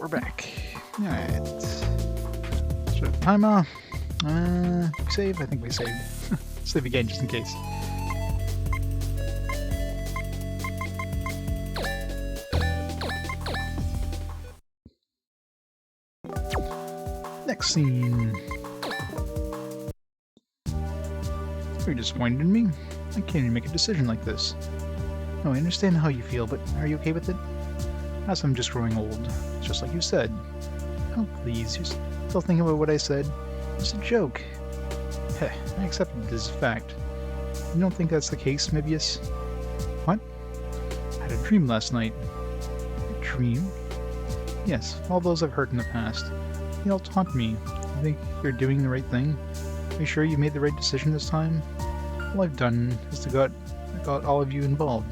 we're back. Alright. Should timer. Save? I think we saved. Save again just in case. Next scene. You're disappointed in me? I can't even make a decision like this. No, I understand how you feel, but are you okay with it? As I'm just growing old, just like you said. Oh, please, you're still thinking about what I said? It's a joke. Heh, I accept it as a fact. You don't think that's the case, Mebius? What? I had a dream last night. A dream? Yes, all those I've heard in the past. They all taunt me. You think you're doing the right thing? Are you sure you made the right decision this time? All I've done is to got all of you involved.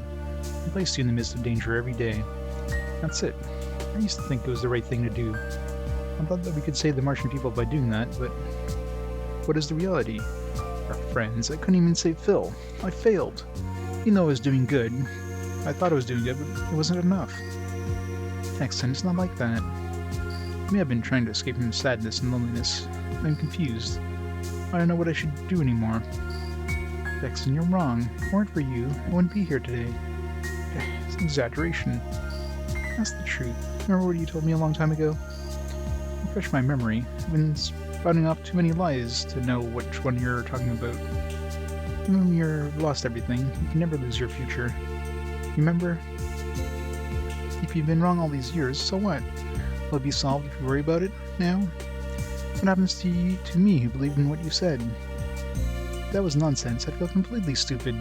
I placed you in the midst of danger every day. That's it. I used to think it was the right thing to do. I thought that we could save the Martian people by doing that, but what is the reality? Our friends, I couldn't even save Phil. I failed. Even though I was doing good, I thought I was doing good, but it wasn't enough. Texan, it's not like that. I may have been trying to escape from sadness and loneliness. I'm confused. I don't know what I should do anymore. Texan, you're wrong. If it weren't for you, I wouldn't be here today. It's an exaggeration. That's the truth. Remember what you told me a long time ago? Refresh my memory. I've been spouting off too many lies to know which one you're talking about. Even when you're lost everything, you can never lose your future. Remember? If you've been wrong all these years, so what? Will it be solved if you worry about it now? What happens to me who believed in what you said? That was nonsense. I feel completely stupid.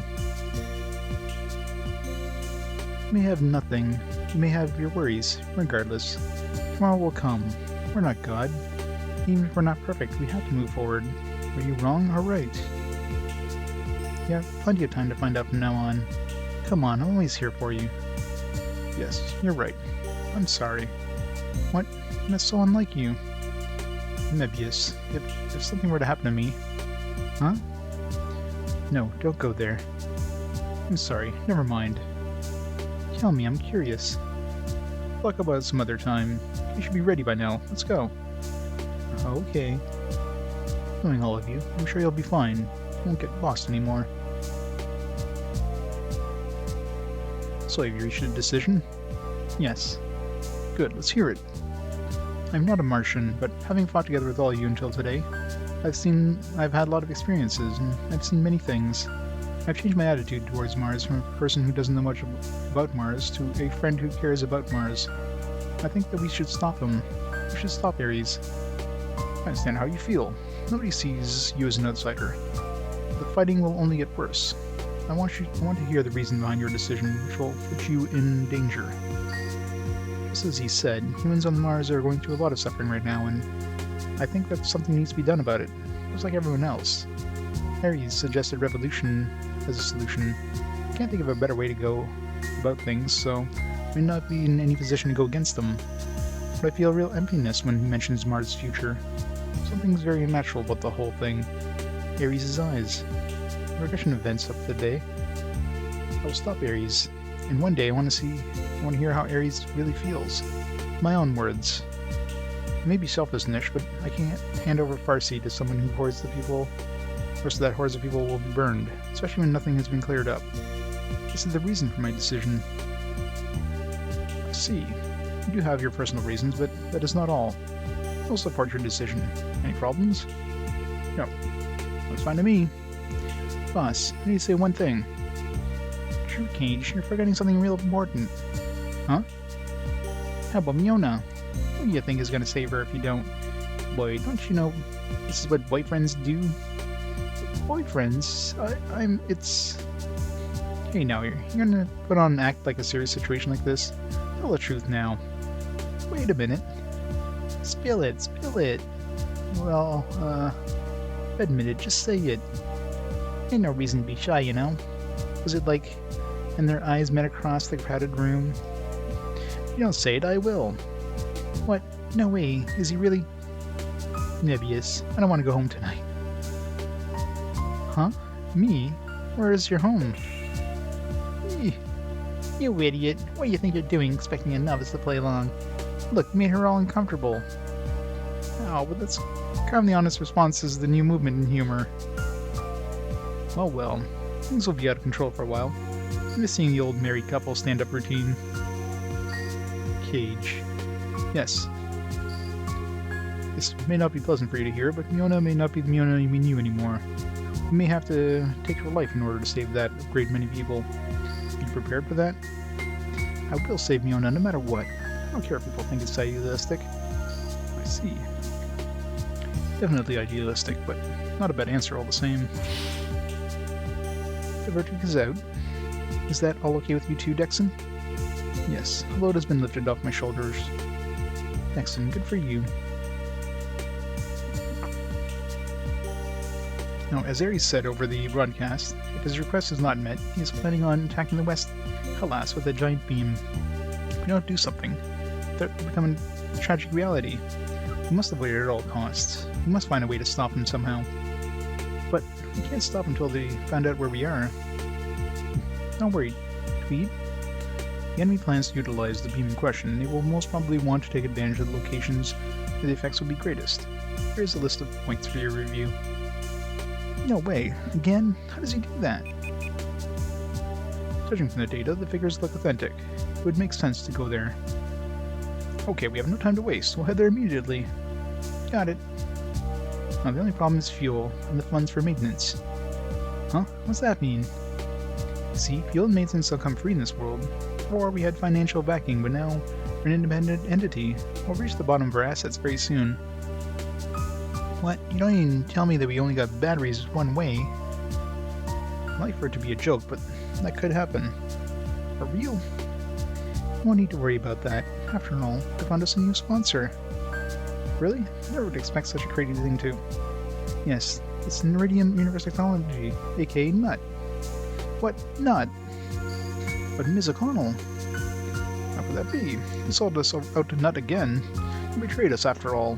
You may have nothing. You may have your worries. Regardless, tomorrow will come. We're not God. Even if we're not perfect, we have to move forward. Were you wrong or right? You have plenty of time to find out from now on. Come on, I'm always here for you. Yes, you're right. I'm sorry. What? That's so unlike you. Mebius, if something were to happen to me... Huh? No, don't go there. I'm sorry, never mind. Tell me, I'm curious. Talk about it some other time. You should be ready by now. Let's go. Okay. Knowing all of you, I'm sure you'll be fine. You won't get lost anymore. So have you reached a decision? Yes. Good, let's hear it. I'm not a Martian, but having fought together with all of you until today, I've had a lot of experiences, and I've seen many things. I've changed my attitude towards Mars from a person who doesn't know much about Mars to a friend who cares about Mars. I think that we should stop him. We should stop Ares. I understand how you feel. Nobody sees you as an outsider. The fighting will only get worse. I want to hear the reason behind your decision, which will put you in danger. Just as he said, humans on Mars are going through a lot of suffering right now, and I think that something needs to be done about it, just like everyone else. Ares suggested revolution as a solution. I can't think of a better way to go about things, so I may not be in any position to go against them. But I feel real emptiness when he mentions Mars' future. Something's very unnatural about the whole thing. Ares' eyes. The progression events of the day. I will stop Ares, and one day I want to hear how Ares really feels. My own words. It may be selfish, but I can't hand over Farsi to someone who hoards the people, or so that hordes of people will be burned, especially when nothing has been cleared up. This is the reason for my decision. I see. You do have your personal reasons, but that is not all. I will support your decision. Any problems? No. Looks fine to me. Boss, I need to say one thing. True, Cage, you're forgetting something real important. Huh? How about Myona? Who do you think is gonna save her if you don't? Boy, don't you know this is what boyfriends do? Boyfriends? It's... Hey now, you're gonna put on an act like a serious situation like this? Tell the truth now. Wait a minute. Spill it, spill it. Well, admit it, just say it. Ain't no reason to be shy, you know? Was it like... and their eyes met across the crowded room? If you don't say it, I will. What? No way. Is he really... Mebius, I don't want to go home tonight. Huh? Me? Where is your home? You idiot. What do you think you're doing expecting a novice to play along? Look, you made her all uncomfortable. Oh, but that's kind of the honest response is the new movement in humor. Well, things will be out of control for a while. I'm just seeing the old married couple stand-up routine. Cage. Yes. This may not be pleasant for you to hear, but Myona may not be the Myona you knew anymore. You may have to take her life in order to save that great many people. Are you prepared for that? I will save Myona no matter what. I don't care if people think it's idealistic. I see. Definitely idealistic, but not a bad answer all the same. The verdict is out. Is that all okay with you too, Dexon? Yes, a load has been lifted off my shoulders. Dexon, good for you. Now, as Ares said over the broadcast, if his request is not met, he is planning on attacking the West Hellas with a giant beam. If we don't do something, that will become a tragic reality. We must avoid it at all costs. We must find a way to stop him somehow. But we can't stop until they found out where we are. Don't worry, Tweed. The enemy plans to utilize the beam in question, and they will most probably want to take advantage of the locations where the effects will be greatest. Here is a list of points for your review. No way. Again? How does he do that? Judging from the data, the figures look authentic. It would make sense to go there. Okay, we have no time to waste. We'll head there immediately. Got it. Now, the only problem is fuel, and the funds for maintenance. Huh? What's that mean? See, fuel and maintenance will come free in this world. Before, we had financial backing, but now we're an independent entity. We'll reach the bottom of our assets very soon. What? You don't even tell me that we only got batteries one way. I'd like for it to be a joke, but that could happen. For real? No need to worry about that. After all, they found us a new sponsor. Really? I never would expect such a crazy thing to... Yes, it's Neridium Universe Technology, aka NUT. What? NUT? But Ms. O'Connell? How could that be? You sold us out to NUT again. You betrayed us after all.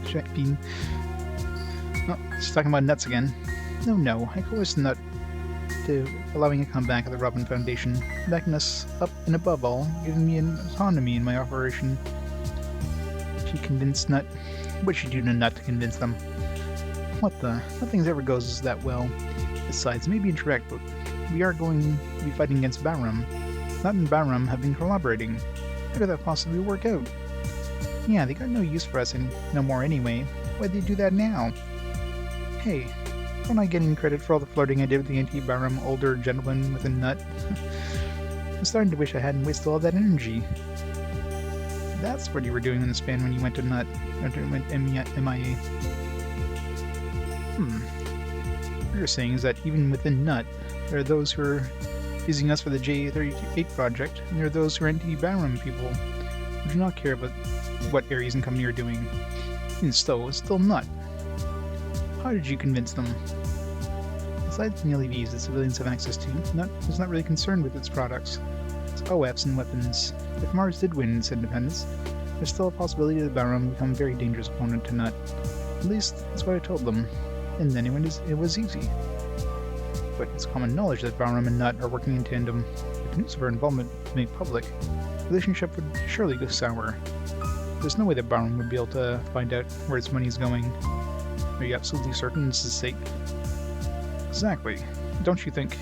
Check bean. Oh, she's talking about nuts again. No, I coerced Nut to allowing a comeback at the Robin Foundation, backing us up and above all, giving me an autonomy in my operation. She convinced Nut. What should you do to Nut to convince them? What the? Nothing ever goes that well. Besides, maybe incorrect, but we are going to be fighting against Bahram. Nut and Bahram have been collaborating. How could that possibly work out? Yeah, they got no use for us no more anyway. Why'd they do that now? Hey, don't I get any credit for all the flirting I did with the anti-Bahram older gentleman with a nut? I'm starting to wish I hadn't wasted all that energy. That's what you were doing in the span when you went to Nut, or went MIA. What you're saying is that even within Nut, there are those who are using us for the J38 project, and there are those who are anti-Bahram people who do not care about what Ares and company are doing. And so, it's still Nut. How did you convince them? Besides the LEVs that civilians have access to, Nut is not really concerned with its products. It's OFs and weapons. If Mars did win its independence, there's still a possibility that Bahram will become a very dangerous opponent to Nut. At least, that's what I told them. And then it was easy. But it's common knowledge that Bahram and Nut are working in tandem. If news of our involvement was made public, the relationship would surely go sour. There's no way that Bahram would be able to find out where its money is going. Are you absolutely certain this is safe? Exactly. Don't you think...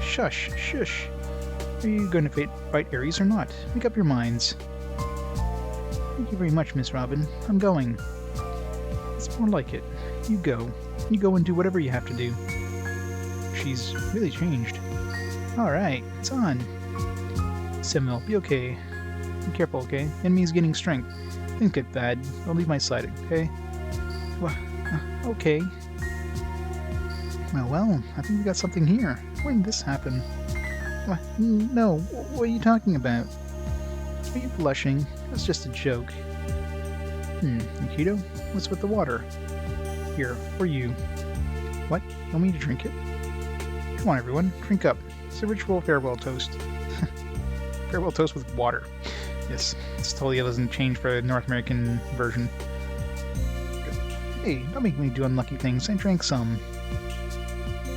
Shush. Are you going to fight Ares or not? Make up your minds. Thank you very much, Miss Robin. I'm going. It's more like it. You go. You go and do whatever you have to do. She's really changed. Alright, it's on. Samuel, be okay. Be careful, okay? Enemy's gaining strength. Things get bad. Don't leave my side, okay? Okay. Well, I think we got something here. When did this happen? No, what are you talking about? Are you blushing? That's just a joke. Nikito? What's with the water? Here, for you. What? You want me to drink it? Come on, everyone, drink up. It's a ritual farewell toast. Farewell toast with water. Yes, this totally doesn't change for the North American version. Hey, don't make me do unlucky things. I drank some.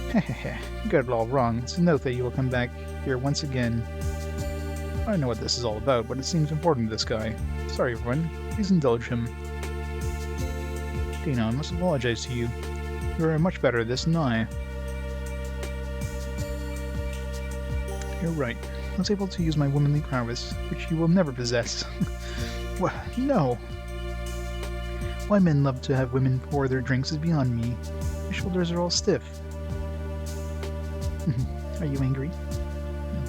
Hehehe, you got it all wrong. It's a note that you will come back here once again. I don't know what this is all about, but it seems important to this guy. Sorry everyone, please indulge him. Dana, I must apologize to you. You are much better at this than I. You're right. I was able to use my womanly prowess, which you will never possess. What? No! Why men love to have women pour their drinks is beyond me. My shoulders are all stiff. Are you angry?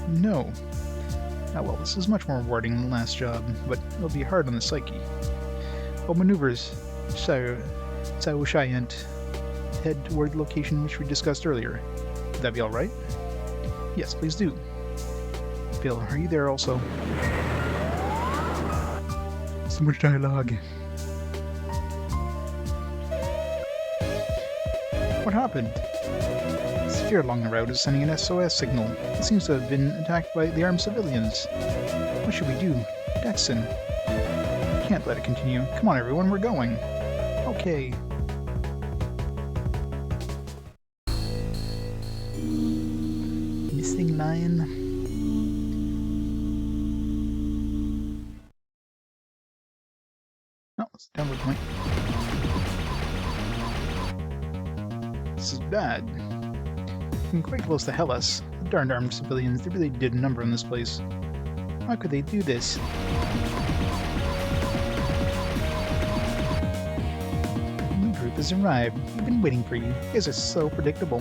No. Ah well, this is much more rewarding than the last job, but it'll be hard on the psyche. All maneuvers, Sao Shiant, head toward the location which we discussed earlier. Would that be alright? Yes, please do. Bill, are you there also? So much dialogue. What happened? The sphere along the route is sending an SOS signal. It seems to have been attacked by the armed civilians. What should we do? Dexon. Can't let it continue. Come on everyone, we're going. Okay. Missing line. Oh, it's a downward point. This is bad. I'm quite close to Hellas. The darned armed civilians, they really did a number on this place. How could they do this? The group has arrived. We've been waiting for you. You guys are so predictable.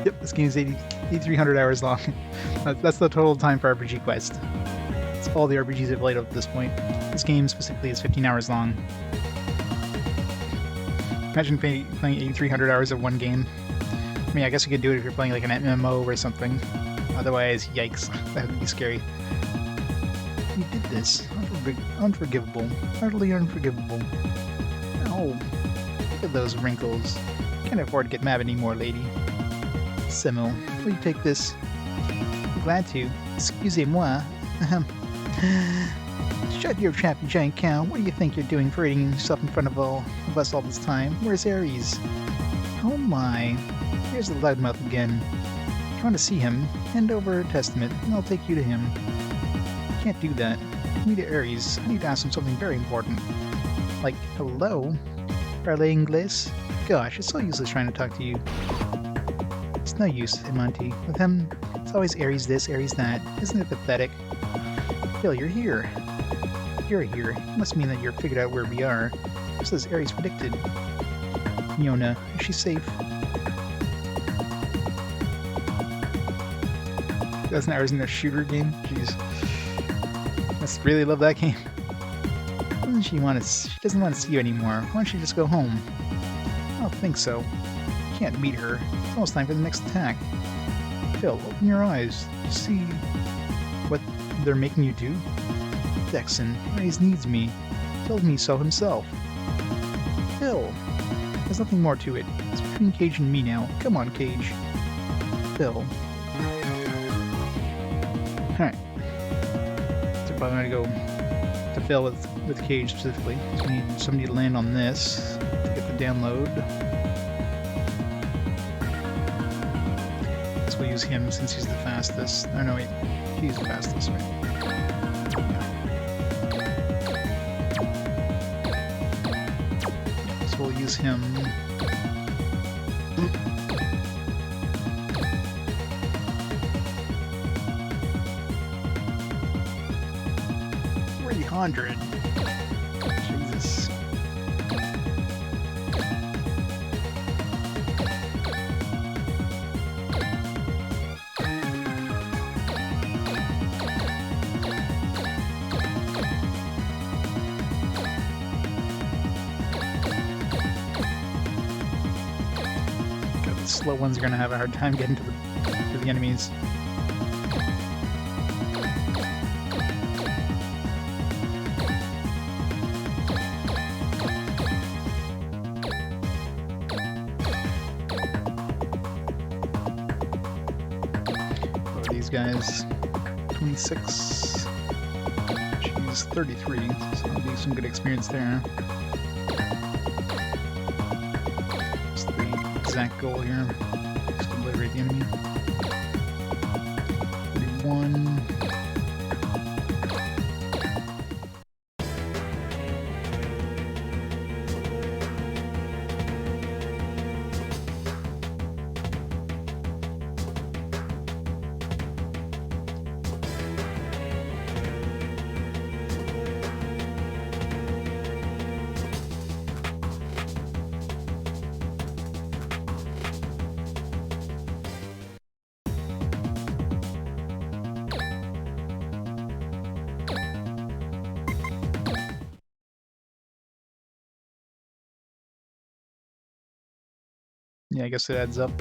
Yep, this game is 8,300 hours long. That's the total time for RPG Quest. It's all the RPGs I've played up to this point. This game specifically is 15 hours long. Imagine playing 8,300 hours of one game. I mean, I guess you could do it if you're playing like an MMO or something. Otherwise, yikes, that would be scary. You did this. Unforgivable. Utterly unforgivable. Oh, look at those wrinkles. Can't afford to get mad anymore, lady. Semel, will you take this? Glad to. Excusez-moi. Shut your trappy giant cow. What do you think you're doing parading yourself in front of all of us all this time? Where's Ares? Oh my. Here's the loudmouth again. If you want to see him, hand over a testament, and I'll take you to him. Can't do that. Me to Ares. I need to ask him something very important. Like, hello? Parlez Anglais? Gosh, it's so useless trying to talk to you. It's no use, Imanti. With him, it's always Ares this, Ares that. Isn't it pathetic? Bill, you're here. You're here. It must mean that you're figured out where we are. Just as Ares predicted. Myona, is she safe? 2,000 hours in a shooter game? Jeez. Must really love that game. Doesn't she want to? She doesn't want to see you anymore. Why don't you just go home? I don't think so. You can't meet her. It's almost time for the next attack. Phil, open your eyes. You see what they're making you do? Dexon, Ares needs me. He told me so himself. Phil, there's nothing more to it. It's between Cage and me now. Come on, Cage. Phil. Alright. So if I'm going to go to Phil with Cage specifically, so we need somebody to land on this to get the download. Guess we'll use him since he's the fastest. Oh no, wait. He's the fastest, right? So we'll use him. 300. Jesus. God, the slow ones are gonna have a hard time getting to the enemies. Guys, 26, she's 33, so that'll be some good experience there. It's the exact goal here. Just obliterate the enemy. 31. Yeah, I guess it adds up.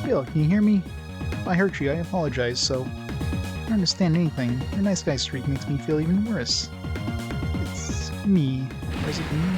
Bill, can you hear me? If I hurt you, I apologize, so I don't understand anything. Your nice guy streak makes me feel even worse. It's me. Or is it me?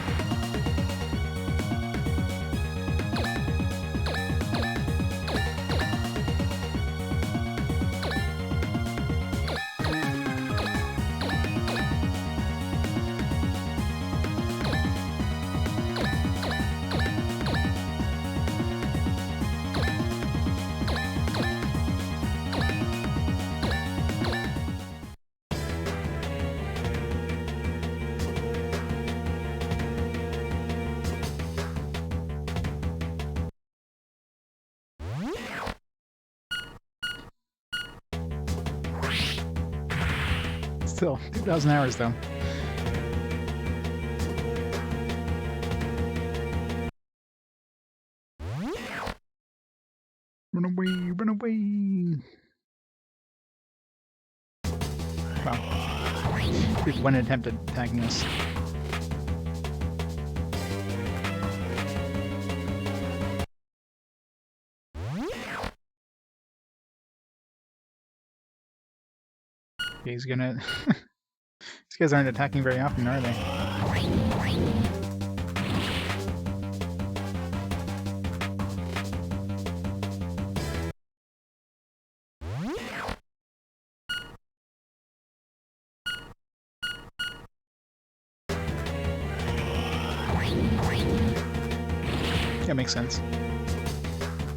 Still, 2,000 hours though. Run away, run away! Wow. Did one attempt at attacking us. Okay, he's gonna... These guys aren't attacking very often, are they? That makes sense.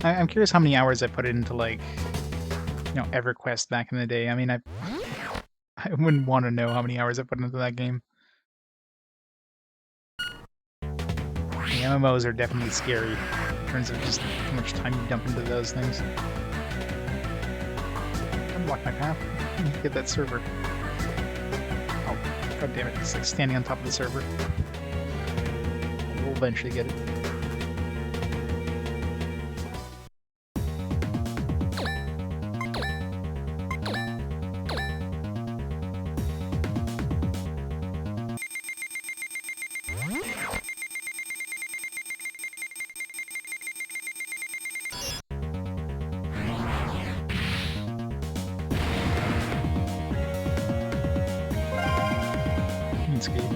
I'm curious how many hours I put into, like, you know, EverQuest back in the day. I mean, I wouldn't want to know how many hours I put into that game. The MMOs are definitely scary in terms of just how much time you dump into those things. Don't block my path. I need to get that server. Oh, god damn it. It's like standing on top of the server. We'll eventually get it.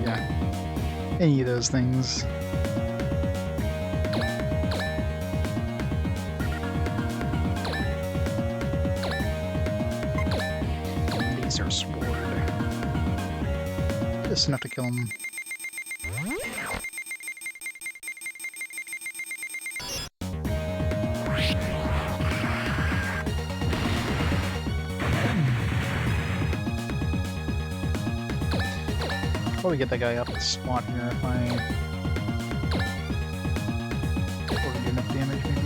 Yeah. Any of those things. Laser sword. Just enough to kill him. Probably get that guy off the spot here if I do enough damage, maybe.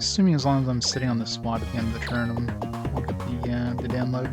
assuming as long as I'm sitting on the spot at the end of the turn, I'll get the download.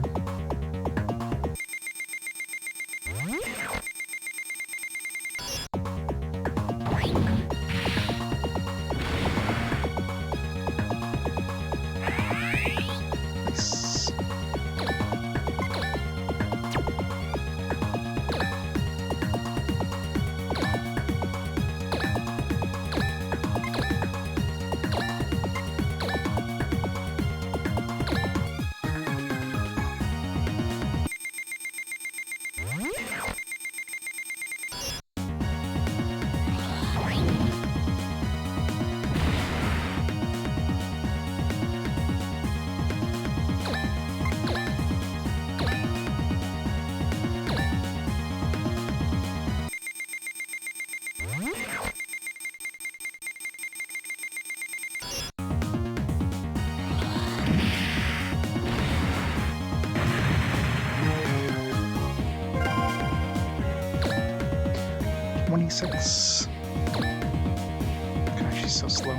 Nice. Gosh, she's so slow.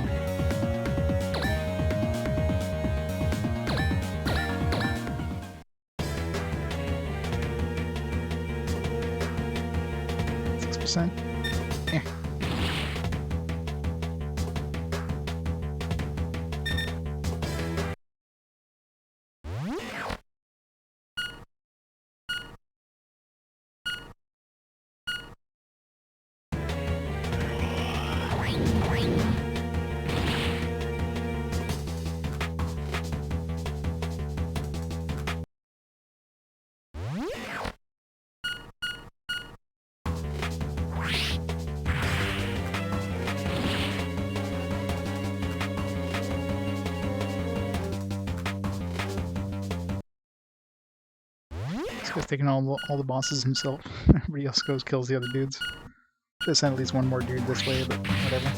%. Eh. This guy's taking all the bosses himself. Everybody else goes kills the other dudes. Should send at least one more dude this way, but whatever.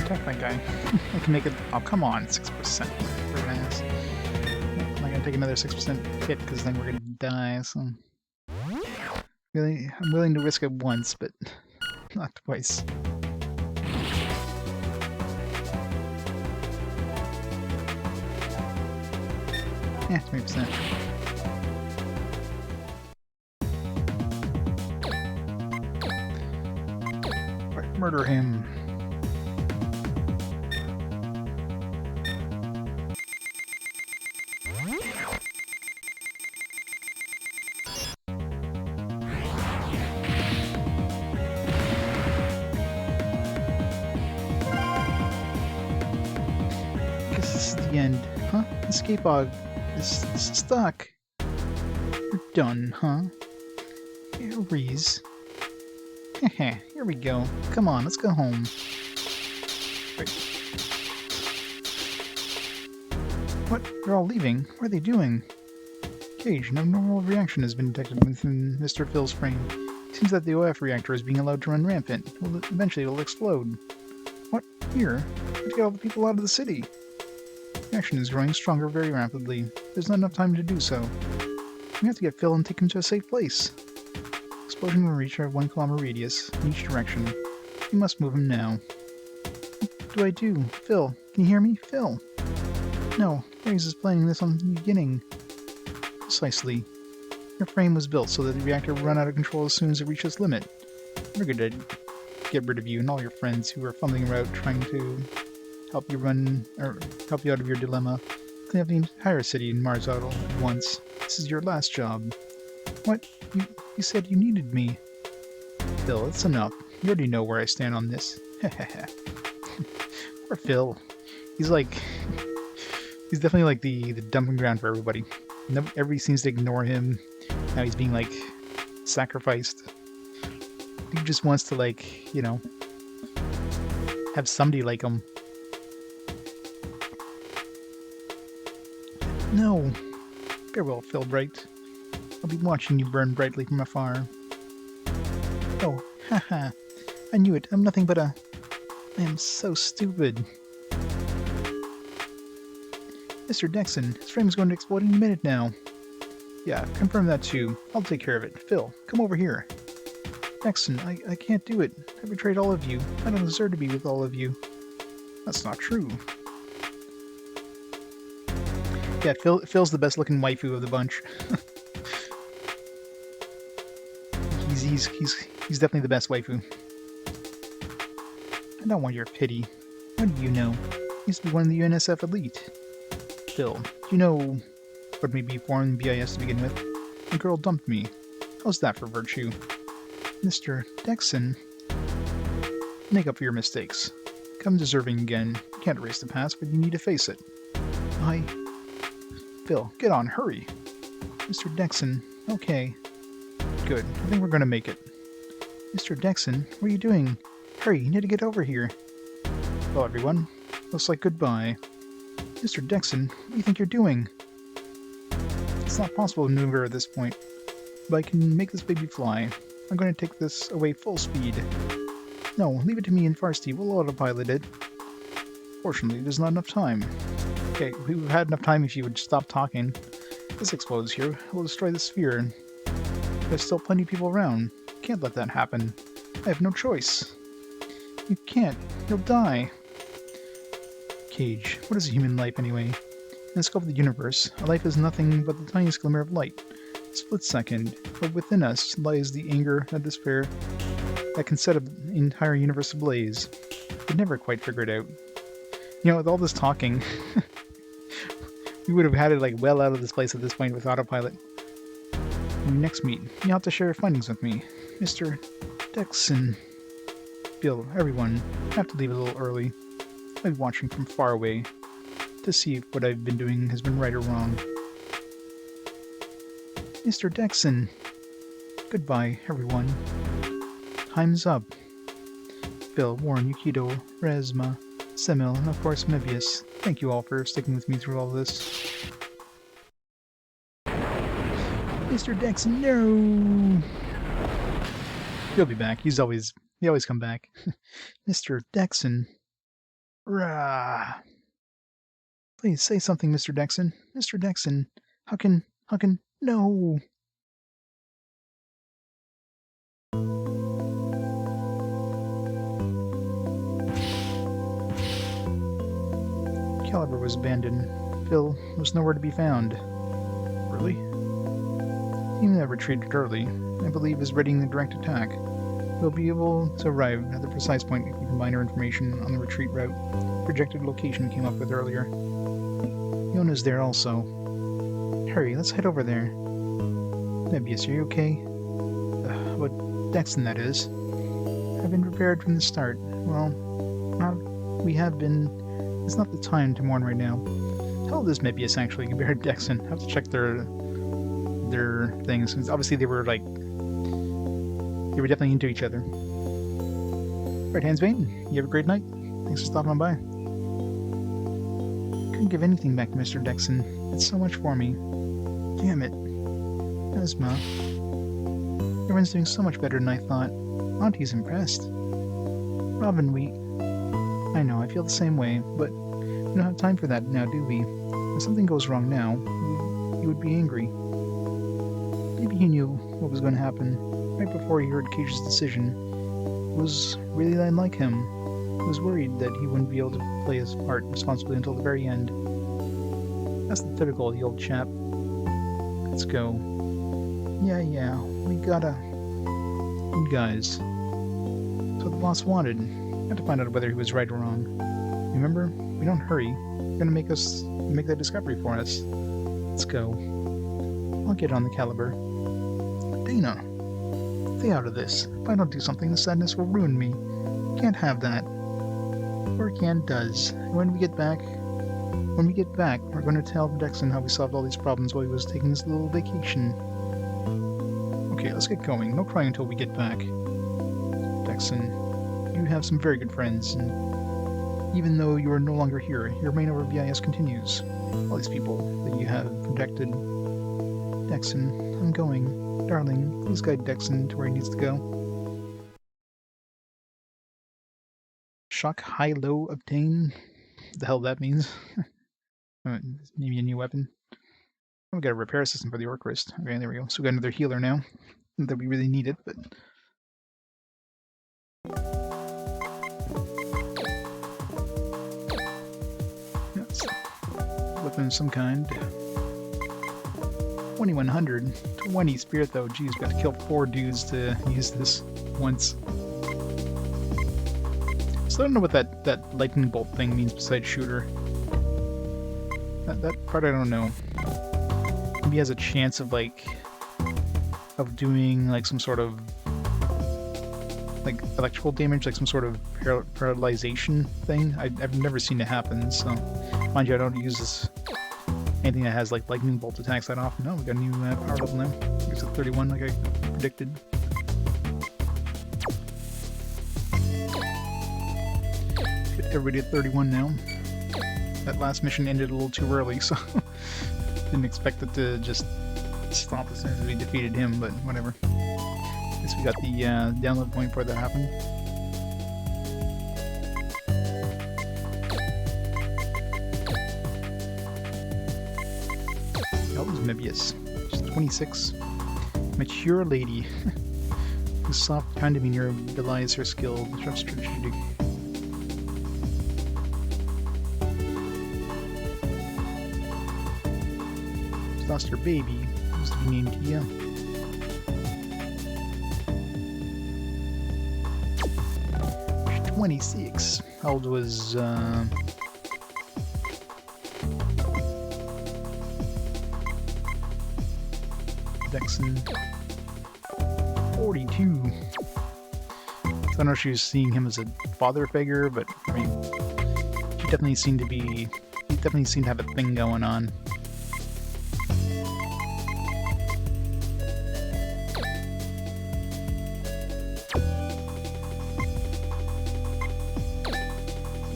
Attack that guy. I can make it. Oh, come on, 6%. Freaking ass. I'm not gonna take another 6% hit because then we're gonna die. So, really, I'm willing to risk it once, but not twice. Yeah, 20%. Right, murder him. This is the end, huh? Escape log is stuck. You're done, huh? Here, Reese. Heh, here we go. Come on, let's go home. Right. What? They're all leaving? What are they doing? Cage, an abnormal reaction has been detected within Mr. Phil's frame. It seems that the OF reactor is being allowed to run rampant. Eventually it will explode. What? Here? Let's get all the people out of the city. The reaction is growing stronger very rapidly. There's not enough time to do so. We have to get Phil and take him to a safe place. Explosion will reach our 1 kilometer radius in each direction. We must move him now. What do I do? Phil, can you hear me? Phil! No, Riggs is planning this on the beginning. Precisely. Your frame was built so that the reactor will run out of control as soon as it reaches its limit. We're going to get rid of you and all your friends who are fumbling around trying to help you help you out of your dilemma. Clean up the entire city in Mars out at once. This is your last job. What? You said you needed me. Phil, it's enough. You already know where I stand on this. Poor Phil. He's definitely like the dumping ground for everybody. Everybody seems to ignore him. Now he's being like sacrificed. He just wants to like, you know, have somebody like him. No! Farewell, Philbright. I'll be watching you burn brightly from afar. Oh, haha. I knew it. I'm nothing but a... I am so stupid. Mr. Dexon, his frame's going to explode any minute now. Yeah, confirm that too. I'll take care of it. Phil, come over here. Dexon, I can't do it. I betrayed all of you. I don't deserve to be with all of you. That's not true. Yeah, Phil's the best looking waifu of the bunch. he's definitely the best waifu. I don't want your pity. What do you know? He used to be one of the UNSF elite. Phil, you know what made me form BIS to begin with? A girl dumped me. How's that for virtue? Mr. Dexon, make up for your mistakes. Come deserving again. You can't erase the past, but you need to face it. Phil, get on, hurry. Mr. Dexon, okay. Good, I think we're gonna make it. Mr. Dexon, what are you doing? Hurry, you need to get over here. Well, everyone, looks like goodbye. Mr. Dexon, what do you think you're doing? It's not possible to maneuver at this point, but I can make this baby fly. I'm going to take this away full speed. No, leave it to me and Farsty. We'll autopilot it. Fortunately, there's not enough time. Okay, we've had enough time if you would stop talking. If this explodes here, we'll destroy the sphere. There's still plenty of people around. Can't let that happen. I have no choice. You can't. You'll die. Cage, what is a human life anyway? In the scope of the universe, a life is nothing but the tiniest glimmer of light. A split second, but within us lies the anger and despair that can set an entire universe ablaze. We'd never quite figure it out. You know, with all this talking, we would have had it like well out of this place at this point with autopilot. When we next meet, you have to share your findings with me. Mr. Dexon. Bill, everyone, I have to leave a little early. I'll be watching from far away to see if what I've been doing has been right or wrong. Mr. Dexon. Goodbye, everyone. Time's up. Bill, Warren, Yukito, Resma, Semil, and of course Mebius. Thank you all for sticking with me through all this. Mr. Dexon, no! He'll be back. He always come back. Mr. Dexon. Rah. Please say something, Mr. Dexon. Mr. Dexon. How can, no! Caliber was abandoned. Phil was nowhere to be found. Really? The team that retreated early, I believe, is readying the direct attack. We'll be able to arrive at the precise point if we combine our information on the retreat route. Projected location came up with earlier. Myona's there also. Hurry, let's head over there. Mebius, are you okay? What Dexon, that is. I've been prepared from the start. Well, we have been. It's not the time to mourn right now. How old is Mebius actually compared to Dexon? I have to check their things. Obviously they were definitely into each other. Right, Hansbane, you have a great night. Thanks for stopping by. Couldn't give anything back to Mr. Dexon. It's so much for me. Damn it. Esma. Everyone's doing so much better than I thought. Auntie's impressed. Robin, I know, I feel the same way, but we don't have time for that now, do we? If something goes wrong now, you would be angry. Maybe he knew what was going to happen right before he heard Cage's decision. It was really unlike him. He was worried that he wouldn't be able to play his part responsibly until the very end. That's the typical of the old chap. Let's go. Yeah, we gotta... You guys. That's what the boss wanted. We had to find out whether he was right or wrong. Remember? We don't hurry. You're gonna make that discovery for us. Let's go. I'll get on the caliber. Dana! Stay out of this. If I don't do something, the sadness will ruin me. Can't have that. Or can does. And when we get back, we're going to tell Dexon how we solved all these problems while he was taking his little vacation. Okay, let's get going. No crying until we get back. Dexon, you have some very good friends, and Even though you are no longer here, your reign over BIS continues. All these people that you have protected. Dexon, I'm going. Darling, please guide Dexon to where he needs to go. Shock high-low obtain? What the hell that means? Maybe a new weapon. Oh, we got a repair system for the orc wrist. Okay, there we go. So we got another healer now. Not that we really need it, but... yes. Weapon of some kind. 2100. 20 spirit though. Geez, we got to kill 4 dudes to use this once. So I don't know what that lightning bolt thing means besides shooter. That part I don't know. Maybe he has a chance of doing like some sort of like electrical damage, like some sort of paralyzation thing. I've never seen it happen, so mind you, I don't use this anything that has like lightning bolt attacks that often. No, we got a new power level now. It's at 31 like I predicted. Everybody at 31 now. That last mission ended a little too early, so didn't expect it to just stop as soon as we defeated him, but whatever. Guess we got the download point before that happened. That was Mebius. She's 26. Mature lady. The soft kind of demeanor belies her skill. Strategic. Lost her baby. Used to be named Kia. She's 26. How old was Dexon? 42. I don't know if she was seeing him as a father figure, but I mean, he definitely seemed to have a thing going on.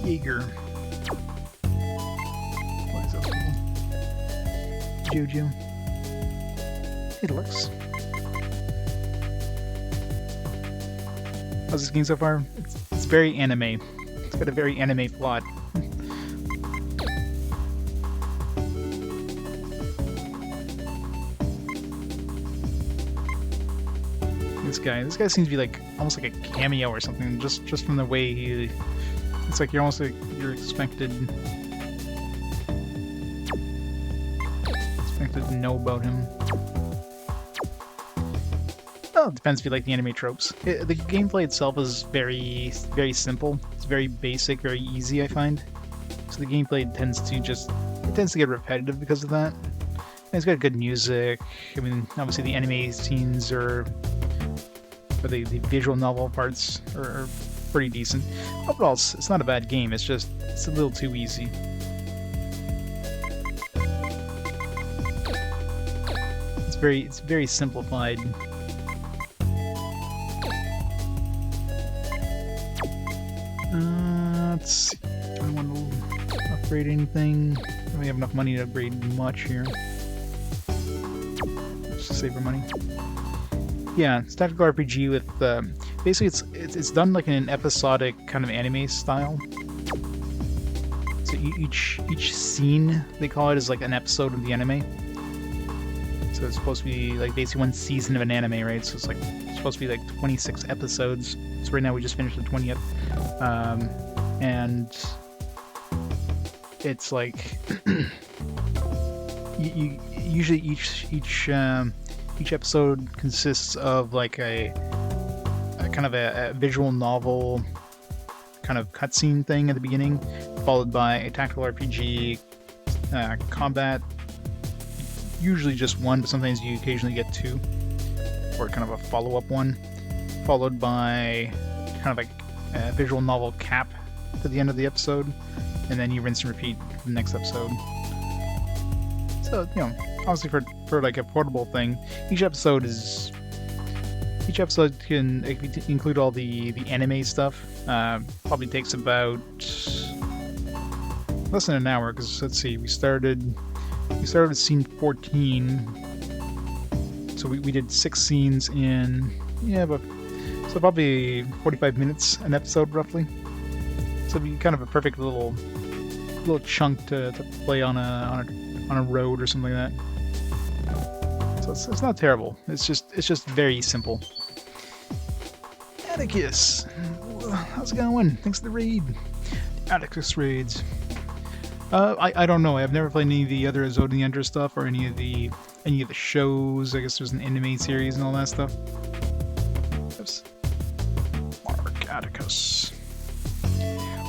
Jaeger. What is that? Jojo. It looks. How's this game so far? It's very anime. It's got a very anime plot. This guy seems to be like almost like a cameo or something, just from the way he. It's like you're expected to know about him. Well, it depends if you like the anime tropes. The gameplay itself is very simple. It's very basic, very easy, I find. So the gameplay tends to get repetitive because of that. And it's got good music. I mean, obviously the anime scenes or the visual novel parts are pretty decent. Overall, it's not a bad game. It's a little too easy. It's very simplified. Let's see. I don't want to upgrade anything. I don't really have enough money to upgrade much here. Let's just save our money. Yeah, it's tactical RPG with basically it's done like in an episodic kind of anime style. So each scene, they call it, is like an episode of the anime. So it's supposed to be like basically one season of an anime, right? So it's supposed to be like 26 episodes. So right now we just finished the 20th, and it's like usually each episode consists of like a kind of a visual novel kind of cutscene thing at the beginning, followed by a tactical RPG, combat, usually just one, but sometimes you occasionally get 2, or kind of a follow-up one, followed by kind of like a visual novel cap to the end of the episode, and then you rinse and repeat the next episode. So, you know, obviously for like a portable thing, each episode can include all the anime stuff. Probably takes about less than an hour, because let's see, we started with scene 14, so we did 6 scenes in, yeah, but so probably 45 minutes an episode roughly. So it'd be kind of a perfect little chunk to play on a road or something like that. So it's not terrible. It's just very simple. Atticus, how's it going? Thanks for the raid. Atticus raids. I don't know. I've never played any of the other Zone of the Ender stuff or any of the shows. I guess there's an anime series and all that stuff. Oops. Mark Atticus.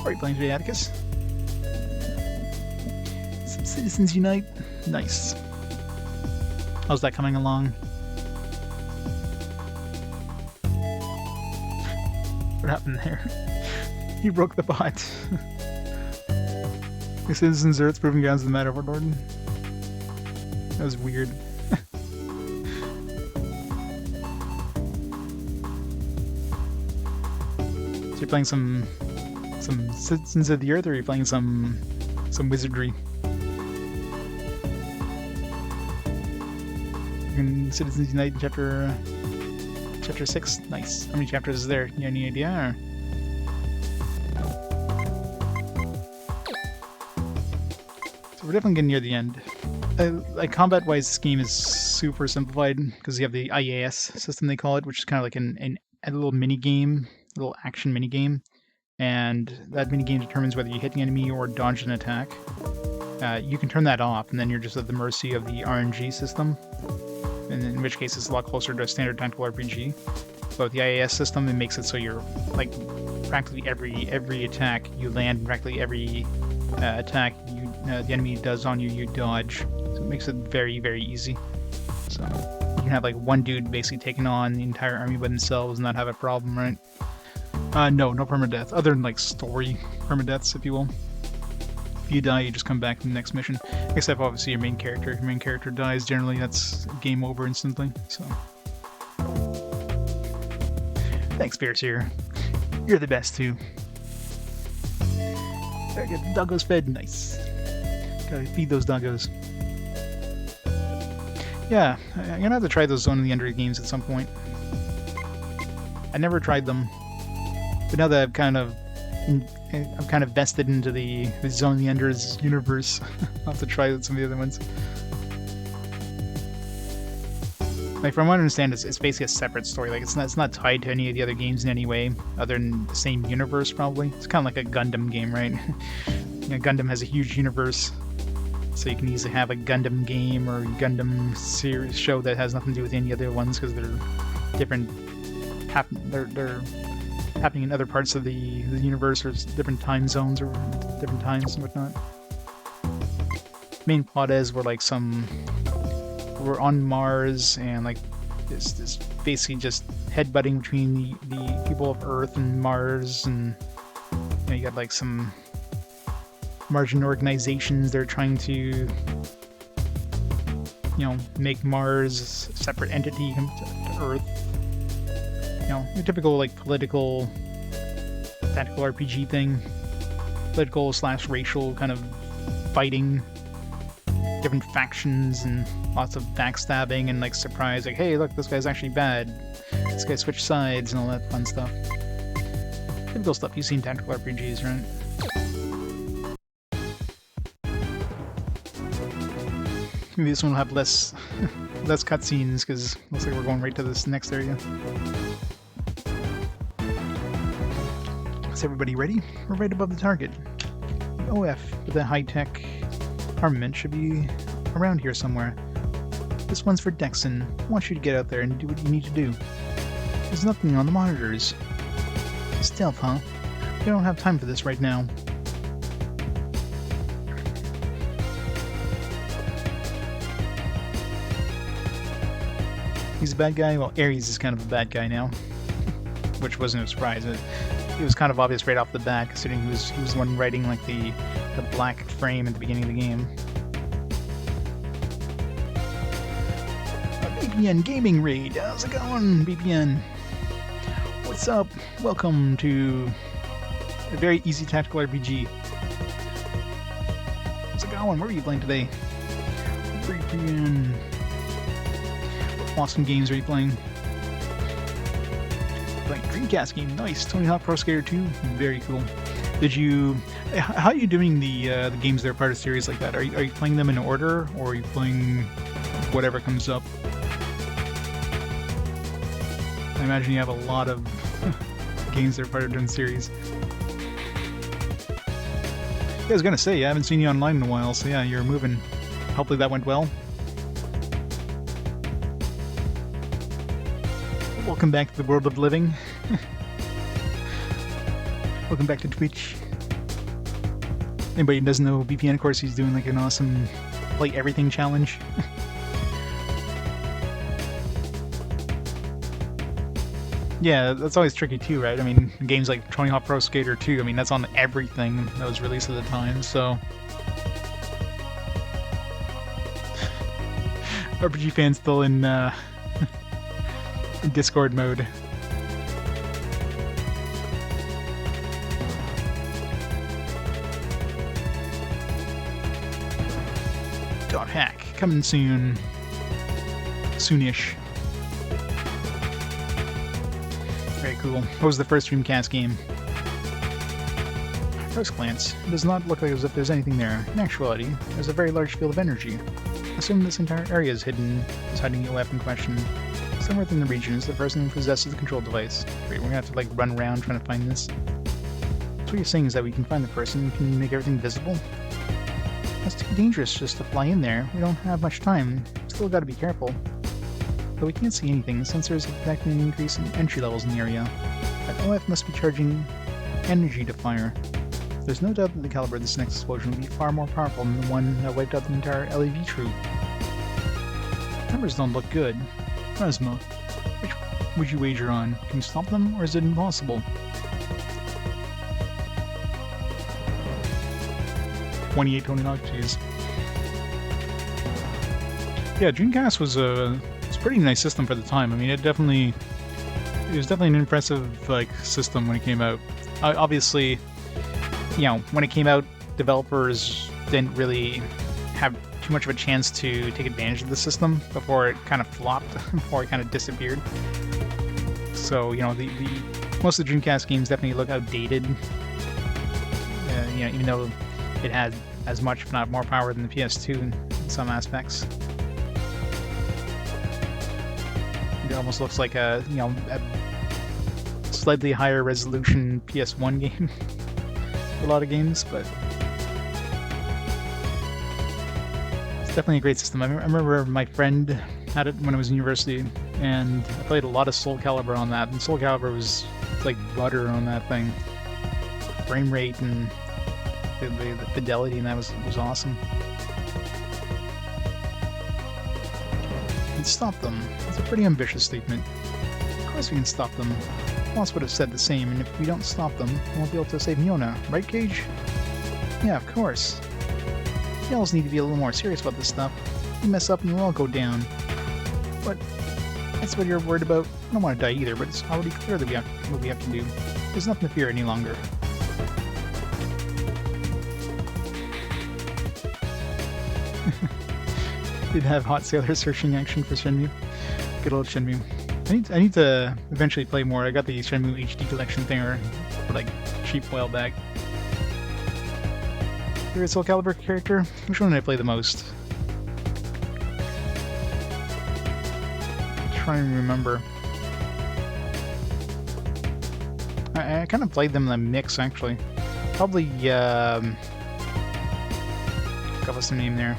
Are you playing today, Atticus? Some Citizens Unite. Nice. How's that coming along? What happened there? He broke the bot. The Citizens Earth's proving grounds of the matter, Lord. That was weird. So you're playing some Citizens of the Earth, or are you playing some wizardry? Citizens Unite chapter 6. Nice. How many chapters is there? You have any idea? Or? So we're definitely getting near the end. Like combat-wise, this game is super simplified because you have the IAS system they call it, which is kind of like a little mini game, a little action mini game, and that mini game determines whether you hit the enemy or dodge an attack. You can turn that off, and then you're just at the mercy of the RNG system. And in which case it's a lot closer to a standard tactical RPG. But with the IAS system, it makes it so you're like practically every attack you land, practically every attack the enemy does on you, you dodge. So it makes it very, very easy. So you can have like one dude basically taking on the entire army by themselves and not have a problem, right? No permadeath, other than like story permadeaths, if you will. If you die, you just come back to the next mission. Except obviously your main character. If your main character dies, generally that's game over instantly. So, thanks, Fierce here. You're the best too. Gotta get the doggos fed. Nice. Gotta feed those doggos. Yeah, I'm gonna have to try those Zone of the Ender games at some point. I never tried them, but now that I'm kind of vested into the Zone of the Ender's universe, I'll have to try some of the other ones. Like, from what I understand, it's basically a separate story. Like, it's not tied to any of the other games in any way, other than the same universe, probably. It's kind of like a Gundam game, right? You know, Gundam has a huge universe, so you can easily have a Gundam game or Gundam series show that has nothing to do with any other ones, because they're different. They're happening in other parts of the universe, or different time zones, or different times and whatnot. Main plot is we're on Mars, and like this basically just headbutting between the people of Earth and Mars, and you know, you got like some Martian organizations. They're trying to, you know, make Mars a separate entity to Earth. You know, your typical like political tactical RPG thing, political / racial kind of fighting, different factions and lots of backstabbing and like surprise, like, hey, look, this guy's actually bad. This guy switched sides and all that fun stuff. Typical stuff you see in tactical RPGs, right? Maybe this one will have less cutscenes because looks like we're going right to this next area. Is everybody ready? We're right above the target. The OF with the high-tech armament should be around here somewhere. This one's for Dexon. I want you to get out there and do what you need to do. There's nothing on the monitors. Stealth, huh? We don't have time for this right now. He's a bad guy? Well, Ares is kind of a bad guy now. Which wasn't a surprise. It was kind of obvious right off the bat, considering he was the one writing like the black frame at the beginning of the game. BPN Gaming Raid, how's it going, BPN? What's up? Welcome to a very easy tactical RPG. Alan, what are you playing today? What are you playing? What awesome games are you playing? Playing Dreamcast game, nice. Tony Hawk Pro Skater 2, very cool. Did you? How are you doing the games that are part of series like that? Are you playing them in order, or are you playing whatever comes up? I imagine you have a lot of games that are part of the series. Yeah, I was gonna say, I haven't seen you online in a while, so yeah, you're moving. Hopefully that went well. Welcome back to the world of living. Welcome back to Twitch. Anybody who doesn't know VPN, of course, he's doing like an awesome play everything challenge. Yeah, that's always tricky too, right? I mean, games like Tony Hawk Pro Skater 2, I mean, that's on everything that was released at the time, so... RPG fans still in Discord mode. .hack, coming soon. Soonish. Very cool. What was the first Dreamcast game? First glance, it does not look like as if there's anything there. In actuality, there's a very large field of energy. Assume this entire area is hiding the OF in question. Somewhere within the region is the person who possesses the control device. Great, we're gonna have to like run around trying to find this. So what you're saying is that we can find the person and can make everything visible? That's too dangerous just to fly in there. We don't have much time. Still gotta be careful. Though we can't see anything, sensors have detected an increase in entry levels in the area. That OF must be charging energy to fire. There's no doubt that the caliber of this next explosion will be far more powerful than the one that wiped out the entire LAV troop. Numbers don't look good. Resma, which would you wager on? Can you stop them, or is it impossible? 28 Tony Hawk, jeez. Yeah, Dreamcast was it's a pretty nice system for the time. I mean, it was definitely an impressive like system when it came out. Obviously, you know, when it came out, developers didn't really have too much of a chance to take advantage of the system before it kind of flopped, before it kind of disappeared. So, you know, the most of the Dreamcast games definitely look outdated. You know, even though it had as much, if not more, power than the PS2 in some aspects. It almost looks like a slightly higher resolution PS1 game for a lot of games, but it's definitely a great system. I remember my friend had it when I was in university, and I played a lot of Soul Calibur on that, and Soul Calibur was like butter on that thing. Frame rate and the fidelity in that was awesome. And stop them. It's a pretty ambitious statement. Of course we can stop them. Boss would have said the same, and if we don't stop them, we won't be able to save Myona, right, Cage? Yeah, of course. You all need to be a little more serious about this stuff. You mess up and we'll all go down. But that's what you're worried about. I don't want to die either, but it's already clear that what we have to do. There's nothing to fear any longer. Did have Hot Sailor searching action for Shenmue. Good old Shenmue. I need to eventually play more. I got the Shenmue HD collection thing, or like cheap while back. Favorite Soul Calibur character? Which one did I play the most? I'm trying to remember. I kind of played them in a mix actually. Probably what was the name there?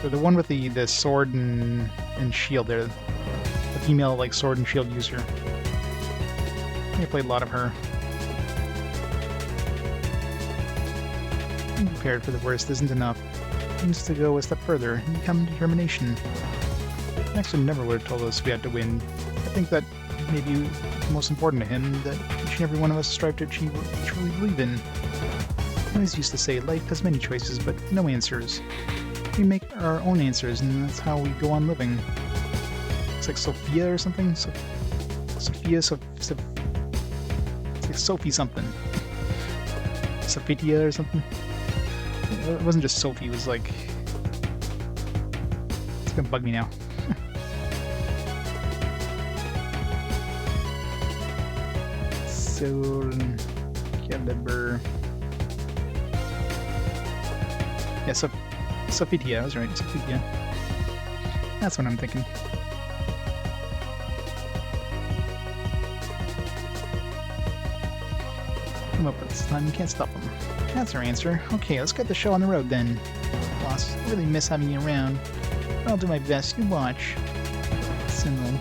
The one with the sword and shield there. The female like sword and shield user. I think I played a lot of her. Being prepared for the worst isn't enough. He needs to go a step further and become determination. Next one never would have told us we had to win. I think that maybe the most important to him, that each and every one of us strive to achieve what we truly believe in. He always used to say life has many choices, but no answers. We make our own answers, and that's how we go on living. It's like Sophia or something? Sophia like Sophie something. Sophitia or something. It wasn't just Sophie, it was like... It's gonna bug me now. Soul... Caliber... Yeah, Sophitia, I was right, Sophitia. That's what I'm thinking. Come up with this time, you can't stop them. That's our answer. Okay, let's get the show on the road then. Boss, I really miss having you around. I'll do my best, you watch. Symbol.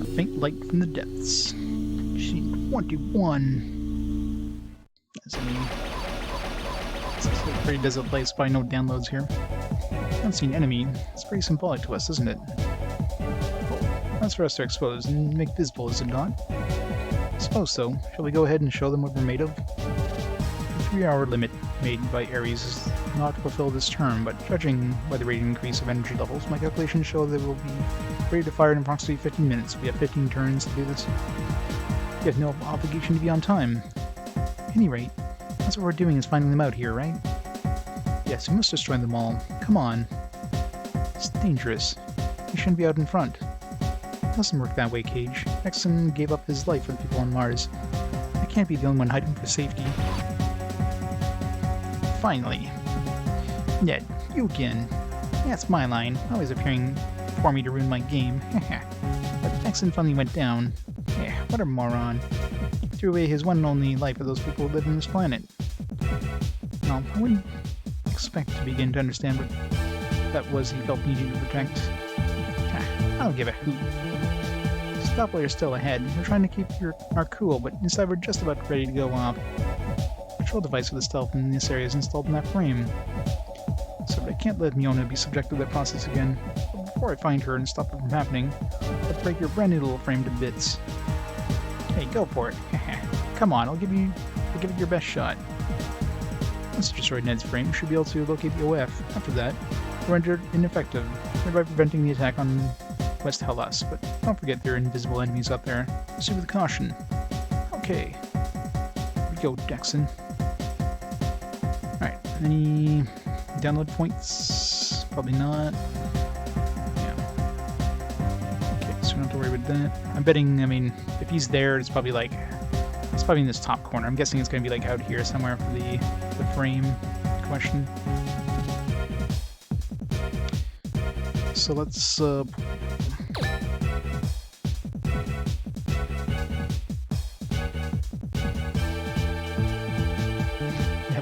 A faint light from the depths. G21. It's a pretty desolate place, probably no downloads here. I haven't seen enemy. It's pretty symbolic to us, isn't it? Well, that's for us to expose and make visible, is it not? I suppose so. Shall we go ahead and show them what we're made of? The 3-hour limit made by Ares is not fulfilled this term, but judging by the rate increase of energy levels, my calculations show they will be ready to fire in approximately 15 minutes. We have 15 turns to do this. We have no obligation to be on time. At any rate, that's what we're doing is finding them out here, right? Yes, we must destroy them all. Come on. It's dangerous. We shouldn't be out in front. It doesn't work that way, Cage. Exon gave up his life for the people on Mars. I can't be the only one hiding for safety. Finally. Ned, you again. That's my line, always appearing for me to ruin my game. But Exon finally went down. What a moron. He threw away his one and only life for those people who live on this planet. Well, I wouldn't expect to begin to understand what that was he felt needed to protect. I don't give a hoot. Stop while you're still ahead. We're trying to keep our cool, but instead we're just about ready to go off. The control device for the stealth in this area is installed in that frame. So I can't let Myona be subject to that process again. But before I find her and stop it from happening, I'll break your brand new little frame to bits. Hey, go for it. Come on, I'll give it your best shot. Once you destroy Ned's frame, you should be able to locate the OF. After that, you're rendered ineffective, thereby preventing the attack on West Hellas. But don't forget there are invisible enemies out there. Proceed with caution. Okay. Here we go, Jackson. Alright, any download points? Probably not. Yeah. Okay, so we don't have to worry about that. I'm betting, I mean, if he's there, it's probably like... It's probably in this top corner. I'm guessing it's going to be like out here somewhere for the frame question. So let's yeah,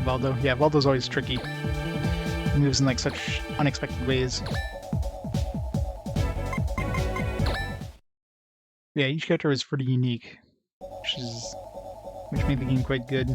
Valdo. Yeah, Valdo's always tricky. He moves in like such unexpected ways. Yeah, each character is pretty unique, which made the game quite good.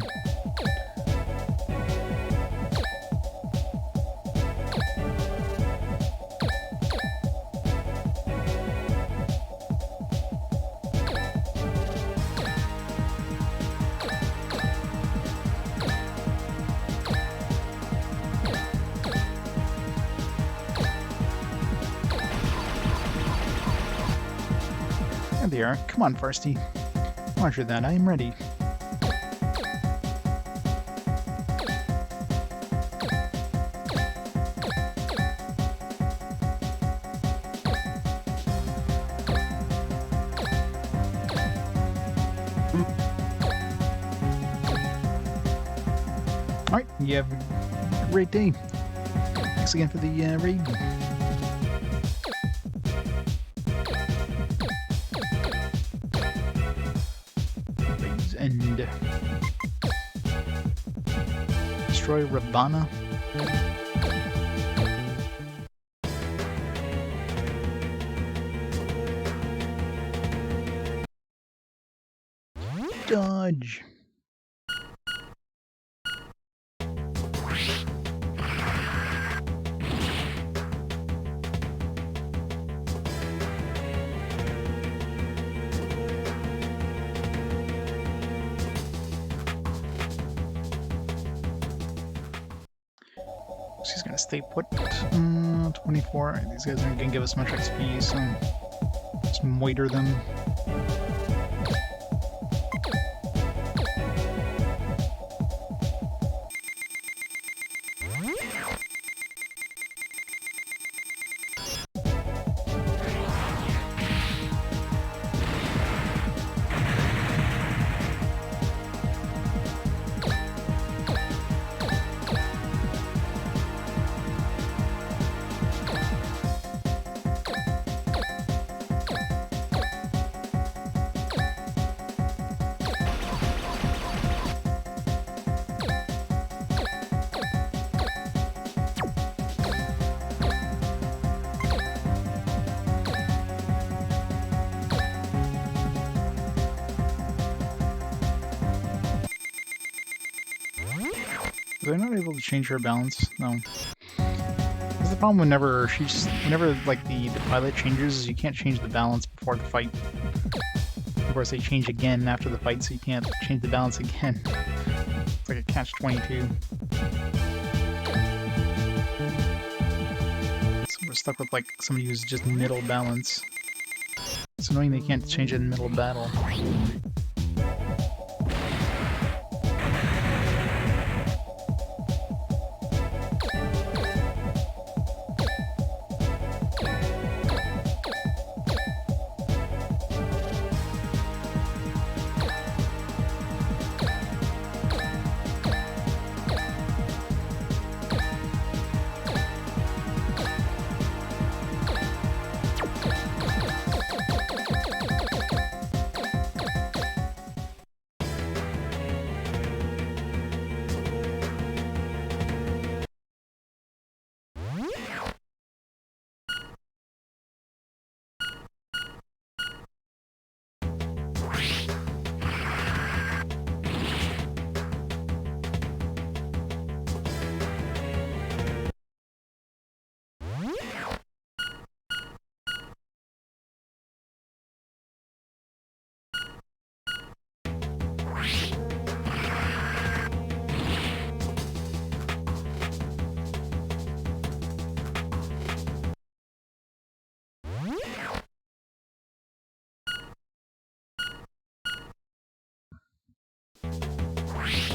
There they are. Come on, Farsty. Roger that, I am ready. Alright, you have a great day. Thanks again for the raid. Raid's end. Destroy Ravana. Dodge. She's gonna stay put. 24. These guys aren't gonna give us much XP, so let's just moiter them. They're not able to change her balance. No. That's the problem whenever like the pilot changes, you can't change the balance before the fight. Of course, they change again after the fight, so you can't change the balance again. It's like a catch-22. So we're stuck with like somebody who's just middle balance. It's annoying they can't change it in the middle of battle.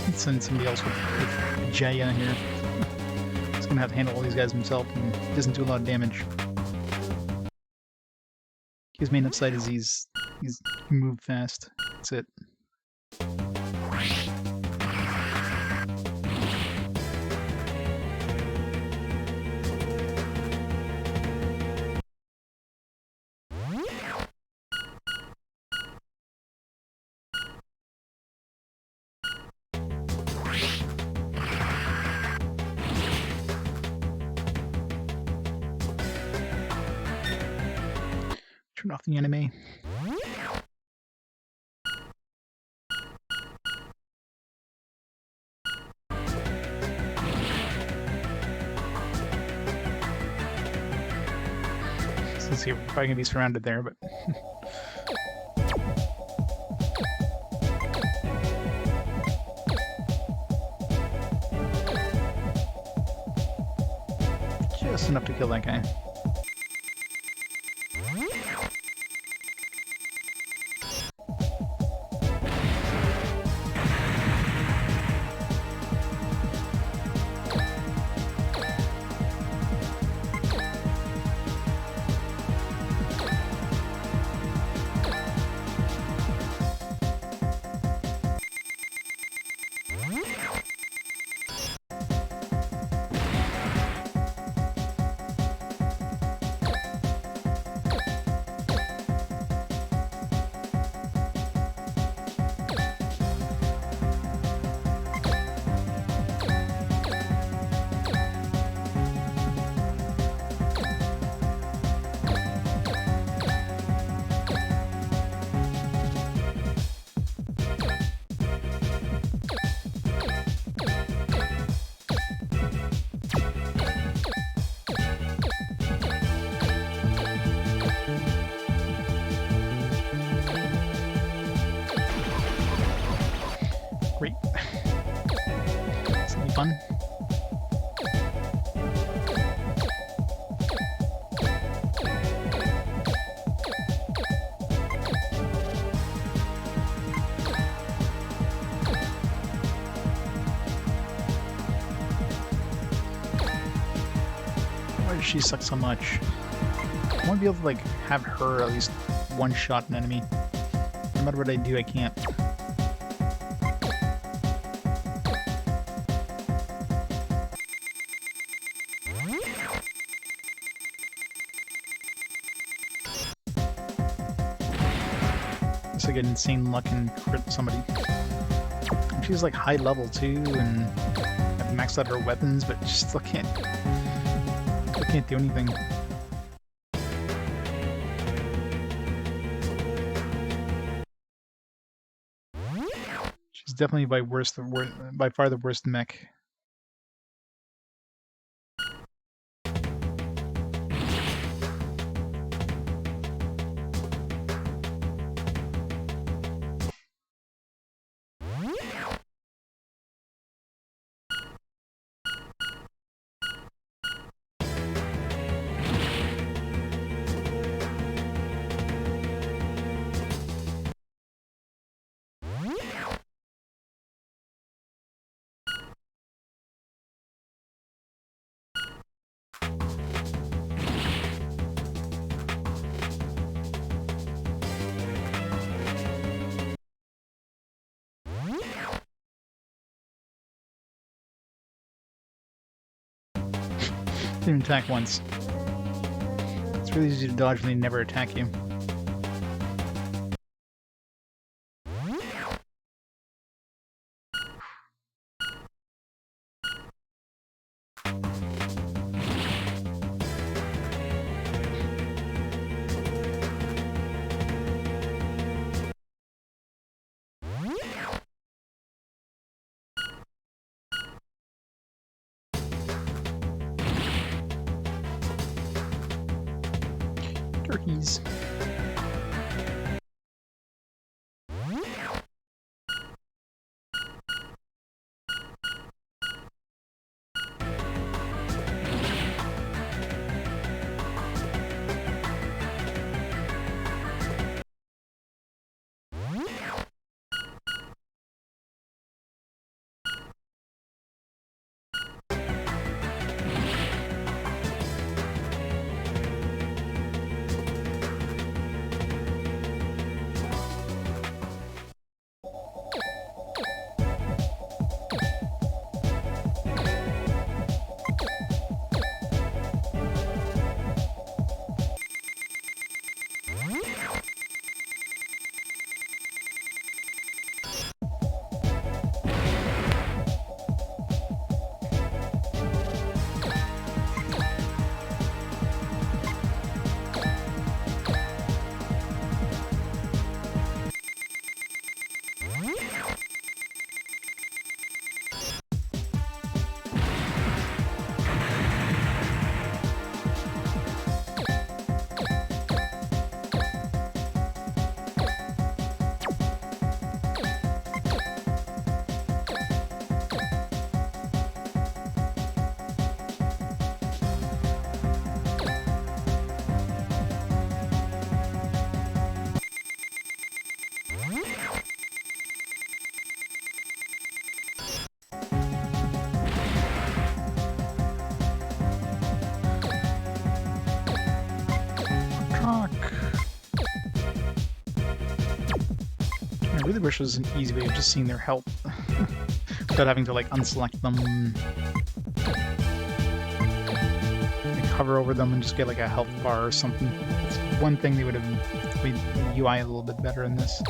Let's send somebody else with Jaya here. He's gonna have to handle all these guys himself and doesn't do a lot of damage. His main upside is he's move fast. That's it. Turn off the anime. Let's see, we're probably gonna be surrounded there, but just enough to kill that guy. Great. This will be fun. she sucks so much. I want to be able to, like, have her at least one-shot an enemy. No matter what I do, I can't. I get insane luck and crit somebody. And she's like high level too, and I've maxed out her weapons, but she still can't do anything. She's definitely by far the worst mech. Didn't attack once. It's really easy to dodge when they never attack you. Turkeys. I really wish there was an easy way of just seeing their health without having to like unselect them and hover over them and just get like a health bar or something. It's one thing they would have made the UI a little bit better in this.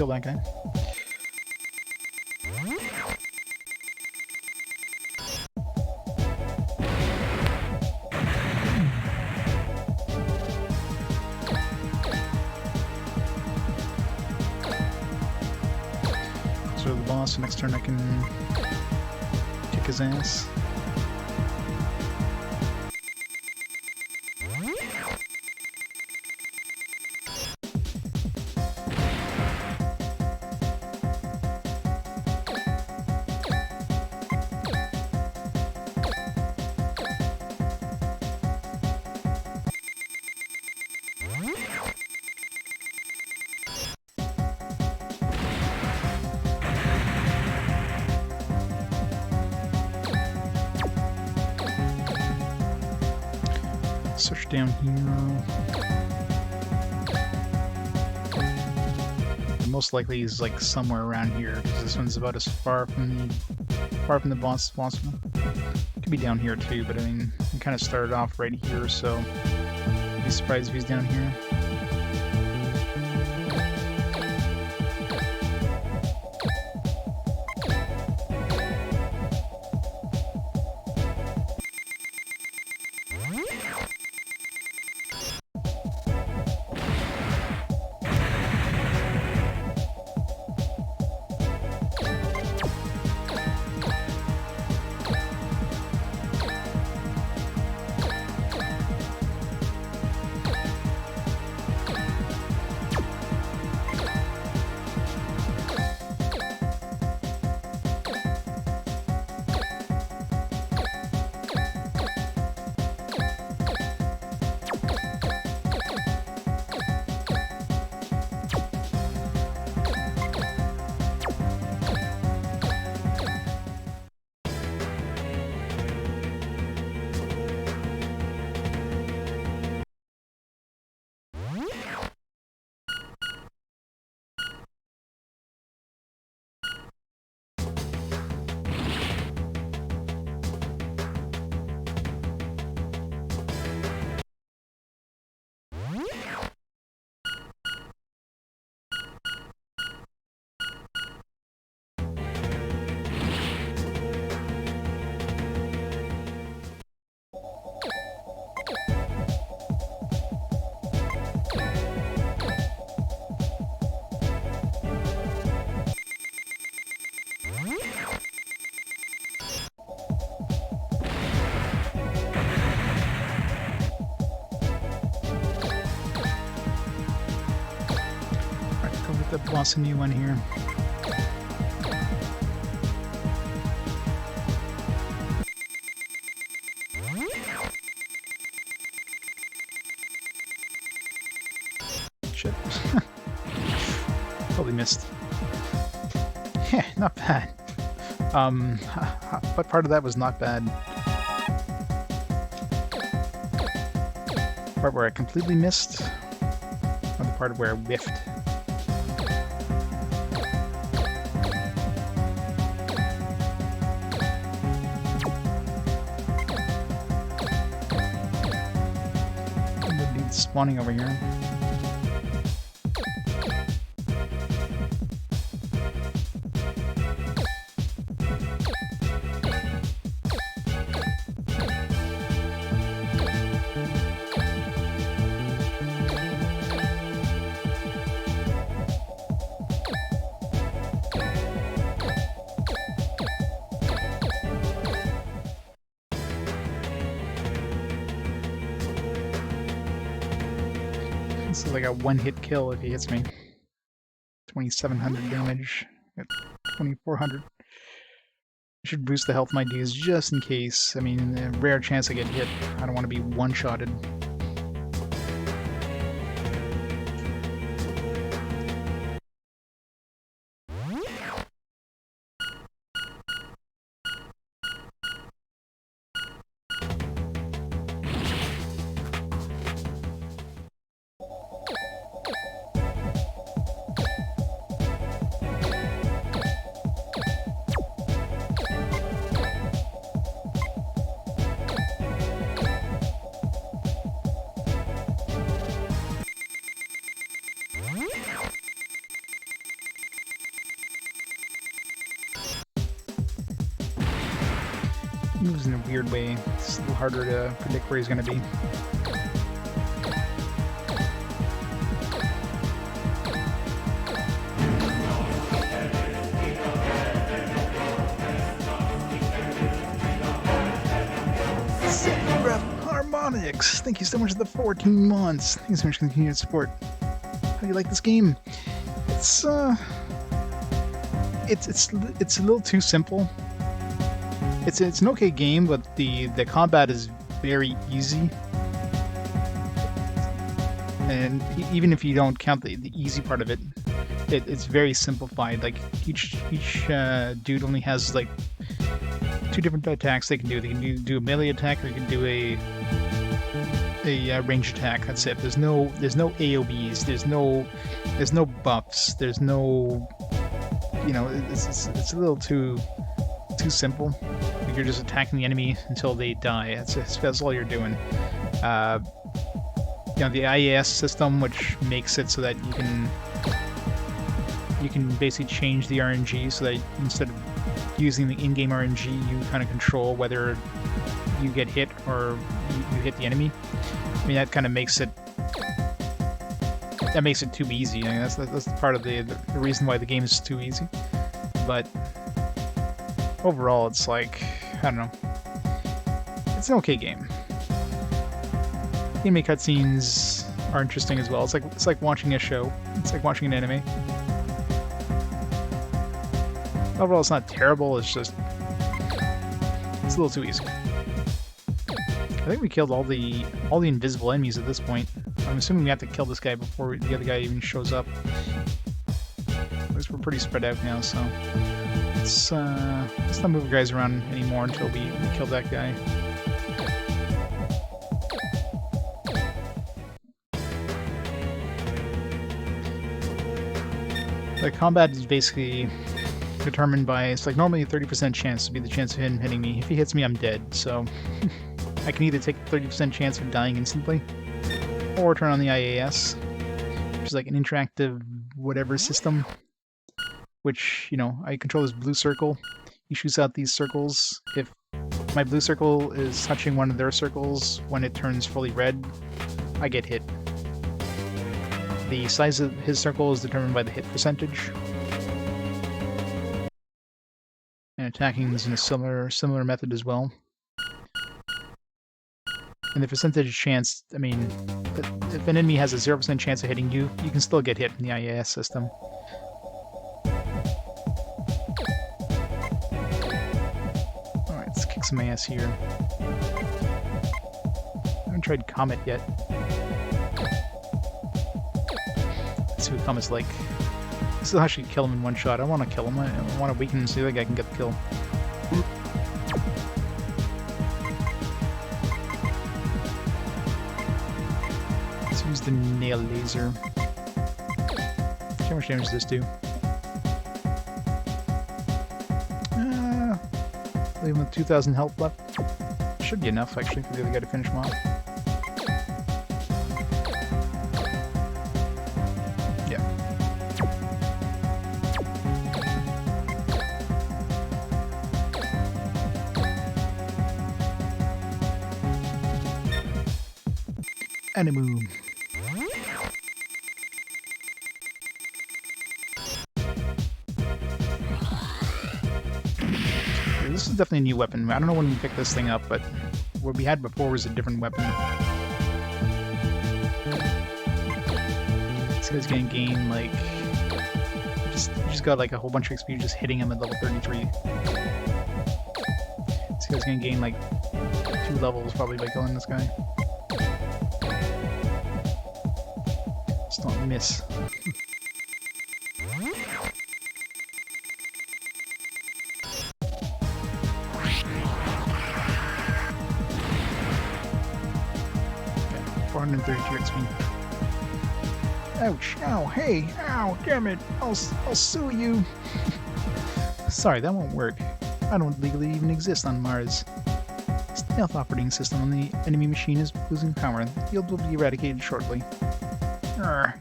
kill that guy. So the boss, next turn I can kick his ass. Search down here. Most likely he's like somewhere around here because this one's about as far from the boss as possible. Could be down here too, but I mean, we kind of started off right here, so I'd be surprised if he's down here. The boss a new one here. Shit. Totally missed. Yeah, not bad. What part of that was not bad? The part where I completely missed? Or the part where I whiffed? Spawning over here. This is like a one-hit kill if he hits me. 2,700 damage. 2,400. I should boost the health of my dudes just in case. I mean, a rare chance I get hit. I don't want to be one-shotted. Moves in a weird way. It's a little harder to predict where he's going to be. Harmonics! Thank you so much for the 14 months. Thanks so much for the continued support. How do you like this game? It's a little too simple. It's an okay game, but the combat is very easy. And even if you don't count the easy part of it, it's very simplified. Like each dude only has like 2 different attacks they can do. They can do a melee attack, or you can do a range attack. That's it. There's no AoEs. There's no buffs. There's no, you know, it's a little too simple. Like you're just attacking the enemy until they die. That's all you're doing. You know, the IAS system, which makes it so that you can basically change the RNG so that instead of using the in-game RNG, you kind of control whether you get hit or you hit the enemy. I mean, that kind of makes it too easy. I mean, that's part of the reason why the game is too easy. But overall, it's like, I don't know, it's an okay game. Anime cutscenes are interesting as well. It's like watching a show. It's like watching an anime. Overall, it's not terrible. It's just it's a little too easy. I think we killed all the invisible enemies at this point. I'm assuming we have to kill this guy before the other guy even shows up. At least we're pretty spread out now, so let's not move guys around anymore until we kill that guy. The combat is basically determined by, it's like normally a 30% chance to be the chance of him hitting me. If he hits me, I'm dead, so I can either take a 30% chance of dying instantly, or turn on the IAS, which is like an interactive whatever system, which, you know, I control this blue circle. He shoots out these circles. If my blue circle is touching one of their circles, when it turns fully red, I get hit. The size of his circle is determined by the hit percentage. And attacking is in a similar method as well. And the percentage chance, I mean, if an enemy has a 0% chance of hitting you, you can still get hit in the IAS system. Alright, let's kick some ass here. I haven't tried Comet yet. Let's see what Comet's like. This will actually kill him in one shot. I want to kill him. I want to weaken him so the other guy can get the kill. Let's use the nail laser. How much damage does this do? Leave him with 2,000 health left. Should be enough, actually, for the other guy to finish him off. Animu. This is definitely a new weapon. I don't know when we picked this thing up, but what we had before was a different weapon. This guy's gonna gain, like... You just got like a whole bunch of XP just hitting him at level 33. This guy's gonna gain like 2 levels probably by killing this guy. Just don't miss. Okay, 432 XP. Ouch! Ow! Hey! Ow! Damn it! I'll sue you! Sorry, that won't work. I don't legally even exist on Mars. Stealth operating system on the enemy machine is losing power. The field will be eradicated shortly.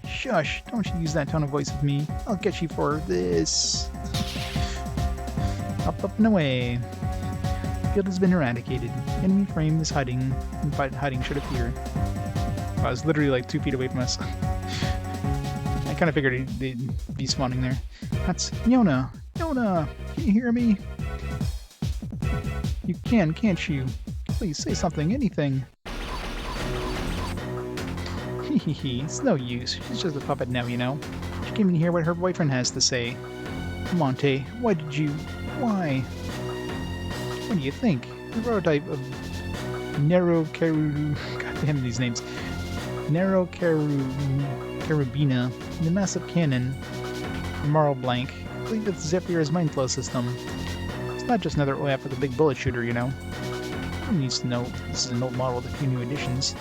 Shush! Don't you use that tone of voice with me. I'll get you for this. Up and away. Field has been eradicated. Enemy frame is hiding, but hiding should appear. Wow, it's literally like 2 feet away from us. I kind of figured they'd be spawning there. That's Myona! Myona! Can you hear me? You can, can't you? Please say something, anything. Hehehe, it's no use. She's just a puppet now, you know. She can't even hear what her boyfriend has to say. Monte, why did you... Why? What do you think? The prototype of Nero Caru... God damn these names. Nero Carabina, the massive cannon, Marl Blank, complete with Zephyr's mind flow system. It's not just another OF with a big bullet shooter, you know. Who needs to know this is an old model with a few new additions?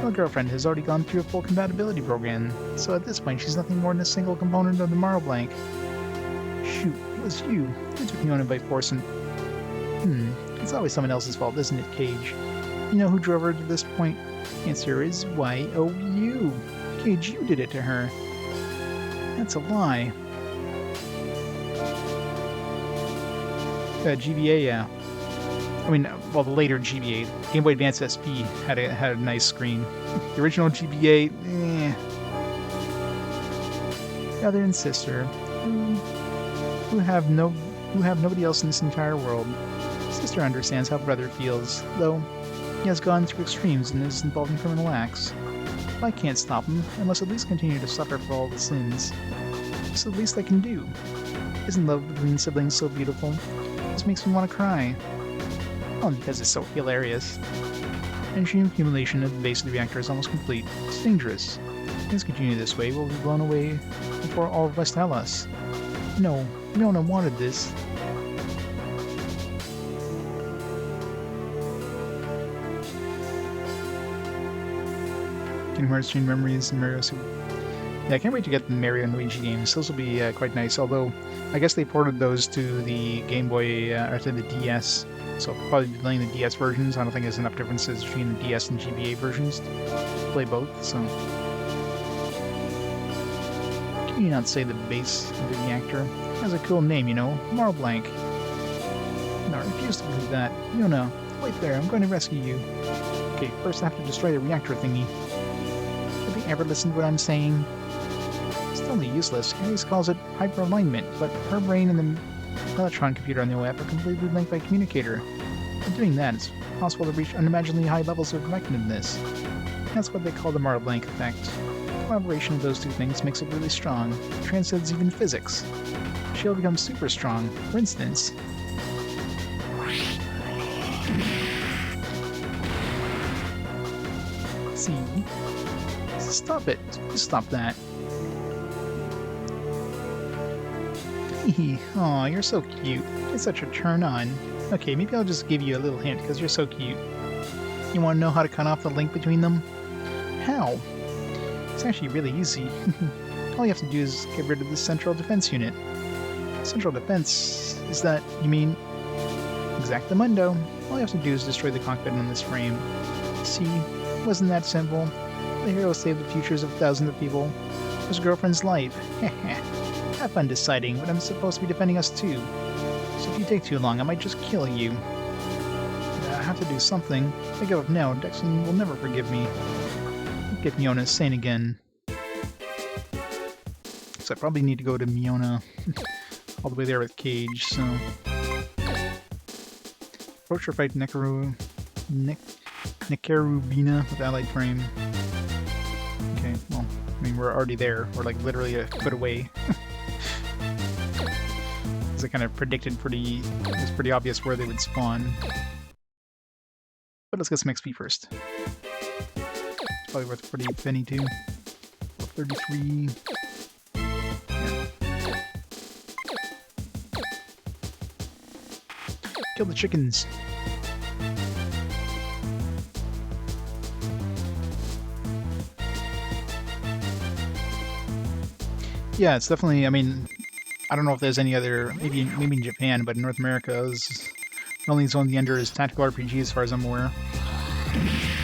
My girlfriend has already gone through a full compatibility program, so at this point she's nothing more than a single component of the Marl Blank. Shoot, it was you. You took me on it by force and... it's always someone else's fault, isn't it, Cage? You know who drove her to this point? Answer is you. Cage, you did it to her. That's a lie. GBA, yeah. I mean, well, the later GBA, Game Boy Advance SP had a nice screen. The original GBA, brother and sister, who have nobody else in this entire world. Sister understands how brother feels, though he has gone through extremes and is involved in criminal acts. If I can't stop him, I must at least continue to suffer for all the sins. It's the least I can do. Isn't love between siblings so beautiful? It just makes me want to cry. Well, because it's so hilarious. Energy accumulation at the base of the reactor is almost complete. It's dangerous. If things continue this way, we'll be blown away before all of West Hellas. No, no one wanted this. Kingdom Hearts Chain Memories and Mario Super. Yeah, I can't wait to get the Mario and Luigi games. Those will be quite nice, although I guess they ported those to the Game Boy, or to the DS, so I'll probably be playing the DS versions. I don't think there's enough differences between the DS and GBA versions to play both, so... Can you not say the base of the reactor? It has a cool name, you know, Marl Blank. No, I refuse to believe that. Myona, wait there, I'm going to rescue you. Okay, first I have to destroy the reactor thingy. Have they ever listened to what I'm saying? It's totally useless. Ares calls it hyperalignment, but her brain and the electron computer on the OF are completely linked by communicator. By doing that, it's possible to reach unimaginably high levels of connectedness. That's what they call the Marl Blank effect. The collaboration of those two things makes it really strong. It transcends even physics. She'll become super strong. For instance... See? Stop it. Stop that. Aw, you're so cute. It's such a turn on. Okay, maybe I'll just give you a little hint, because you're so cute. You want to know how to cut off the link between them? How? It's actually really easy. All you have to do is get rid of the central defense unit. Central defense? Is that, you mean... Exactamundo. All you have to do is destroy the cockpit on this frame. See? It wasn't that simple. The hero saved the futures of thousands of people. His girlfriend's life. Have fun deciding, but I'm supposed to be defending us too. So if you take too long, I might just kill you. I have to do something. If I give up now, Dexon will never forgive me. Get Myona sane again. So I probably need to go to Myona all the way there with Cage, so... Approach or fight Nekarubina with allied frame. Okay, well, I mean, we're already there. We're like literally a foot away. Because I kind of predicted it's pretty obvious where they would spawn. But let's get some XP first. It's probably worth a pretty penny too. 33. Yeah. Kill the chickens. Yeah, it's definitely, I mean, I don't know if there's any other, maybe in Japan, but in North America, the only zone the under is tactical RPG as far as I'm aware.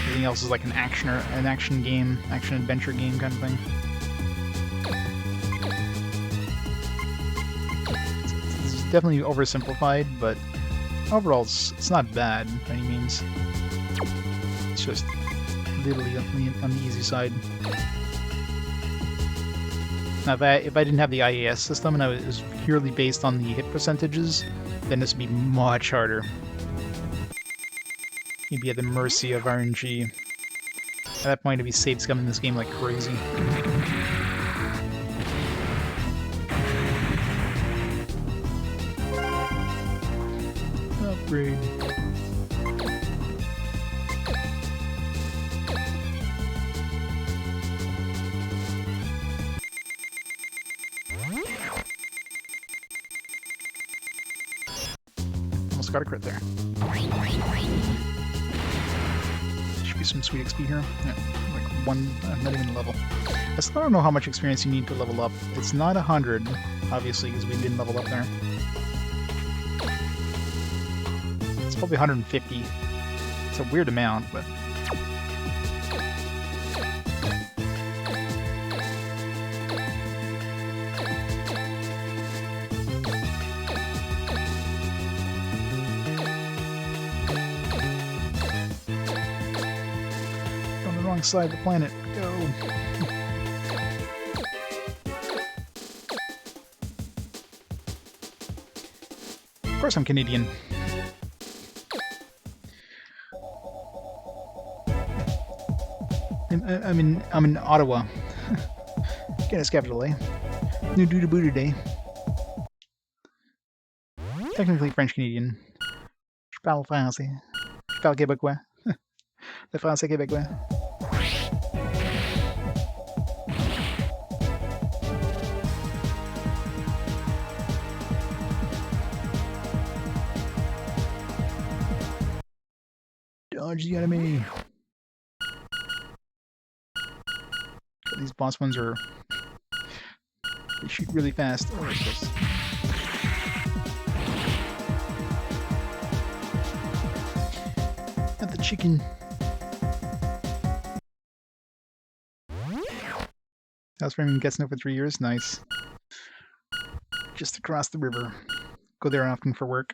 Everything else is like an action game, action adventure game kind of thing. It's definitely oversimplified, but Overall, it's not bad by any means. It's just literally on the easy side. Now, if I didn't have the IAS system and it was purely based on the hit percentages, then this would be much harder. You'd be at the mercy of RNG. At that point, it'd be save scumming this game like crazy. Upgrade. Almost got a crit there. Should be some sweet XP here. Yeah, like one, not even a level. I still don't know how much experience you need to level up. It's not 100, obviously, because we didn't level up there. It's probably 150. It's a weird amount, but... on the wrong side of the planet. Go! Of course I'm Canadian. I'm in Ottawa. Canada's capital, eh? New do boo today. Technically French Canadian. Je parle français. Je parle québécois. Le français québécois. Dodge the enemy. These boss ones are... they shoot really fast. Oh, what's this? At the chicken. House framing gets no for 3 years. Nice. Just across the river. Go there often for work.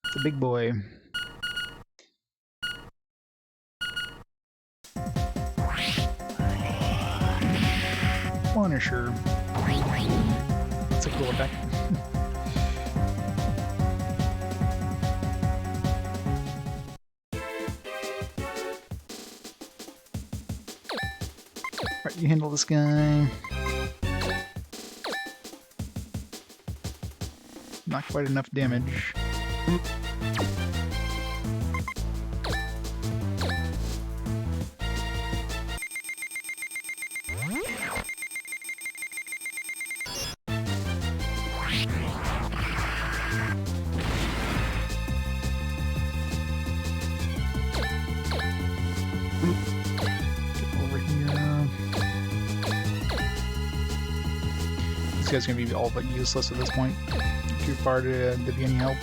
It's a big boy. Punisher. That's a cool effect. Alright, you handle this guy. Not quite enough damage. Over here. This guy's gonna be all but useless at this point. Too far to be any help.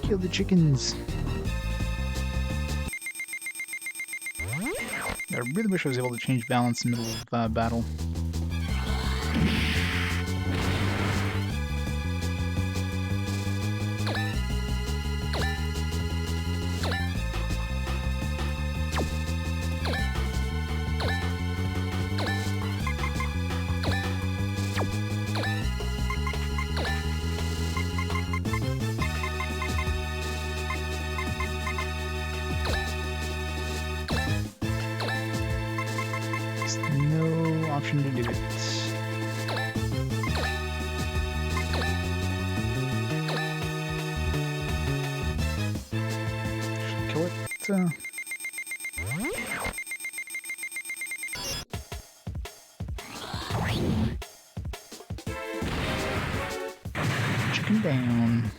Kill the chickens. I really wish I was able to change balance in the middle of battle. No option to do it. Should kill it. Chicken down.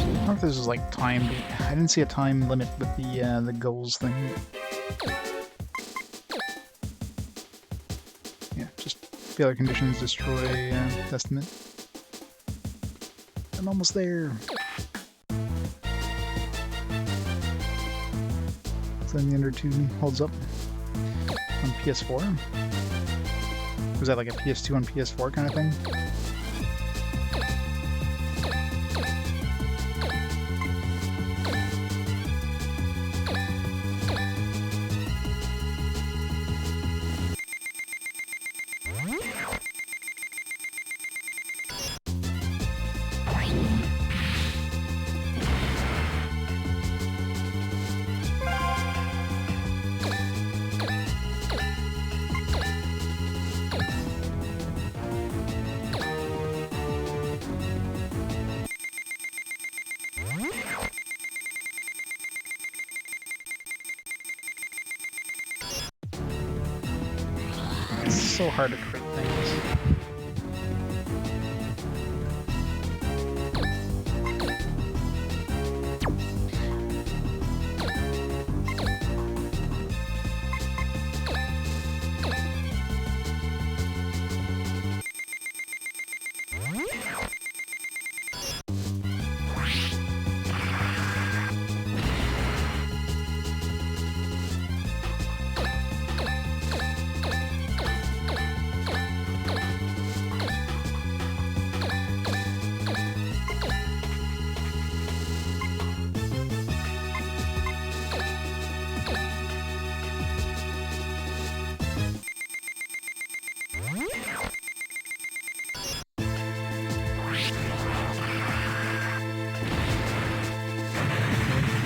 I don't know if this is like timed. I didn't see a time limit with the goals thing. Yeah, just failure conditions destroy estimate. I'm almost there. So then the Under 2 holds up on PS4. Was that like a PS2 on PS4 kind of thing? It's so hard to crit things.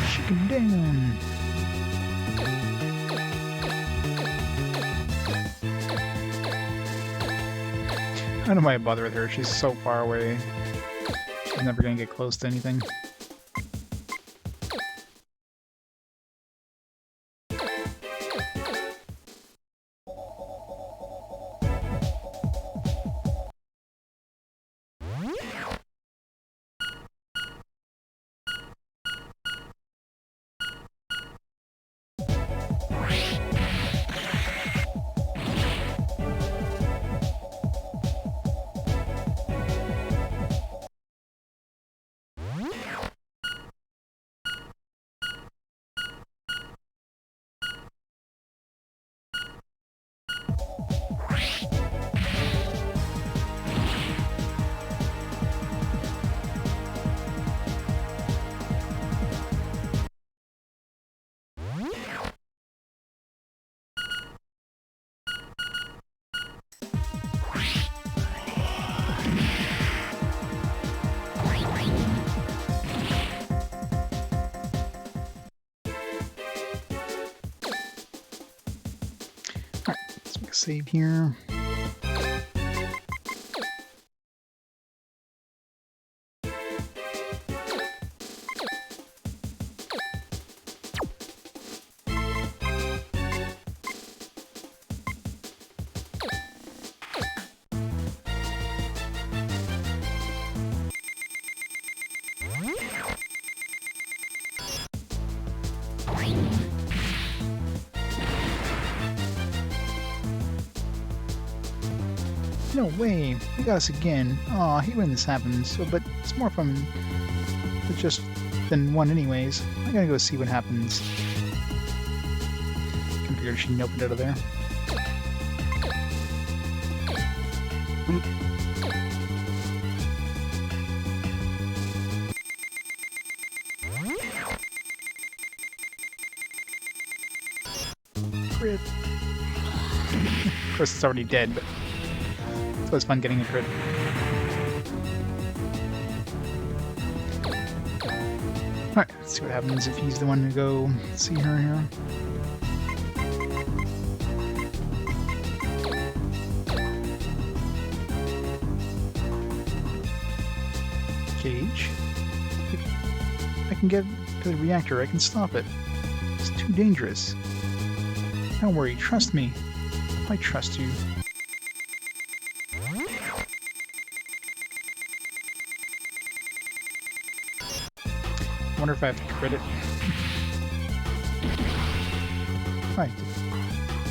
Chicken down. I don't mind bother with her. She's so far away. She's never gonna get close to anything. Save here. No way! They got us again. Aw, I hate when this happens, but it's more fun with just than one anyways. I gotta go see what happens. I figured she opened out of there. Crit. Of course, it's already dead, but it's always fun getting a crit. Alright, let's see what happens if he's the one to go see her here. Cage. I can get to the reactor, I can stop it. It's too dangerous. Don't worry, trust me. I trust you. I wonder if I have to crit it. Right.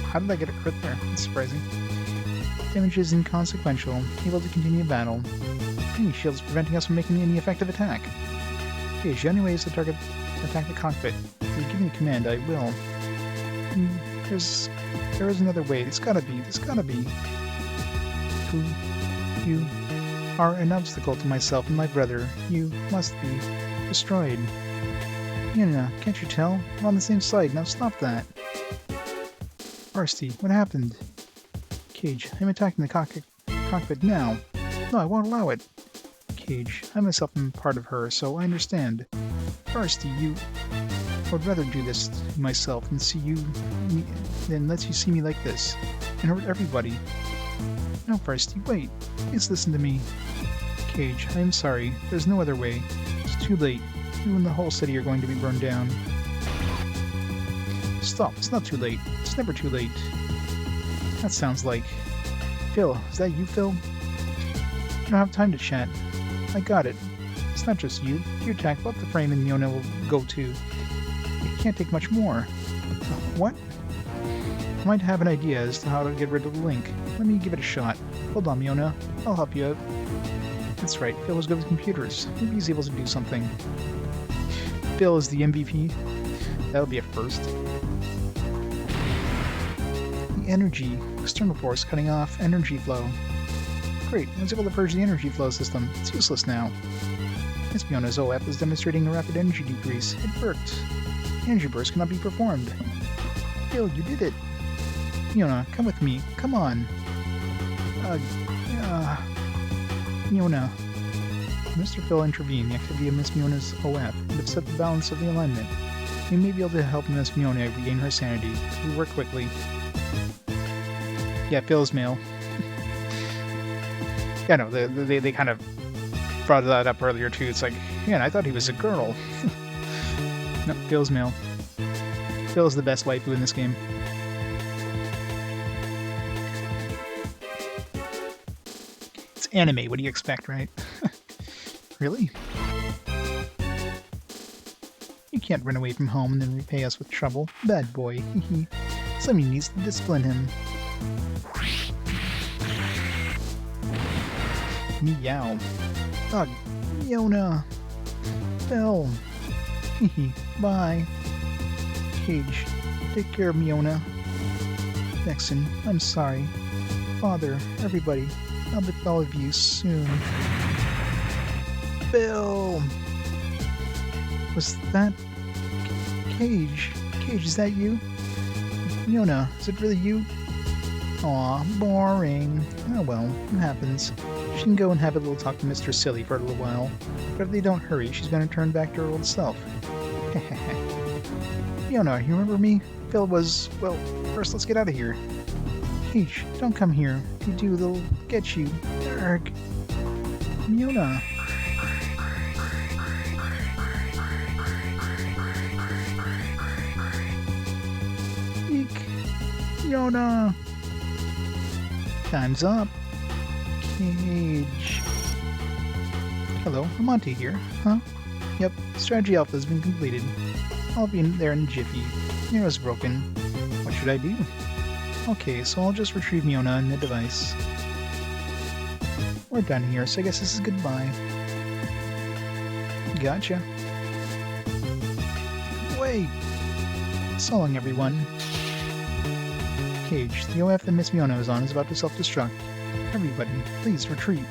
How did I get a crit there? That's surprising. Damage is inconsequential. Able to continue battle. Any shields preventing us from making any effective attack. Okay, the only way is to target attack the cockpit. If you give me the command, I will. There is another way. There's gotta be. You are an obstacle to myself and my brother. You must be destroyed. Myona, can't you tell? We're on the same side. Now stop that. Varsity, what happened? Cage, I'm attacking the cockpit now. No, I won't allow it. Cage, I myself am part of her, so I understand. Varsity, I would rather do this to myself than let you see me like this and hurt everybody. No, Varsity, wait. Please listen to me. Cage, I am sorry. There's no other way. It's too late. You and the whole city are going to be burned down. Stop. It's not too late. It's never too late. That sounds like... Phil, is that you, Phil? You don't have time to chat. I got it. It's not just you. If you attack, both the frame and Myona will go too. It can't take much more. What? I might have an idea as to how to get rid of the link. Let me give it a shot. Hold on, Myona. I'll help you out. That's right, Phil was good with computers. Maybe he's able to do something. Phil is the MVP. That'll be a first. The energy. External force cutting off energy flow. Great, I was able to purge the energy flow system. It's useless now. Miss Myona's OF is demonstrating a rapid energy decrease. It worked. Energy burst cannot be performed. Phil, you did it. Myona, come with me. Come on. Myona. Mr. Phil intervened. The activity of Miss Myona's OF would upset the balance of the alignment. We may be able to help Miss Myona regain her sanity. We work quickly. Yeah, Phil's male. Yeah, no, they kind of brought that up earlier too. It's like, man, I thought he was a girl. No, Phil's male. Phil's the best waifu in this game. It's anime, what do you expect, right? Really? You can't run away from home and then repay us with trouble. Bad boy. Somebody needs to discipline him. Meow. Ugh. Myona. Phil. Bye. Cage. Take care, Myona. Vexen. I'm sorry. Father. Everybody. I'll be with all of you soon. Phil! Was that... Cage? Cage, is that you? Myona, is it really you? Aw, boring. Oh well, it happens. She can go and have a little talk to Mr. Silly for a little while. But if they don't hurry, she's gonna turn back to her old self. Myona, you remember me? Phil was... well, first let's get out of here. Cage, don't come here. If you do, they'll get you. Arg. Myona. Eek. Myona. Time's up. Cage. Hello, I'm Monty here. Huh? Yep, Strategy Alpha has been completed. I'll be in there in a jiffy. Nero's broken. What should I do? Okay, so I'll just retrieve Myona and the device. We're done here, so I guess this is goodbye. Gotcha. Wait! So long, everyone. Cage, the OF that Miss Myona is on is about to self-destruct. Everybody, please retreat.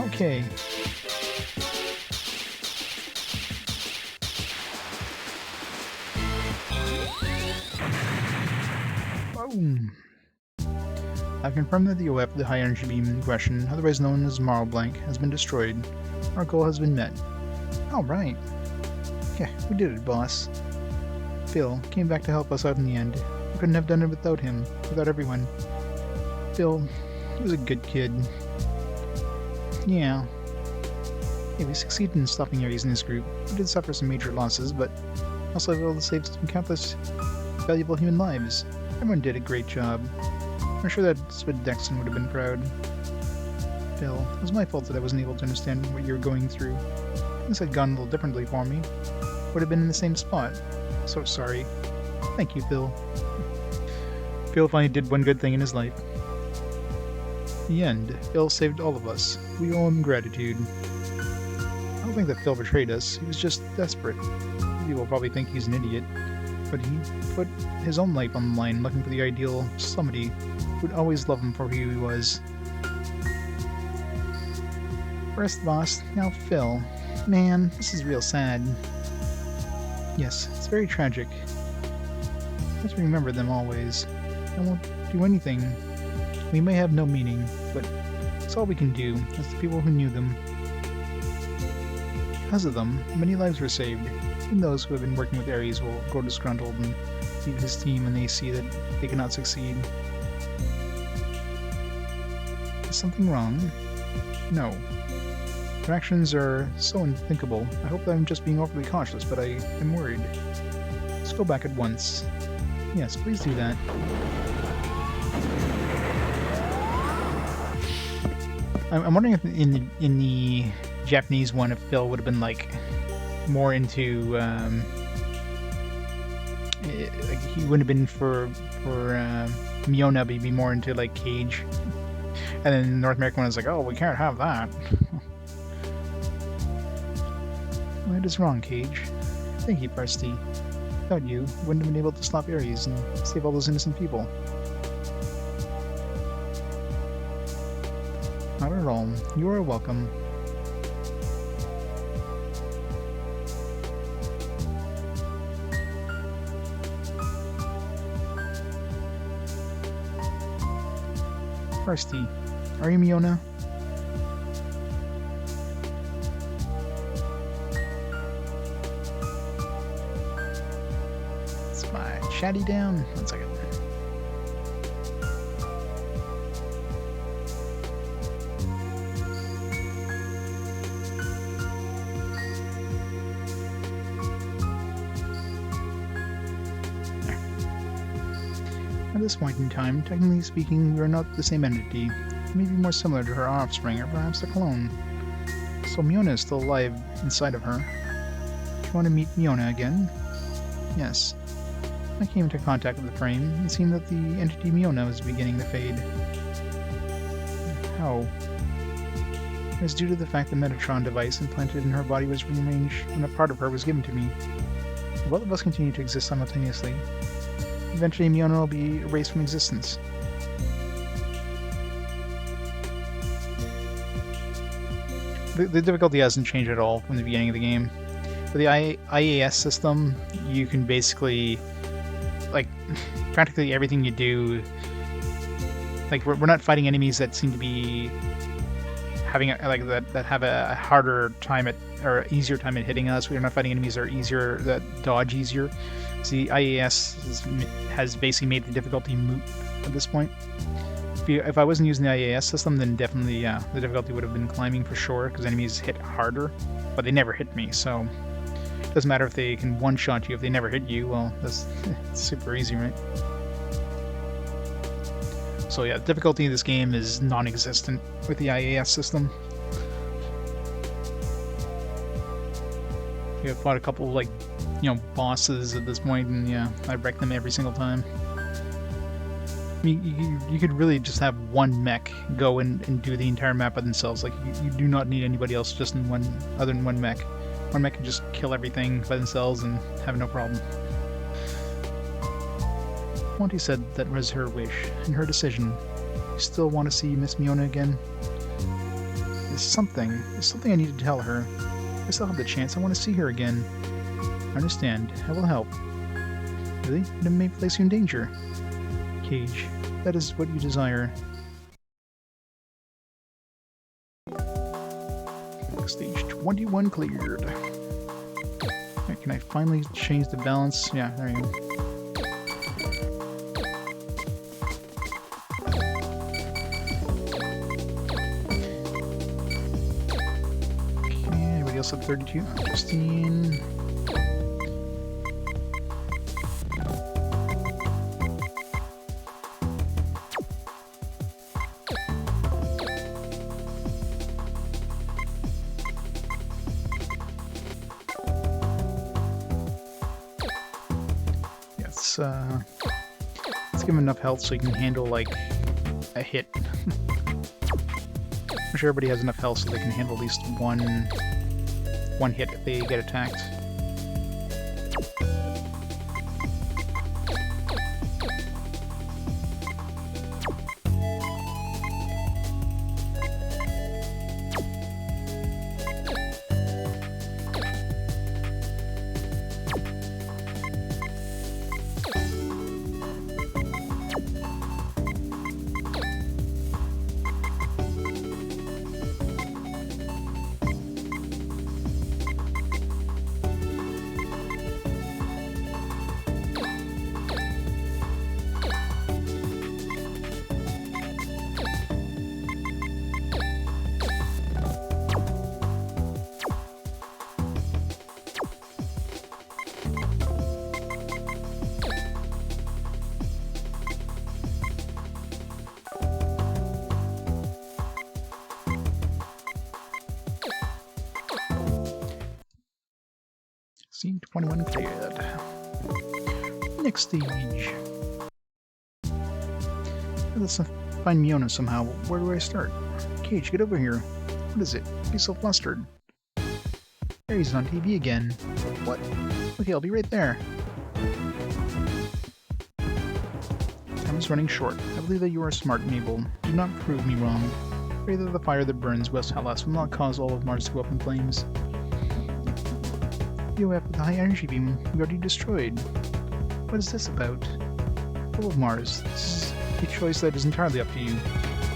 Okay. Boom. I've confirmed that the OF, the high-energy beam in question, otherwise known as Marl Blank, has been destroyed. Our goal has been met. Alright. Yeah, we did it, boss. Phil came back to help us out in the end. We couldn't have done it without him, without everyone. Phil, he was a good kid. Yeah. Hey, we succeeded in stopping Ares and his group. We did suffer some major losses, but also able to save some countless valuable human lives. Everyone did a great job. I'm sure that Spid Dexton would have been proud. Phil, it was my fault that I wasn't able to understand what you were going through. Things had gone a little differently for me. Would have been in the same spot. So sorry. Thank you, Phil. Phil finally did one good thing in his life. The end. Phil saved all of us. We owe him gratitude. I don't think that Phil betrayed us. He was just desperate. People probably think he's an idiot. But he put his own life on the line looking for the ideal somebody who would always love him for who he was. First boss, now Phil. Man, this is real sad. Yes, it's very tragic. Let's remember them always. I won't do anything. We may have no meaning, but it's all we can do as the people who knew them. Because of them, many lives were saved. Even those who have been working with Ares will grow disgruntled and leave his team when they see that they cannot succeed. Is something wrong? No. Their actions are so unthinkable. I hope that I'm just being overly cautious, but I am worried. Let's go back at once. Yes, please do that. I'm wondering if in the Japanese one, if Phil would have been like more into like he wouldn't have been for Myona, but he'd be more into like Cage. And then the North American one is like, oh, we can't have that. What is wrong, Cage? Thank you, Parsty. Without you, we wouldn't have been able to stop Ares and save all those innocent people. Not at all. You are welcome. Parsty, are you Myona? It's my chatty down. 1 second. At this point in time, technically speaking, we are not the same entity. We may be more similar to her offspring, or perhaps a clone. So Myona is still alive inside of her. Do you want to meet Myona again? Yes. When I came into contact with the frame, it seemed that the entity Myona was beginning to fade. How? It was due to the fact the Metatron device implanted in her body was rearranged when a part of her was given to me. Both of us continue to exist simultaneously. Eventually, Myona will be erased from existence. The difficulty hasn't changed at all from the beginning of the game. For the IAS system, you can basically, like, practically everything you do, like, we're not fighting enemies that seem to be having, that have a harder time at, or easier time at hitting us. We're not fighting enemies that are easier, that dodge easier. So the IAS has basically made the difficulty moot at this point. If I wasn't using the IAS system, then definitely, yeah, the difficulty would have been climbing for sure, because enemies hit harder, but they never hit me, so it doesn't matter if they can one-shot you. If they never hit you, well, that's super easy, right? So yeah, the difficulty in this game is non-existent with the IAS system. I've fought a couple, like, you know, bosses at this point, and yeah, I wreck them every single time. I mean, you could really just have one mech go and do the entire map by themselves. Like, you do not need anybody else just in one, other than one mech. One mech can just kill everything by themselves and have no problem. Monty said that was her wish, and her decision. You still want to see Miss Myona again? There's something I need to tell her. I still have the chance, I want to see her again. I understand, I will help. Really? It may place you in danger. Cage, that is what you desire. Stage 21 cleared. Right, can I finally change the balance? Yeah, there I am. Okay, anybody else at 32? Justine. Let's give him enough health so he can handle, like, a hit. I'm sure everybody has enough health so they can handle at least one hit if they get attacked. Scene 21 cleared. Next stage. Let's find Myona somehow. Where do I start? Cage, get over here. What is it? He's so flustered. There he's on TV again. What? Okay, I'll be right there. Time is running short. I believe that you are smart and able. Do not prove me wrong. Pray that the fire that burns West Hellas will not cause all of Mars to go up in flames. You have the high energy beam we already destroyed. What is this about? Full of Mars. This is a choice that is entirely up to you.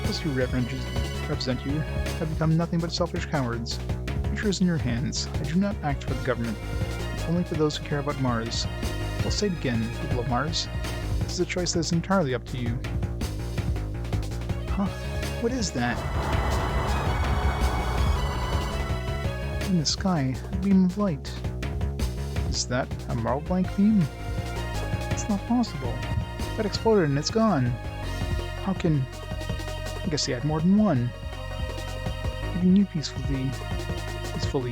Those who represent you have become nothing but selfish cowards. Future is in your hands. I do not act for the government, only for those who care about Mars. I'll say it again, people of Mars. This is a choice that is entirely up to you. Huh? What is that? In the sky, a beam of light. Is that a marble blank beam? It's not possible. That exploded and it's gone. How can... I guess he had more than one. Even you peacefully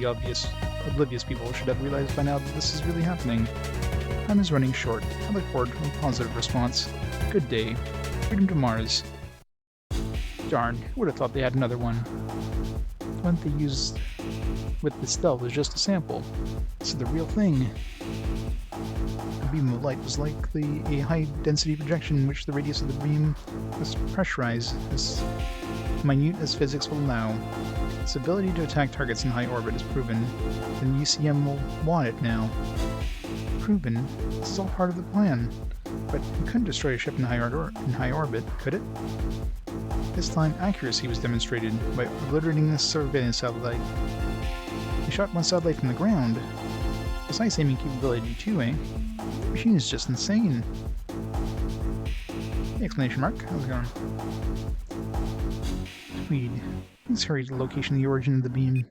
oblivious people should have realized by now that this is really happening. Time is running short. I look forward to a positive response. Good day. Freedom to Mars. Darn, who would have thought they had another one? The one they used with the stealth was just a sample. This is the real thing. A beam of light was likely a high-density projection in which the radius of the beam was pressurized, as minute as physics will allow. Its ability to attack targets in high orbit is proven, and UCM will want it now. Proven? This is all part of the plan. But you couldn't destroy a ship in high orbit, could it? This time, accuracy was demonstrated by obliterating the surveillance satellite. You shot one satellite from the ground. Precise aiming capability too, eh? The machine is just insane. Exclamation mark. How's it going? Tweed. Please hurry to the location of the origin of the beam.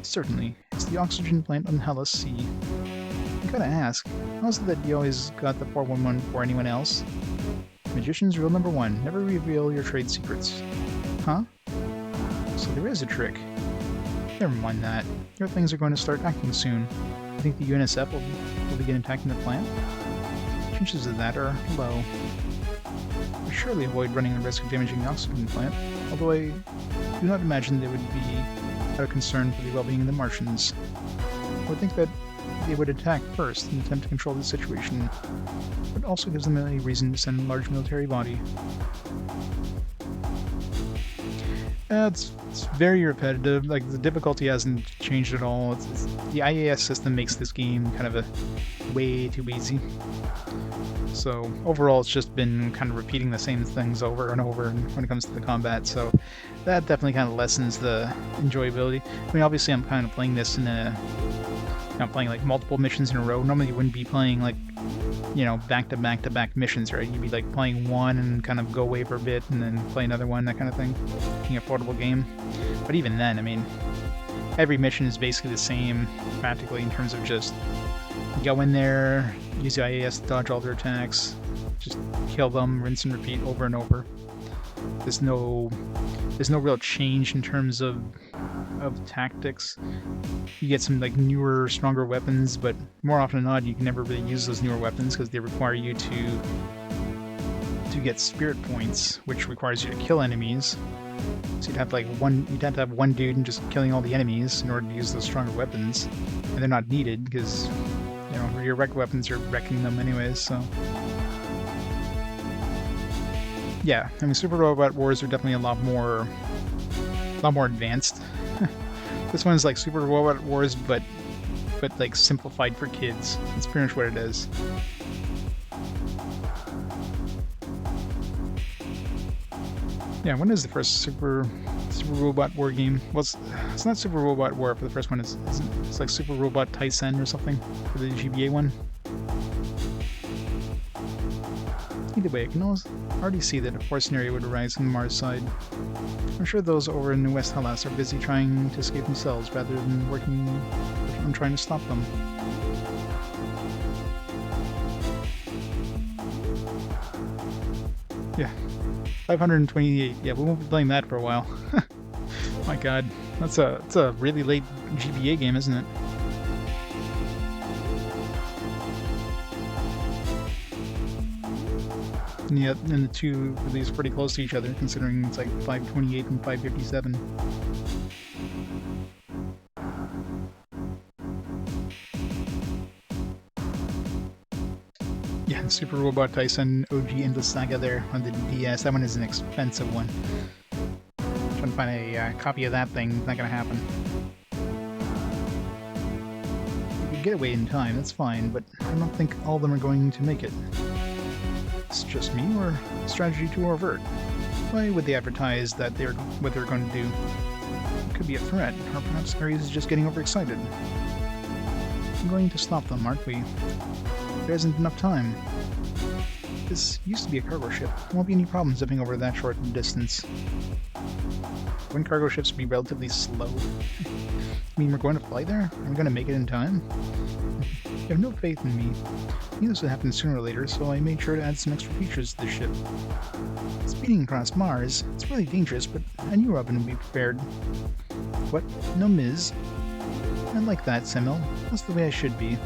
Certainly. It's the oxygen plant on Hellas Sea. I gotta ask, how is it that you always got the 411 before anyone else? Magician's rule number 1. Never reveal your trade secrets. Huh? So there is a trick. Never mind that. Earthlings are going to start acting soon. I think the UNSF will begin attacking the plant. Chances of that are low. But surely avoid running the risk of damaging the oxygen plant, although I do not imagine they would be out of concern for the well-being of the Martians. I would think that they would attack first and attempt to control the situation, but also gives them a reason to send a large military body. It's very repetitive. Like, the difficulty hasn't changed at all. The IAS system makes this game kind of way too easy. So overall, it's just been kind of repeating the same things over and over when it comes to the combat. So that definitely kind of lessens the enjoyability. I mean, obviously, I'm kind of playing this in a, playing like multiple missions in a row. Normally, you wouldn't be playing like, back-to-back-to-back missions, right? You'd be like playing one and kind of go away for a bit and then play another one, that kind of thing. Being a portable game. But even then, I mean, every mission is basically the same, practically, in terms of just go in there, use the IAS to dodge all their attacks, just kill them, rinse and repeat over and over. There's no real change in terms of tactics. You get some like newer, stronger weapons, but more often than not, you can never really use those newer weapons because they require you to get spirit points, which requires you to kill enemies. So you'd have to have one dude and just killing all the enemies in order to use those stronger weapons, and they're not needed because your wreck weapons are wrecking them anyways. So yeah, I mean, Super Robot Wars are definitely a lot more advanced. This one's like Super Robot Wars, but like simplified for kids. That's pretty much what it is. Yeah, when is the first Super Robot War game? Well, it's not Super Robot War for the first one. It's like Super Robot Tyson or something for the GBA one. Either way, I can already see that a force scenario would arise on the Mars side. I'm sure those over in West Hellas are busy trying to escape themselves rather than working on trying to stop them. Yeah, 528. Yeah, we won't be playing that for a while. My god, it's a really late GBA game, isn't it? And yet, and the two released pretty close to each other, considering it's like 528 and 557. Yeah, the Super Robot Tyson OG Endless Saga there on the DS. That one is an expensive one. Trying to find a copy of that thing, not gonna happen. You could get away in time, that's fine, but I don't think all of them are going to make it. It's just me, or strategy to avert? Why would they advertise that what they're going to do? It could be a threat, or perhaps Ares is just getting overexcited. I'm going to stop them, aren't we? There isn't enough time. This used to be a cargo ship. There won't be any problem zipping over that short distance. Wouldn't cargo ships be relatively slow? I mean, we're going to fly there? Are we going to make it in time? You have no faith in me. I knew this would happen sooner or later, so I made sure to add some extra features to the ship. Speeding across Mars, it's really dangerous, but I knew Robin would be prepared. What? No Ms. I like that, Semel. That's the way I should be.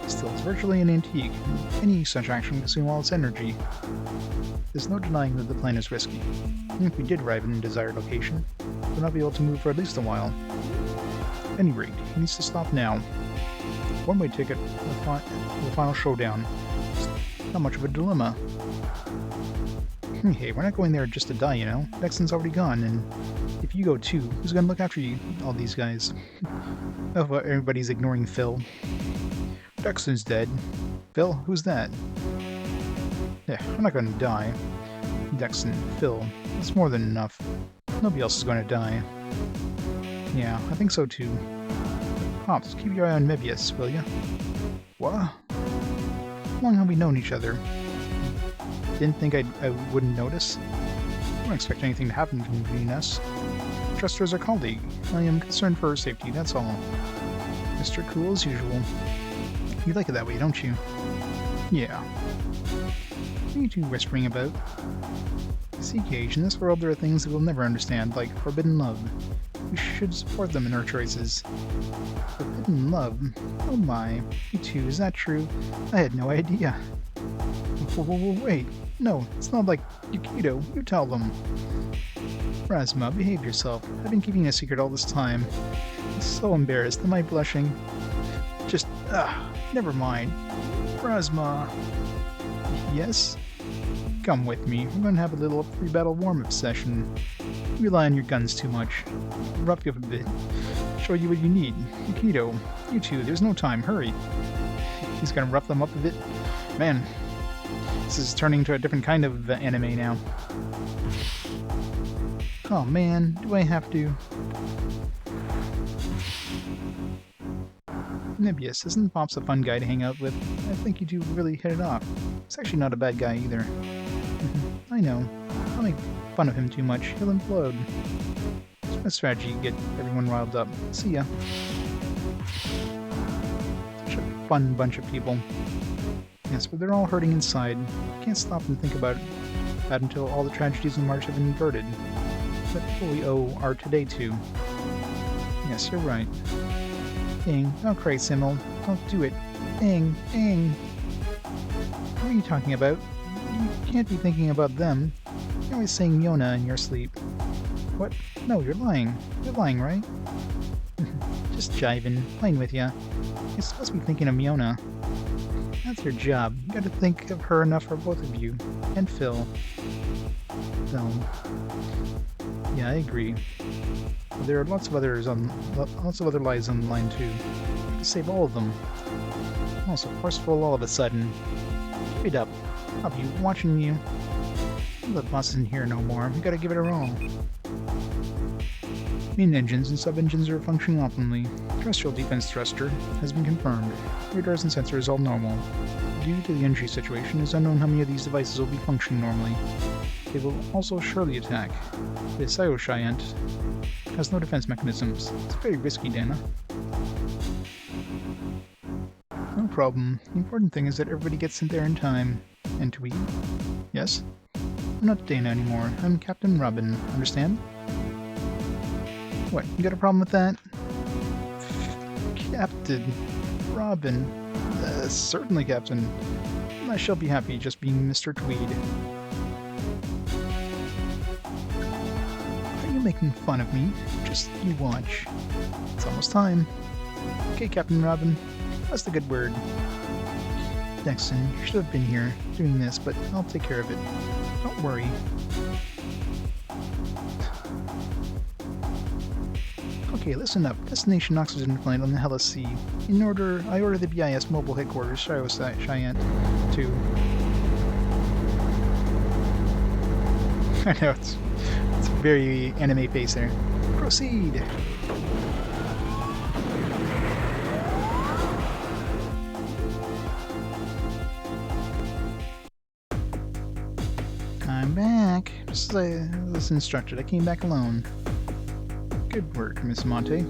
Still, it's virtually an antique. Any such action consumes all its energy. There's no denying that the plan is risky. Even if we did arrive in the desired location, we'll not be able to move for at least a while. At any rate, he needs to stop now. One-way ticket to the final showdown. It's not much of a dilemma. Hey, we're not going there just to die, you know. Dexton's already gone, and if you go too, who's gonna look after you, all these guys? Oh, everybody's ignoring Phil. Dexton's dead. Phil, who's that? Yeah, I'm not gonna die. Dexton, Phil, that's more than enough. Nobody else is gonna die. Yeah, I think so too. Pops, keep your eye on Mebius, will ya? What? How long have we known each other? Didn't think I wouldn't notice. I don't expect anything to happen between us. Trust her as a colleague. I am concerned for her safety, that's all. Mr. Cool as usual. You like it that way, don't you? Yeah. What are you two whispering about? See, Cage, in this world there are things that we'll never understand, like forbidden love. We should support them in their choices. Forbidden love? Oh my. You too, is that true? I had no idea. Wait. No, it's not like Yukito. You tell them. Rasma, behave yourself. I've been keeping a secret all this time. I'm so embarrassed. Am I blushing? Never mind. Rasma. Yes? Come with me. We're going to have a little pre-battle warm-up session. You rely on your guns too much. I'll rough you up a bit. Show you what you need. Yukito, you two, there's no time. Hurry. He's going to rough them up a bit. Man, this is turning into a different kind of anime now. Oh man, do I have to? Nibius, isn't Pops a fun guy to hang out with? I think you two really hit it off. He's actually not a bad guy either. I know. Don't make fun of him too much. He'll implode. It's my strategy to get everyone riled up. See ya. Such a fun bunch of people. Yes, but they're all hurting inside. Can't stop and think about that until all the tragedies in March have been averted. But what we owe our today to. Yes, you're right. Dang, don't cry, Simmel. Don't do it. Dang, dang. What are you talking about? You can't be thinking about them. You're always saying Myona in your sleep. What? No, you're lying. You're lying, right? Just jiving, playing with ya. You're supposed to be thinking of Myona. That's your job. You gotta think of her enough for both of you. And Phil. Phil. Yeah, I agree. But there are lots of other lives on the line too. You have to save all of them. Oh, so forceful all of a sudden. Keep it up. I'll be watching you. The boss isn't here no more. We gotta give it a roll. Main engines and sub-engines are functioning optimally. Terrestrial defense thruster has been confirmed. Radars and sensors all normal. Due to the entry situation, it's unknown how many of these devices will be functioning normally. They will also surely attack. The Sayo-Shiant has no defense mechanisms. It's very risky, Dana. No problem. The important thing is that everybody gets in there in time. And to eat. Yes? I'm not Dana anymore. I'm Captain Robin. Understand? What, you got a problem with that? Captain Robin. Certainly, Captain. I shall be happy just being Mr. Tweed. Are you making fun of me? Just you watch. It's almost time. Okay, Captain Robin. That's the good word. Dexon, you should have been here doing this, but I'll take care of it. Don't worry. Okay, listen up. Destination Oxygen Flight on the Hellas Sea. I order the BIS mobile headquarters, Sayo-Shiant, to... I know, it's a very anime face there. Proceed! I'm back. Just as I was instructed, I came back alone. Good work, Miss Monte.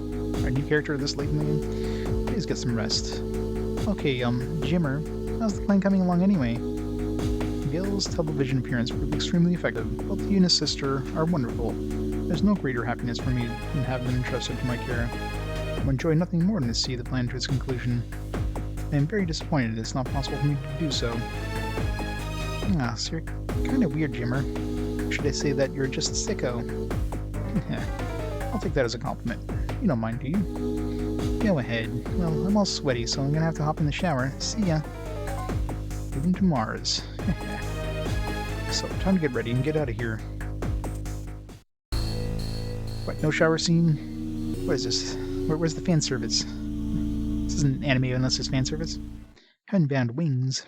Our new character this late in the game. Please get some rest. Okay, Jimmer, how's the plan coming along anyway? Gil's television appearance proved extremely effective. Both he and his sister are wonderful. There's no greater happiness for me than have them entrusted to my care. I would enjoy nothing more than to see the plan to its conclusion. I am very disappointed it's not possible for me to do so. Ah, so you're kind of weird, Jimmer. Or should I say that you're just a sicko? I'll take that as a compliment. You don't mind, do you? Go ahead. Well, I'm all sweaty, so I'm gonna have to hop in the shower. See ya. Moving to Mars. So, time to get ready and get out of here. What, no shower scene? What is this? Where's the fan service? This isn't an anime unless there's fan service. Heavenbound wings.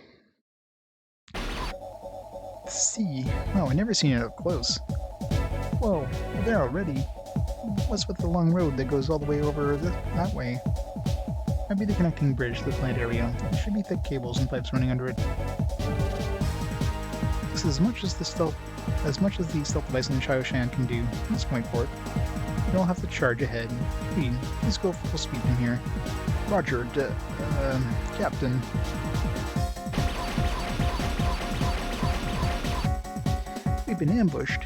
The sea. Wow, I've never seen it up close. Whoa, we're there already. What's with the long road that goes all the way over that way? Might be the connecting bridge to the plant area. There should be thick cables and pipes running under it. This is as much as the stealth device in the Sayo-Shiant can do. Let's point for it. You don't have to charge ahead. Please go full speed from here. Roger, Captain. We've been ambushed.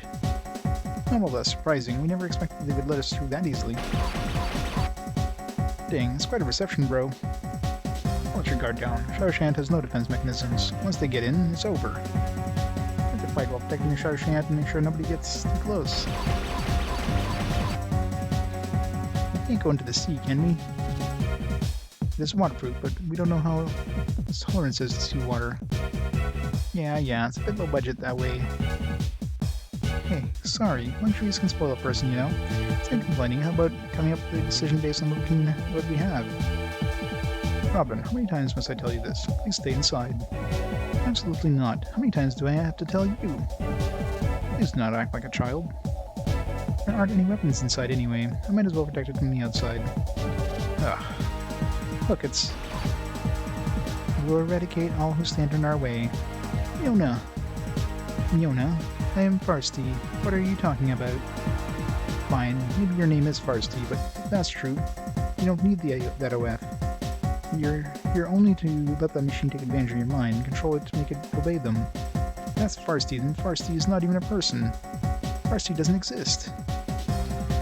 Not all that surprising. We never expected they would let us through that easily. Dang, it's quite a reception, bro. Let your guard down. Shawshank has no defense mechanisms. Once they get in, it's over. You have to fight while protecting the Shawshank and make sure nobody gets too close. We can't go into the sea, can we? It is waterproof, but we don't know how its tolerance is to seawater. Yeah, it's a bit low budget that way. Hey, sorry, luxuries can spoil a person, you know? Instead of complaining, how about coming up with a decision based on what we have? Robin, how many times must I tell you this? Please stay inside. Absolutely not. How many times do I have to tell you? Please do not act like a child. There aren't any weapons inside anyway. I might as well protect it from the outside. Ugh. Look, it's... We will eradicate all who stand in our way. Myona. Myona? I am Farsty. What are you talking about? Fine, maybe your name is Farsty, but if that's true, you don't need that OF. You're only to let that machine take advantage of your mind, control it to make it obey them. That's Farsty, then Farsty is not even a person. Farsty doesn't exist.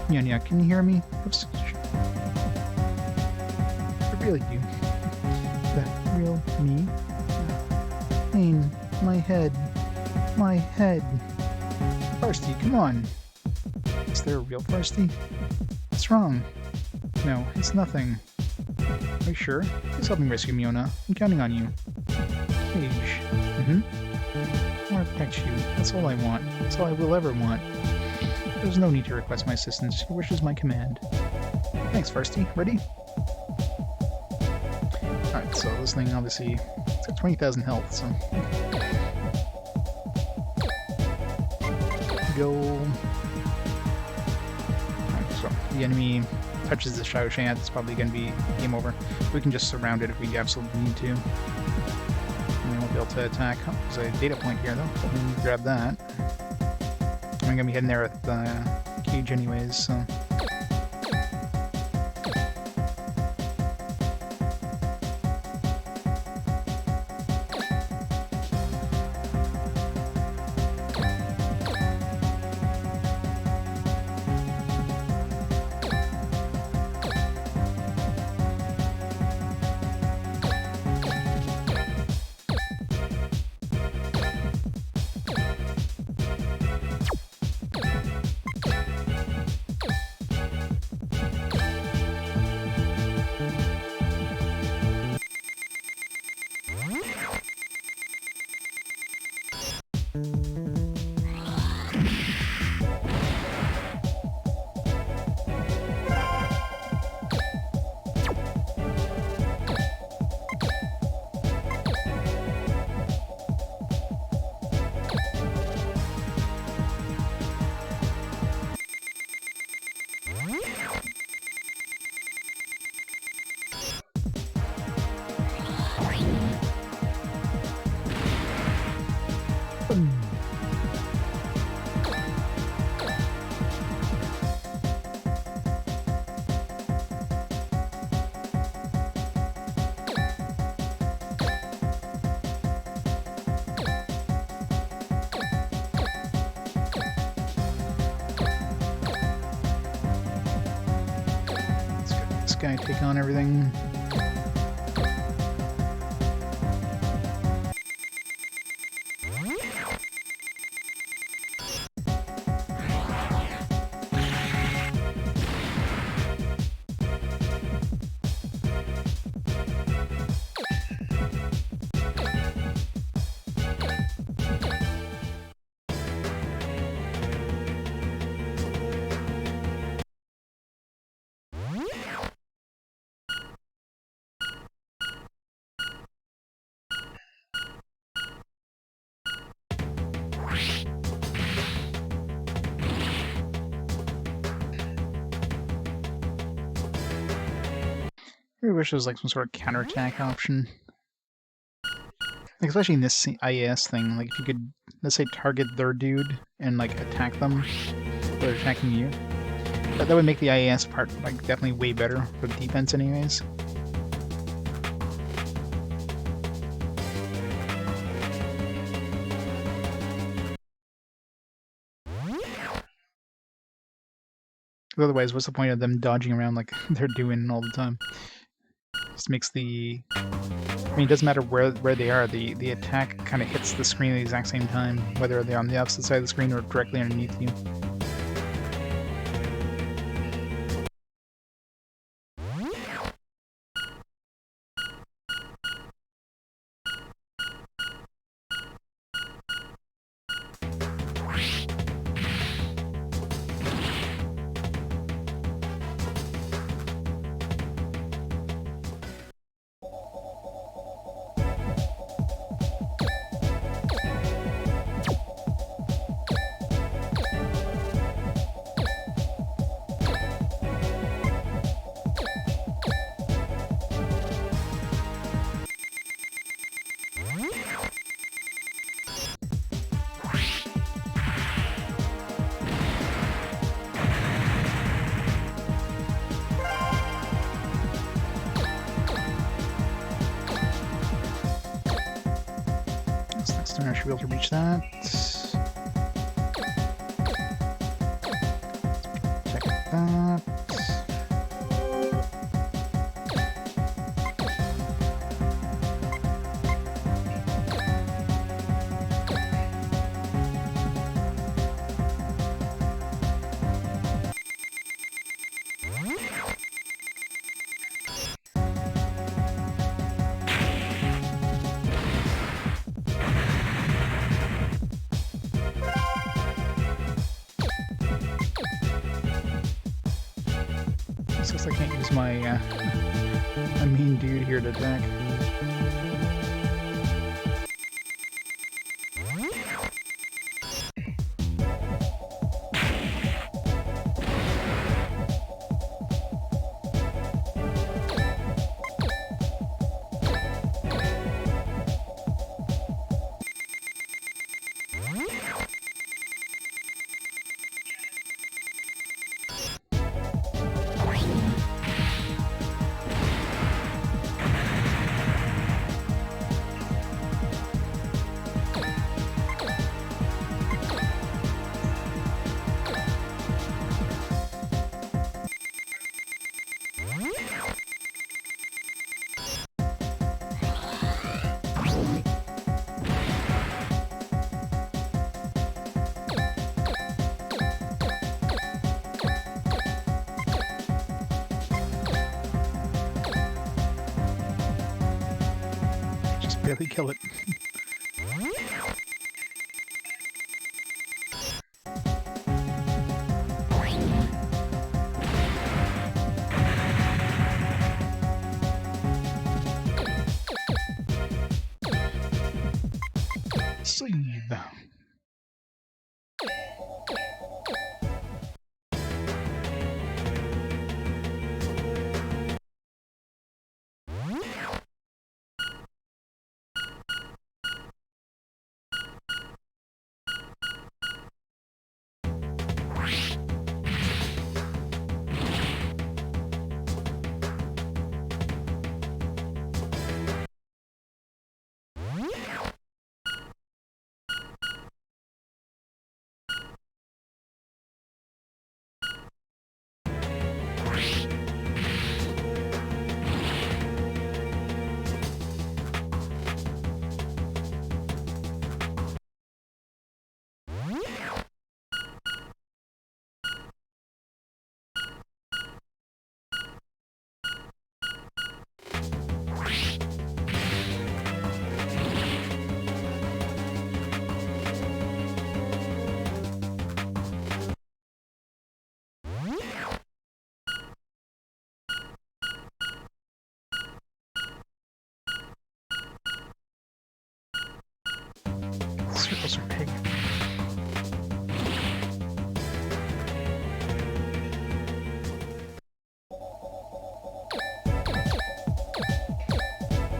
Myona, can you hear me? Oops. Really you. That real me? Pain. My head. My head. Farsty, come on. Is there a real Farsty? What's wrong? No, it's nothing. Are you sure? Please help me rescue Myona. I'm counting on you. Cage. I want to protect you. That's all I want. That's all I will ever want. There's no need to request my assistance. Your wish is my command. Thanks, Farsty. Ready? Alright, so this thing obviously it's got 20,000 health, so... Go... Alright, so the enemy touches the Shawshank, it's probably going to be game over. We can just surround it if we absolutely need to. And we won't be able to attack. Oh, there's a data point here, though. Let me grab that. I'm going to be heading there with the cage anyways, so... Guy take on everything. I really wish there was like some sort of counterattack option. Like, especially in this IAS thing, like if you could, let's say, target their dude and like attack them while they're attacking you. That would make the IAS part like definitely way better for the defense anyways. Otherwise, what's the point of them dodging around like they're doing all the time? Just makes the... I mean, it doesn't matter where they are, the attack kind of hits the screen at the exact same time, whether they're on the opposite side of the screen or directly underneath you. Next turn I should be able to reach that. Check that. Looks like I can't use my main dude here to attack. Barely kill it. Save. Circles are big.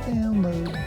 Download.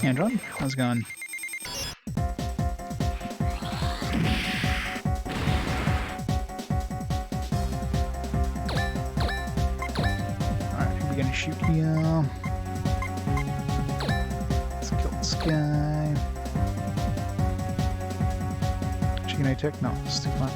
Hey, John, how's it going? Alright, who are we gonna shoot here? Let's kill this guy. Can I take? No, it's too far.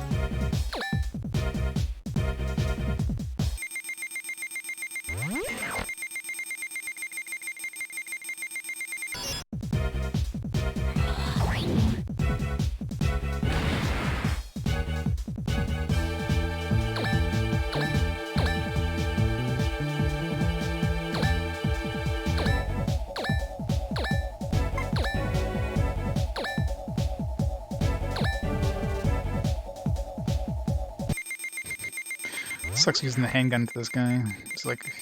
Sucks using the handgun to this guy. It's like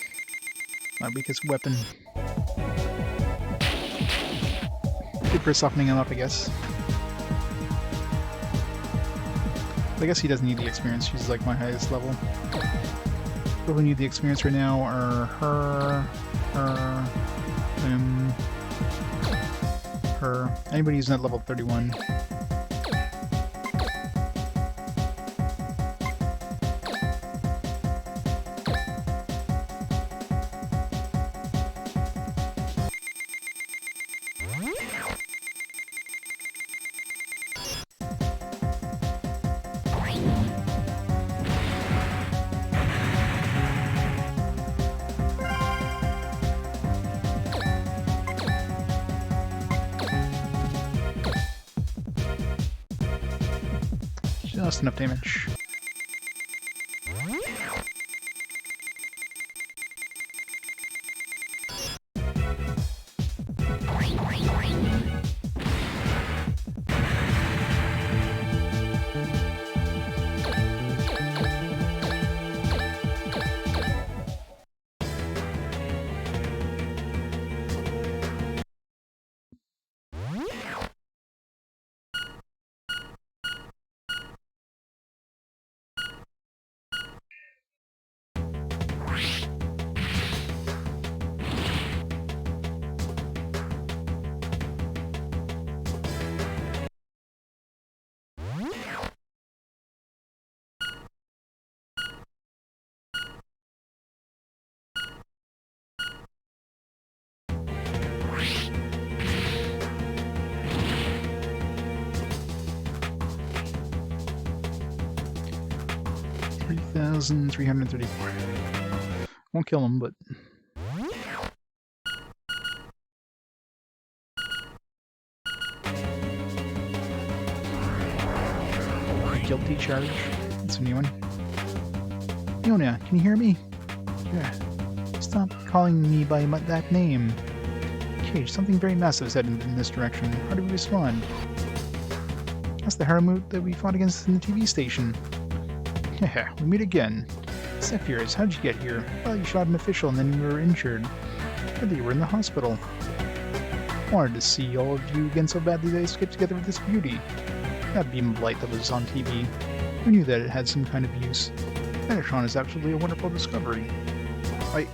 my weakest weapon. Good for softening him up, I guess. I guess he doesn't need the experience. She's like my highest level. People who need the experience right now are her. Anybody who's not level 31. Just enough damage. $3,334. Won't kill him, but guilty charge. That's a new one. Myona, can you hear me? Yeah. Stop calling me by that name. Cage, something very massive is heading in this direction. How do we respond? That's the Haramut that we fought against in the TV station. Heh, we meet again. Zephyrs, how'd you get here? Well, you shot an official and then you were injured. Really, you were in the hospital. Wanted to see all of you again so badly that I escaped together with this beauty. That beam of light that was on TV. We knew that it had some kind of use. Metatron is actually a wonderful discovery. I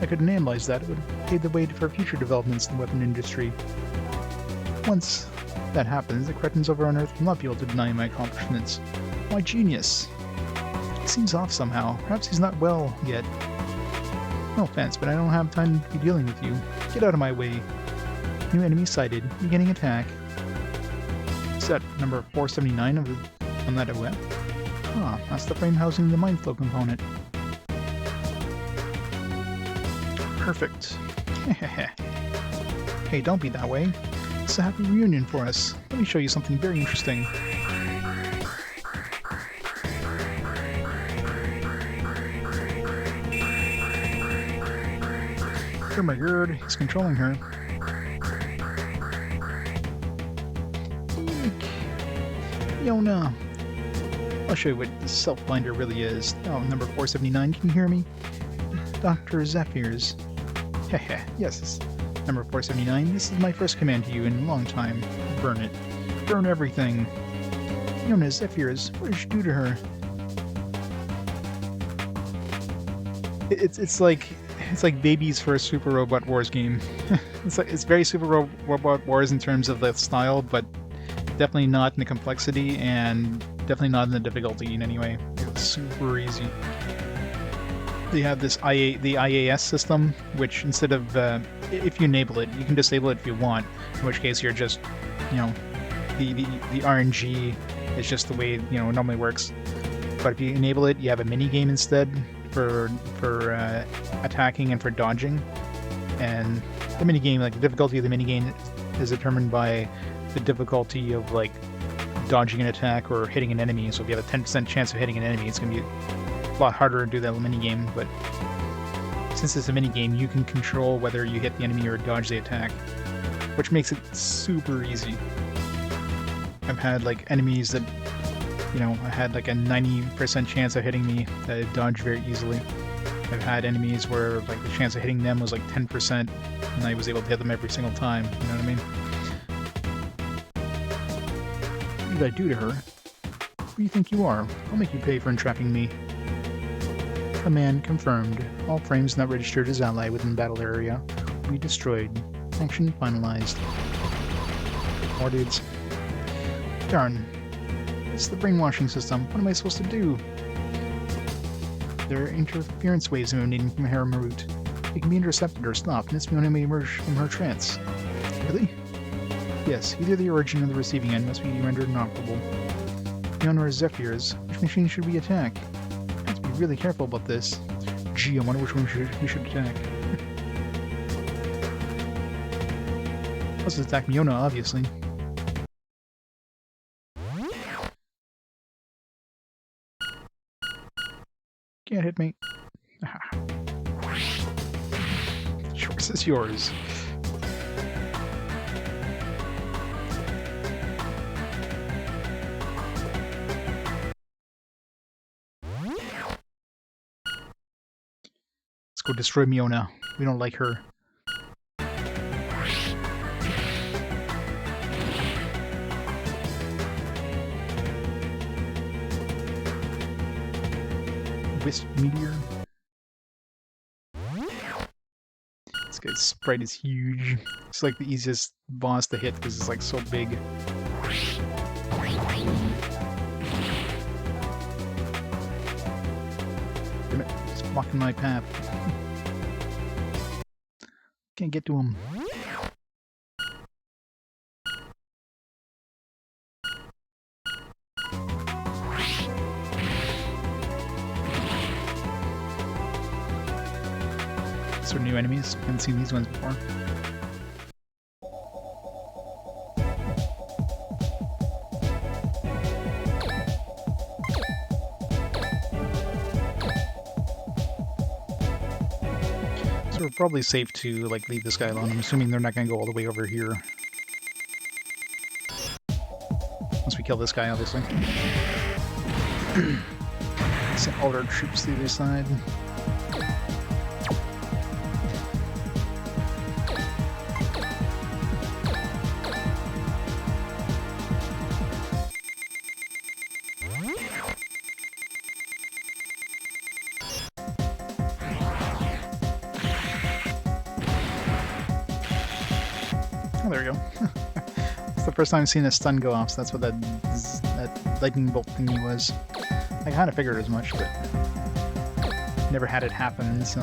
couldn't analyze that. It would pave the way for future developments in the weapon industry. Once that happens, the cretins over on Earth will not be able to deny my accomplishments. My genius! He seems off somehow. Perhaps he's not well yet. No offense, but I don't have time to be dealing with you. Get out of my way. New enemy sighted. Beginning attack. Is that number 479 on that web? Huh, that's the frame housing the mind flow component. Perfect. Hey, don't be that way. It's a happy reunion for us. Let me show you something very interesting. Oh my god, he's controlling her. Eek. Myona. I'll show you what the self-binder really is. Oh, number 479, can you hear me? Dr. Zephyrs. Heh, yes. Number 479, this is my first command to you in a long time. Burn it. Burn everything. Myona, Zephyrs, what did you do to her? It's like It's like baby's first Super Robot Wars game. It's very Super Robot Wars in terms of the style, but definitely not in the complexity, and definitely not in the difficulty in any way. It's super easy. They have this the IAS system, which instead of if you enable it, you can disable it if you want. In which case, you're just, you know, the RNG is just the way, you know, it normally works. But if you enable it, you have a mini game instead for attacking and for dodging. And the mini game, like the difficulty of the mini game, is determined by the difficulty of like dodging an attack or hitting an enemy. So if you have a 10% chance of hitting an enemy, it's gonna be a lot harder to do that mini game. But since it's a mini game, you can control whether you hit the enemy or dodge the attack, which makes it super easy. I've had like enemies that, you know, I had like a 90% chance of hitting me that I dodged very easily. I've had enemies where like the chance of hitting them was like 10%, and I was able to hit them every single time. You know what I mean? What did I do to her? Who do you think you are? I'll make you pay for entrapping me. Command confirmed. All frames not registered as ally within battle area will be destroyed. Action finalized. More dudes. Darn. It's the brainwashing system. What am I supposed to do? There are interference waves emanating from Hera Marut. They can be intercepted or stopped, and it's Myona may emerge from her trance. Really? Yes, either the origin or the receiving end must be rendered inoperable. Myona or Zephyrs, which machine should we attack? I have to be really careful about this. Gee, I wonder which one we should attack. Let's attack Myona, obviously. Can't hit me. Choice is yours. Let's go destroy Myona. We don't like her. Wisp meteor. This guy's sprite is huge. It's like the easiest boss to hit because it's like so big. Damn it, it's blocking my path. Can't get to him. These are new enemies. Haven't seen these ones before. So we're probably safe to like leave this guy alone. I'm assuming they're not going to go all the way over here. Once we kill this guy, obviously. Send all our troops to the other side. Oh, there we go. It's the first time I've seen a stun go off, so that's what that lightning bolt thingy was. I kind of figured as much, but never had it happen, so...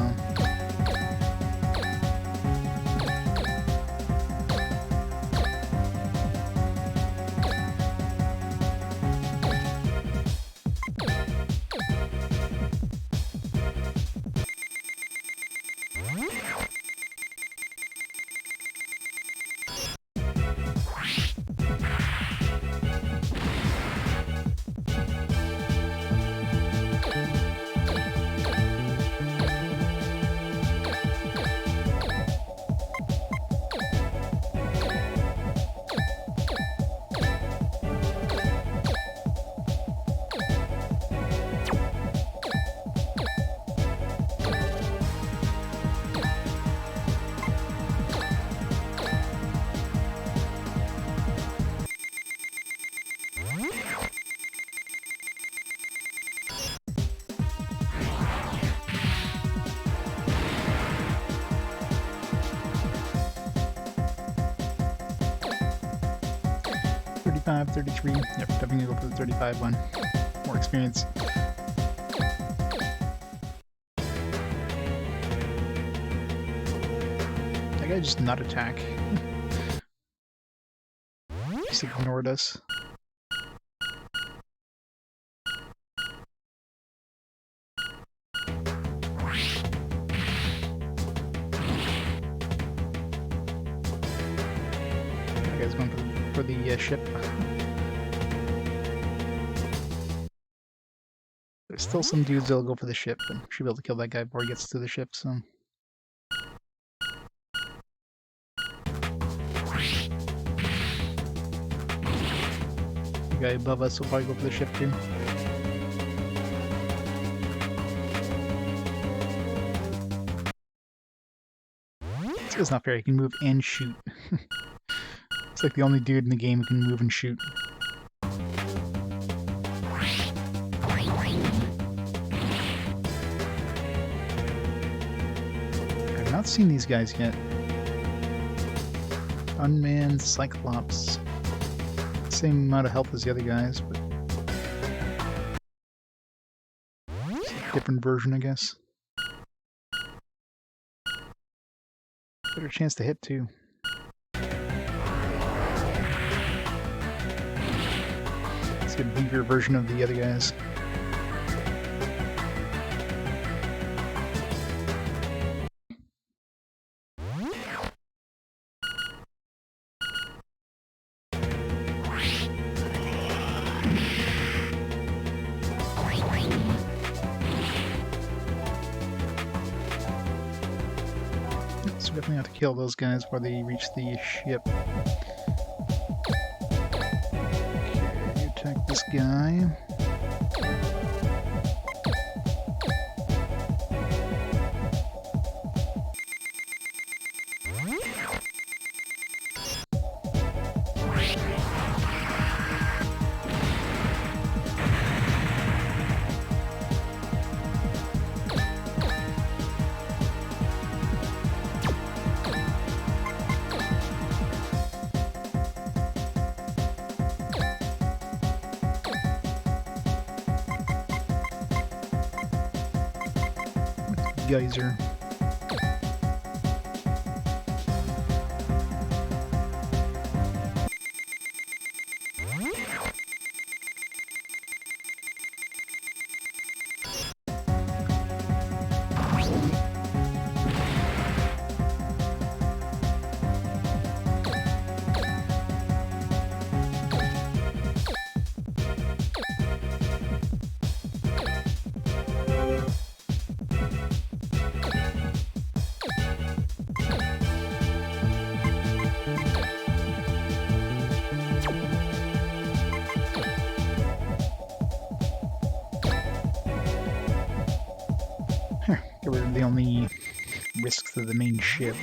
35, 33. Yep, definitely go for the 35 one. More experience. That guy just not attack. Just ignored us. That guy's going for the ship. There's still some dudes that'll go for the ship, but should be able to kill that guy before he gets to the ship, so... The guy above us will probably go for the ship too. This guy's not fair, he can move and shoot. It's like the only dude in the game who can move and shoot. I've not seen these guys yet. Unmanned Cyclops. Same amount of health as the other guys, but it's a different version, I guess. Better chance to hit too. It's a bigger version of the other guys. So we definitely have to kill those guys before they reach the ship. Okay, attack this guy. Geyser. Get rid of the only risks to the main ship.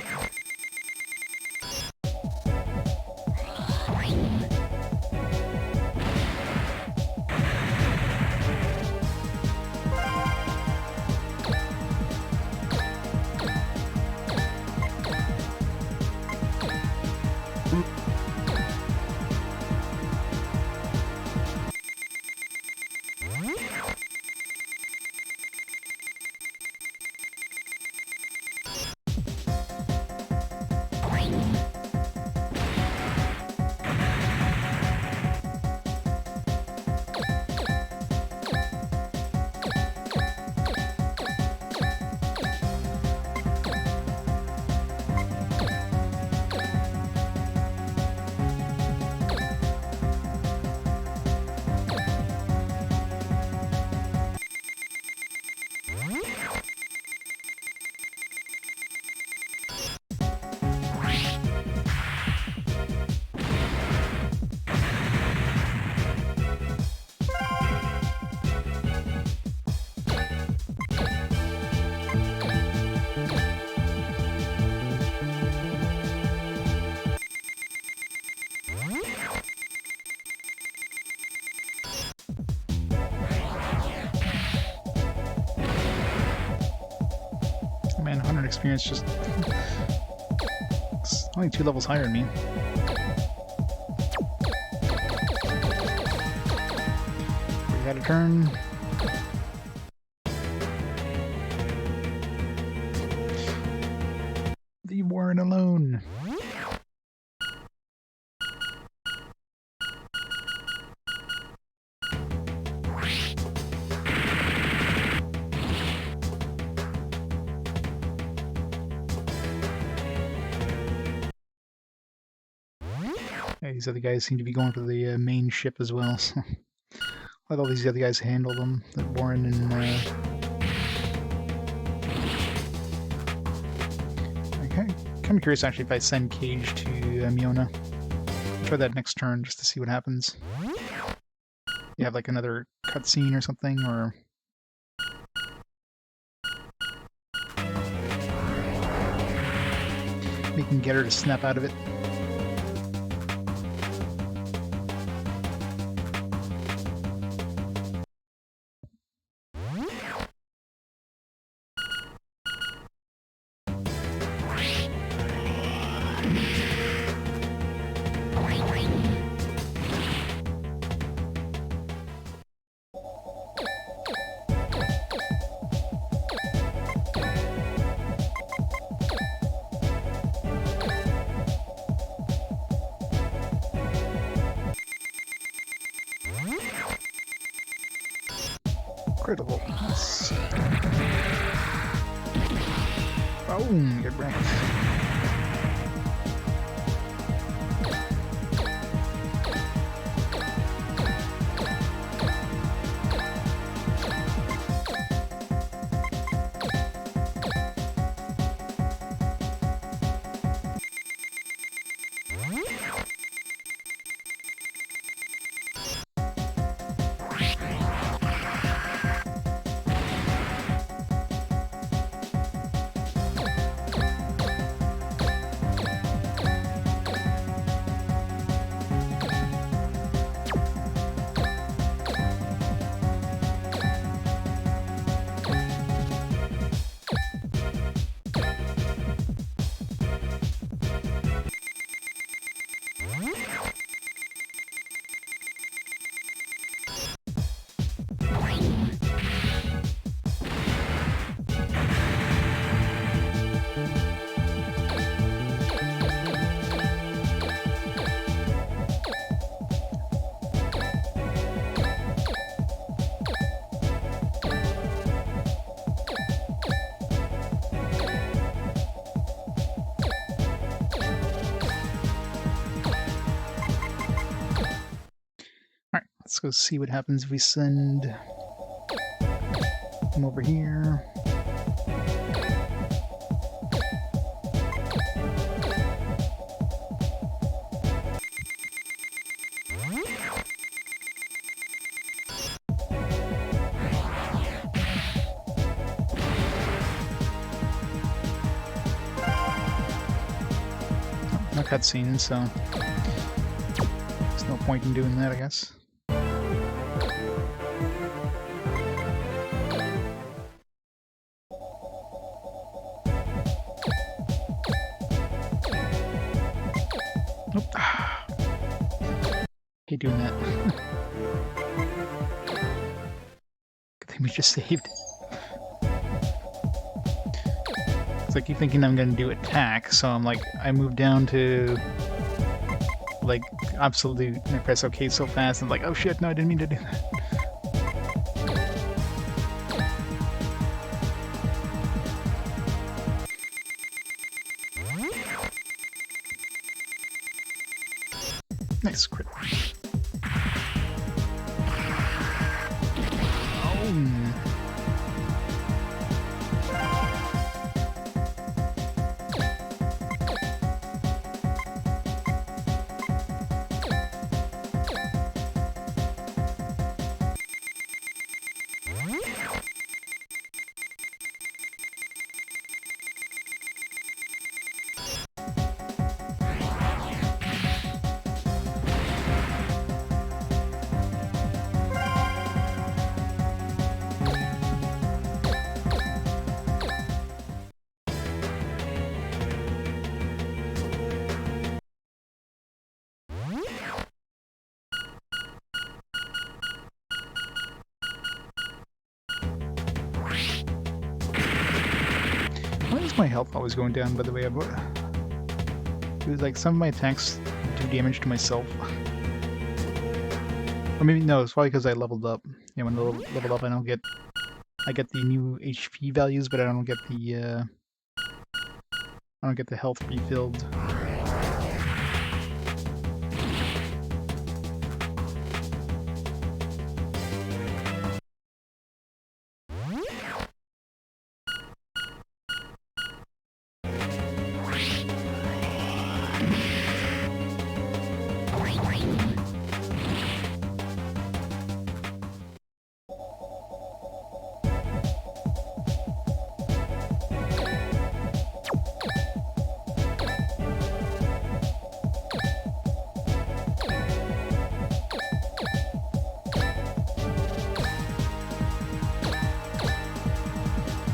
Man, 100 experience just... It's only 2 levels higher than me. got a turn. Leave Warren alone. Yeah, these other guys seem to be going for the main ship as well, so let all these other guys handle them. Let Warren and I'm kind of curious actually if I send Cage to Myona. Try that next turn just to see what happens. You have like another cutscene or something, or we can get her to snap out of it. Critical. Yes. Boom! Get wrecked. Let's go see what happens if we send him over here. No cutscene, so there's no point in doing that, I guess. Nope. Hate doing that. Good thing we just saved. It's like you thinking I'm gonna do attack, so I'm like, I move down to like absolute, and I press OK so fast, and I'm like, oh shit, no, I didn't mean to do that. Nice crit. my health always going down, by the way? Like, some of my attacks do damage to myself. Or maybe, no, it's probably because I leveled up. Yeah, when I leveled up, I get the new HP values, but I don't get the health refilled.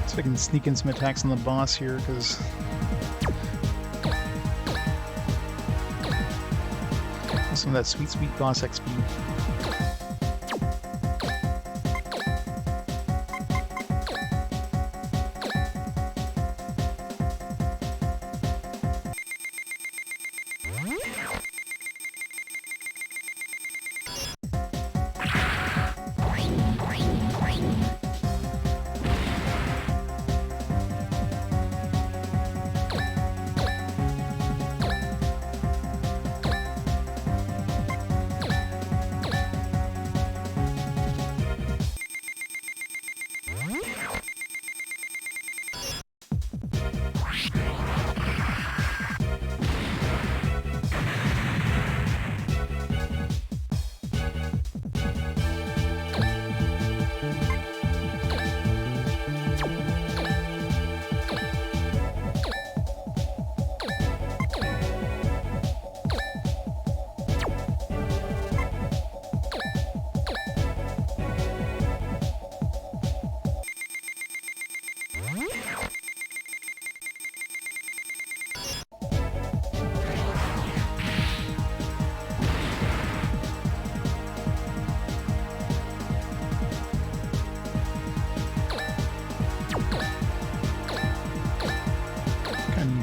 So I can sneak in some attacks on the boss here, because some of that sweet, sweet boss XP.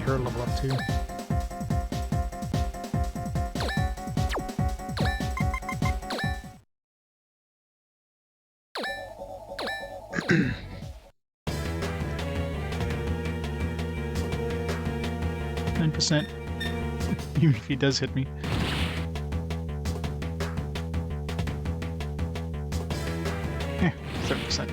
Her level up too. %, even if he does hit me. Eh, 7%.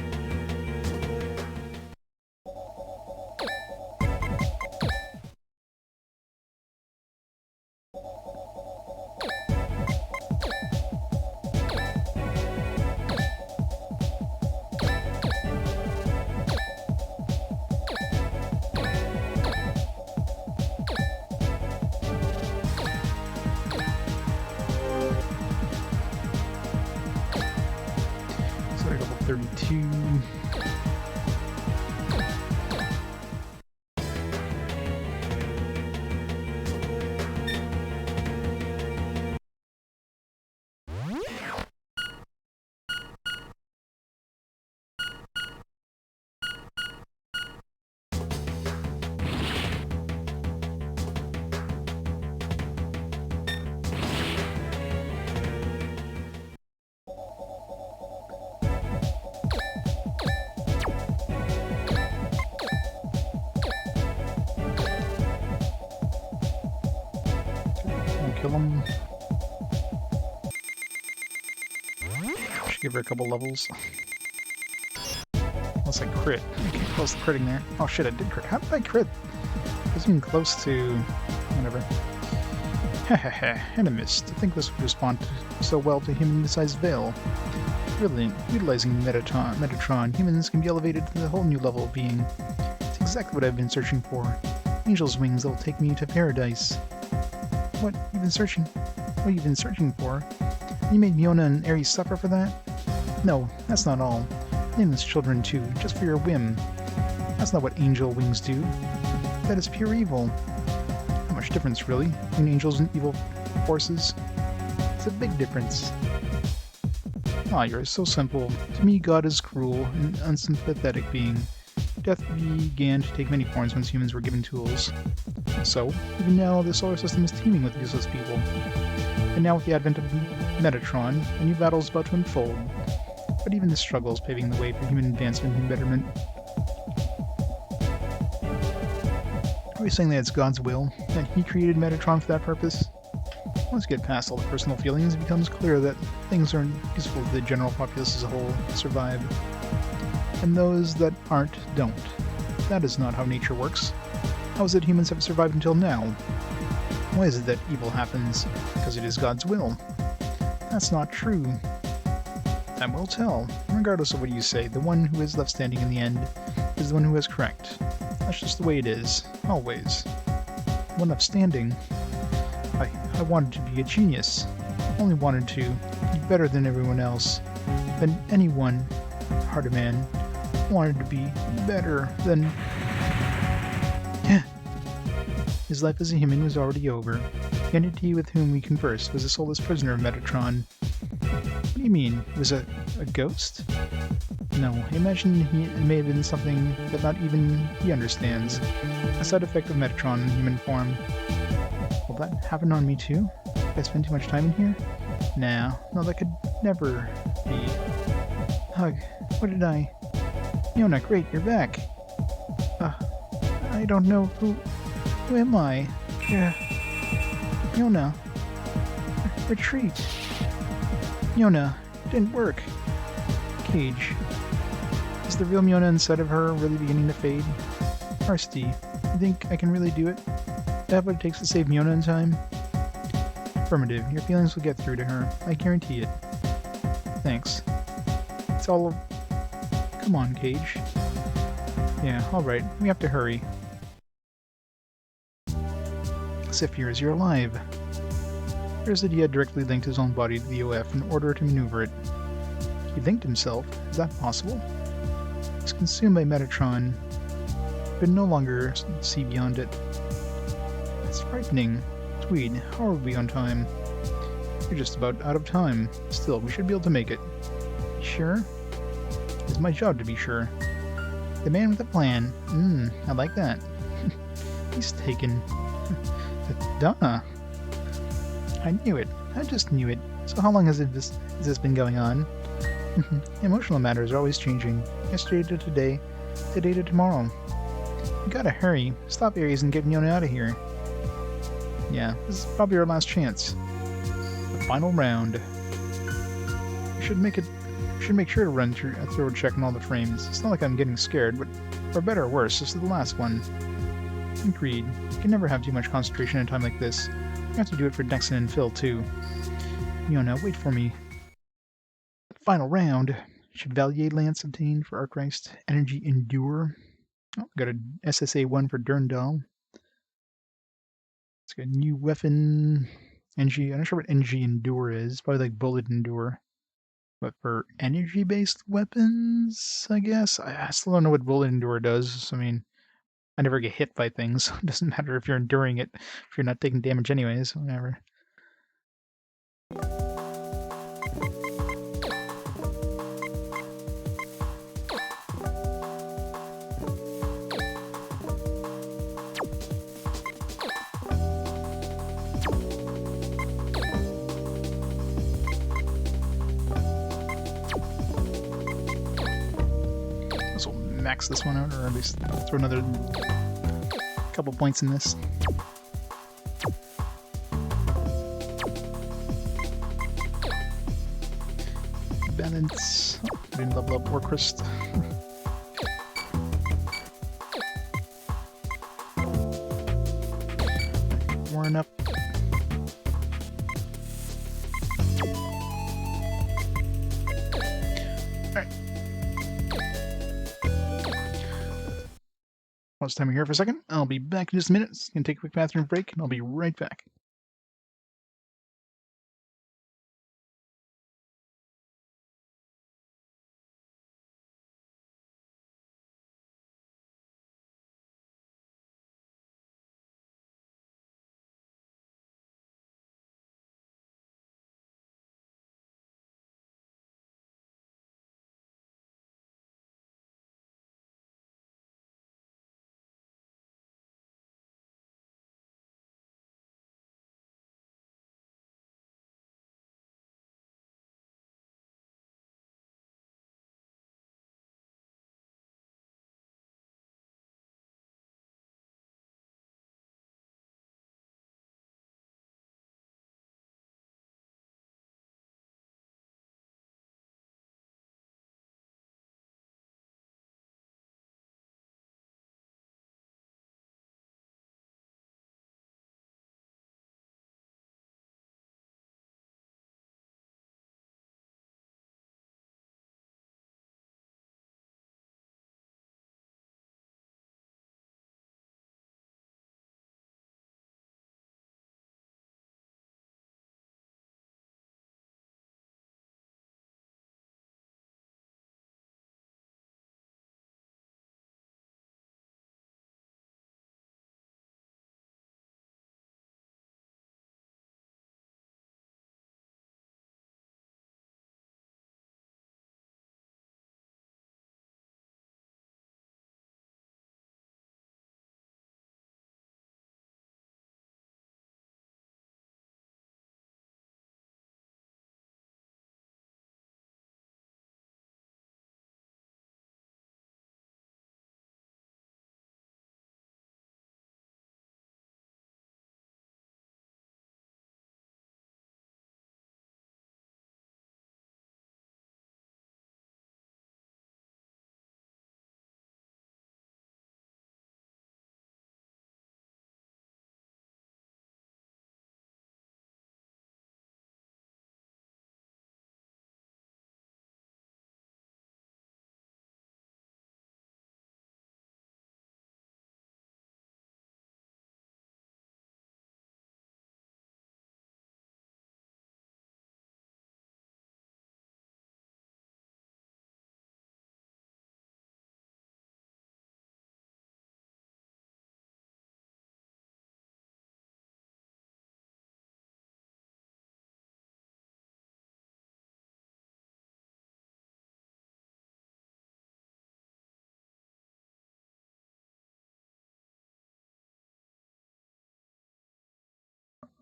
So level 32. Kill him. Should give her a couple levels. Unless I crit. I get close to critting there. Oh shit, I did crit. How did I crit? I was even close to... whatever. Hehehe, and a miss. To think this would respond so well to human-sized Veil. Brilliant. Utilizing Metatron, humans can be elevated to a whole new level of being. It's exactly what I've been searching for. Angel's wings that will take me to paradise. What you've been searching? What you've been searching for? You made Myona and Ares suffer for that? No, that's not all. Nameless children too, just for your whim. That's not what angel wings do. That is pure evil. Not much difference, really, between angels and evil forces. It's a big difference. Ah, you're so simple. To me, God is cruel, an unsympathetic being. Death began to take many forms once humans were given tools. So, even now, the solar system is teeming with useless people. And now with the advent of Metatron, a new battle is about to unfold. But even this struggle is paving the way for human advancement and betterment. Are we saying that it's God's will, that He created Metatron for that purpose? Once you get past all the personal feelings, it becomes clear that things aren't useful to the general populace as a whole to survive. And those that aren't, don't. That is not how nature works. How is it humans have survived until now? Why is it that evil happens? Because it is God's will. That's not true. Time will tell. Regardless of what you say, the one who is left standing in the end is the one who is correct. That's just the way it is. Always. The one left standing. I wanted to be a genius. I only wanted to be better than everyone else. Than anyone. Harder man. Wanted to be better than... His life as a human was already over. The entity with whom we conversed was a soulless prisoner of Metatron. What do you mean? Was it a ghost? No, I imagine it may have been something that not even he understands. A side effect of Metatron in human form. Will that happen on me too? Did I spend too much time in here? Nah, no, that could never be. Hug, what did I... Myona, great, you're back. I don't know who am I? Yeah. Myona. Retreat. Myona, it didn't work. Cage. Is the real Myona inside of her really beginning to fade? Arsty, you think I can really do it? Is that what it takes to save Myona in time? Affirmative, your feelings will get through to her. I guarantee it. Thanks. It's all... Come on, Cage. Yeah, alright, we have to hurry. Zephyrs, you're alive. Here's that he had directly linked his own body to the OF in order to maneuver it. He linked himself? Is that possible? He's consumed by Metatron, but no longer see beyond it. It's frightening. Tweed, how are we on time? We're just about out of time. Still, we should be able to make it. Sure? It's my job to be sure. The man with a plan. I like that. He's taken. Duh. I knew it. I just knew it. So how long has this been going on? Emotional matters are always changing. Yesterday to today to tomorrow. You gotta hurry. Stop Ares and get Myona out of here. Yeah, this is probably our last chance. The final round. We should make sure to run through a thorough check on all the frames. It's not like I'm getting scared, but for better or worse, this is the last one. Agreed. You can never have too much concentration in a time like this. You have to do it for Dexon and Phil, too. Myona, wait for me. Final round. Should Valier Lance obtain for Archrist? Energy Endure. Oh, got a SSA-1 for Durndal. It's got a new weapon. I'm not sure what Energy Endure is. Probably like Bullet Endure. But for energy-based weapons, I guess? I still don't know what Bullet Endure does. I mean, I never get hit by things. It doesn't matter if you're enduring it, if you're not taking damage anyways, whatever. This will max this one out, or at least throw another couple points in this. Balance. Oh, didn't level up Orchrist. Warren up. Alright. Pause time here for a second. I'll be back in just a minute. Gonna take a quick bathroom break, and I'll be right back.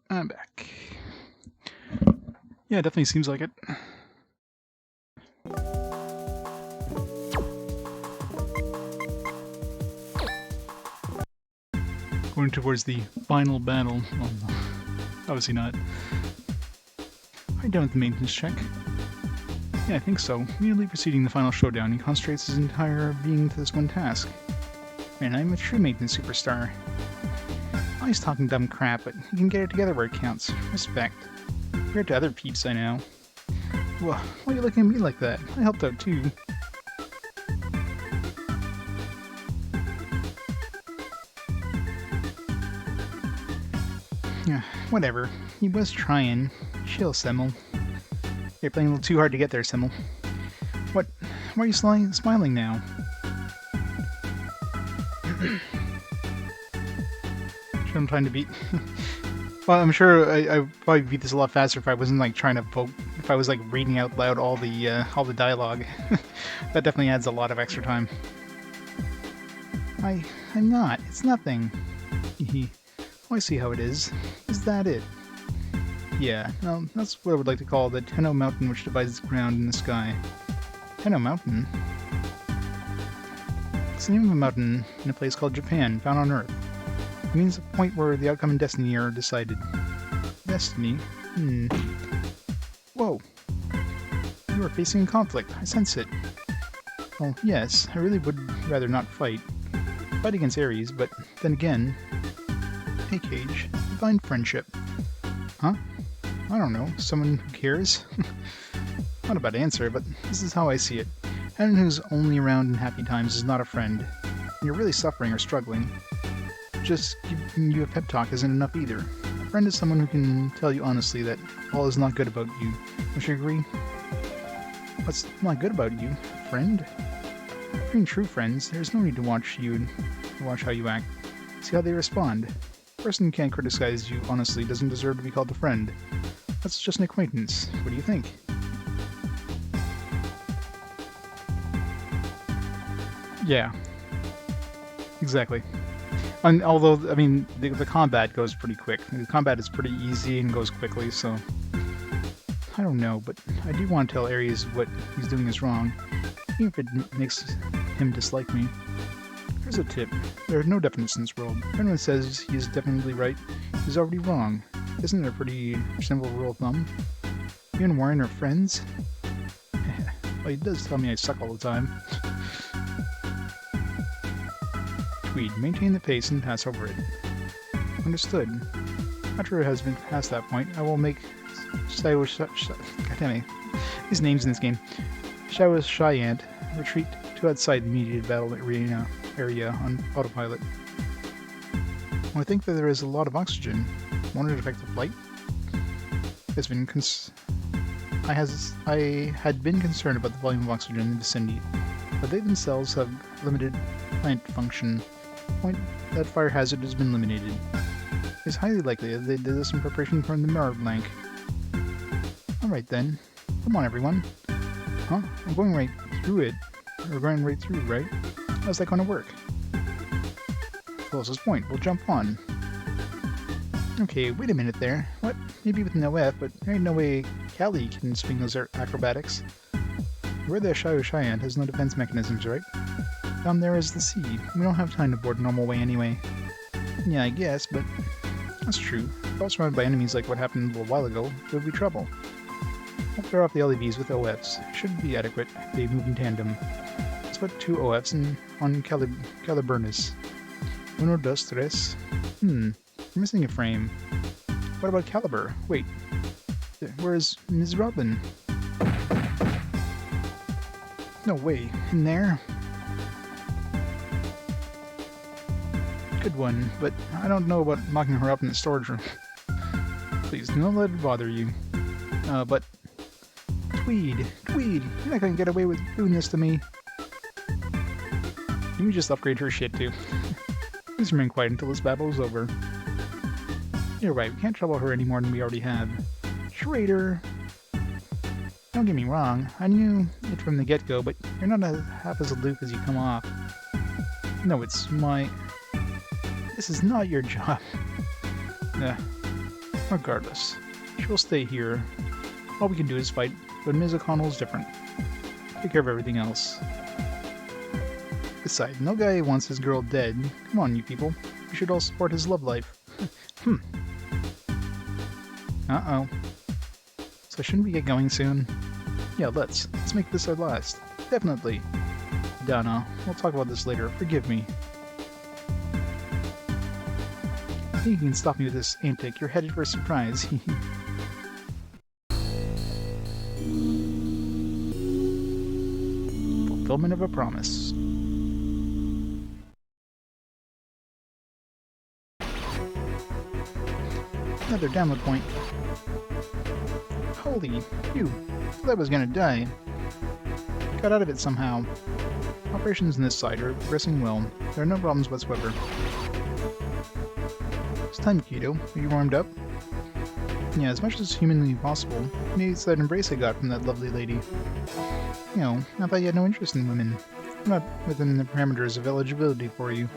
I'm back. Yeah, it definitely seems like it. Going towards the final battle. Well, obviously not. Are you done with the maintenance check? Yeah, I think so. Immediately preceding the final showdown, he concentrates his entire being to this one task. Man, I'm a true maintenance superstar. Oh, he's talking dumb crap, but he can get it together where it counts. Respect. Compared to other peeps I know. Well, why are you looking at me like that? I helped out too. Yeah, whatever. He was trying. Chill, Semmel. You're playing a little too hard to get there, Semmel. What? Why are you smiling now? Sure, I'm trying to beat. Well, I'm sure I probably beat this a lot faster if I wasn't like trying to vote. If I was like reading out loud all the dialogue. That definitely adds a lot of extra time. I'm not. It's nothing. Oh, I see how it is. Is that it? Yeah, well, that's what I would like to call the Tenno Mountain which divides the ground and the sky. Tenno Mountain? It's the name of a mountain in a place called Japan, found on Earth. It means a point where the outcome and destiny are decided. Destiny? Whoa. You are facing a conflict. I sense it. Well, yes, I really would rather not fight. Fight against Ares, but then again... Hey, Cage. Divine friendship. Huh? I don't know. Someone who cares? Not a bad answer, but this is how I see it. Anyone who's only around in happy times is not a friend. When you're really suffering or struggling, just giving you a pep talk isn't enough either. A friend is someone who can tell you honestly that all is not good about you. Don't you agree? What's not good about you? Friend? Between true friends, there's no need to watch how you act. See how they respond. A person who can't criticize you honestly doesn't deserve to be called a friend. That's just an acquaintance. What do you think? Yeah. Exactly. And although, I mean, the combat goes pretty quick. The combat is pretty easy and goes quickly, so... I don't know, but I do want to tell Ares what he's doing is wrong, even if it makes him dislike me. Here's a tip. There are no definites in this world. If anyone says he is definitely right, he's already wrong. Isn't it a pretty simple rule of thumb? You and Warren are friends? Well, he does tell me I suck all the time. Tweed, maintain the pace and pass over it. Understood. After it has been past that point, I will make goddammit. These names in this game. Shao's Shyant retreat to outside the immediate battle area on autopilot. Well, I think that there is a lot of oxygen. Won't it affect the flight? I had been concerned about the volume of oxygen in the vicinity, but they themselves have limited plant function. Point that fire hazard has been eliminated. It's highly likely that they did this in preparation for the mirror blank. Alright then. Come on, everyone. Huh? I'm going right through it. We're going right through, right? How's that going to work? Closest point. We'll jump on. Okay, wait a minute there. What? Maybe with an OF, but there ain't no way Callie can swing those acrobatics. Where the Shyant has no defense mechanisms, right? Down there is the sea. We don't have time to board normal way anyway. Yeah, I guess, but... That's true. If I was surrounded by enemies like what happened a little while ago, there would be trouble. I'll throw off the LEVs with OFs. Should be adequate. They move in tandem. Let's put 2 OFs on Caliburnus. Uno, dos, tres. We're missing a frame. What about Caliber? Wait. Where's Ms. Robin? No way. In there? Good one, but I don't know about locking her up in the storage room. Please, don't let it bother you. But... Tweed, you're not gonna get away with doing this to me. You can just upgrade her shit too. Please remain quiet until this battle is over. You're right, we can't trouble her any more than we already have. Traitor! Don't get me wrong, I knew it from the get-go, but you're not half as aloof as you come off. No, it's my... This is not your job. Regardless, she'll stay here. All we can do is fight, but Ms. O'Connell's different. Take care of everything else. Besides, no guy wants his girl dead. Come on, you people. We should all support his love life. Uh-oh. So shouldn't we get going soon? Yeah, let's make this our last. Definitely. Donna, we'll talk about this later. Forgive me. I think you can stop me with this antic. You're headed for a surprise. Fulfillment of a promise. Another download point. Holy phew. I thought I was gonna die. Got out of it somehow. Operations on this side are progressing well. There are no problems whatsoever. It's time, Keto. Are you warmed up? Yeah, as much as humanly possible. Maybe it's that embrace I got from that lovely lady. You know, I thought you had no interest in women. I'm not within the parameters of eligibility for you.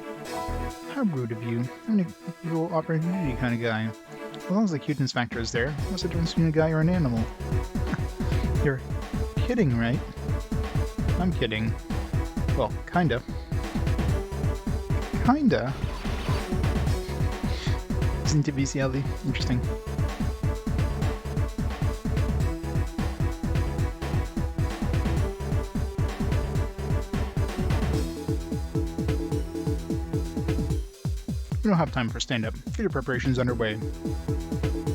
How rude of you. I'm an equal opportunity kind of guy. As long as the cuteness factor is there, what's the difference between a guy or an animal? You're kidding, right? I'm kidding. Well, kinda. Kinda? Isn't it bestiality? Interesting. We don't have time for stand-up. Get your preparations underway.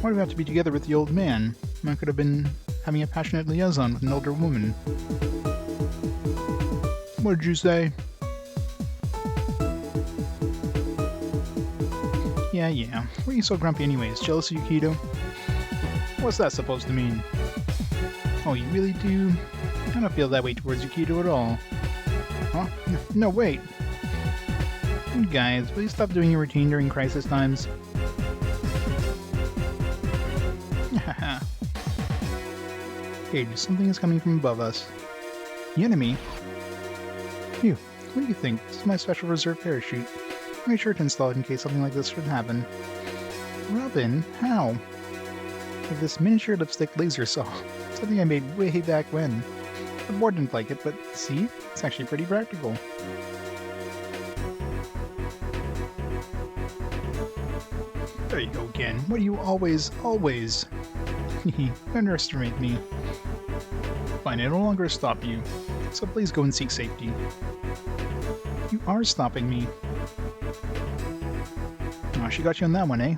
Why do we have to be together with the old man? Man could have been having a passionate liaison with an older woman. What did you say? Yeah. Why are you so grumpy anyways? Jealous of you, Keto? What's that supposed to mean? Oh, you really do? I don't feel that way towards you, Keto, at all. Huh? No, wait. You guys, will you stop doing your routine during crisis times? Hey, something is coming from above us. The enemy? Phew, what do you think? This is my special reserve parachute. I made sure to install it in case something like this should happen. Robin? How? With this miniature lipstick laser saw. Something I made way back when. The board didn't like it, but see? It's actually pretty practical. There you go again. What do you always... You underestimate me. Fine, I no longer stop you. So please go and seek safety. You are stopping me. Oh, she got you on that one, eh?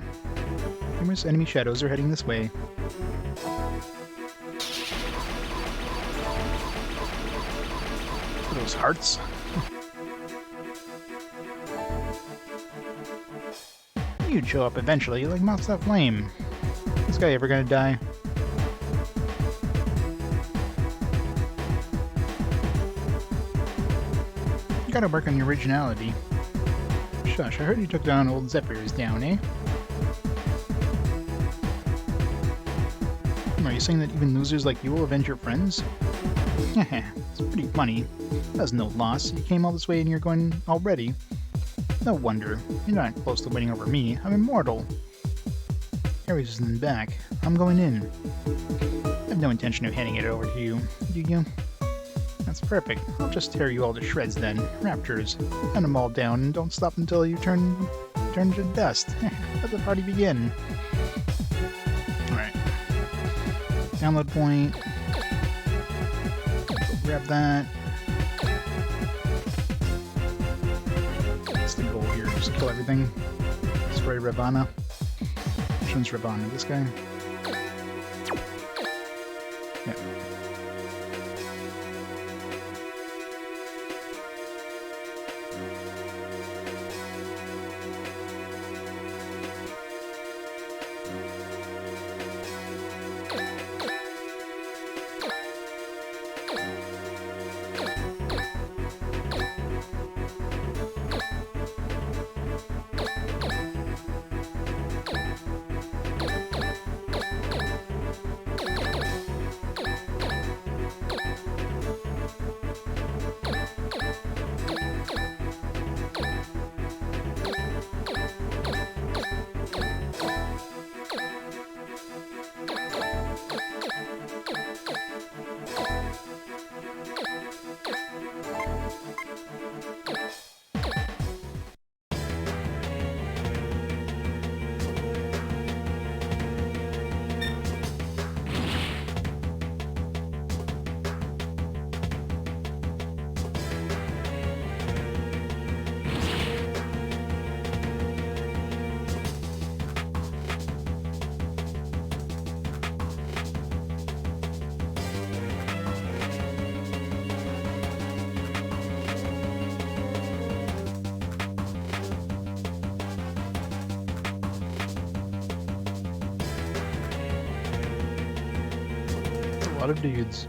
Numerous enemy shadows are heading this way. Those hearts. You'd show up eventually, like moths that flame. This guy ever gonna die? You gotta work on your originality. Shush, I heard you took down old Zephyr's down, eh? Are you saying that even losers like you will avenge your friends? It's pretty funny. That's no loss. You came all this way and you're going already. No wonder. You're not close to winning over me. I'm immortal. Ares isn't back. I'm going in. I have no intention of handing it over to you. Do you? That's perfect. I'll just tear you all to shreds then. Raptors. Hunt them all down and don't stop until you turn to dust. Let the party begin. Alright. Download point. Grab that. What's the goal here? Just kill everything. Destroy Ravana. Which one's Ravana? This guy? Yeah. A lot of dudes.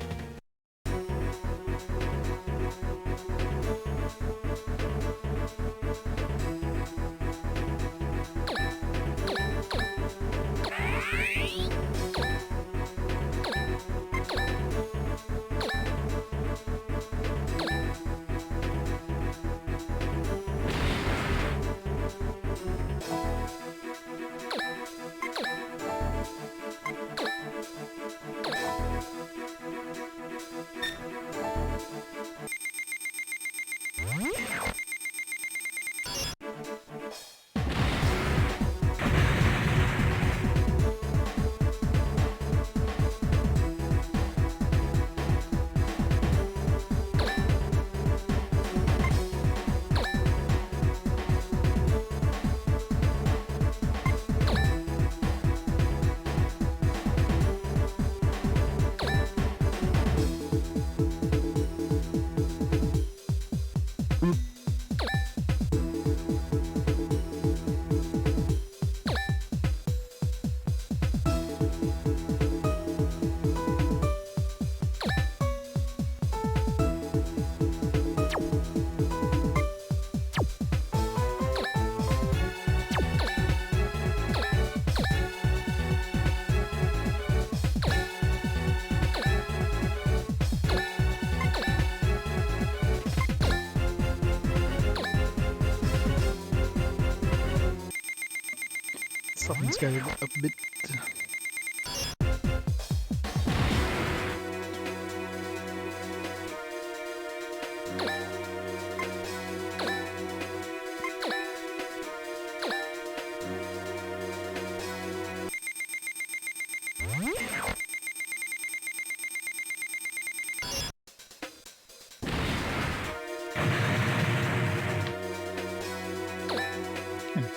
Something's got a bit...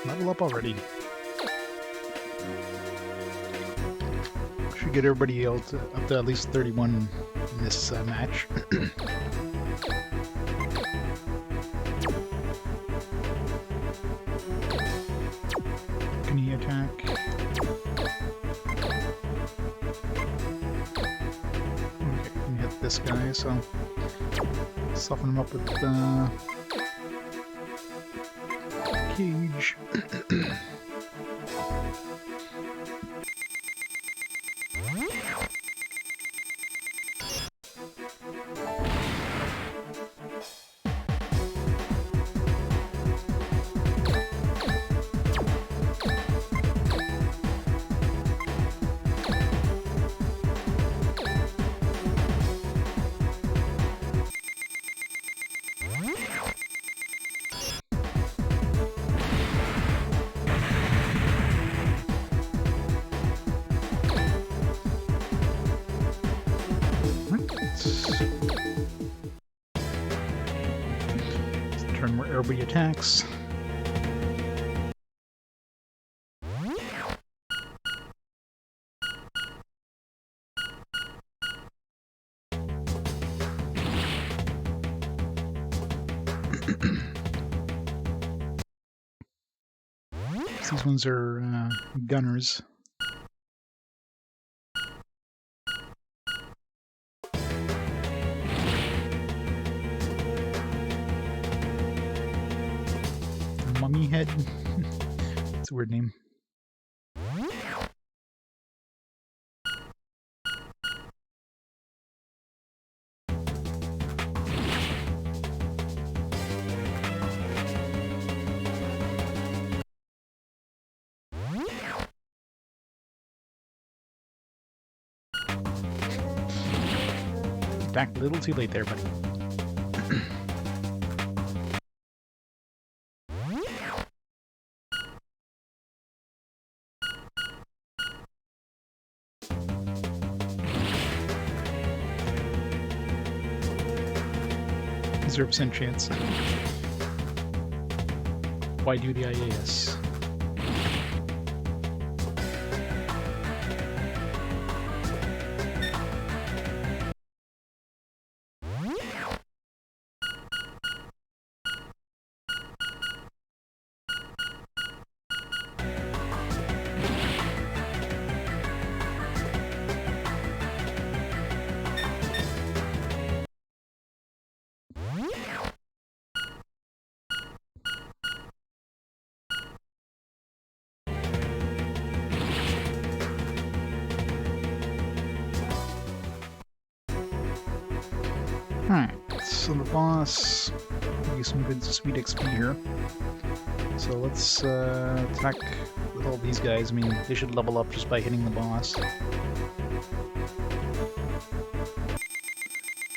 level up already. Should get everybody else up to at least 31 in this match. Can he attack? Okay, can hit this guy, so soften him up with cage. Turn where everybody attacks. These ones are gunners. Mummy head. It's a weird name. Back a little too late there, buddy. %0 chance. Why do the IAS? to the boss. Give some good sweet XP here. So let's attack with all these guys. I mean, they should level up just by hitting the boss.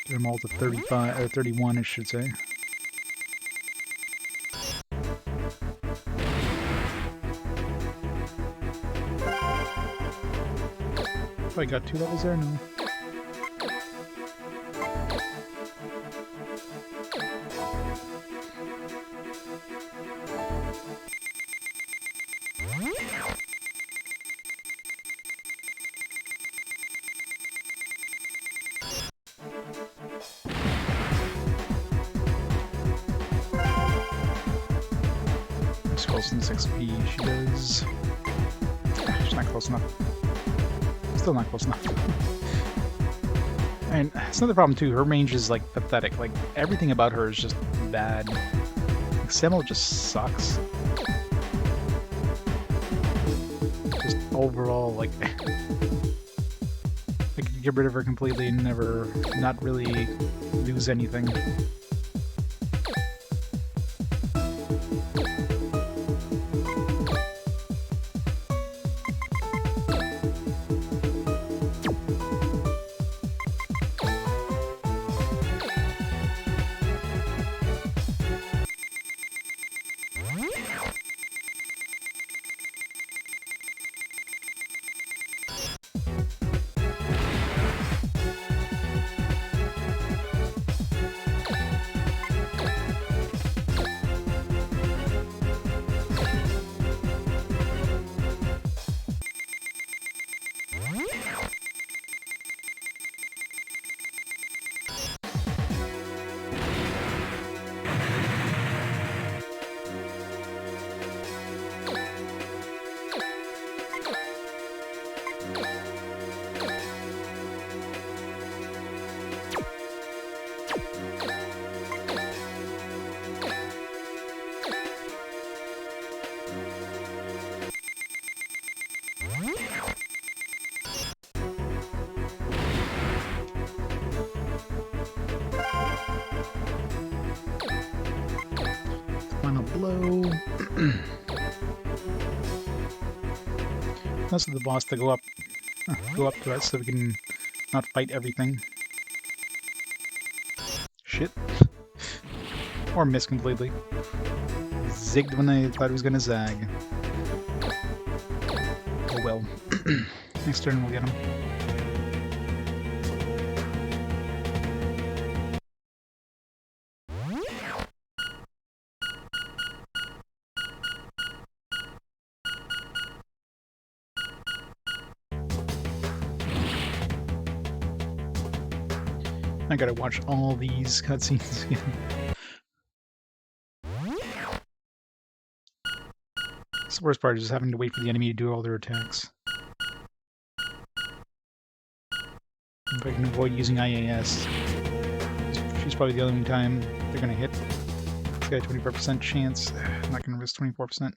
Get them all to 35 or 31, I should say. Oh, I got 2 levels there? No. She's close to 6p. She does... She's not close enough. Still not close enough. And it's another problem too, her range is like pathetic. Like everything about her is just bad. Like, Semmel just sucks. Just overall, like I could get rid of her completely and never not really lose anything. Final blow. That's the boss to go up to us so we can not fight everything. Shit. Or miss completely. Zigged when I thought he was gonna zag. Oh well. Next turn we'll get him. I gotta watch all these cutscenes again. It's the worst part is just having to wait for the enemy to do all their attacks. If I can avoid using IAS. She's probably the only time they're gonna hit. It's got a 24% chance. I'm not gonna risk 24%.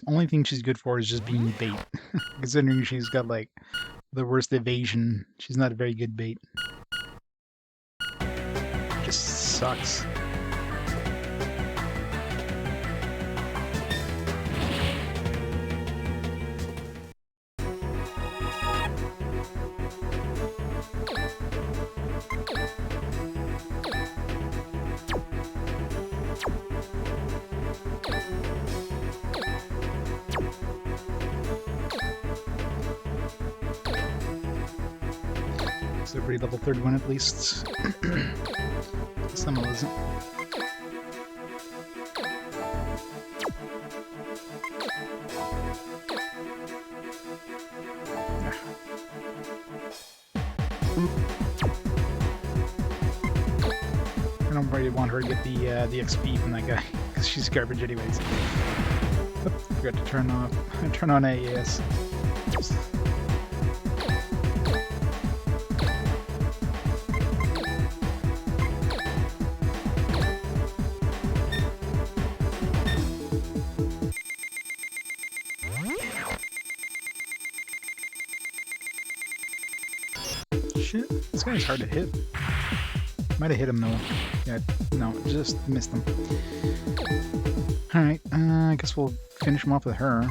The only thing she's good for is just being bait. Considering she's got, like, the worst evasion, she's not a very good bait. Just sucks. Is everybody level 31 at least? Some isn't. I don't really want her to get the XP from that guy, because she's garbage anyways. Oop, forgot to turn on AES. Shit, this guy's hard to hit. Might have hit him though. Yeah, no, just missed him. Alright, I guess we'll finish him off with her.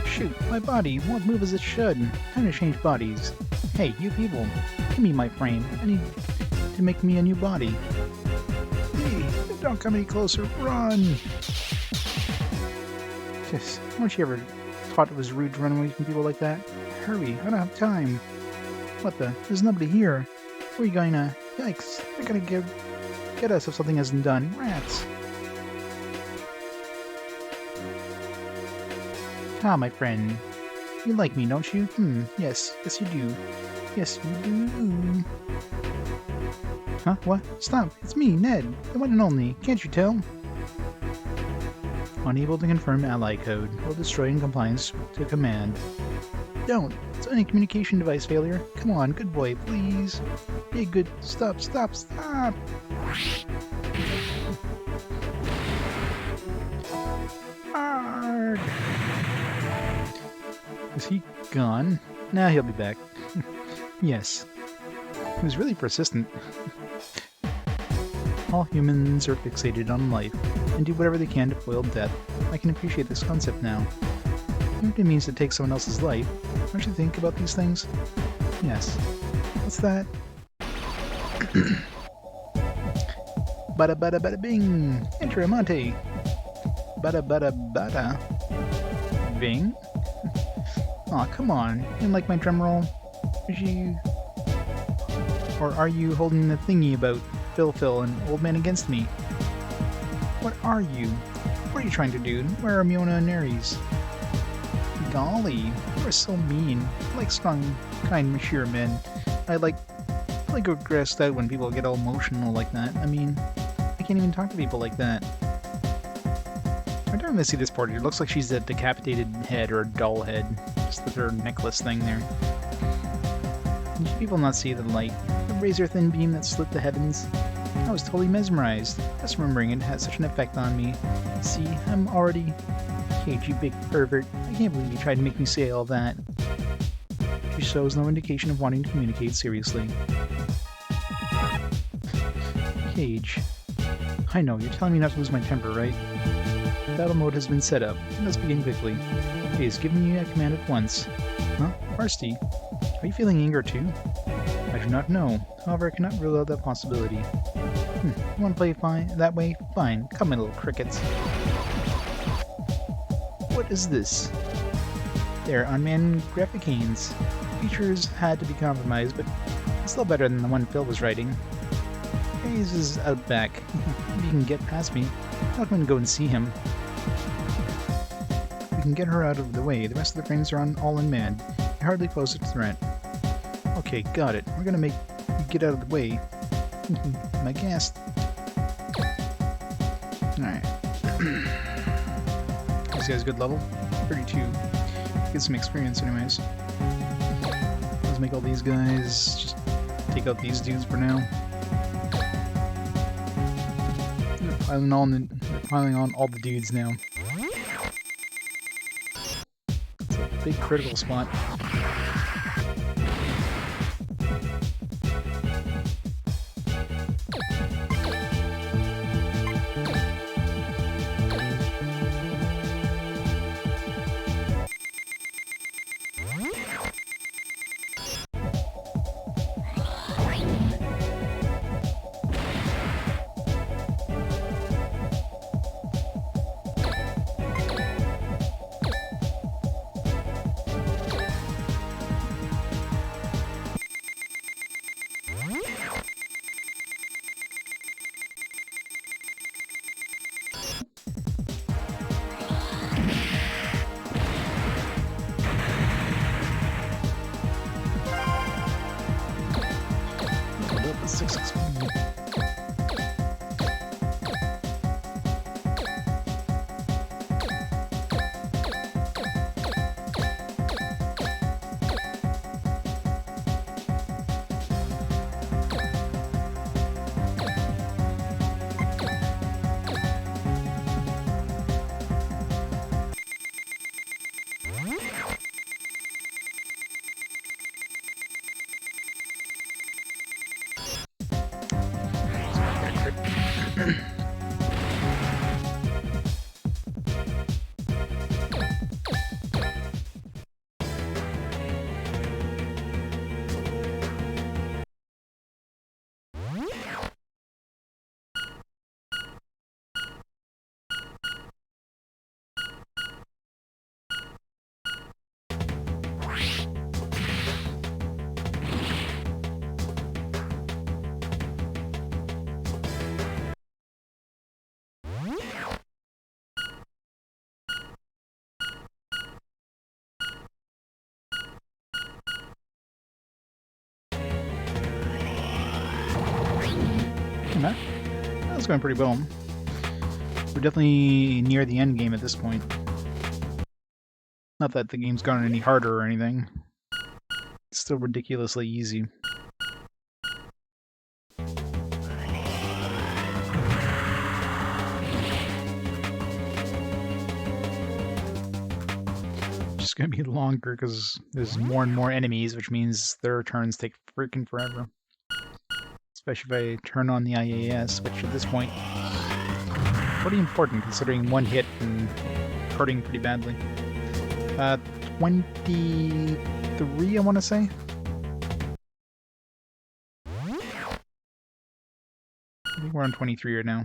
Shoot, my body won't move as it should. Time to change bodies. Hey, you people, give me my frame. I need to make me a new body. Hey, don't come any closer, run! Just, weren't you ever thought it was rude to run away from people like that? Hurry, I don't have time. What the? There's nobody here. Where are you going to? Yikes, they're gonna get us if something isn't done. Rats! Ah, my friend. You like me, don't you? Yes. Yes, you do. Yes, you do. Huh? What? Stop! It's me, Ned! The one and only. Can't you tell? Unable to confirm ally code. Will destroy in compliance to command. Don't! It's only a communication device failure. Come on, good boy, please. Be good. Stop, stop, stop! Arrgh! Is he gone? Nah, he'll be back. Yes. He was really persistent. All humans are fixated on life, and do whatever they can to foil death. I can appreciate this concept now. Even if it means to take someone else's life, don't you think about these things? Yes. What's that? Bada bada bada bing! Enter Amante! Bada bada bada. Bing? Aw, come on. You didn't like my drum roll? Or are you holding the thingy about Phil and Old Man Against Me? What are you? What are you trying to do? Where are Myona and Ares? Golly, you are so mean. I like strong, kind, mature men. I like grossed out when people get all emotional like that. I mean, I can't even talk to people like that. Every time I see this portrait, it looks like she's a decapitated head or a doll head. Just with her necklace thing there. Did you people not see the light? The razor-thin beam that slit the heavens? I was totally mesmerized. Just remembering it had such an effect on me. See, I'm already... Cage, you big pervert. I can't believe you tried to make me say all that. She shows no indication of wanting to communicate seriously. Cage. I know, you're telling me not to lose my temper, right? Battle mode has been set up. Let's begin quickly. Please, give me a command at once. Huh? Varsity? Are you feeling anger too? I do not know. However, I cannot rule out that possibility. You want to play fine that way? Fine. Come, my little crickets. What is this? They're unmanned graphicanes. Features had to be compromised, but still better than the one Phil was writing. Hayes is out back. If you can get past me, I'll come and go and see him. We can get her out of the way. The rest of the frames are all unmanned. They hardly pose a threat. Okay, got it. We're gonna make you get out of the way. My guest. Alright. This guy's good level. 32. Get some experience anyways. Let's make all these guys just take out these dudes for now. They're piling on all the dudes now. It's a big critical spot. That's going pretty well. We're definitely near the end game at this point. Not that the game's gotten any harder or anything. It's still ridiculously easy. Just gonna be longer because there's more and more enemies, which means their turns take freaking forever. Especially if I turn on the IAS, which at this point pretty important considering one hit and hurting pretty badly. 23, I want to say. I think we're on 23 right now.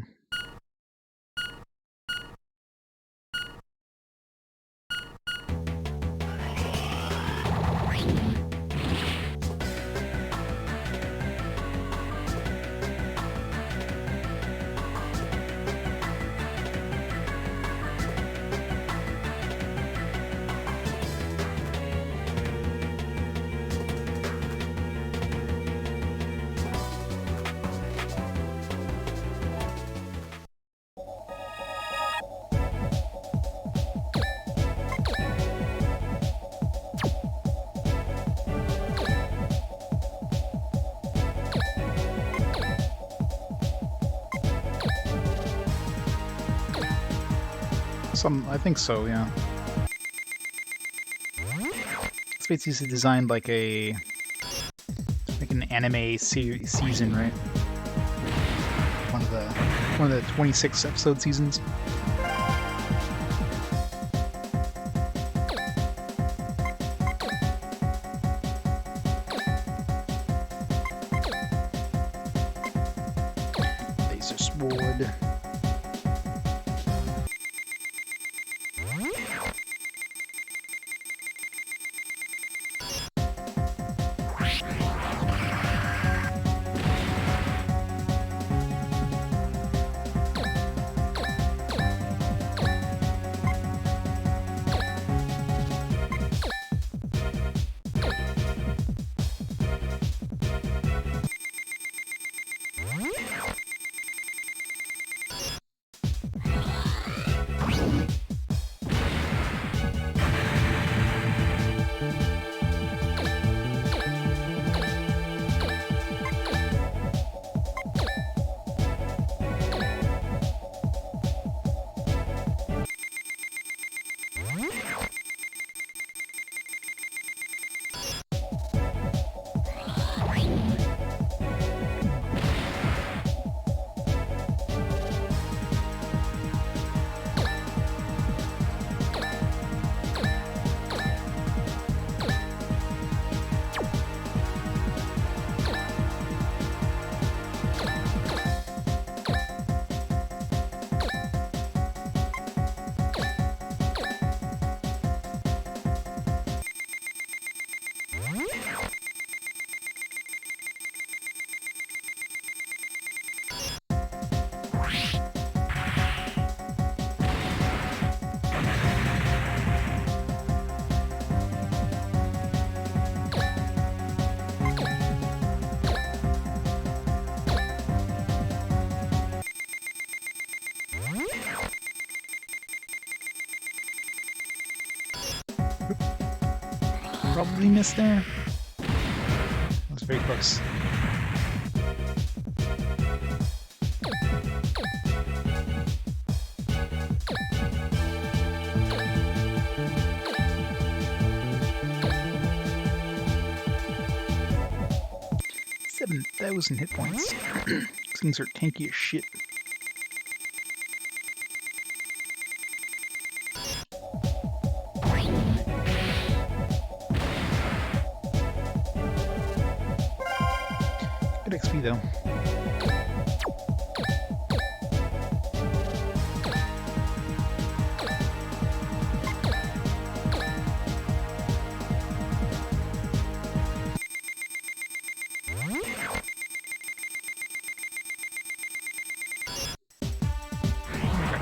I think so, yeah. It's basically designed like an anime season, right? One of the 26 episode seasons. Laser sword. Probably missed there. That was very close. $7,000 hit points. These things are tanky as shit. Good XP though.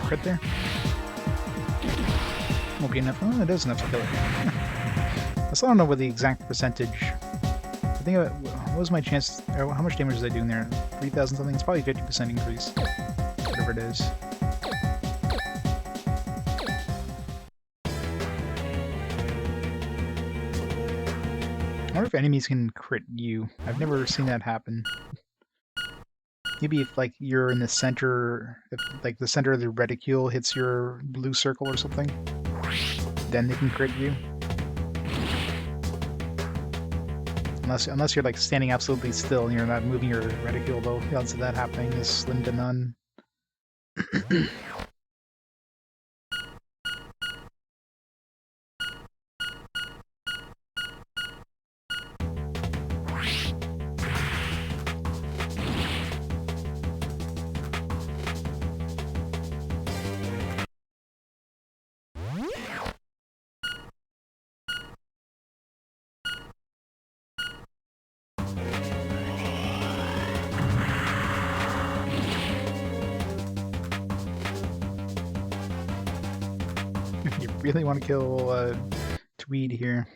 Crit there. Won't be enough. Oh, it is enough to kill it. I still don't know what the exact percentage. I think what was my chance? Or how much damage was I doing there? 3,000 something. It's probably 50% increase. Whatever it is. I wonder if enemies can crit you. I've never seen that happen. Maybe if, like, you're in the center, if, like, the center of the reticule hits your blue circle or something, then they can crit you. Unless you're, like, standing absolutely still and you're not moving your reticule, though. The odds of that happening is slim to none. You really want to kill Tweed here.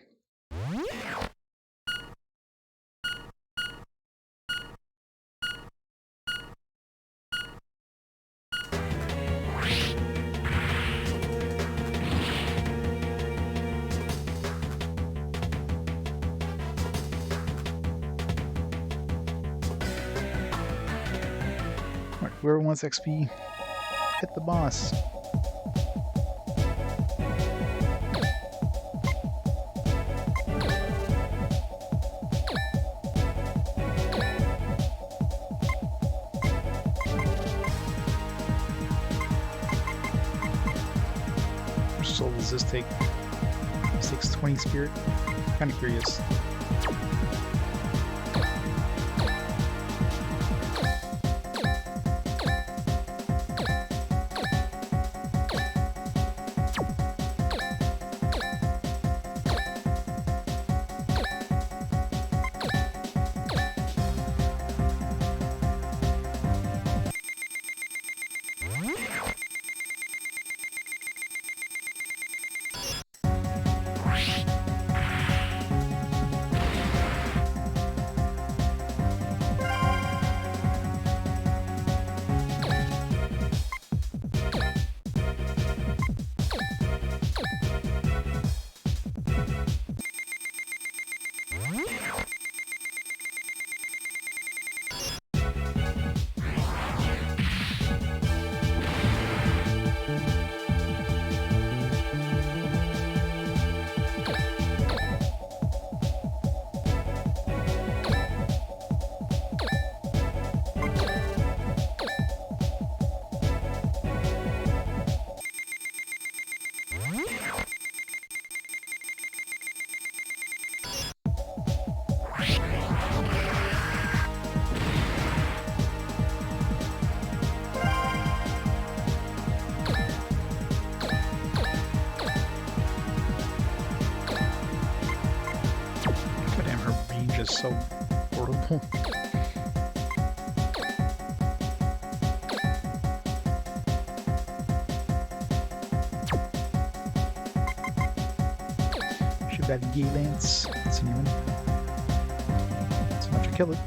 Alright, whoever wants XP, hit the boss. How much soul does this take? This takes 20 spirit. Kind of curious. Is so portable. Should have had Gay Lance. That's a new one. So much to kill it.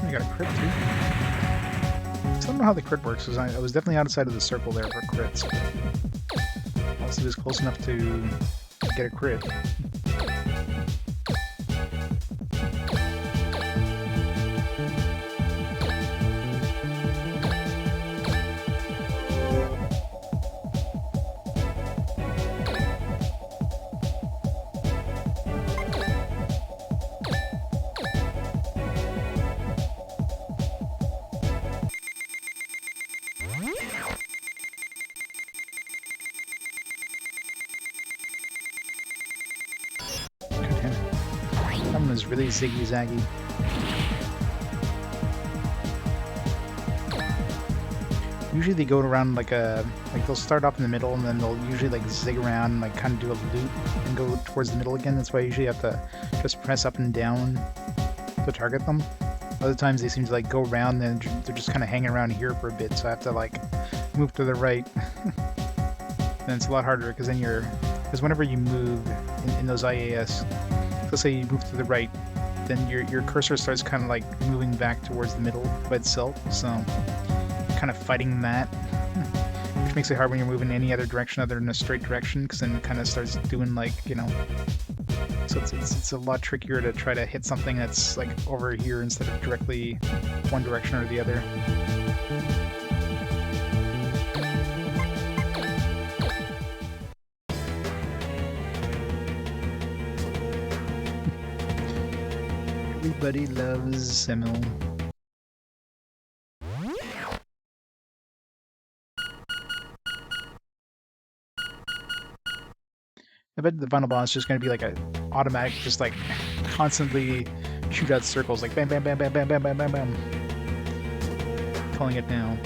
I got a crit crit too? I don't know how the crit works, because I was definitely outside of the circle there for crits. But also, he was close enough to get a crit. That one was really ziggy-zaggy. Usually they go around like they'll start off in the middle and then they'll usually like zig around and like kind of do a loop and go towards the middle again. That's why I usually have to just press up and down to target them. Other times they seem to like go around and they're just kind of hanging around here for a bit, so I have to like move to the right. And it's a lot harder because then because whenever you move in those IAS, let's say you move to the right, then your cursor starts kind of like moving back towards the middle by itself, so kind of fighting that, which makes it hard when you're moving in any other direction other than a straight direction, because then it kind of starts doing like, you know, so it's a lot trickier to try to hit something that's like over here instead of directly one direction or the other. Everybody loves Semil. I bet the final boss is just going to be like a automatic, just like constantly shoot out circles, like bam, bam, bam, bam, bam, bam, bam, bam, bam. Calling it now.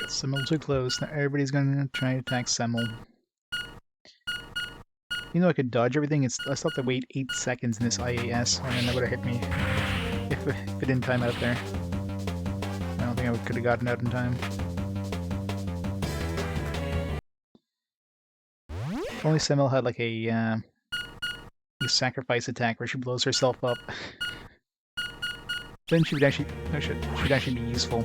Semil too close. Now everybody's gonna try to attack Semil. You know I could dodge everything, I still have to wait 8 seconds in this IAS, and then that would have hit me if it didn't time out there. I don't think I could have gotten out in time. If only Semil had like a sacrifice attack where she blows herself up. Then she would actually, should actually be useful.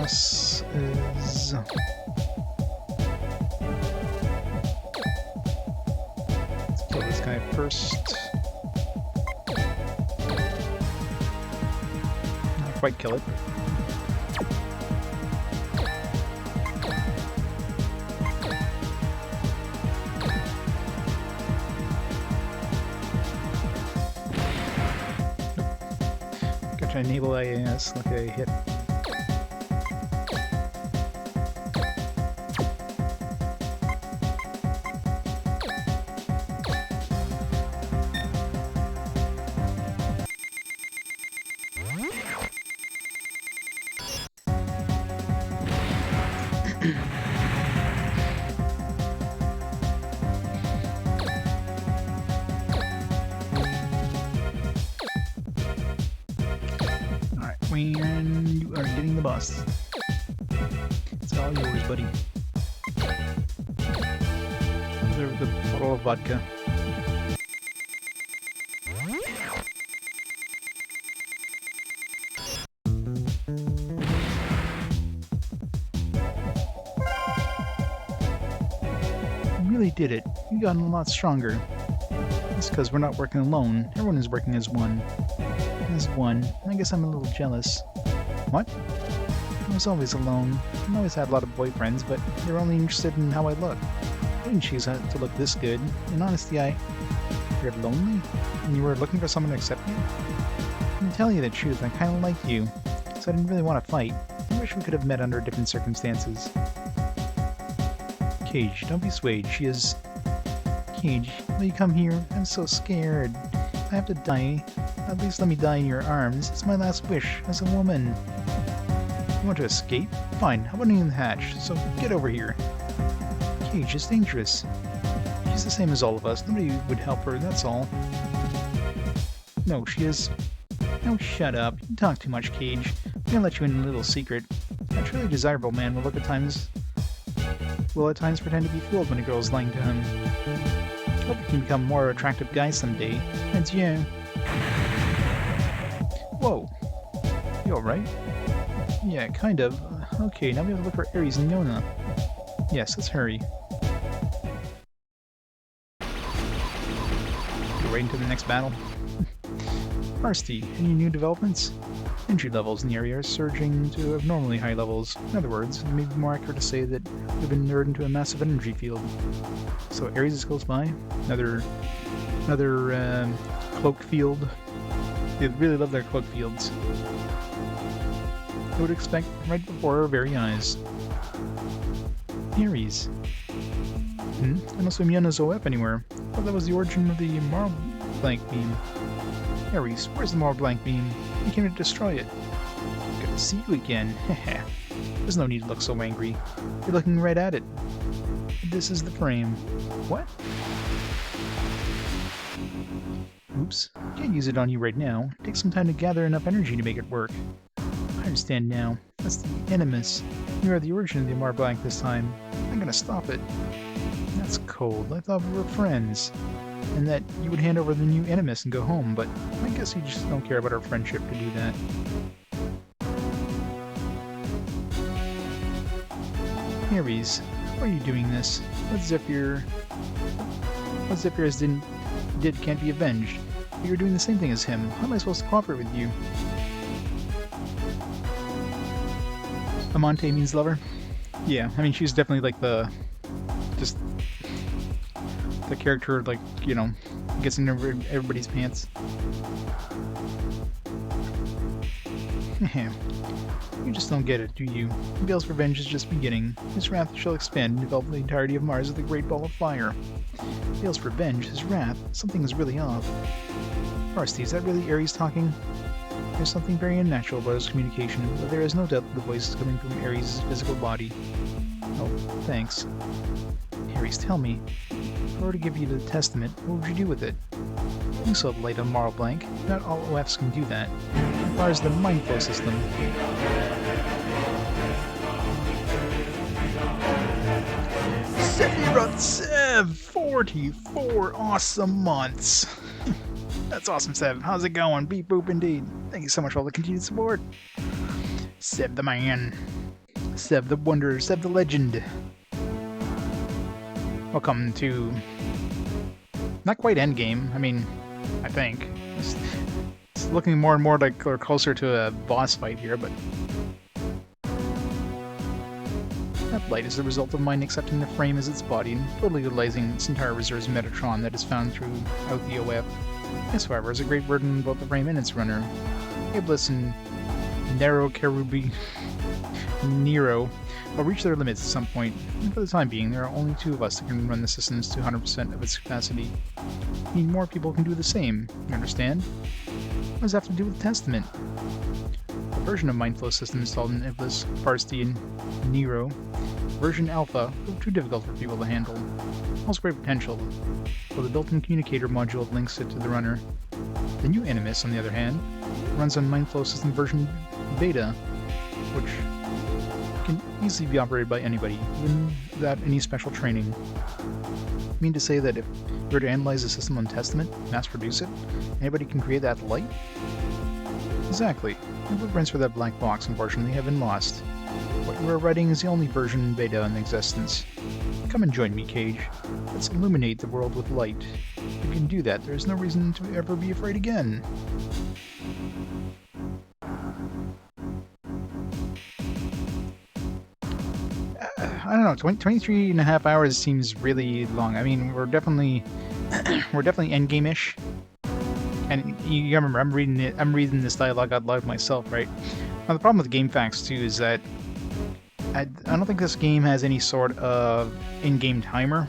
Is... Let's kill this guy first. Not quite kill it. Got to enable IAS like a hit. When you are getting the boss, it's all yours, buddy. Reserve the bottle of vodka. really did it. You've gotten a lot stronger. That's because we're not working alone. Everyone is working as one. As one. I guess I'm a little jealous. What? I was always alone. I always had a lot of boyfriends, but they were only interested in how I look. I didn't choose to look this good. In honesty, You're lonely? And you were looking for someone to accept you? To tell you the truth, I kinda like you. So I didn't really want to fight. I wish we could have met under different circumstances. Cage, don't be swayed. She is... Cage, will you come here? I'm so scared. I have to die. At least let me die in your arms. It's my last wish, as a woman. You want to escape? Fine, how about in the hatch? So get over here. Cage is dangerous. She's the same as all of us. Nobody would help her, that's all. No, she is... Oh, shut up. You talk too much, Cage. I'm gonna let you in a little secret. A truly desirable man will at times pretend to be fooled when a girl is lying to him. Hope you can become a more attractive guy someday. Adieu. Whoa. You alright? Yeah, kind of. Okay, now we have to look for Ares and Myona. Yes, let's hurry. Go right into the next battle. Varsity, any new developments? Entry levels in the area are surging to abnormally high levels. In other words, it may be more accurate to say that we've been lured into a massive energy field. So Ares is close by. Another cloak field. They really love their cloak fields. I would expect right before our very eyes. Ares. I don't see Myona's OF anywhere. I thought that was the origin of the Marble Blank Beam. Ares, where's the Marble Blank Beam? You came to destroy it. Good to see you again. Heh. There's no need to look so angry. You're looking right at it. This is the frame. What? Oops. Can't use it on you right now. Take some time to gather enough energy to make it work. I understand now. That's the Animus. You are the origin of the Marble Blank this time. I'm gonna stop it. That's cold. I thought we were friends. And that you would hand over the new Animus and go home, but I guess you just don't care about our friendship to do that. Ares, why are you doing this? What Zephyr did can't be avenged. But you're doing the same thing as him. How am I supposed to cooperate with you? Amante means lover? Yeah, I mean she's definitely like the character, like, you know, gets in everybody's pants. You just don't get it, do you? Bale's revenge is just beginning. His wrath shall expand and develop the entirety of Mars with a great ball of fire. Bale's revenge, his wrath, something is really off. Varsity, is that really Ares talking? There's something very unnatural about his communication, but there is no doubt that the voice is coming from Ares' physical body. Oh, thanks. Ares, tell me. If I were to give you the testament, what would you do with it? You saw the light on Marble Blank. Not all OFs can do that. It requires the mind flow system. Sephiroth Sev! 44 awesome months! That's awesome, Sev. How's it going? Beep boop indeed. Thank you so much for all the continued support. Sev the man. Sev the wonder. Sev the legend. Welcome to... not quite endgame. I mean, I think. It's looking more and more like we're closer to a boss fight here, but... that light is the result of mind accepting the frame as its body and totally utilizing its entire reserves of Metatron that is found throughout the OF. This, however, is a great burden on both the frame and its runner. Iblis and Nero will reach their limits at some point, and for the time being, there are only two of us that can run the systems to 100% of its capacity. Meaning more people can do the same, you understand? What does that have to do with Testament? The version of Mindflow system installed in Iblis, Varsity, and Nero, version Alpha, proved too difficult for people to handle. Holds great potential, while the built-in communicator module links it to the runner. The new Animus, on the other hand, runs on Mindflow system version Beta, which can easily be operated by anybody, even without any special training. You mean to say that if we were to analyze the system on Testament, mass-produce it, anybody can create that light? Exactly. The blueprints for that black box, unfortunately, have been lost. What you are writing is the only version beta in existence. Come and join me, Cage. Let's illuminate the world with light. If you can do that, there's no reason to ever be afraid again. I don't know, 23 and a half hours seems really long. I mean, we're definitely endgame-ish. And you remember, I'm reading this dialogue out loud myself, right? Now the problem with GameFAQs too is that I don't think this game has any sort of in-game timer.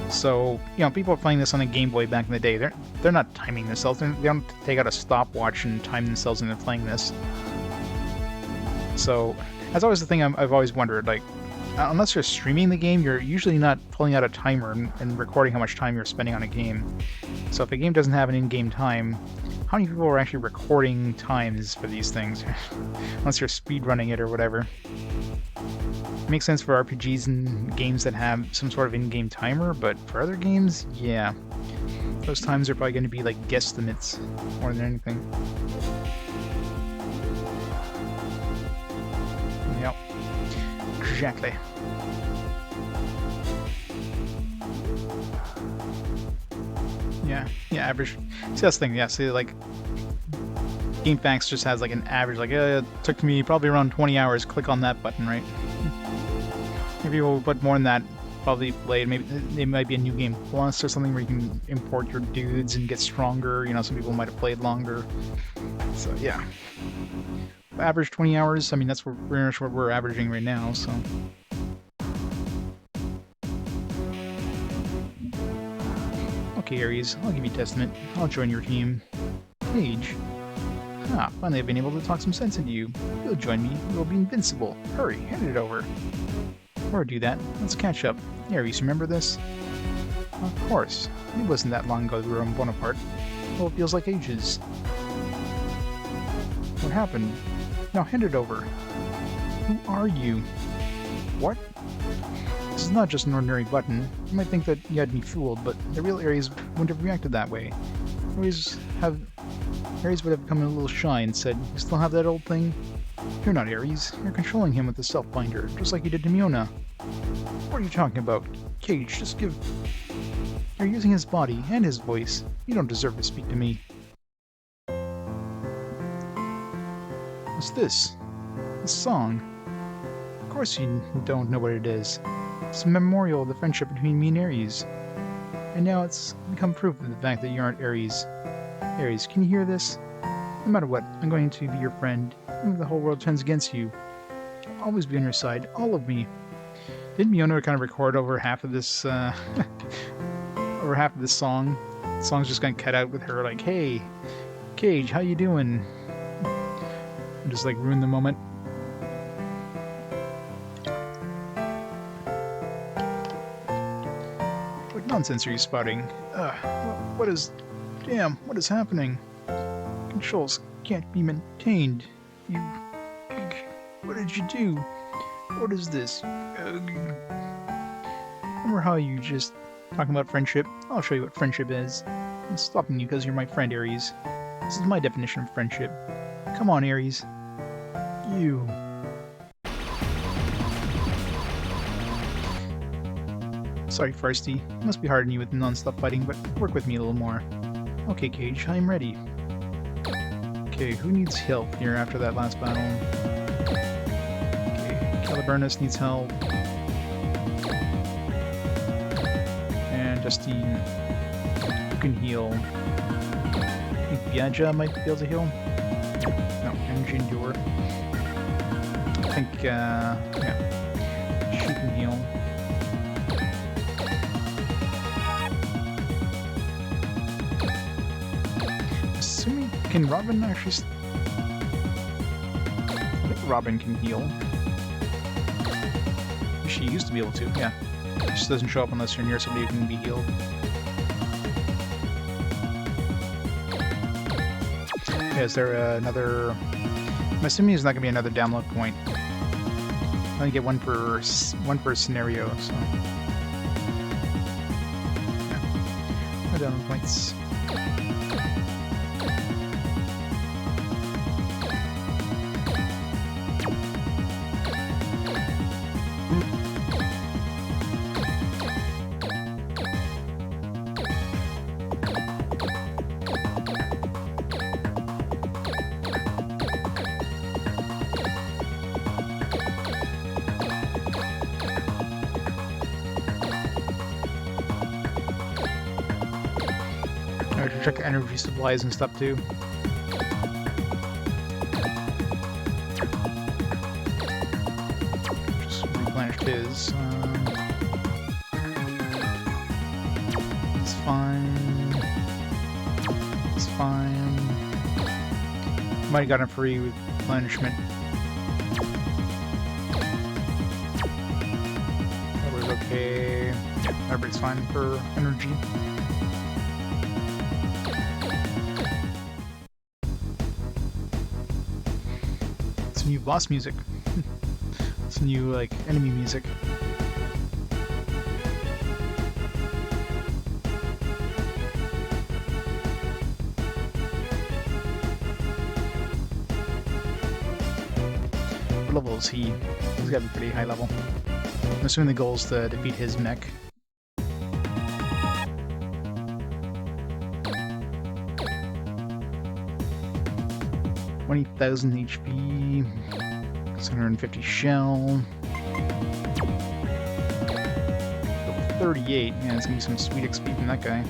So, you know, people are playing this on a Game Boy back in the day. They're not timing themselves. They don't take out a stopwatch and time themselves into playing this. So that's always the thing I've always wondered. Like, unless you're streaming the game, you're usually not pulling out a timer and recording how much time you're spending on a game. So if a game doesn't have an in-game time, how many people are actually recording times for these things? Unless you're speedrunning it or whatever. It makes sense for RPGs and games that have some sort of in-game timer, but for other games, yeah. Those times are probably going to be like guesstimates more than anything. Yep. Exactly. Yeah, average. See, that's the thing, yeah, see, like, GameFAQs just has, like, an average, like, it took me probably around 20 hours, click on that button, right? Maybe we'll put more than that, probably played, maybe it might be a New Game Plus or something where you can import your dudes and get stronger, you know, some people might have played longer. So, yeah. Average 20 hours, I mean, that's pretty much what we're averaging right now, so... Okay, Ares, I'll give you Testament. I'll join your team. Cage. Ah, finally I've been able to talk some sense into you. You'll join me. We'll be invincible. Hurry, hand it over. Or do that. Let's catch up. Ares, remember this? Of course. It wasn't that long ago we were on Bonaparte. Well, it feels like ages. What happened? Now hand it over. Who are you? What? This is not just an ordinary button. You might think that you had me fooled, but the real Ares wouldn't have reacted that way. Ares would have become a little shy and said, "You still have that old thing?" You're not Ares. You're controlling him with the self-binder, just like you did to Myona. What are you talking about? Cage, just give... You're using his body and his voice. You don't deserve to speak to me. What's this? A song. Of course you don't know what it is. It's a memorial of the friendship between me and Ares. And now it's become proof of the fact that you aren't Ares. Ares, can you hear this? No matter what, I'm going to be your friend, even if the whole world turns against you. I'll always be on your side, all of me. Didn't Myona kind of record over half of this, over half of this song? The song's just gonna cut out with her like, "Hey, Cage, how you doing?" And just like ruin the moment. What nonsense are you spouting? What is... Damn, what is happening? Controls can't be maintained. You... What did you do? What is this? Remember how you just talking about friendship? I'll show you what friendship is. I'm stopping you because you're my friend, Ares. This is my definition of friendship. Come on, Ares. You... Sorry, Farsty. It must be hard on you with non-stop fighting, but work with me a little more. Okay, Cage, I'm ready. Okay, who needs help here after that last battle? Okay, Caliburnus needs help. And Justine, who can heal? I think Biaja might be able to heal. No, and Jindor. I think, yeah, she can heal. Assuming, can Robin actually... I think Robin can heal. She used to be able to, yeah. It just doesn't show up unless you're near somebody who can be healed. Yeah, is there another... I'm assuming there's not going to be another download point. I only get one per scenario, so... Yeah. No download points. I should check energy supplies and stuff too. Just replenished his. It's fine. It's fine. Might have gotten a free replenishment. Okay, yeah, everybody's fine for energy. It's new boss music. It's new, like, enemy music. What level is he? He's gotta be pretty high level. I'm assuming the goal is to defeat his mech. $20,000 HP, 650 shell. 38. Yeah, it's gonna be some sweet XP from that guy.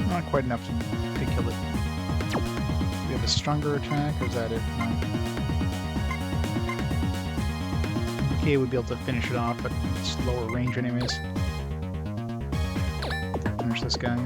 Not quite enough to kill it. Do we have a stronger attack, or is that it? No. Okay, we'd be able to finish it off, but it's lower range anyways. Finish this guy.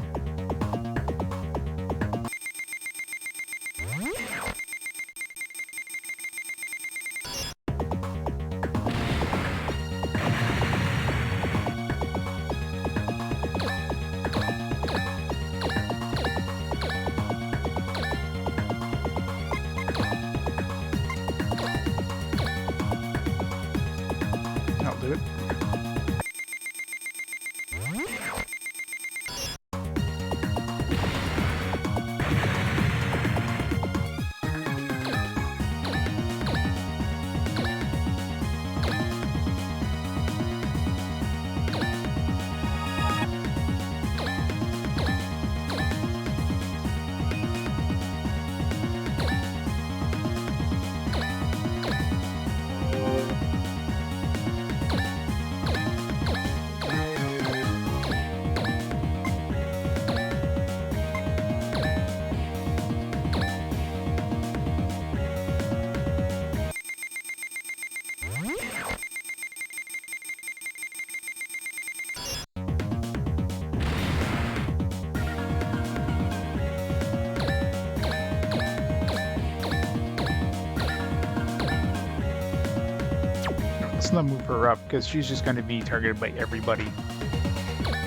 I'll do it. Let's not move her up, because she's just going to be targeted by everybody.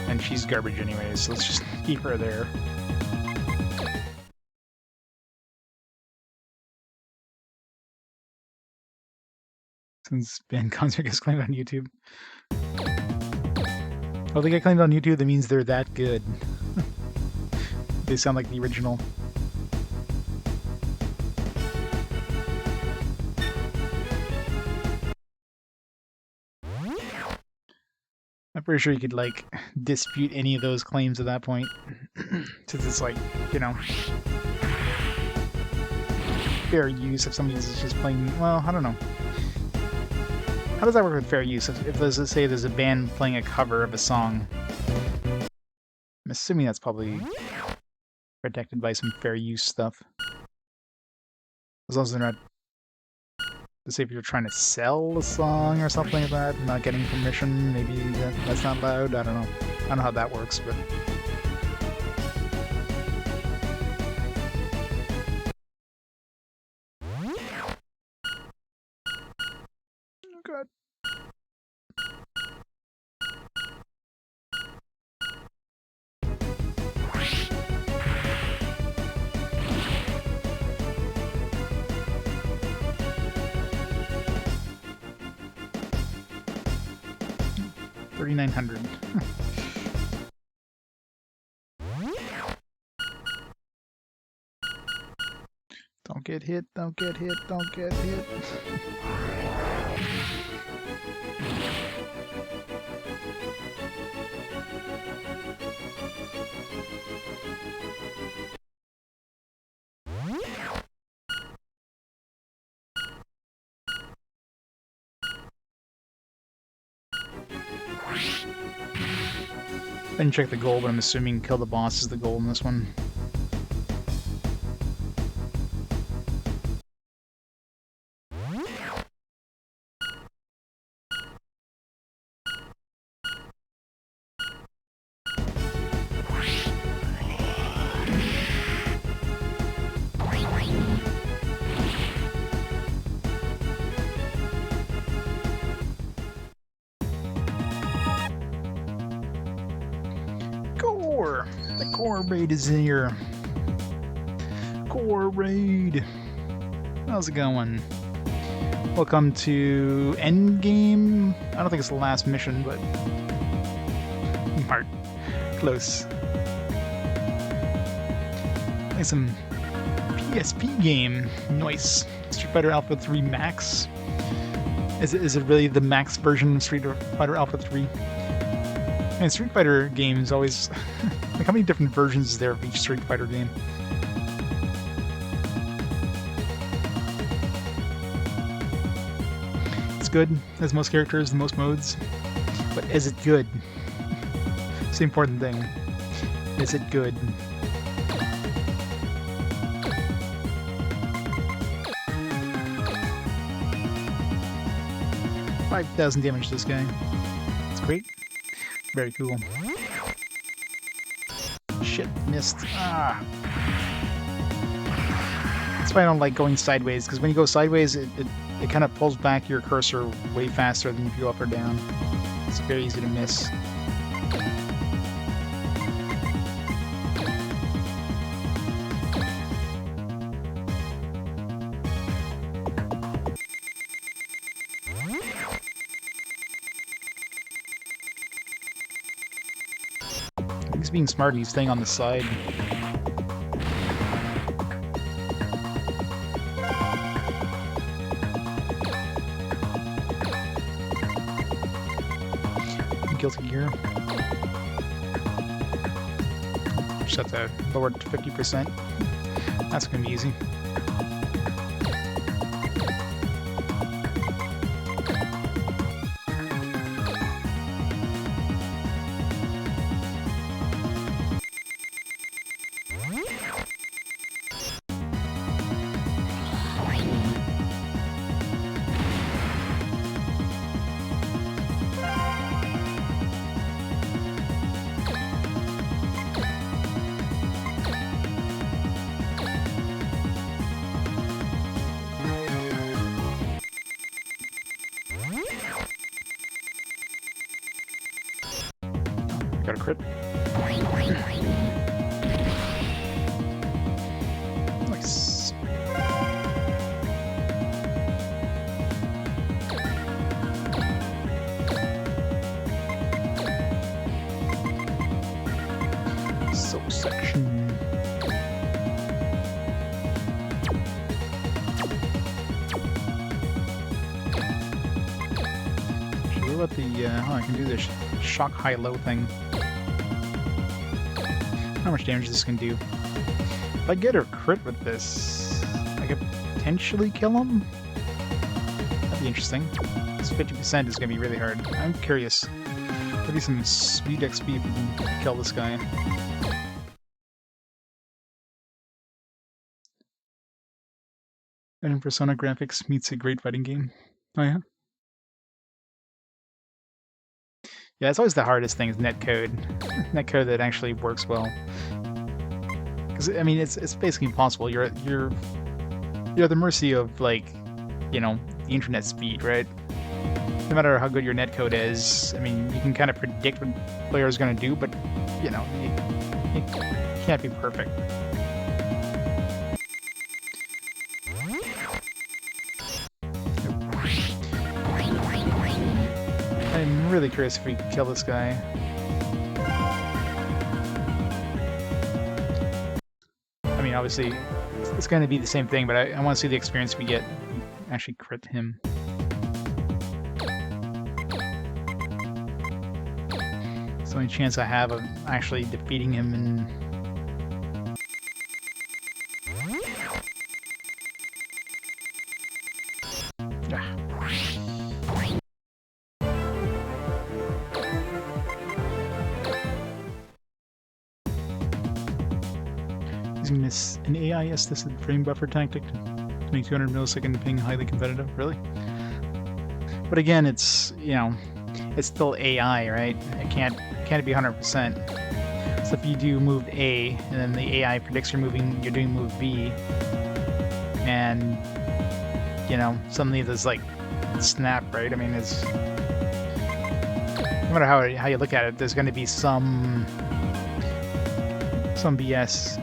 And she's garbage anyways, so let's just keep her there. Since band concert gets claimed on YouTube. Well, they get claimed on YouTube, that means they're that good. They sound like the original. I'm pretty sure you could, like, dispute any of those claims at that point. Since it's like, you know, fair use if somebody's just playing, well, I don't know. How does that work with fair use? If there's, say, there's a band playing a cover of a song, I'm assuming that's probably protected by some fair use stuff. As long as they're not, let's say if you're trying to sell a song or something like that, not getting permission, maybe that's not allowed, I don't know. don't know how that works, but... Oh god. $3,900. Don't get hit, don't get hit, don't get hit. I didn't check the goal, but I'm assuming kill the boss is the goal in this one. Core! The core raid is here. Core raid! How's it going? Welcome to Endgame. I don't think it's the last mission, but... Mark. Close. Like some PSP game. Nice. Street Fighter Alpha 3 Max. Is it really the max version of Street Fighter Alpha 3? And Street Fighter games always... like, how many different versions is there of each Street Fighter game? It's good, as most characters, the most modes. But is it good? It's the important thing. Is it good? $5,000 damage to this guy. It's great. Very cool. Shit, missed. Ah. That's why I don't like going sideways, because when you go sideways, it kind of pulls back your cursor way faster than if you go up or down. It's very easy to miss. He's being smart and he's staying on the side. Guilty Gear. Just have to lower it to 50%. That's gonna be easy. Got a crit. Nice. Subsection. What about the, oh, I can do this shock high-low thing. How much damage this can do. If I get a crit with this, I could potentially kill him? That'd be interesting. This 50% is going to be really hard. I'm curious. There'll be some sweet XP if you can kill this guy. And Persona graphics meets a great fighting game. Oh yeah? Yeah, it's always the hardest thing is netcode. Netcode that actually works well. Because I mean, it's basically impossible. You're at the mercy of, like, you know, the internet speed, right? No matter how good your netcode is, I mean, you can kind of predict what the player is going to do, but you know, it can't be perfect. I'm really curious if we can kill this guy. I mean, obviously, it's going to be the same thing, but I want to see the experience we get. Actually crit him. It's the only chance I have of actually defeating him and... Using an AI-assisted frame buffer tactic to make 200 millisecond ping highly competitive. Really? But again, it's, you know, it's still AI, right? It can't be 100%. So if you do move A, and then the AI predicts you're doing move B, and, you know, suddenly there's like snap, right? I mean, it's, no matter how you look at it, there's going to be some BS.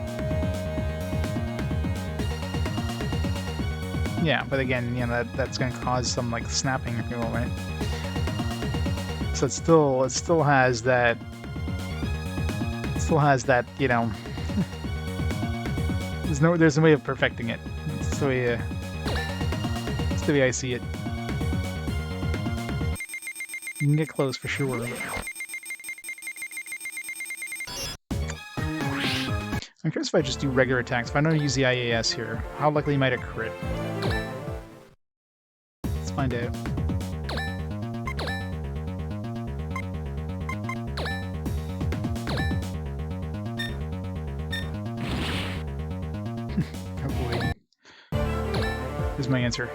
Yeah, but again, you know, that's going to cause some like snapping, if you will, right? So it still has that, you know. there's a way of perfecting it. It's the way I see it. You can get close for sure. I'm curious if I just do regular attacks. If I don't use the IAS here, how likely might it crit? Let's find out. Oh boy. Here's my answer.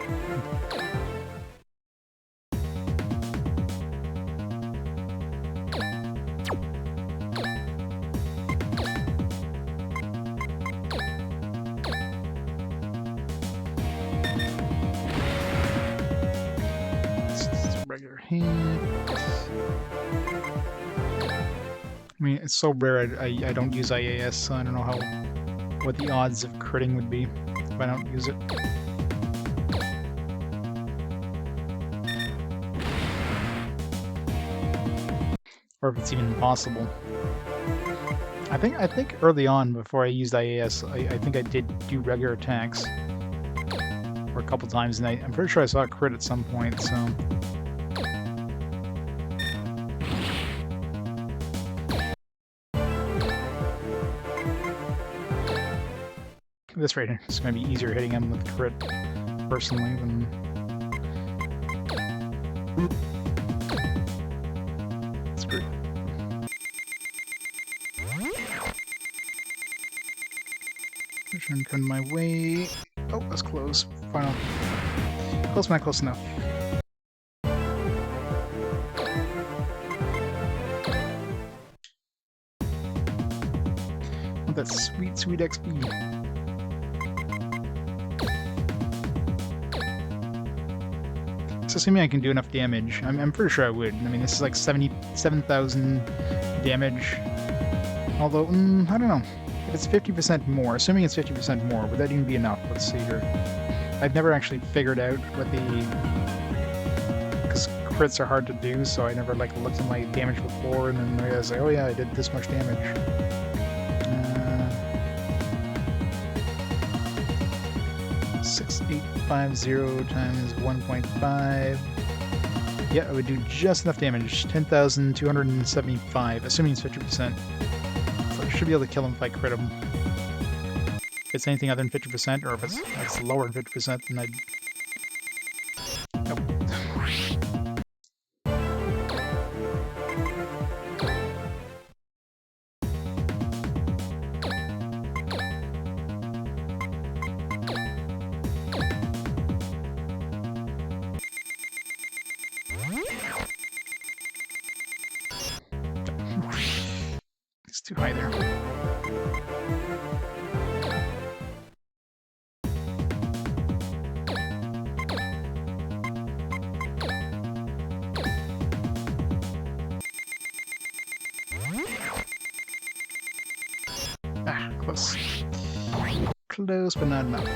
Regular hit. I mean, it's so rare I don't use IAS, so I don't know what the odds of critting would be if I don't use it. Or if it's even possible. I think early on, before I used IAS, I think I did do regular attacks. Or a couple times, and I'm pretty sure I saw a crit at some point, so... At this rate, it's going to be easier hitting him with crit, personally, than... That's great. Return coming my way. Oh, that's close. Final. Close, not close enough. Want that sweet, sweet XP. So assuming I can do enough damage, I'm pretty sure I would. I mean, this is like 77,000 damage. Although, I don't know. If it's 50% more, assuming it's 50% more, would that even be enough? Let's see here. I've never actually figured out what the... Because crits are hard to do, so I never like looked at my damage before and then realized, like, oh yeah, I did this much damage. 6850 times 1.5. Yeah, I would do just enough damage. 10,275, assuming it's 50%. So I should be able to kill him if I crit him. If it's anything other than 50%, or if it's lower than 50%, then I'd... Nope. He's too high there. Ah, close. Close, but not enough.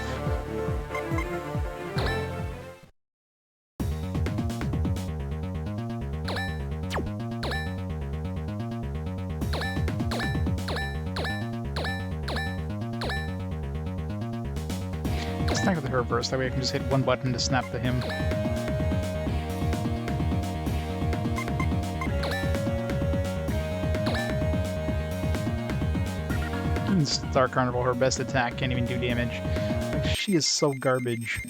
Let's tackle the her first, that way I can just hit one button to snap to him. Star Carnival, her best attack, can't even do damage. Like, she is so garbage.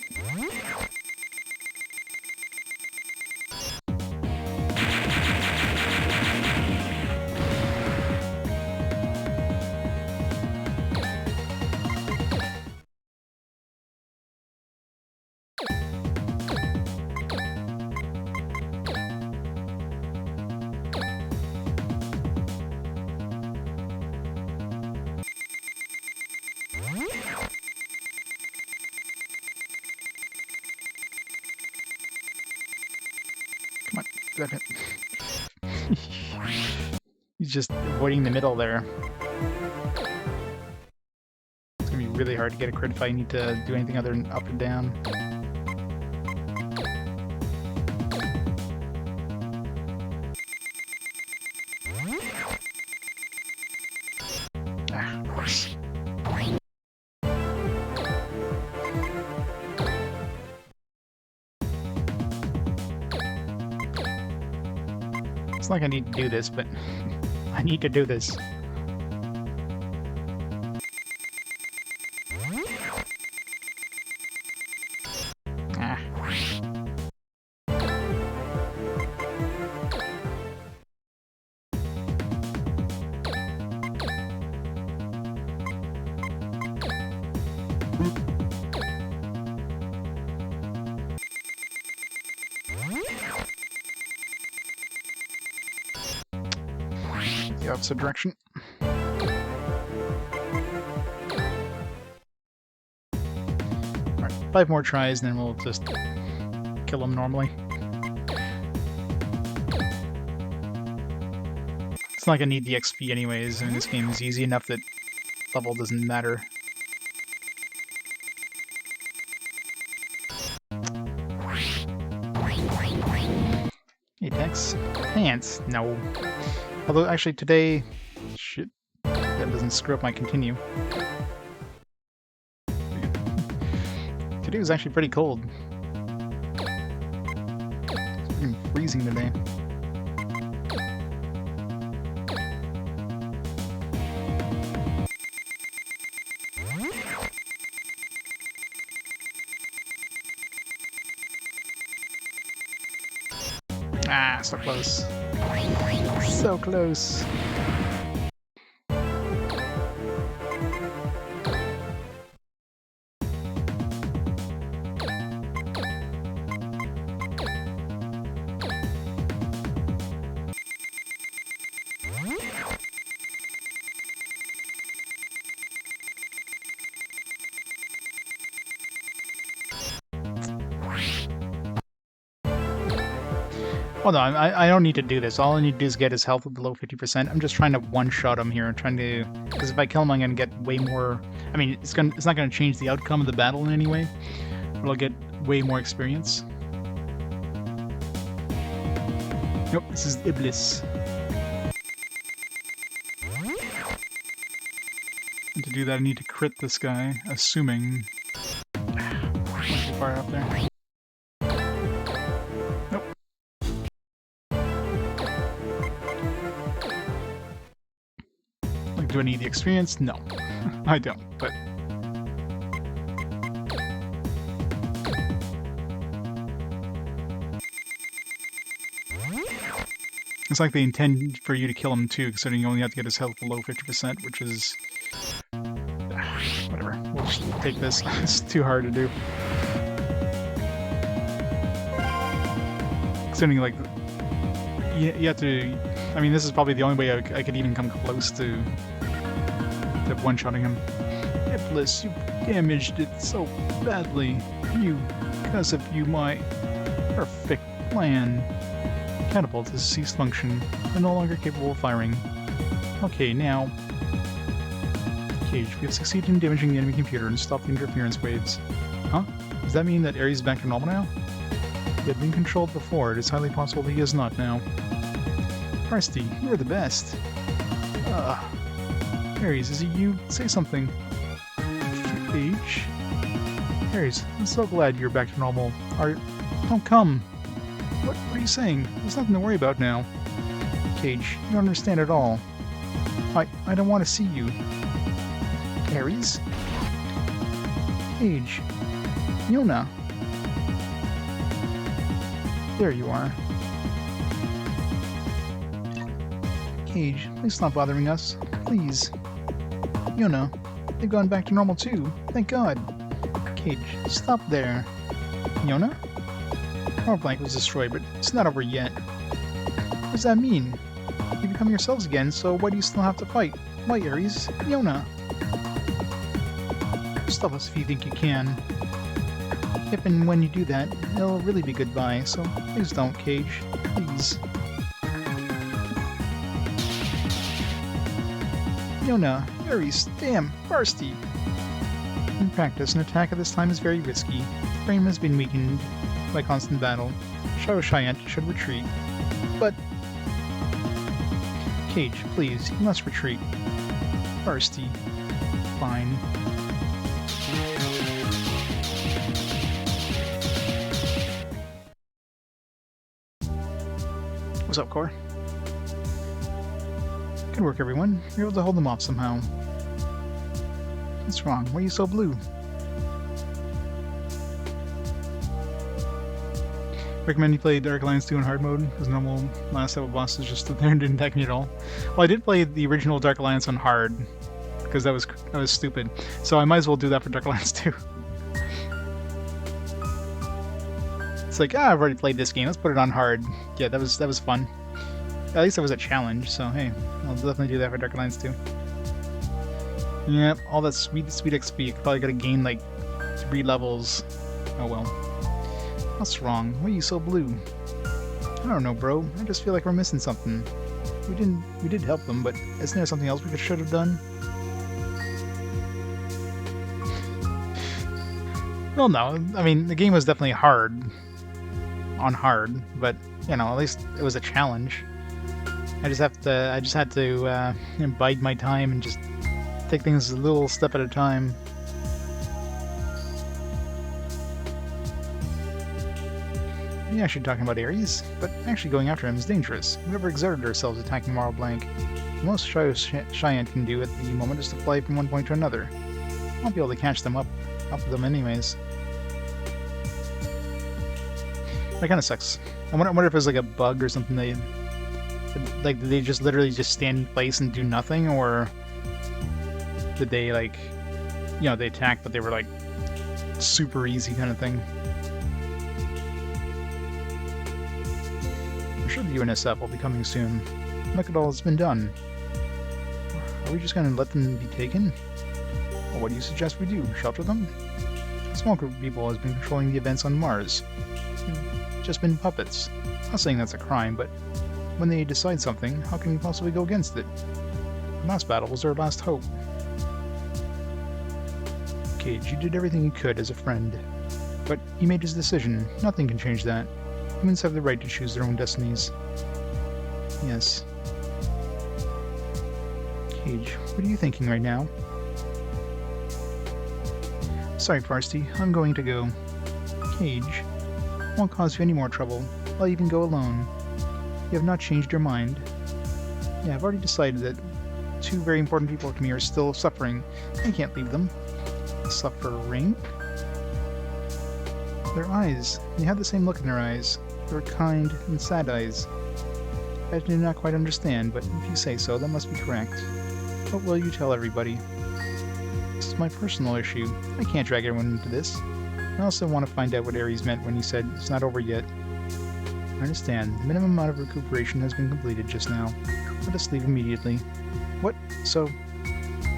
Come on, grab it. He's just avoiding the middle there. It's gonna be really hard to get a crit if I need to do anything other than up and down. Ah, of course. It's not like I need to do this, but I need to do this. Ah. The opposite direction. Alright, 5 more tries, and then we'll just kill him normally. It's not gonna need the XP anyways. I mean, this game is easy enough that level doesn't matter. Hey, Dex. Pants? No. Although, actually, today... Shit. That doesn't screw up my continue. Today was actually pretty cold. It's freaking freezing today. Ah, so close. So close. Oh no, I don't need to do this. All I need to do is get his health below 50%. I'm just trying to one-shot him here. I'm trying to... Because if I kill him, I'm going to get way more... I mean, it's not going to change the outcome of the battle in any way. But I'll get way more experience. Nope, this is Iblis. And to do that, I need to crit this guy, assuming... Went too far up there. Do I need the experience? No, I don't, but... It's like they intend for you to kill him too, considering you only have to get his health below 50%, which is... whatever, we'll just take this. It's too hard to do. Considering, like, you have to... I mean, this is probably the only way I could even come close to one-shotting him. Iblis, you damaged it so badly. Because of you, my perfect plan. Catapult has ceased function. They're no longer capable of firing. Okay, now... Cage, we have succeeded in damaging the enemy computer and stopped the interference waves. Huh? Does that mean that Ares is back to normal now? He had been controlled before. It is highly possible that he is not now. Rusty, you are the best. Ares, is it you? Say something. Cage? Ares, I'm so glad you're back to normal. Don't come. What are you saying? There's nothing to worry about now. Cage, you don't understand at all. I don't want to see you. Ares? Cage. Myona. There you are. Cage, please stop bothering us. Please. Myona, they've gone back to normal too. Thank God. Cage, stop there. Myona? Power Blank was destroyed, but it's not over yet. What does that mean? You become yourselves again, so why do you still have to fight? Why, Ares? Myona! Stop us if you think you can. If and when you do that, it'll really be goodbye, so please don't, Cage. Please. Myona, Ares, damn, Varsity! In practice, an attack at this time is very risky. The frame has been weakened by constant battle. Shyant should retreat. But... Cage, please, you must retreat. Varsity. Fine. What's up, Core? Good work, everyone. You're able to hold them off somehow. What's wrong? Why are you so blue? Recommend you play Dark Alliance 2 in hard mode, because normal last level bosses just stood there and didn't attack me at all. Well, I did play the original Dark Alliance on hard, because that was stupid. So I might as well do that for Dark Alliance 2. It's like, I've already played this game, let's put it on hard. Yeah, that was fun. At least it was a challenge, so hey, I'll definitely do that for Dark Alliance 2. Yep, all that sweet XP, probably gotta gain like 3 levels. Oh well. What's wrong? Why are you so blue? I don't know, bro. I just feel like we're missing something. We did help them, but isn't there something else we should have done? Well, no. I mean, the game was definitely hard. On hard, but you know, at least it was a challenge. I just had to bide my time and just take things a little step at a time. We're actually talking about Ares, but actually going after him is dangerous. We've never exerted ourselves attacking Power Blank. The most Shyant can do at the moment is to fly from one point to another. I won't be able to catch them up with them anyways. That kind of sucks. I wonder if there's like a bug or something. Did they just literally just stand in place and do nothing, or did they like, you know, they attacked but they were like super easy kind of thing. I'm sure the UNSF will be coming soon. Look at all that's been done. Are we just gonna let them be taken? Well, what do you suggest we do? Shelter them? A small group of people has been controlling the events on Mars. Just been puppets. I'm not saying that's a crime, but when they decide something, how can we possibly go against it? The last battle was our last hope. Cage, you did everything you could as a friend. But he made his decision. Nothing can change that. Humans have the right to choose their own destinies. Yes. Cage, what are you thinking right now? Sorry, Varsity, I'm going to go. Cage, won't cause you any more trouble. I'll even go alone. You have not changed your mind. Yeah, I've already decided that 2 very important people to me are still suffering. I can't leave them. Suffering? Their eyes. They have the same look in their eyes. They were kind and sad eyes. I do not quite understand, but if you say so, that must be correct. What will you tell everybody? This is my personal issue. I can't drag everyone into this. I also want to find out what Ares meant when he said it's not over yet. I understand. The minimum amount of recuperation has been completed just now. Let us leave immediately. What? So...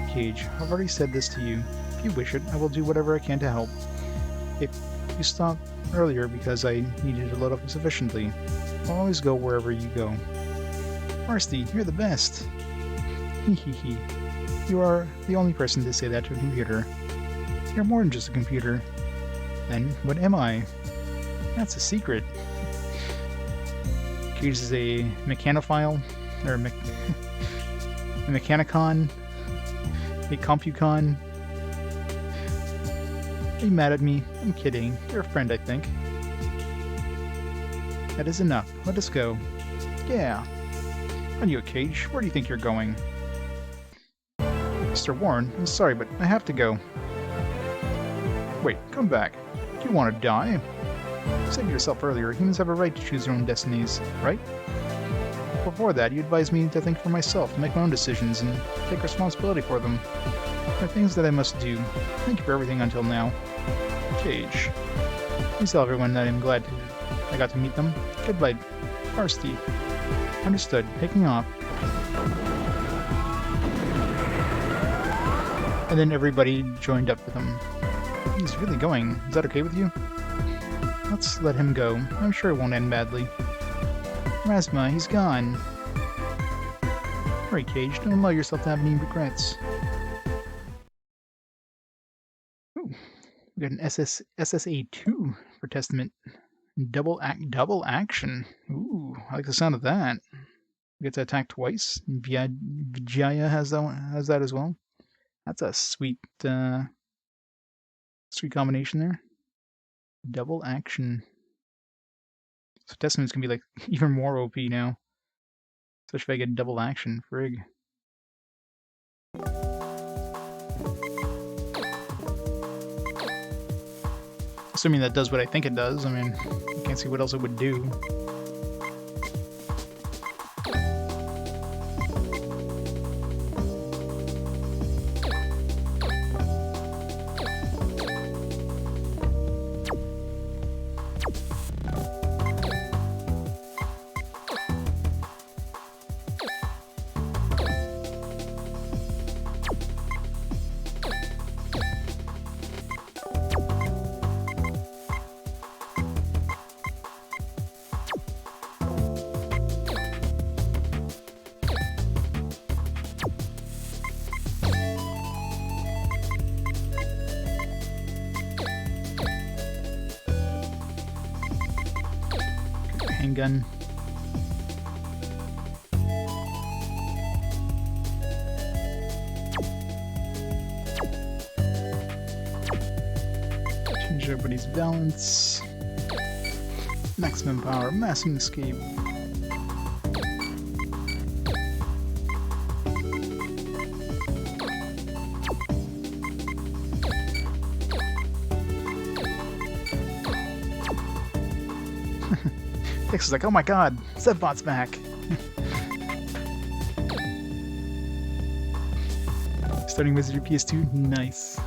Cage, I've already said this to you. If you wish it, I will do whatever I can to help. If you stopped earlier because I needed to load up sufficiently, I'll always go wherever you go. Varsity, you're the best! Hee. You are the only person to say that to a computer. You're more than just a computer. Then, what am I? That's a secret. Cage is a mechanophile, or a mechanicon, a compucon. Are you mad at me? I'm kidding. You're a friend, I think. That is enough. Let us go. Yeah. Are you a Cage? Where do you think you're going? Mr. Warren, I'm sorry, but I have to go. Wait, come back. Do you want to die? You said yourself earlier, humans have a right to choose their own destinies, right? Before that, you advised me to think for myself, to make my own decisions, and take responsibility for them. There are things that I must do. Thank you for everything until now. Cage. Please tell everyone that I'm glad I got to meet them. Goodbye, Varsity. Understood. Taking off. And then everybody joined up with him. He's really going. Is that okay with you? Let's let him go. I'm sure it won't end badly. Rasma, he's gone. Hurry, Cage. Don't allow yourself to have any regrets. Ooh, we got an SSA2 for Testament. Double action. Ooh, I like the sound of that. We get to attack twice. Vijaya has that as well. That's a sweet combination there. Double action. So Testament's gonna be like even more OP now. Especially if I get double action. Frig. Assuming that does what I think it does. I mean, I can't see what else it would do. Handgun. Change everybody's balance. Maximum power, maximum escape. X is like, oh my god, Zedbot's back! Starting with your PS2? Nice.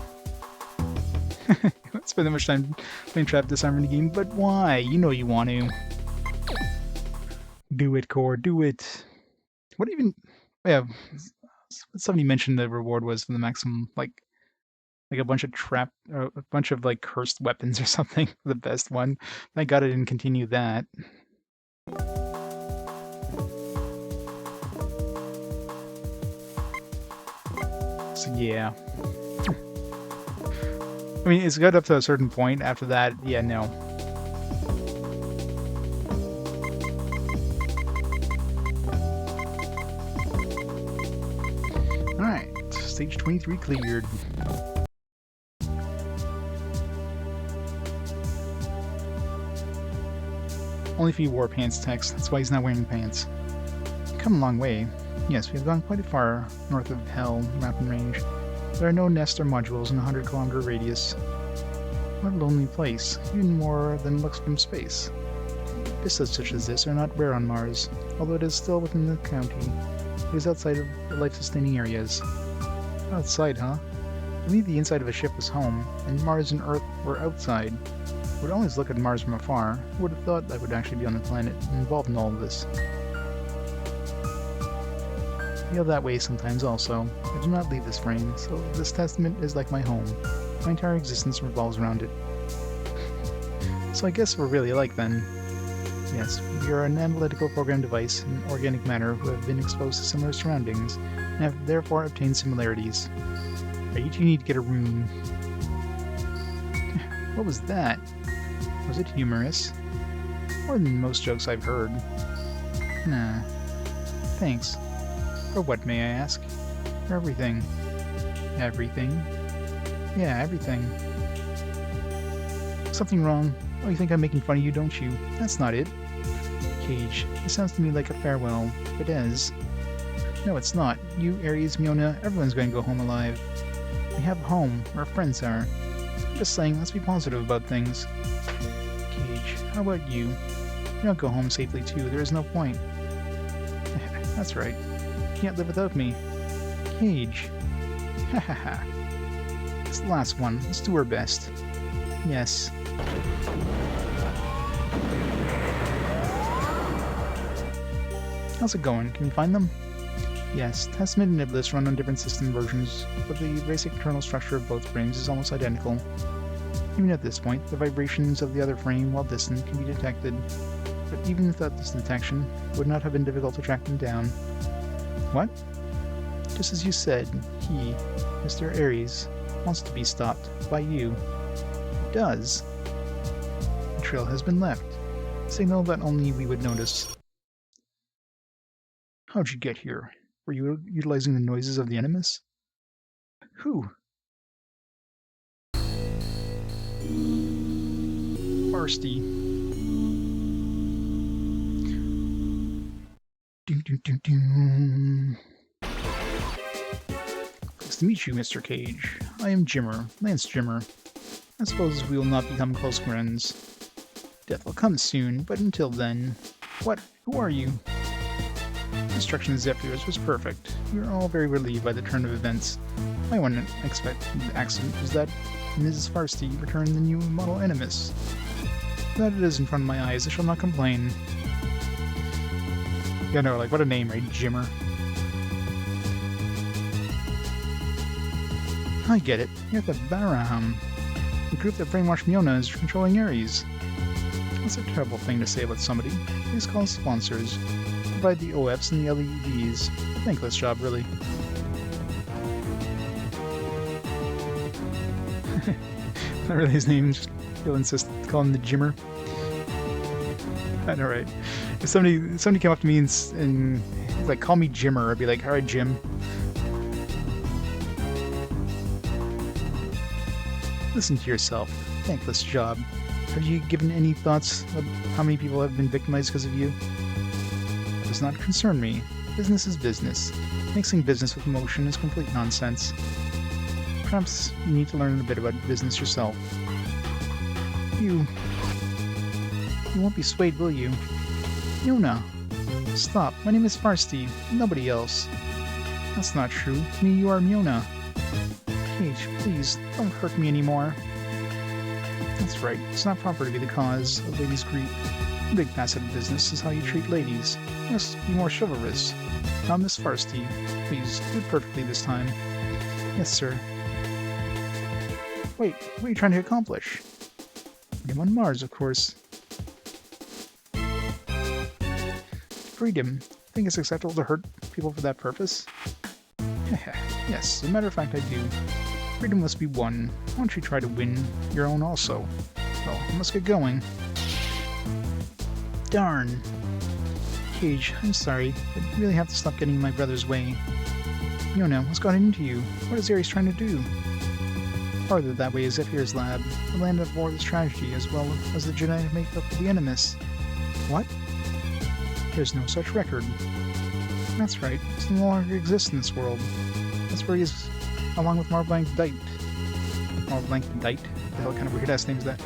Don't spend that much time playing Trap Disarm in the game, but why? You know you want to. Do it, Core, do it! What even... Yeah, somebody mentioned the reward was for the maximum, like a bunch of a bunch of, like, cursed weapons or something, the best one. Thank god I didn't continue that. So yeah. I mean, it's good up to a certain point. After that, yeah, no. Alright, stage 23 cleared. Only if he wore pants text, that's why he's not wearing pants. Come a long way. Yes, we have gone quite far north of Hell mountain range. There are no nests or modules in a 100-kilometer radius. What a lonely place, even more than looks from space. Vistas such as this are not rare on Mars, although it is still within the county. It is outside of the life-sustaining areas. Outside, huh? For me, the inside of a ship was home, and Mars and Earth were outside. would always look at Mars from afar. I would have thought I would actually be on the planet involved in all of this. I feel that way sometimes also. I do not leave this frame, so this testament is like my home. My entire existence revolves around it. So I guess we're really alike then. Yes, we are an analytical program device in organic matter who have been exposed to similar surroundings, and have therefore obtained similarities. Right, you need to get a room. What was that? Was it humorous? More than most jokes I've heard. Nah. Thanks. For what, may I ask? For everything. Everything? Yeah, everything. Something wrong? Oh, you think I'm making fun of you, don't you? That's not it. Cage, it sounds to me like a farewell. It is. No, it's not. You, Ares, Myona, everyone's going to go home alive. We have a home, where our friends are. I'm just saying, let's be positive about things. Cage, how about you? You don't go home safely too, there is no point. That's right. You can't live without me. Cage. Ha ha ha. It's the last one. Let's do our best. Yes. How's it going? Can you find them? Yes, Testament and Iblis run on different system versions, but the basic kernel structure of both frames is almost identical. Even at this point, the vibrations of the other frame, while distant, can be detected, but even without this detection, it would not have been difficult to track them down. What? Just as you said, he, Mr. Ares, wants to be stopped by you. He does. The trail has been left. A signal that only we would notice. How'd you get here? Were you utilizing the noises of the Animus? Who? Varsity. Ding, ding, ding, ding. Nice to meet you, Mr. Cage. I am Jimmer, Lance Jimmer. I suppose we will not become close friends. Death will come soon, but until then... What? Who are you? Instruction Zephyrs was perfect. We were all very relieved by the turn of events. My one unexpected accident was that Mrs. Varsity returned the new model Animus. That it is in front of my eyes, I shall not complain. Yeah, no, like, what a name, right? Jimmer. I get it. You're the Baraham. The group that brainwashed Myona is controlling Ares. That's a terrible thing to say about somebody. Please call us sponsors. Provide the OFs and the LEDs. Thankless job, really. Not really his name, just he'll insist to call him the Jimmer. I know, right? If somebody came up to me and like, call me Jimmer, I'd be like, alright, Jim. Listen to yourself. Thankless job. Have you given any thoughts of how many people have been victimized because of you? It does not concern me. Business is business. Mixing business with emotion is complete nonsense. Perhaps you need to learn a bit about business yourself. You won't be swayed, will you? Myona! Stop. My name is Varsity. Nobody else. That's not true. To me, you are Myona. Cage, please, don't hurt me anymore. That's right. It's not proper to be the cause of ladies' grief. A big facet of business is how you treat ladies. You must be more chivalrous. Now, Miss Varsity, please, do it perfectly this time. Yes, sir. Wait, what are you trying to accomplish? Freedom on Mars, of course. Freedom? Think it's acceptable to hurt people for that purpose? Yes, as a matter of fact I do. Freedom must be won. Why don't you try to win your own also? Well, I must get going. Darn. Cage, I'm sorry. I really have to stop getting in my brother's way. Myona, what's gotten into you? What is Ares trying to do? Farther that way is Zephyr's lab, the land of war strategy, as well as the genetic makeup of the Animus. What? There's no such record. That's right, it no longer exists in this world. That's where he is, along with Marblank Dite. Marblank Dite? The hell kind of weird ass name is that?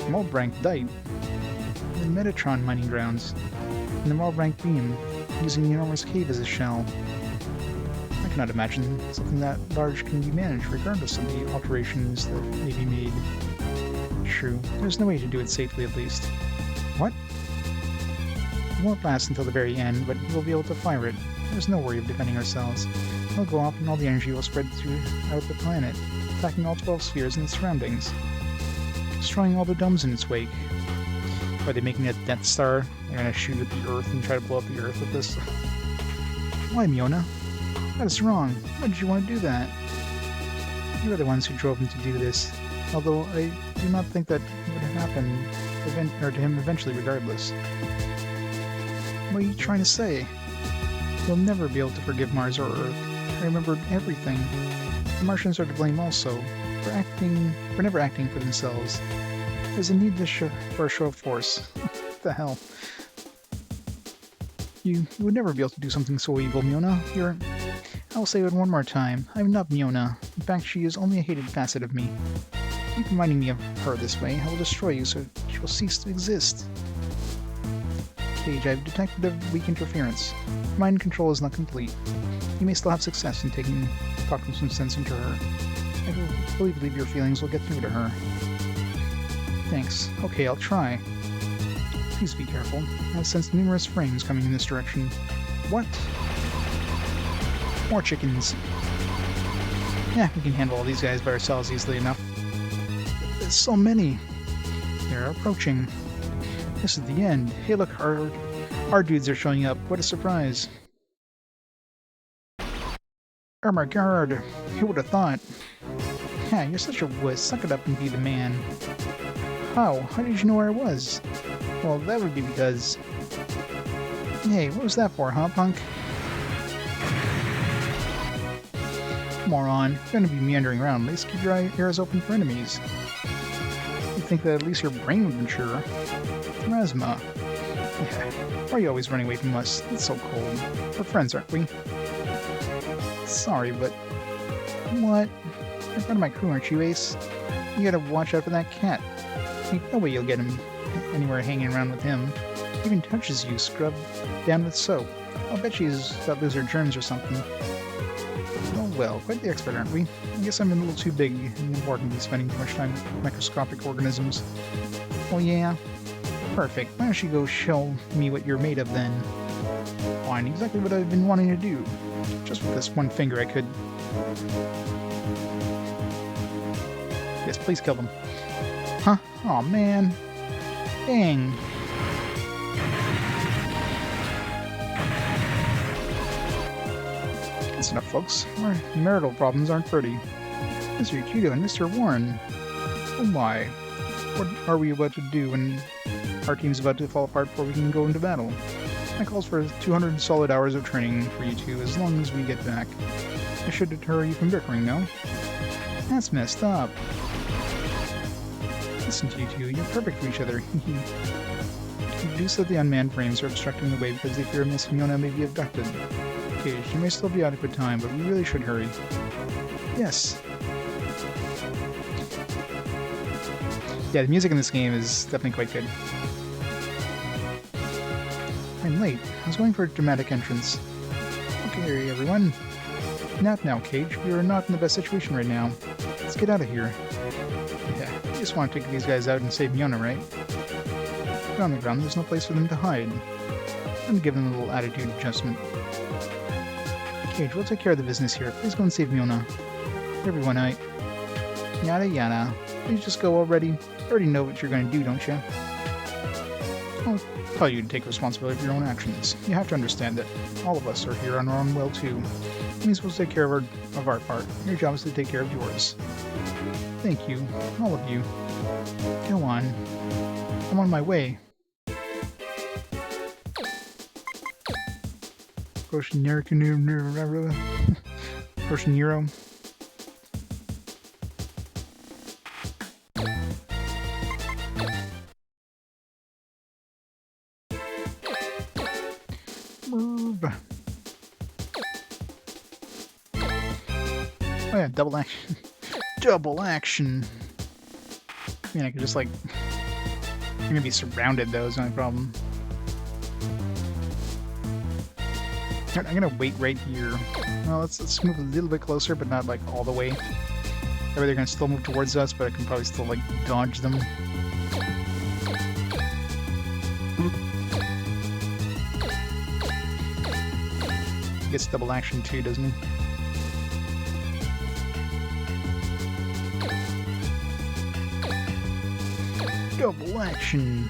Marblank Dite. The Metatron mining grounds. And the Marblank beam, using the enormous cave as a shell. I cannot imagine something that large can be managed regardless of the alterations that may be made. true. There's no way to do it safely, at least. What? It won't last until the very end, but we'll be able to fire it. There's no worry of defending ourselves. It'll go off and all the energy will spread throughout the planet, attacking all 12 spheres and its surroundings, destroying all the domes in its wake. Are they making a Death Star? They're gonna shoot at the Earth and try to blow up the Earth with this? Why, Myona? That is wrong. Why did you want to do that? You are the ones who drove him to do this, although I do not think that would have happened to him eventually regardless. What are you trying to say? You'll never be able to forgive Mars or Earth. I remembered everything. The Martians are to blame also, for never acting for themselves. There's a need for a show of force. What the hell? You would never be able to do something so evil, Myona. I will say it one more time. I'm not Myona. In fact, she is only a hated facet of me. Keep reminding me of her this way. I will destroy you so she will cease to exist. Cage, I've detected a weak interference. Mind control is not complete. You may still have success in talking some sense into her. I fully believe your feelings will get through to her. Thanks. Okay, I'll try. Please be careful. I've sensed numerous frames coming in this direction. What? More chickens. Yeah, we can handle all these guys by ourselves easily enough. There's so many. They're approaching. This is the end. Hey look, our dudes are showing up. What a surprise. Oh my god. Who would have thought? Yeah, you're such a wuss. Suck it up and be the man. How? How did you know where I was? Well, that would be because... Hey, what was that for, huh, punk? Moron. You're gonna be meandering around. At least keep your ears open for enemies. You'd think that at least your brain would mature. Erasma. Yeah. Why are you always running away from us? It's so cold. We're friends, aren't we? Sorry, but... What? You're part of my crew, aren't you, Ace? You gotta watch out for that cat. Ain't no way you'll get him anywhere hanging around with him. He even touches you, scrubbed down with soap. I'll bet she's got lizard germs or something. Oh well, quite the expert, aren't we? I guess I'm a little too big and important to be spending too much time with microscopic organisms. Oh yeah? Perfect. Why don't you go show me what you're made of then? Fine, exactly what I've been wanting to do. Just with this one finger I could... Yes, please kill them. Huh? Aw, man. Dang. That's enough, folks. Our marital problems aren't pretty. Mr. Kudo and Mr. Warren. Oh my. What are we about to do when our team's about to fall apart before we can go into battle? That calls for 200 solid hours of training for you two as long as we get back. It should deter you from bickering, no? That's messed up. Listen to you two, you're perfect for each other. You do said the unmanned frames are obstructing the way because they fear Miss Myona may be abducted. Okay, she may still be adequate time, but we really should hurry. Yes. Yeah, the music in this game is definitely quite good. I'm late. I was going for a dramatic entrance. Okay, everyone. Not now, Cage. We are not in the best situation right now. Let's get out of here. Yeah, you just want to take these guys out and save Myona, right? But on the ground, there's no place for them to hide. I'm gonna give them a little attitude adjustment. Cage, we'll take care of the business here. Please go and save Myona. Everyone, Yada yada. Please just go already. You already know what you're gonna do, don't you? I'll tell you to take responsibility for your own actions. You have to understand that all of us are here on our own will too. We're supposed to take care of our part. Your job is to take care of yours. Thank you, all of you. Go on. I'm on my way. Nero. Move. Oh yeah, double action. Double action. I mean, I could just like... I'm gonna be surrounded though, is my problem. I'm gonna wait right here. Well, let's move a little bit closer, but not like all the way. That way they're gonna still move towards us, but I can probably still, like, dodge them. Gets double action too, doesn't he? Double action!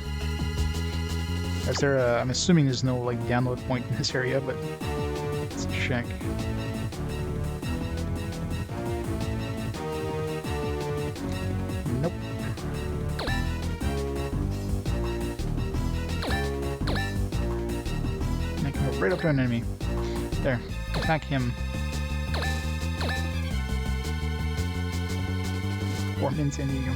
Is there a... I'm assuming there's no, like, download point in this area, but let's check. Nope. I can go right up to an enemy. There. Attack him. 4 minutes in, you go.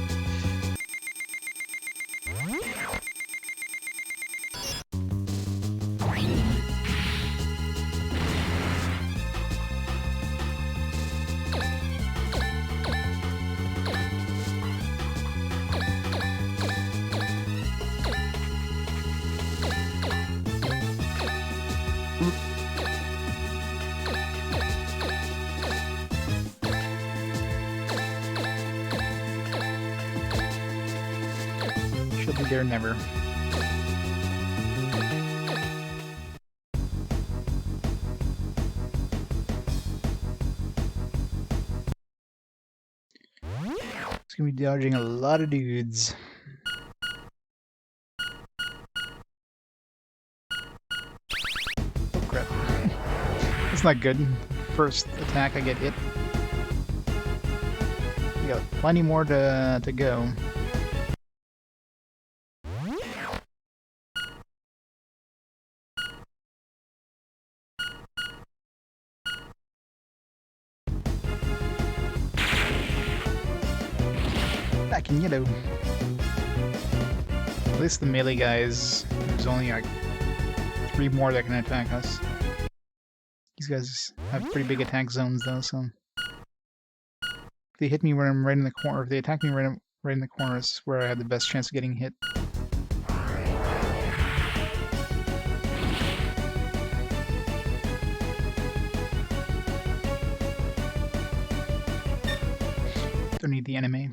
She'll be there never. It's gonna be dodging a lot of dudes. Oh crap. That's not good. First attack I get hit. We got plenty more to go. Back in yellow. At least the melee guys, there's only like 3 more that can attack us. These guys have pretty big attack zones though, so if they hit me when I'm right in the corner, if they attack me right in the corner, is where I have the best chance of getting hit. Don't need the enemy.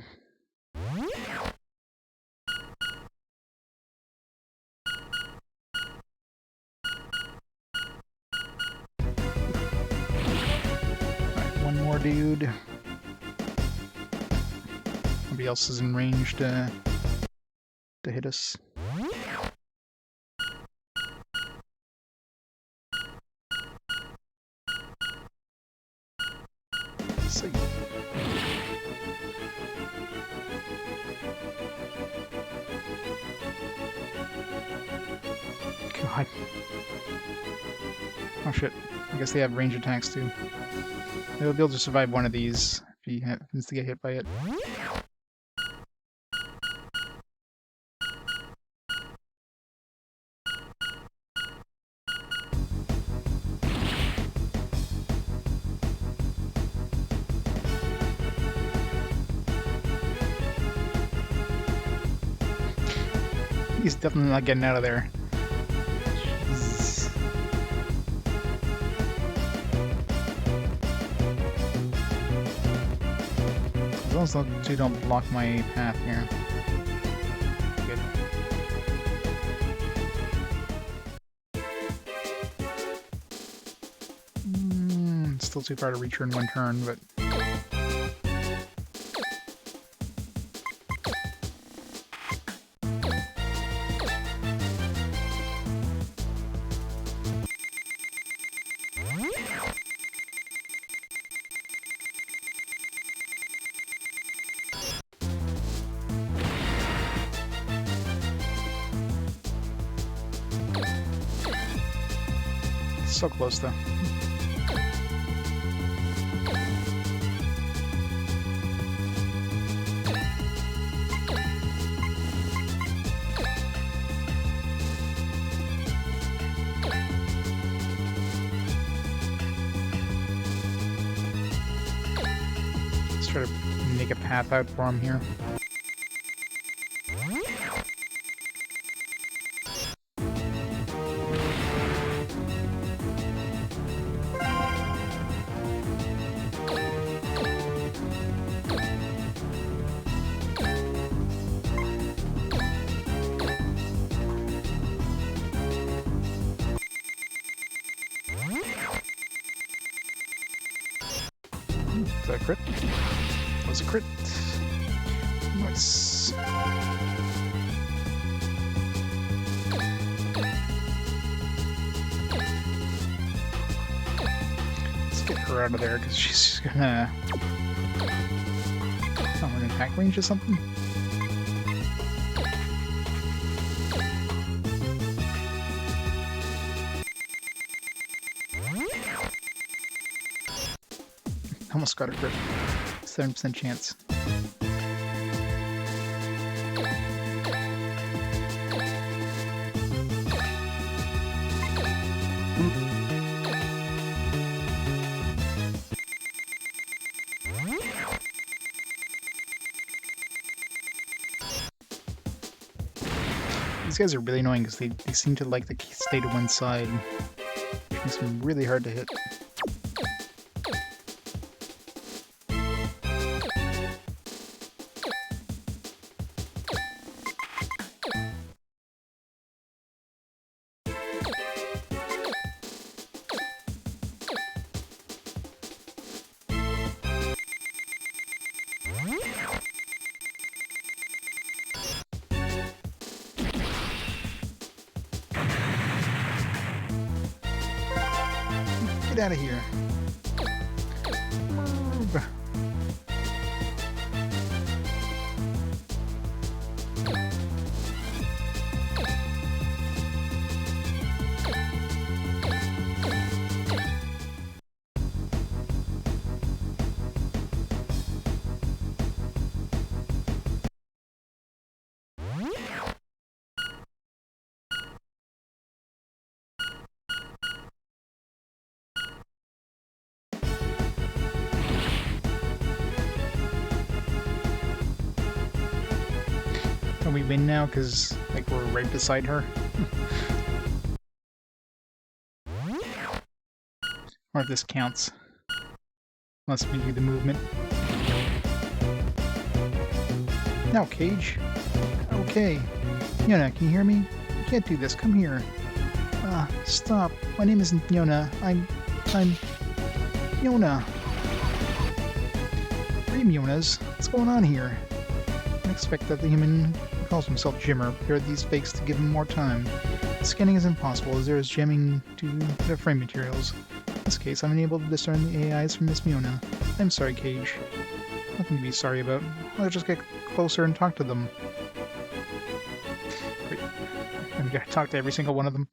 Dude. Nobody else is in range to hit us. See. God. Oh shit. I guess they have range attacks too. They'll be able to survive one of these if he happens to get hit by it. He's definitely not getting out of there. As long as you don't block my path here. Good. Still too far to reach her in one turn, but... So close, though. Let's try to make a path out for him here. Is that a crit? That was a crit. Nice. Let's get her out of there because she's gonna. Oh, we're in attack range or something? Almost got a crit. 7% chance. These guys are really annoying because they seem to like to stay to one side, which makes them really hard to hit. Get out of here. Move. Can we win now? Because, like, we're right beside her? Or if this counts. Unless we do the movement. Now, Cage. Okay. Myona, can you hear me? You can't do this. Come here. Stop. My name isn't Myona. I'm Myona. 3 Myonas. What's going on here? I expect that the human who calls himself Jimmer prepared these fakes to give him more time. Scanning is impossible as there is jamming to the frame materials. In this case, I'm unable to discern the AIs from Miss Myona. I'm sorry, Cage. Nothing to be sorry about. I'll just get closer and talk to them. Wait, we gotta talk to every single one of them.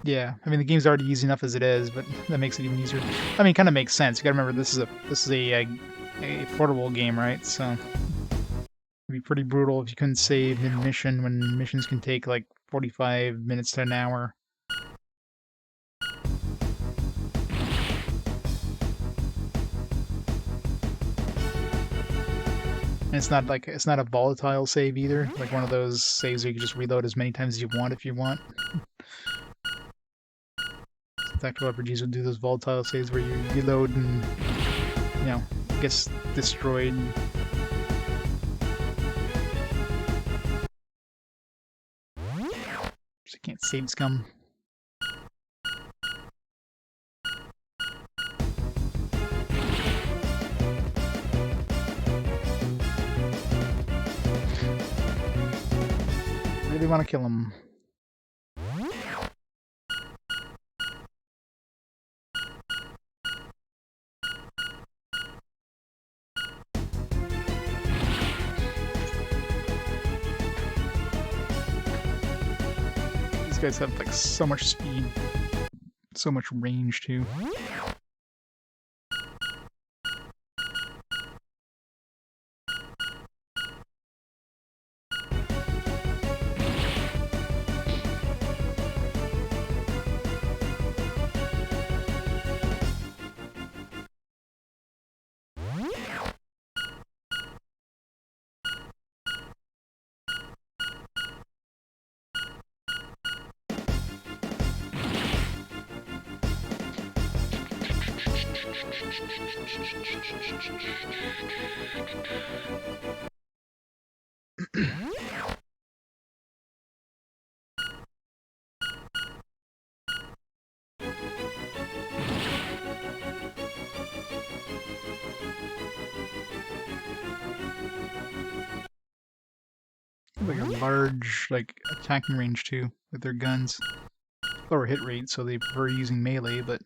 Yeah, I mean the game's already easy enough as it is, but that makes it even easier. I mean, it kind of makes sense. You gotta remember this is a portable game, right? So it'd be pretty brutal if you couldn't save mid-mission when missions can take like 45 minutes to an hour. And it's not a volatile save either, like one of those saves where you can just reload as many times as you want if you want. Tactical RPGs will do those volatile saves where you reload and, you know, gets destroyed. Just can't save scum. Really want to kill him. These guys have like so much speed, so much range too. Like a large, like, attacking range too, with their guns. Lower hit rate, so they prefer using melee, but...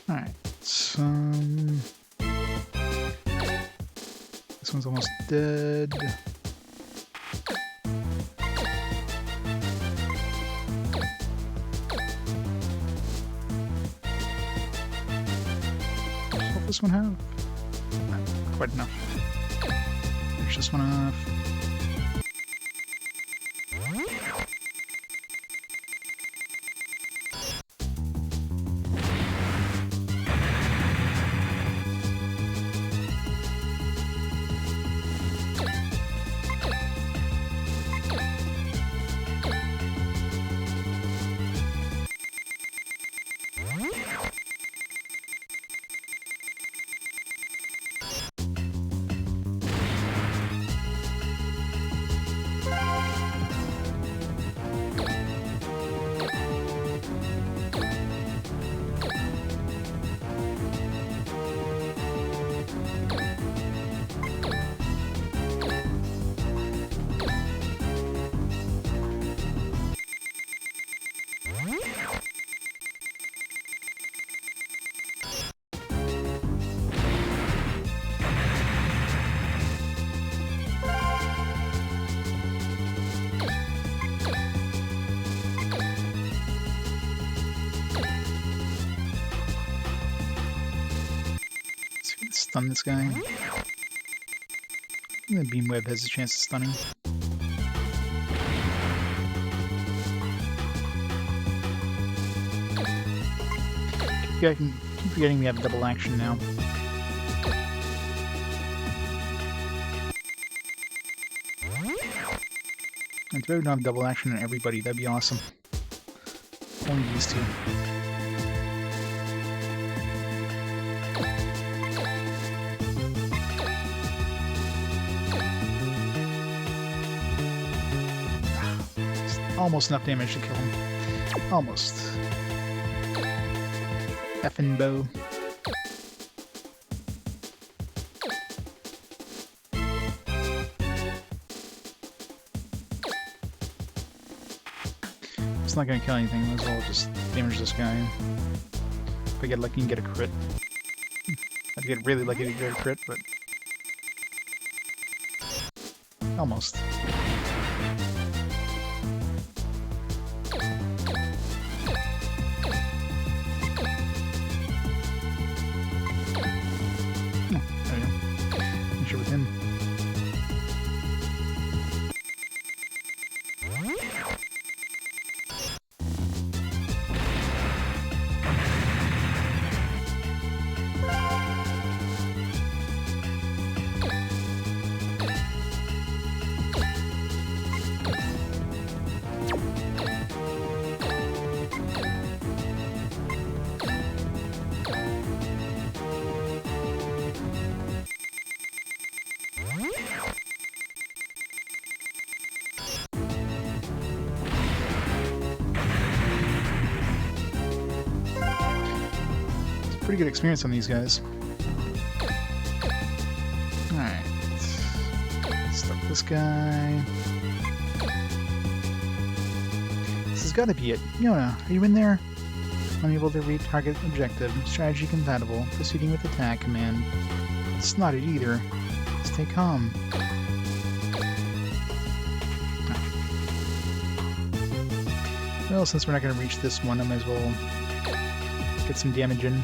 Alright, this one's almost dead. What does this one have? Not quite enough. Finish this one off. Stun this guy. The beam web has a chance of stunning. I can keep forgetting we have double action now. And if we don't have double action on everybody, that'd be awesome. Only these two. Almost enough damage to kill him. Almost. Effin' bow. It's not gonna kill anything, might as well just damage this guy. If I get lucky and get a crit. I'd get really lucky to get a crit, but... almost. With him. Pretty good experience on these guys. Alright. Stop this guy. This has got to be it. Myona, are you in there? Unable to read target objective. Strategy compatible. Proceeding with attack command. It's not it either. Stay calm. Well, since we're not going to reach this one, I might as well get some damage in.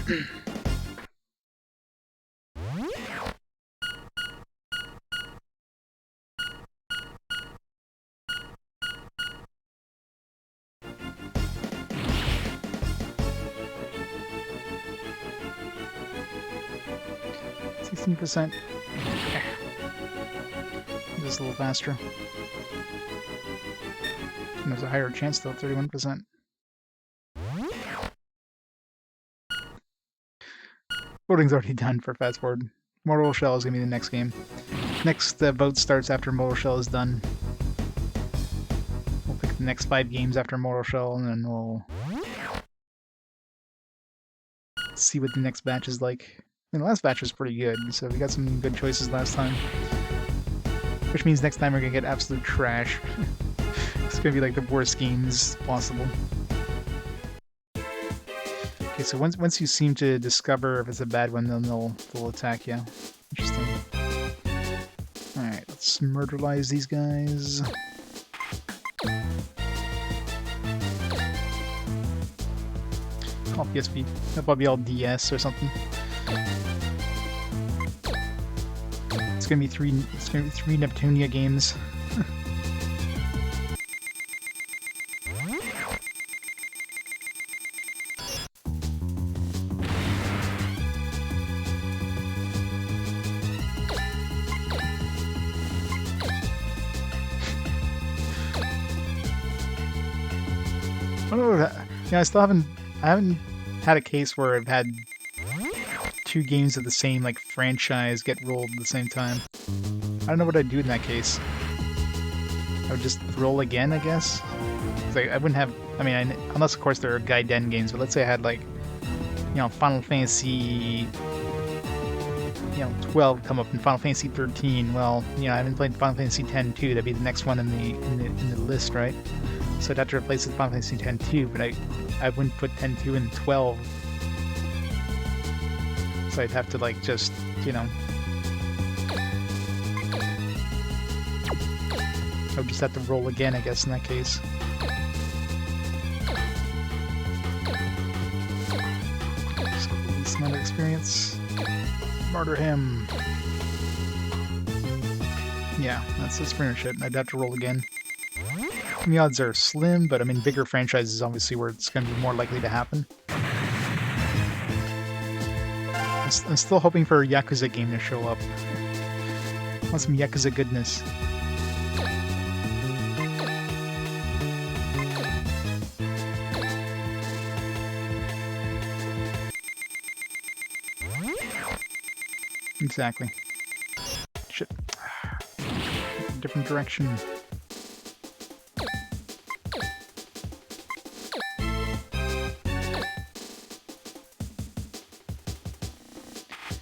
16%. Just a little faster. And there's a higher chance though, 31%. Voting's already done for Fast Forward. Mortal Shell is going to be the next game. Next vote starts after Mortal Shell is done. We'll pick the next 5 games after Mortal Shell, and then we'll see what the next batch is like. I mean, the last batch was pretty good, so we got some good choices last time. Which means next time we're going to get absolute trash. It's going to be like the worst games possible. Okay, so once you seem to discover if it's a bad one, then they'll attack you. Interesting. Alright, let's murderlize these guys. Oh, PSP. That'll probably be all DS or something. It's gonna be three Neptunia games. I don't know. Yeah, I haven't had a case where I've had 2 games of the same like franchise get rolled at the same time. I don't know what I'd do in that case. I would just roll again, I guess. I wouldn't have. I mean, unless of course there are Gaiden games. But let's say I had like, Final Fantasy, 12 come up in Final Fantasy 13. Well, I haven't played Final Fantasy 10 too. That'd be the next one in the list, right? So I'd have to replace it with Final Fantasy 10-2, but I wouldn't put 10-2 in 12. So I'd have to like just, I would just have to roll again, I guess, in that case. So this amount of experience. Murder him. Yeah, that's pretty much it. I'd have to roll again. The odds are slim, but I mean, bigger franchises obviously where it's going to be more likely to happen. I'm still hoping for a Yakuza game to show up. I want some Yakuza goodness. Exactly. Shit. Different direction.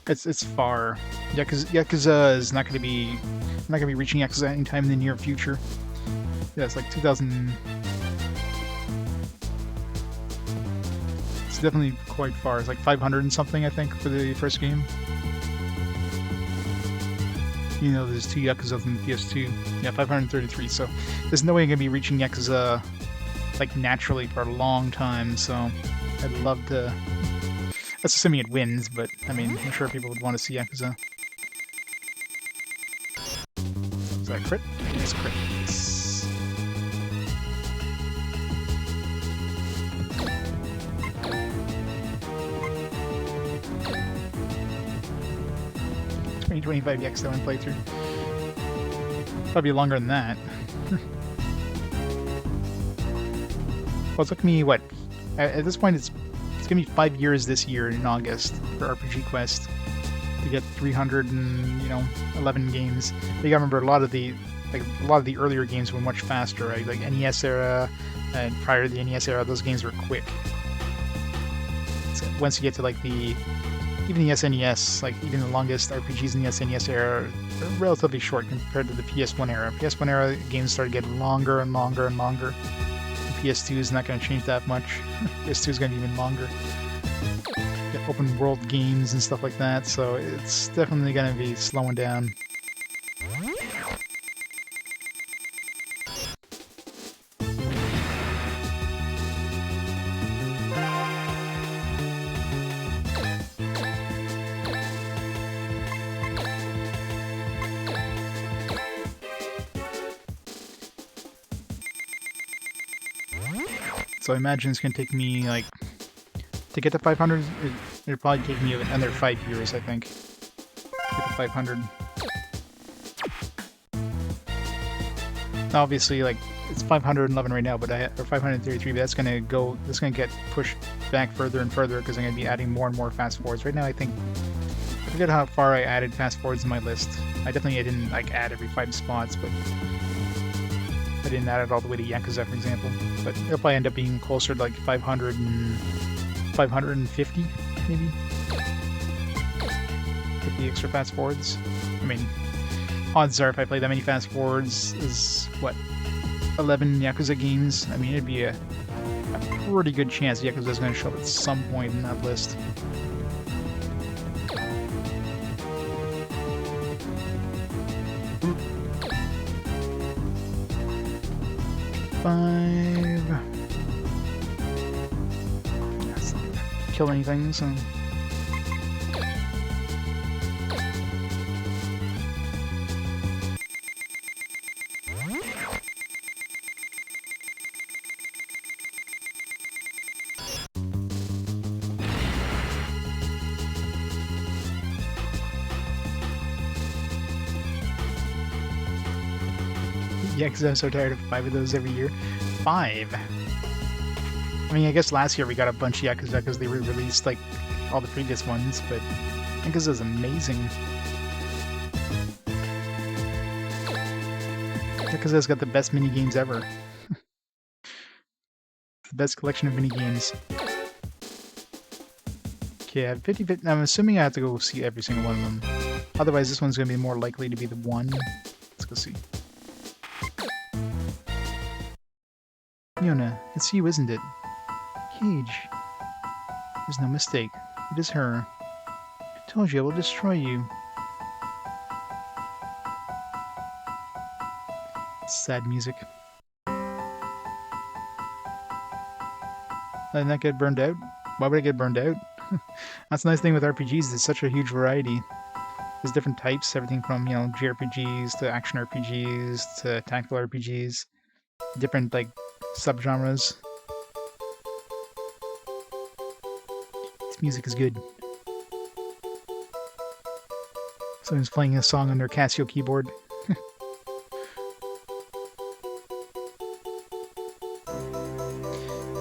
It's far. Yakuza is not going to be. I'm not going to be reaching Yakuza anytime in the near future. Yeah, it's like 2000. It's definitely quite far. It's like 500 and something, I think, for the first game. There's 2 Yakuza on the PS2. Yeah, 533. So there's no way I'm going to be reaching Yakuza like naturally for a long time. So I'd love to. That's assuming it wins, but I mean, I'm sure people would want to see Yakuza. Is that crit? Yes, crit. Yes. $20-25 Yakuza one playthrough. Probably longer than that. Well, it took me, what? At this point, it's gonna be 5 years this year in August for RPG Quest to get 311 games. You gotta remember a lot of the earlier games were much faster, right? Like NES era and prior to the NES era, those games were quick. So once you get to like even the SNES, like even the longest RPGs in the SNES era are relatively short compared to the PS1 era. PS1 era games started getting longer and longer and longer. PS2 is not going to change that much. PS2 is going to be even longer. Get open world games and stuff like that, so it's definitely going to be slowing down. So I imagine it's going to take me, like, to get to 500, it'll probably take me another 5 years, I think. To get to 500. Obviously, like, it's 511 right now, but or 533, but that's gonna get pushed back further and further because I'm gonna be adding more and more fast forwards. Right now, I forget how far I added fast forwards in my list. I didn't like add every 5 spots, but I didn't add it all the way to Yakuza, for example. But it'll probably end up being closer to like 500 and 550, maybe. With the extra fast forwards. I mean, odds are if I play that many fast forwards is, what, 11 Yakuza games? I mean, it'd be a pretty good chance Yakuza is going to show up at some point in that list. Five. That's not gonna kill anything, so. Yeah, because I'm so tired of 5 of those every year. 5? I mean, I guess last year we got a bunch of Yakuza because they re-released, like, all the previous ones, but Yakuza's amazing. Yakuza's got the best minigames ever. The best collection of minigames. Okay, I have 50-50. I'm assuming I have to go see every single one of them. Otherwise, this one's going to be more likely to be the one. Let's go see. Myona, it's you, isn't it? Cage. There's no mistake. It is her. I told you I will destroy you. Sad music. Didn't that get burned out? Why would I get burned out? That's the nice thing with RPGs, there's such a huge variety. There's different types, everything from, JRPGs to action RPGs to tactical RPGs. Different, like, subgenres. This music is good. Someone's playing a song on their Casio keyboard.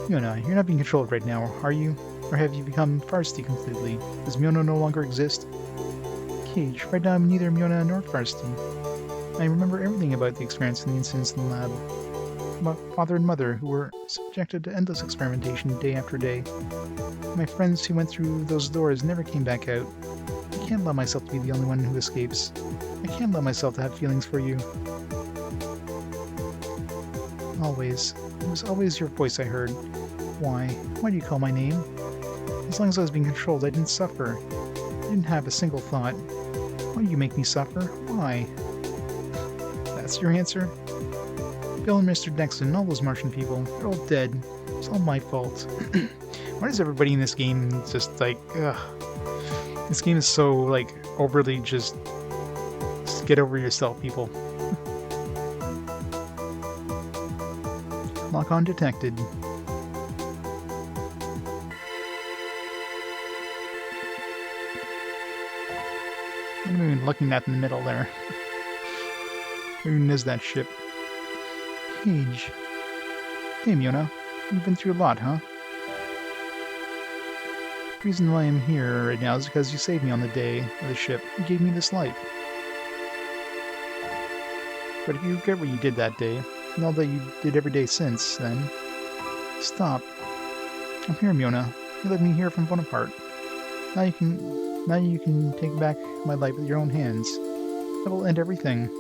Myona, you're not being controlled right now, are you? Or have you become Farsty completely? Does Myona no longer exist? Cage, right now I'm neither Myona nor Farsty. I remember everything about the experience and the incidents in the lab. About father and mother who were subjected to endless experimentation day after day. My friends who went through those doors never came back out. I can't allow myself to be the only one who escapes. I can't allow myself to have feelings for you. Always. It was always your voice I heard. Why? Why do you call my name? As long as I was being controlled, I didn't suffer. I didn't have a single thought. Why do you make me suffer? Why? That's your answer? Bill and Mr. Dexter and all those Martian people, they're all dead. It's all my fault. Why does everybody in this game just, like, ugh. This game is so, like, overly just get over yourself, people. Lock on detected. What am I even looking at in the middle there? Who is that ship? Cage. Hey, Myona. You've been through a lot, huh? The reason why I'm here right now is because you saved me on the day of the ship. You gave me this life. But if you regret what you did that day, and all that you did every day since then, stop. I'm here, Myona. You let me hear from Bonaparte. Now you can take back my life with your own hands. That will end everything.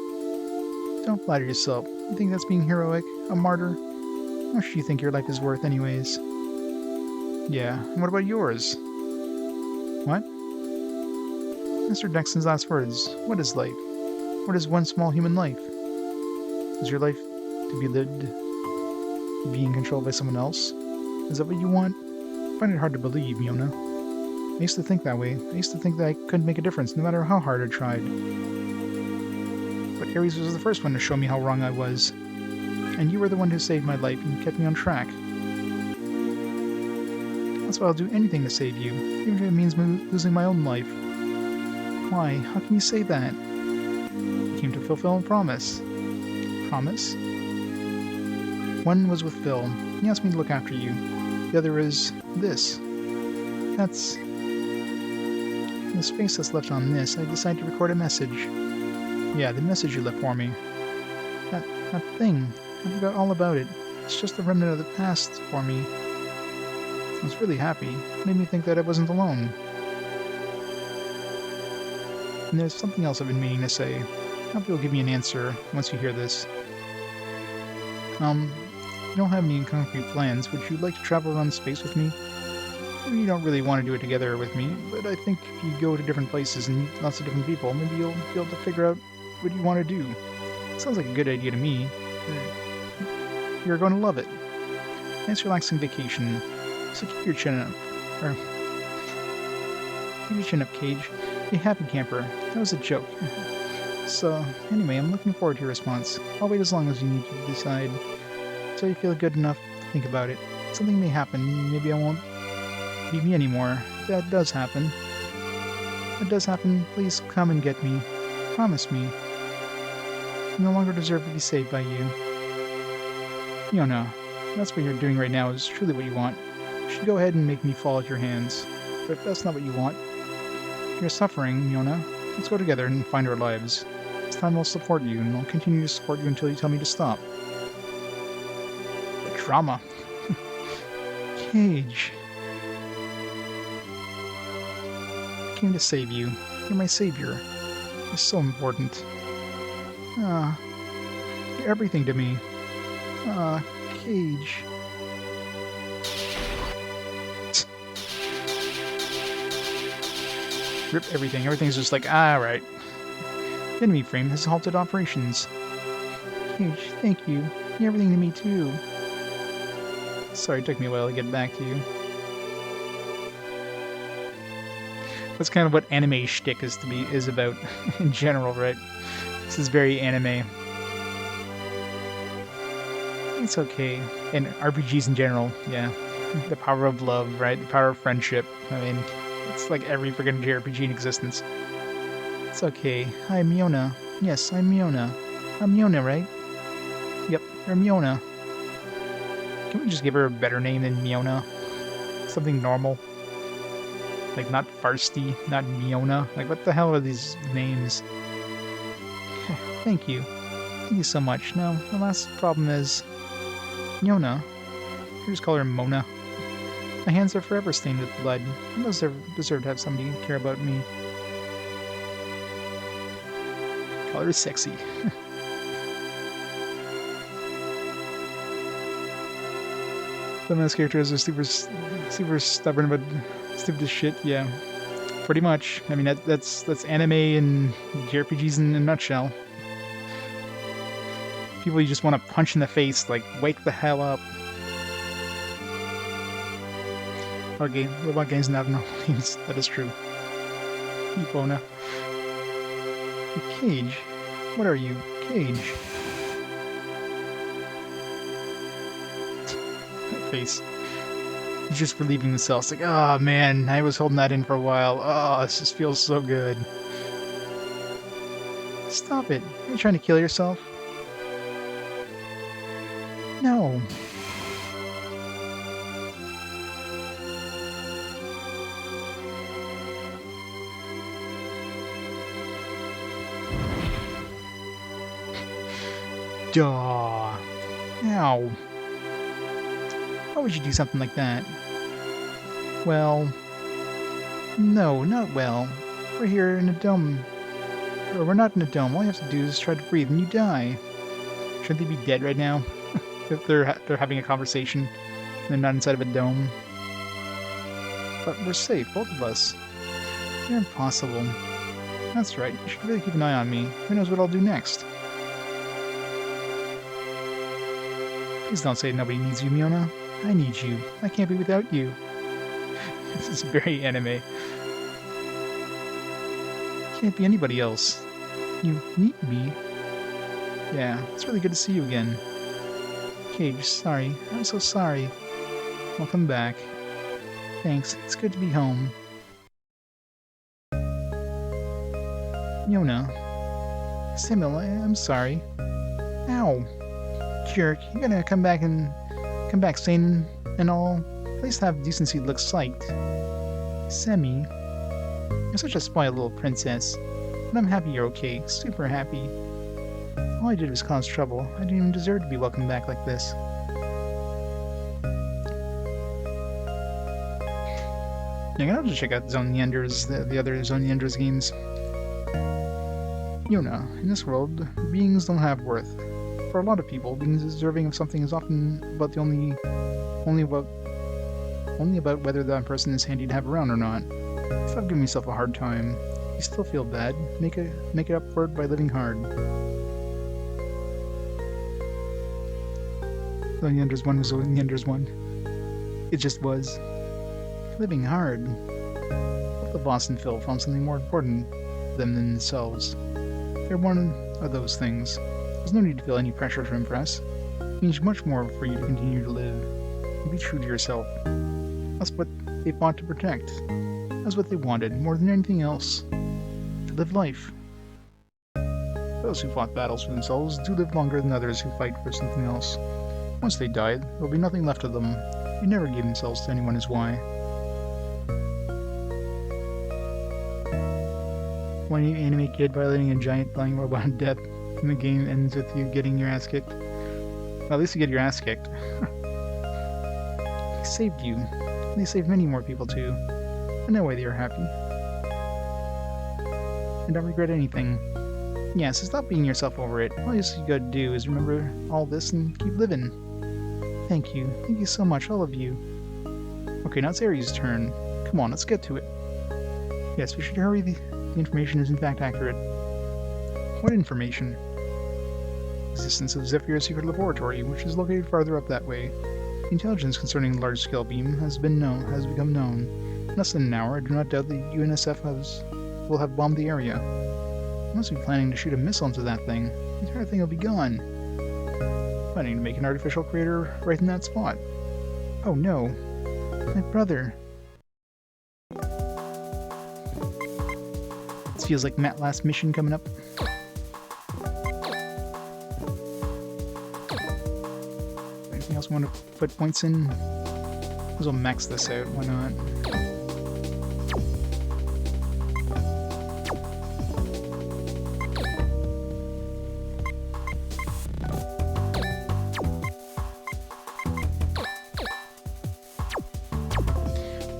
Don't flatter yourself. You think that's being heroic? A martyr? How much do you think your life is worth anyways? Yeah, and what about yours? What? Mr. Dexton's last words. What is life? What is one small human life? Is your life to be lived being controlled by someone else? Is that what you want? I find it hard to believe, Myona. I used to think that way. I used to think that I couldn't make a difference no matter how hard I tried. But Ares was the first one to show me how wrong I was. And you were the one who saved my life and kept me on track. That's why I'll do anything to save you, even if it means losing my own life. Why? How can you say that? I came to fulfill a promise. Promise? One was with Phil. He asked me to look after you. The other is this. That's... In the space that's left on this, I decided to record a message. Yeah, the message you left for me. That thing. I forgot all about it. It's just a remnant of the past for me. I was really happy. It made me think that I wasn't alone. And there's something else I've been meaning to say. I hope you'll give me an answer once you hear this. You don't have any concrete plans. Would you like to travel around space with me? Maybe you don't really want to do it together with me, but I think if you go to different places and meet lots of different people, maybe you'll be able to figure out what you want to do. Sounds like a good idea to me. You're going to love it. Nice relaxing vacation. So keep your chin up. Keep your chin up, Cage. Be happy, camper. That was a joke. So, anyway, I'm looking forward to your response. I'll wait as long as you need to decide. So you feel good enough to think about it. Something may happen. Maybe I won't be me anymore. If that does happen. If it does happen, please come and get me. Promise me. I no longer deserve to be saved by you. Myona, that's what you're doing right now is truly what you want. You should go ahead and make me fall at your hands. But if that's not what you want, you're suffering, Myona. Let's go together and find our lives. This time I'll support you, and I'll continue to support you until you tell me to stop. The drama. Cage. I came to save you. You're my savior. You're so important. You're everything to me. Cage. Rip everything. Everything's just like, alright. The enemy frame has halted operations. Cage, thank you. You're everything to me, too. Sorry, it took me a while to get back to you. That's kind of what anime shtick is about in general, right? This is very anime. It's okay. And RPGs in general, yeah. The power of love, right? The power of friendship. I mean, it's like every freaking JRPG in existence. It's okay. Hi, Myona. Yes, I'm Myona. I'm Myona, right? Yep, you're Myona. Can we just give her a better name than Myona? Something normal? Like, not Farsty, not Myona? Like, what the hell are these names? Thank you. Thank you so much. Now, the last problem is... Myona. I just call her Mona. My hands are forever stained with blood. I deserve to have somebody care about me. Call her sexy. Some of those characters are super stubborn but stupid as shit, yeah. Pretty much. I mean, that's anime and JRPGs in a nutshell. People you just want to punch in the face, like, wake the hell up. Okay, robot games have no names. That is true. Epona. Cage. What are you? Cage. That face. He's just relieving himself. It's like, oh man, I was holding that in for a while. Oh, this just feels so good. Stop it. Are you trying to kill yourself? No. Duh. Ow. Why would you do something like that? Well... No, not well. We're here in a dome. Or we're not in a dome. All you have to do is try to breathe and you die. Shouldn't they be dead right now? If they're having a conversation. They're not inside of a dome. But we're safe, both of us. You're impossible. That's right. You should really keep an eye on me. Who knows what I'll do next? Please don't say nobody needs you, Myona. I need you. I can't be without you. This is very anime. Can't be anybody else. You need me. Yeah, it's really good to see you again. Cage, sorry. I'm so sorry. I'll come back. Thanks, it's good to be home. Myona. Samuel, I'm sorry. Ow. Jerk, you're gonna come back sane and all. At least have decency to look psyched. Semi. You're such a spoiled little princess. But I'm happy you're okay. Super happy. All I did was cause trouble. I didn't even deserve to be welcomed back like this. Yeah, I'm gonna have to check out Zone Neanders, the other Zone Neanders games. Myona, in this world, beings don't have worth. For a lot of people, being deserving of something is often about only about whether that person is handy to have around or not. Stop giving yourself a hard time. You still feel bad. Make it up for it by living hard. Zone Neanders 1 was Zone Neanders 1. It just was. Living hard. Let the boss and Phil found something more important to them than themselves. They're one of those things. There's no need to feel any pressure to impress. It means much more for you to continue to live. And be true to yourself. That's what they fought to protect. That's what they wanted, more than anything else. To live life. Those who fought battles for themselves do live longer than others who fight for something else. Once they died, there will be nothing left of them. They never gave themselves to anyone is why. One anime kid violating a giant flying robot to death, and the game ends with you getting your ass kicked. Well, at least you get your ass kicked. He saved you. And they saved many more people too. In that way they are happy. And don't regret anything. Yeah, so stop beating yourself over it. All you gotta do is remember all this and keep living. Thank you. Thank you so much, all of you. Okay, now it's Aries' turn. Come on, let's get to it. Yes, we should hurry. The information is in fact accurate. What information? Existence of Zephyr's secret laboratory, which is located farther up that way. The intelligence concerning the large-scale beam has become known. In less than an hour, I do not doubt the UNSF will have bombed the area. I must be planning to shoot a missile into that thing. The entire thing will be gone. Planning to make an artificial crater right in that spot. Oh no. My brother. This feels like Matt's last mission coming up. Anything else we want to put points in? Might as well max this out, why not?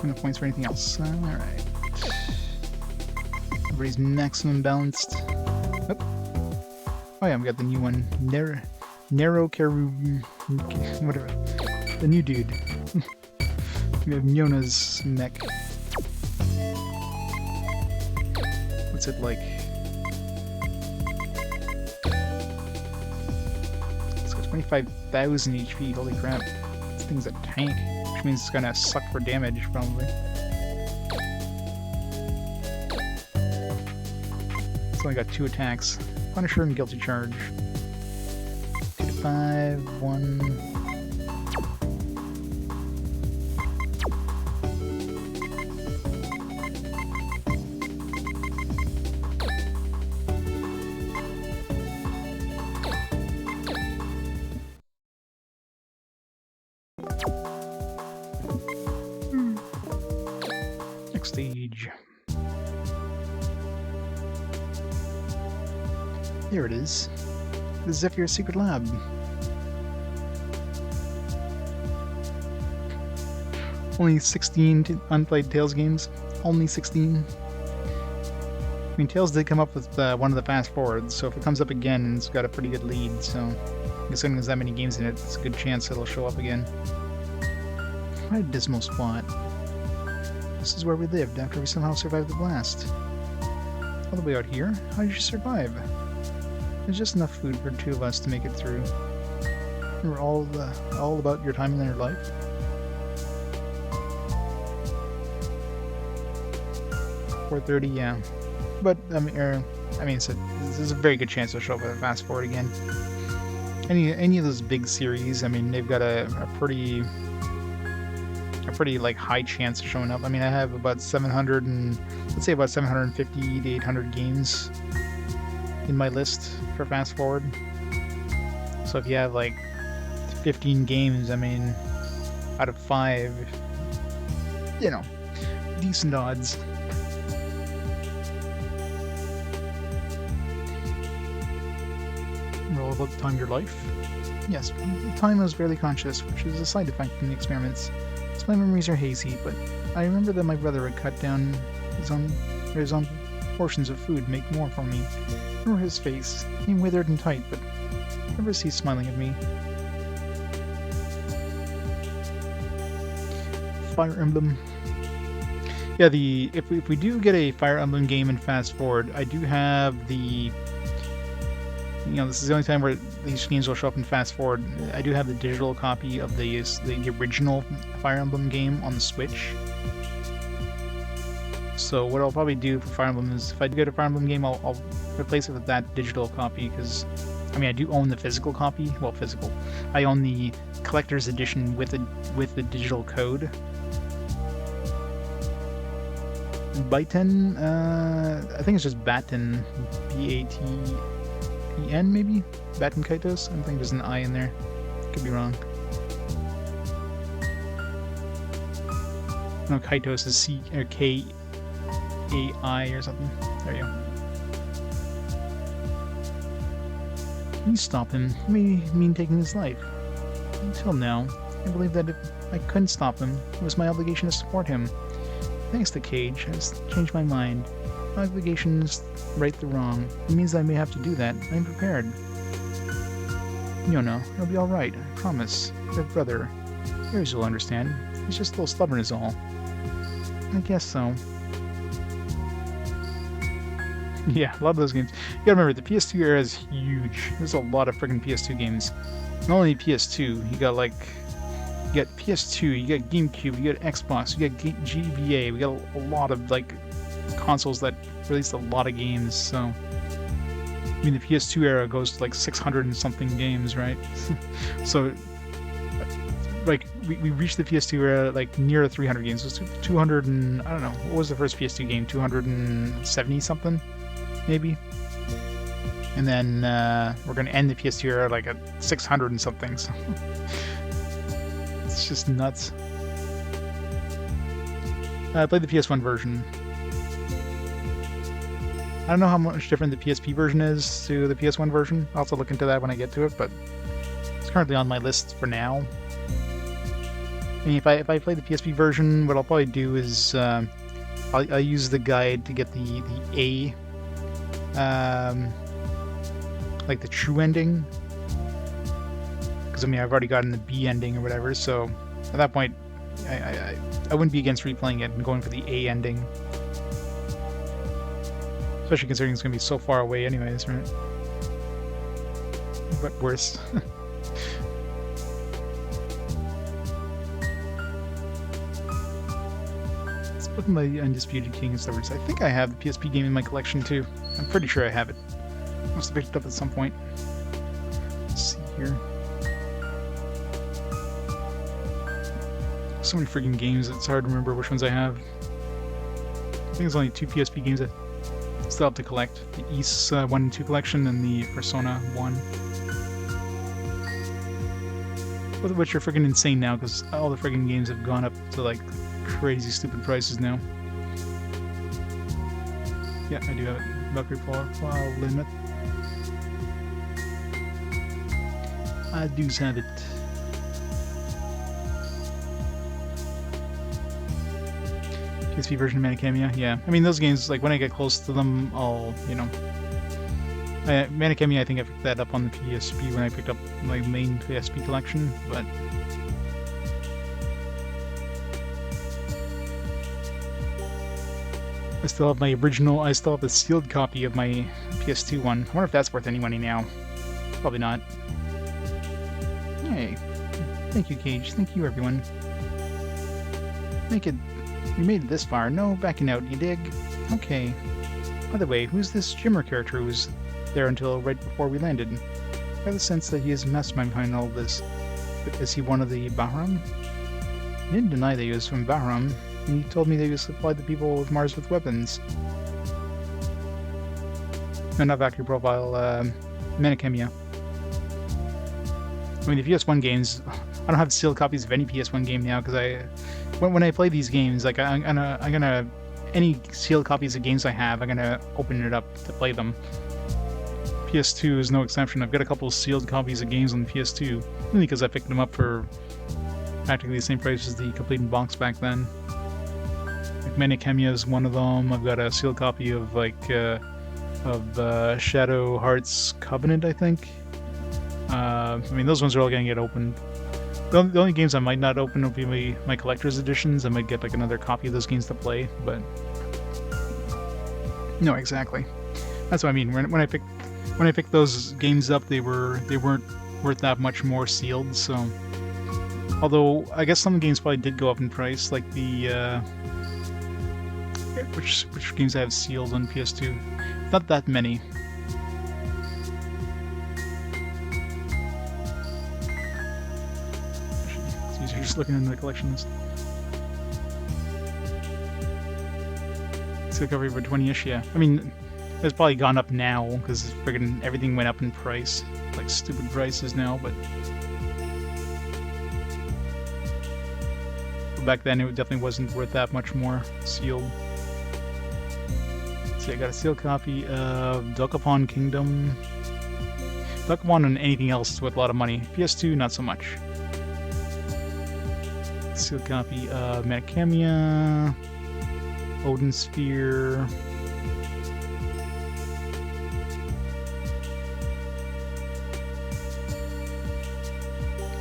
No points for anything else. Alright. Everybody's maximum balanced. Oh yeah, we got the new one. Narrow Caru... whatever. The new dude. We have Myona's mech. What's it like? It's got 25,000 HP, holy crap. This thing's a tank, which means it's gonna suck for damage, probably. It's only got 2 attacks. Punisher and Guilty Charge. 2 to 5, 1... Next stage. There it is. The Zephyr's secret lab. Only 16 unplayed Tales games. Only 16. I mean, Tales did come up with one of the fast forwards, so if it comes up again, it's got a pretty good lead, so... Considering there's that many games in it, it's a good chance it'll show up again. What a dismal spot. This is where we lived after we somehow survived the blast. All the way out here? How did you survive? There's just enough food for 2 of us to make it through. Remember all about your time in your life? .430, yeah. But I mean, so there's a very good chance it'll show up with a fast forward again. Any of those big series, I mean, they've got a pretty like high chance of showing up. I mean, I have about 700 and let's say about 750 to 800 games in my list for fast forward. So if you have like 15 games, I mean, out of 5, you know, decent odds. Roll about the time of your life. Yes, time I was barely conscious, which is a side effect from the experiments. So my memories are hazy, but I remember that my brother would cut down his own portions of food, make more for me. I remember his face, he withered and tight, but never ceased smiling at me. Fire Emblem. Yeah, if we do get a Fire Emblem game in fast forward, I do have the. This is the only time where these games will show up in fast forward. I do have the digital copy of the original Fire Emblem game on the Switch. So what I'll probably do for Fire Emblem is, if I do get a Fire Emblem game, I'll replace it with that digital copy, because I mean I do own the physical copy. Well, physical. I own the collector's edition with the digital code. Baten, I think it's just Baten, B-A-T-E-N maybe? Baten Kaitos? I think there's an I in there. Could be wrong. No, Kaitos is C or K-A-I or something. There you go. Can you stop him? It may mean taking his life. Until now, I believe that if I couldn't stop him, it was my obligation to support him. Thanks to Cage, has changed my mind. My obligation is right the wrong. It means I may have to do that. I'm prepared. Myona, it'll be alright, I promise. Your brother. Yours will understand. He's just a little stubborn is all. I guess so. Yeah, a lot of those games. You gotta remember, the PS2 era is huge. There's a lot of freaking PS2 games. Not only PS2, you got PS2, you got GameCube, you got Xbox, you got GBA, we got a lot of like consoles that released a lot of games, so I mean the PS2 era goes to like 600 and something games, right? So like we reached the PS2 era like near 300 games. It was 200 and I don't know, what was the first PS2 game? 270 something maybe? And then we're gonna end the PS2 era like at 600 and something, so it's just nuts. I played the PS1 version. I don't know how much different the PSP version is to the PS1 version. I'll also look into that when I get to it, but it's currently on my list for now. I mean, if I play the PSP version, what I'll probably do is I'll use the guide to get the A, like the true ending. Because I mean, I've already gotten the B ending or whatever, so at that point, I wouldn't be against replaying it and going for the A ending. Especially considering it's going to be so far away anyways, right? But worse. Let's look at my Undisputed King servers. I think I have the PSP game in my collection too. I'm pretty sure I have it. Must have picked it up at some point. Let's see here. So many freaking games, it's hard to remember which ones I have. I think there's only 2 PSP games I still have to collect. The Ys 1 and 2 collection and the Persona 1. Both of which are freaking insane now because all the freaking games have gone up to like crazy stupid prices now. Yeah, I do have it. Valkyrie File Limit. I do have it. PSP version of Manakamiya, yeah. I mean, those games, like, when I get close to them, I'll, you know... Manakamiya, I think I picked that up on the PSP when I picked up my main PSP collection, but... I still have the sealed copy of my PS2 one. I wonder if that's worth any money now. Probably not. Hey. Thank you, Cage. Thank you, everyone. You made it this far. No backing out, you dig? Okay. By the way, who's this Jimmer character who was there until right before we landed? I have the sense that he is the mastermind behind all of this. But is he one of the Bahram? He didn't deny that he was from Bahram, and he told me that he supplied the people of Mars with weapons. No, not factory profile, Manichemia. I mean, the PS1 games, I don't have sealed copies of any PS1 game now, because when I play these games, like, I'm gonna, any sealed copies of games I have, I'm gonna open it up to play them. PS2 is no exception. I've got a couple of sealed copies of games on the PS2, only because I picked them up for practically the same price as the complete in box back then. Like, Manichemia is one of them. I've got a sealed copy of, like, Shadow Heart's Covenant, I think. I mean, those ones are all gonna get opened. The only games I might not open will be my collector's editions. I might get, like, another copy of those games to play, but... No, exactly. That's what I mean. When I picked those games up, they weren't worth that much more sealed, so... Although, I guess some games probably did go up in price, like the, which games I have sealed on PS2? Not that many. It's easier just looking in the collection list. Seal cover for 20-ish, yeah. I mean, it's probably gone up now, because friggin' everything went up in price. Like, stupid prices now, but... Back then, it definitely wasn't worth that much more sealed. So I got a sealed copy of Dokapon Kingdom. Dokapon and anything else is worth a lot of money. PS2, not so much. Sealed copy of Manichemia, Odin Sphere.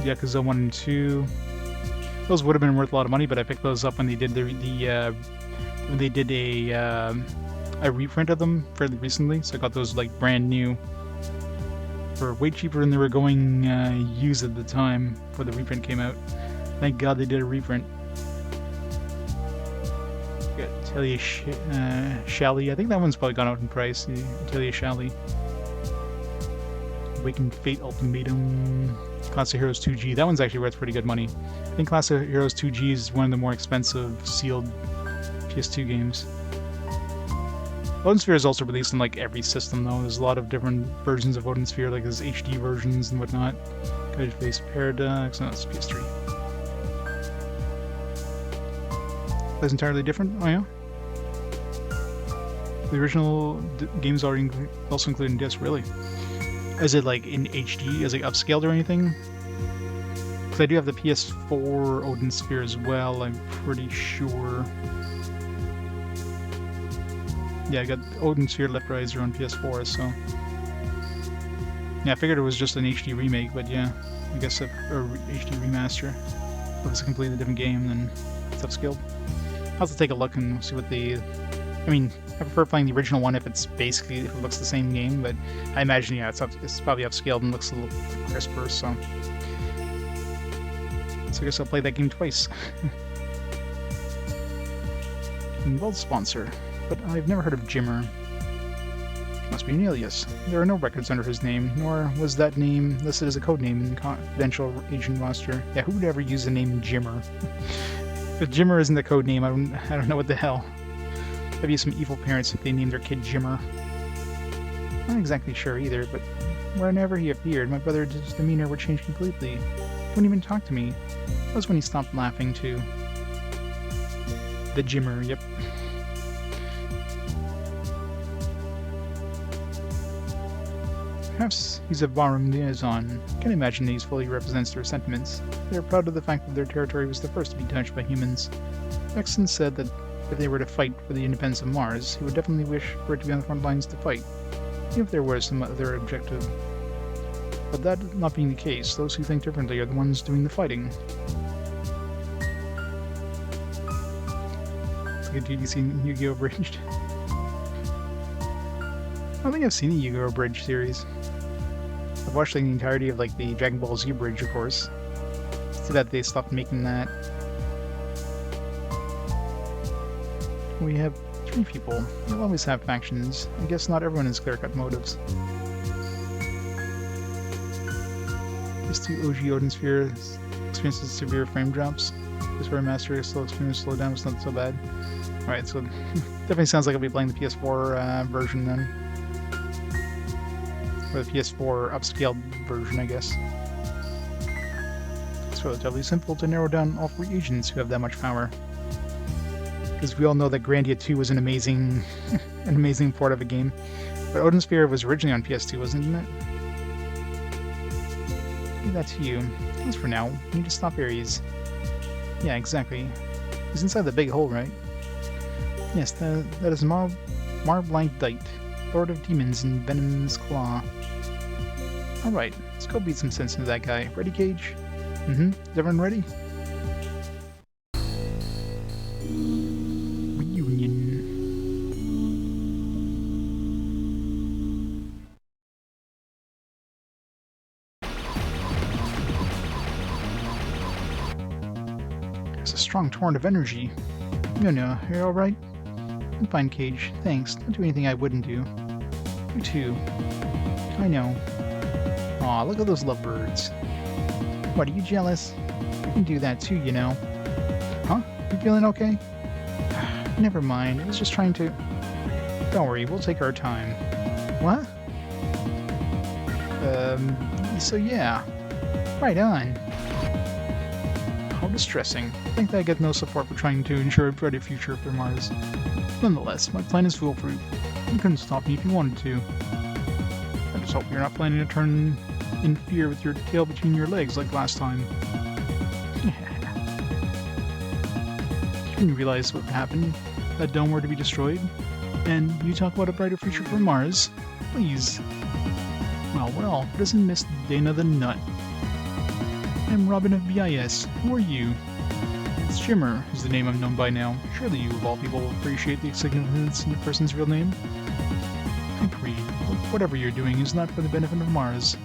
Yakuza 1 and 2. Those would have been worth a lot of money, but I picked those up when they did when they did a reprint of them fairly recently. So I got those like brand new for way cheaper than they were going used at the time before the reprint came out. Thank God they did a reprint. Got Atelier Shally. I think that one's probably gone out in price. The Atelier Shally. Awakened Fate Ultimatum. Class of Heroes 2G. That one's actually worth pretty good money. I think Class of Heroes 2G is one of the more expensive sealed PS2 games. Odin Sphere is also released on like every system though. There's a lot of different versions of Odin Sphere, like there's HD versions and whatnot. Guided Face Paradox, no, that's PS3. That's entirely different? Oh yeah? The original games are also included in disc, really? Is it like in HD? Is it upscaled or anything? Because I do have the PS4 Odin Sphere as well, I'm pretty sure. Yeah, I got Odin Sphere Left Riser on PS4, so... Yeah, I figured it was just an HD remake, but yeah, I guess a HD remaster. If it's a completely different game, then it's upscaled. I'll have to take a look and see what the... I mean, I prefer playing the original one if it looks the same game, but I imagine, yeah, it's probably upscaled and looks a little crisper, so... So I guess I'll play that game twice. Involved sponsor, but I've never heard of Jimmer. Must be an alias. There are no records under his name, nor was that name listed as a codename in the confidential agent roster. Yeah, who would ever use the name Jimmer? If Jimmer isn't the codename, I don't know what the hell. That'd be some evil parents if they named their kid Jimmer. Not exactly sure either, but whenever he appeared, my brother's demeanor would change completely. He wouldn't even talk to me. That was when he stopped laughing, too. The Jimmer, yep. Perhaps he's a Bahram liaison. I can't imagine that he fully represents their sentiments. They are proud of the fact that their territory was the first to be touched by humans. Exton said that if they were to fight for the independence of Mars, he would definitely wish for it to be on the front lines to fight, even if there was some other objective. But that not being the case, those who think differently are the ones doing the fighting. It's like a dude you seen Yu-Gi-Oh! Abridged. I don't think I've seen the Yu-Gi-Oh! Abridged series. I've watched like, the entirety of like the Dragon Ball Z Bridge, of course. It's too bad they stopped making that. We have 3 people. You'll always have factions. I guess not everyone has clear-cut motives. These 2 OG Odin Sphere experiences severe frame drops. This remaster is still extremely slowed down, it's not so bad. Alright, so definitely sounds like I'll be playing the PS4 version then. Or the PS4 upscaled version, I guess. It's relatively simple to narrow down all 3 agents who have that much power. Because we all know that Grandia 2 was an amazing an amazing port of a game. But Odin Sphere was originally on PS2, wasn't it? Maybe that's you. As for now, we need to stop Ares. Yeah, exactly. He's inside the big hole, right? Yes, that is Marblankdite, Lord of Demons and Venom's Claw. Alright, let's go beat some sense into that guy. Ready, Cage? Mm-hmm. Is everyone ready? Reunion. There's a strong torrent of energy. Myona, are you alright? I'm fine, Cage. Thanks. Don't do anything I wouldn't do. You too. I know. Aw, look at those lovebirds. What, are you jealous? I can do that too, you know. Huh? You feeling okay? Never mind. I was just trying to... Don't worry, we'll take our time. What? So yeah. Right on. How distressing. I think that I get no support for trying to ensure a brighter future for Mars. Nonetheless, my plan is foolproof. You couldn't stop me if you wanted to. I just hope you're not planning to turn in fear with your tail between your legs like last time. You didn't realize what happened. That dome were to be destroyed. And you talk about a brighter future for Mars? Please. Well, doesn't miss Dana the Nut. I'm Robin of BIS. Who are you? It's Shimmer, is the name I'm known by now. Surely you, of all people, will appreciate the significance in the person's real name? Agreed. Whatever you're doing is not for the benefit of Mars.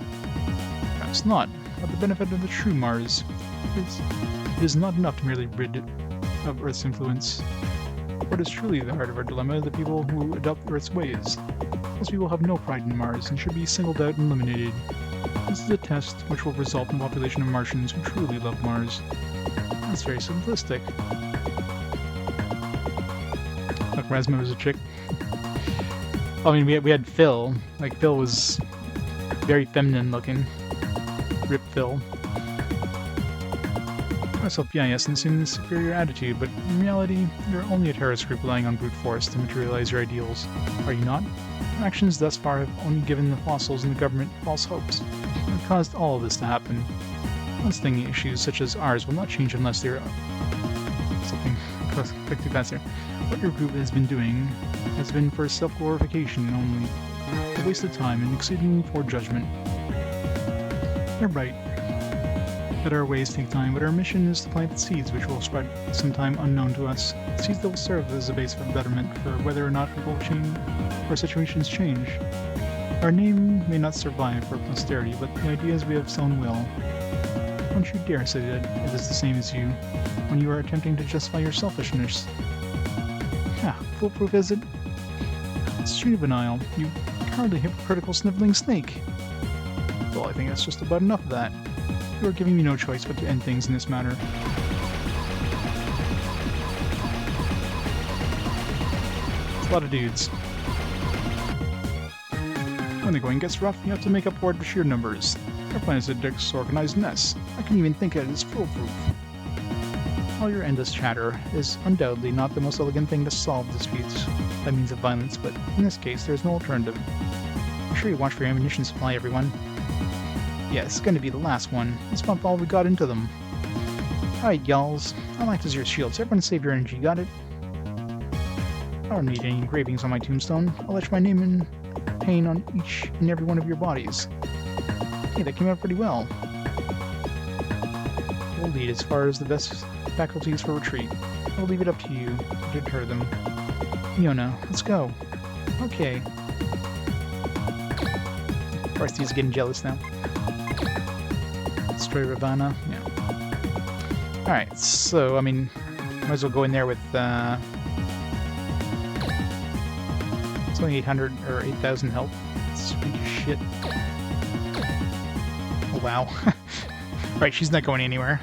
Perhaps not, but the benefit of the true Mars. It is not enough to merely rid of Earth's influence. What is truly the heart of our dilemma are the people who adopt Earth's ways. Those people have no pride in Mars and should be singled out and eliminated. This is a test which will result in a population of Martians who truly love Mars. That's very simplistic. Look, Rasma was a chick. I mean, we had Phil. Like, Phil was very feminine looking. Rip Phil. Myself, BIS, and assume this superior attitude, but in reality, you're only a terrorist group relying on brute force to materialize your ideals. Are you not? Your actions thus far have only given the fossils and the government false hopes, and caused all of this to happen. Constant issues such as ours will not change unless they're... Something clicked too fast there. What your group has been doing has been for self-glorification only, a waste of time and exceedingly poor judgment. You're right. That our ways take time, but our mission is to plant the seeds which will spread sometime unknown to us. Seeds that will serve as a base for betterment for whether or not people change or situations change. Our name may not survive for posterity, but the ideas we have sown will. Don't you dare say that it is the same as you, when you are attempting to justify your selfishness. Yeah, foolproof is it? It's juvenile, you cowardly hypocritical sniveling snake. Well, I think that's just about enough of that. You are giving me no choice but to end things in this matter. It's a lot of dudes. When the going gets rough, you have to make up for it with sheer numbers. Our plan is a disorganized mess. I can even think of it as foolproof. All your endless chatter is undoubtedly not the most elegant thing to solve disputes by means of violence, but in this case, there is no alternative. Be sure you watch for your ammunition supply, everyone. Yeah, it's gonna be the last one. Let's pump all we got into them. Alright, y'alls. I'll act as your shields. Everyone save your energy, got it? I don't need any engravings on my tombstone. I'll etch my name in pain on each and every one of your bodies. Hey, that came out pretty well. We'll lead as far as the best faculties for retreat. I'll leave it up to you to deter them. Myona, let's go. Okay. Barsty's getting jealous now. Destroy Ravana, yeah. Alright, so, I mean, might as well go in there with, it's only 800 or 8,000 health. Sweet shit. Oh, wow. Right, she's not going anywhere.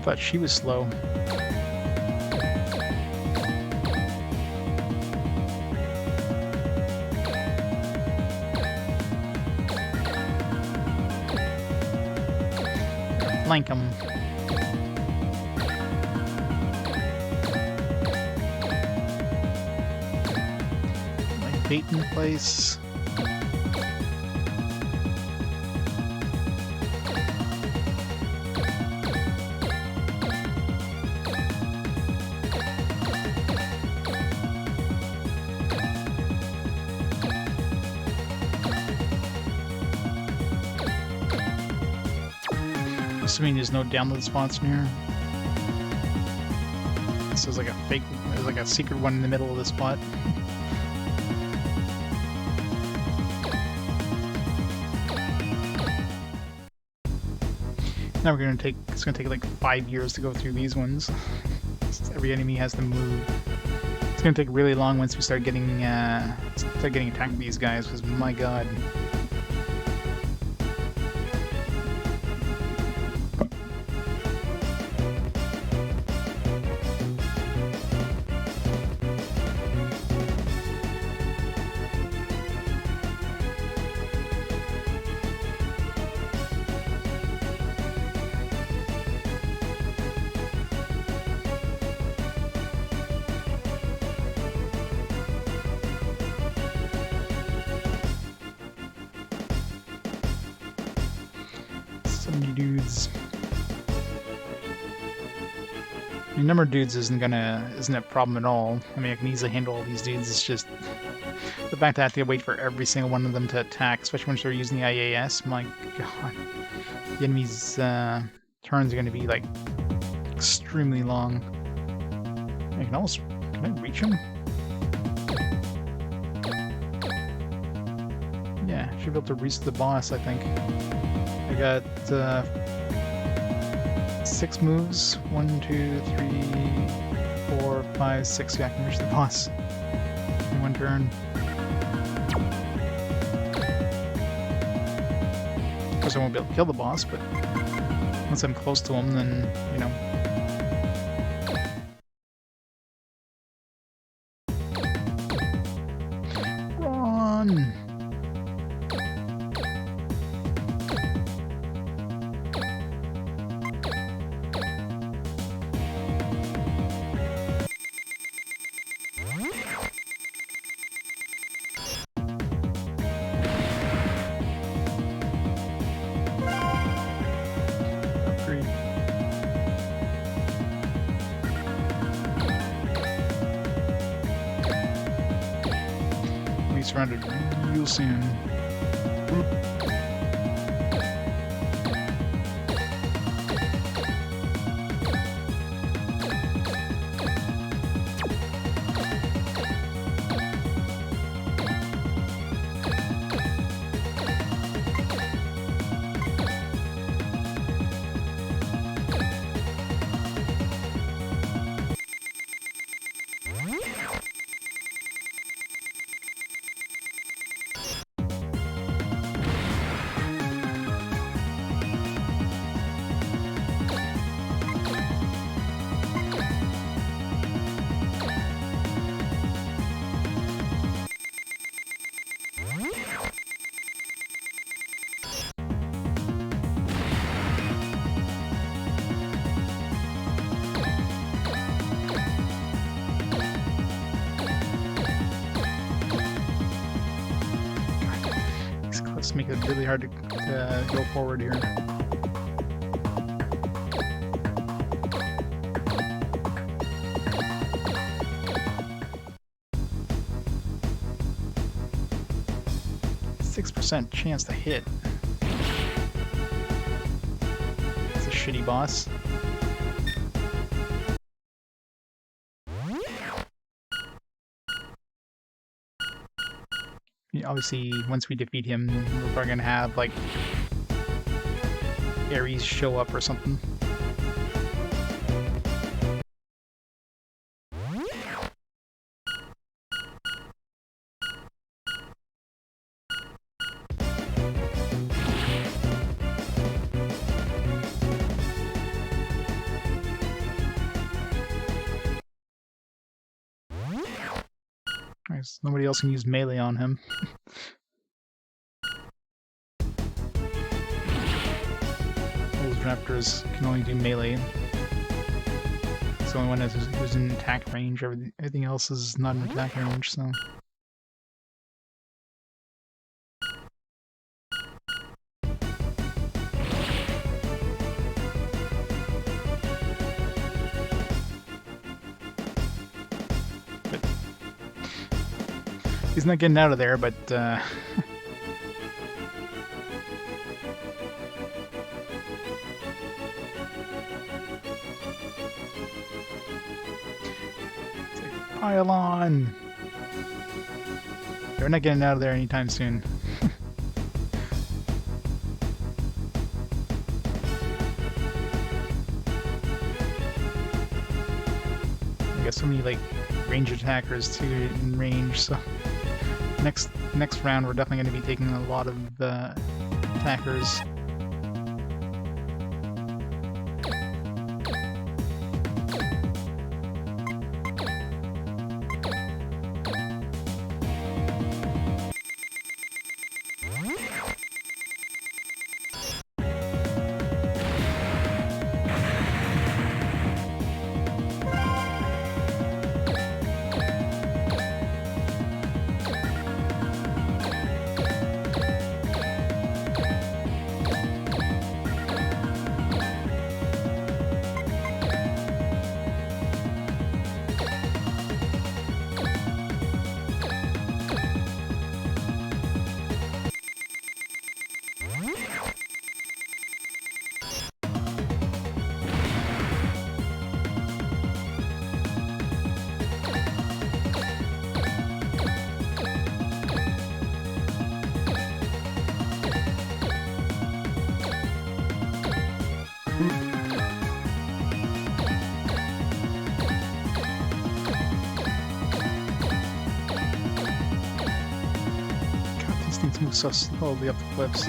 thought she was slow. Flank him. Like bait in place. Assuming there's no download spots in here. This is like a fake, there's like a secret one in the middle of the spot. Now we're gonna take, it's gonna take like 5 years to go through these ones. Every enemy has to move. It's gonna take really long once we start getting attacked by these guys, because my god. Dudes. I mean, number of dudes isn't a problem at all. I mean, I can easily handle all these dudes. It's just the fact that I have to wait for every single one of them to attack, especially when they're using the IAS. My god, the enemy's turns are going to be like extremely long. Can I reach him? Yeah, should be able to reach the boss, I think. I got 6 moves. 1, 2, 3, 4, 5, 6. Yeah, I can reach the boss in one turn. Of course, I won't be able to kill the boss, but once I'm close to him, then, you know. Run! Surrounded real soon. Make it really hard to go forward here. %6 chance to hit. That's a shitty boss. Obviously, once we defeat him, we're probably gonna have, like, Ares show up or something. Nice. Nobody else can use melee on him. Those raptors can only do melee. It's the only one who's in attack range. Everything else is not in attack range, so... He's not getting out of there, but, It's like, pile on! They're not getting out of there anytime soon. I got so many, like, range attackers, too, in range, so... Next round, we're definitely going to be taking a lot of attackers. God, these things move so slowly up the cliffs.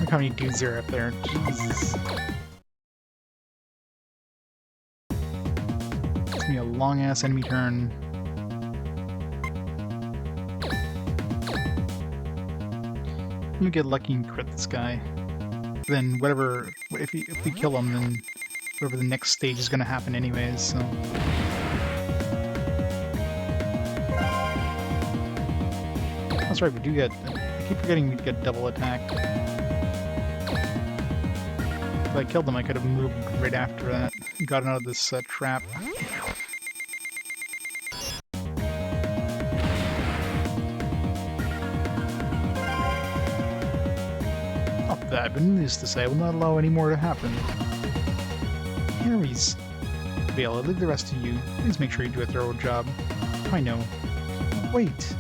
Look how many dudes are up there. Jesus. It's gonna be a long-ass enemy turn. I'm gonna get lucky and crit this guy. Then whatever... If we kill him, then whatever the next stage is gonna happen anyways, so... That's right, we do get... I keep forgetting we get double attack. If I killed them, I could have moved right after that and gotten out of this trap. Not that, but needless to say, I will not allow any more to happen. Harry's. Vale, I'll leave the rest to you. Please make sure you do a thorough job. I know. Wait.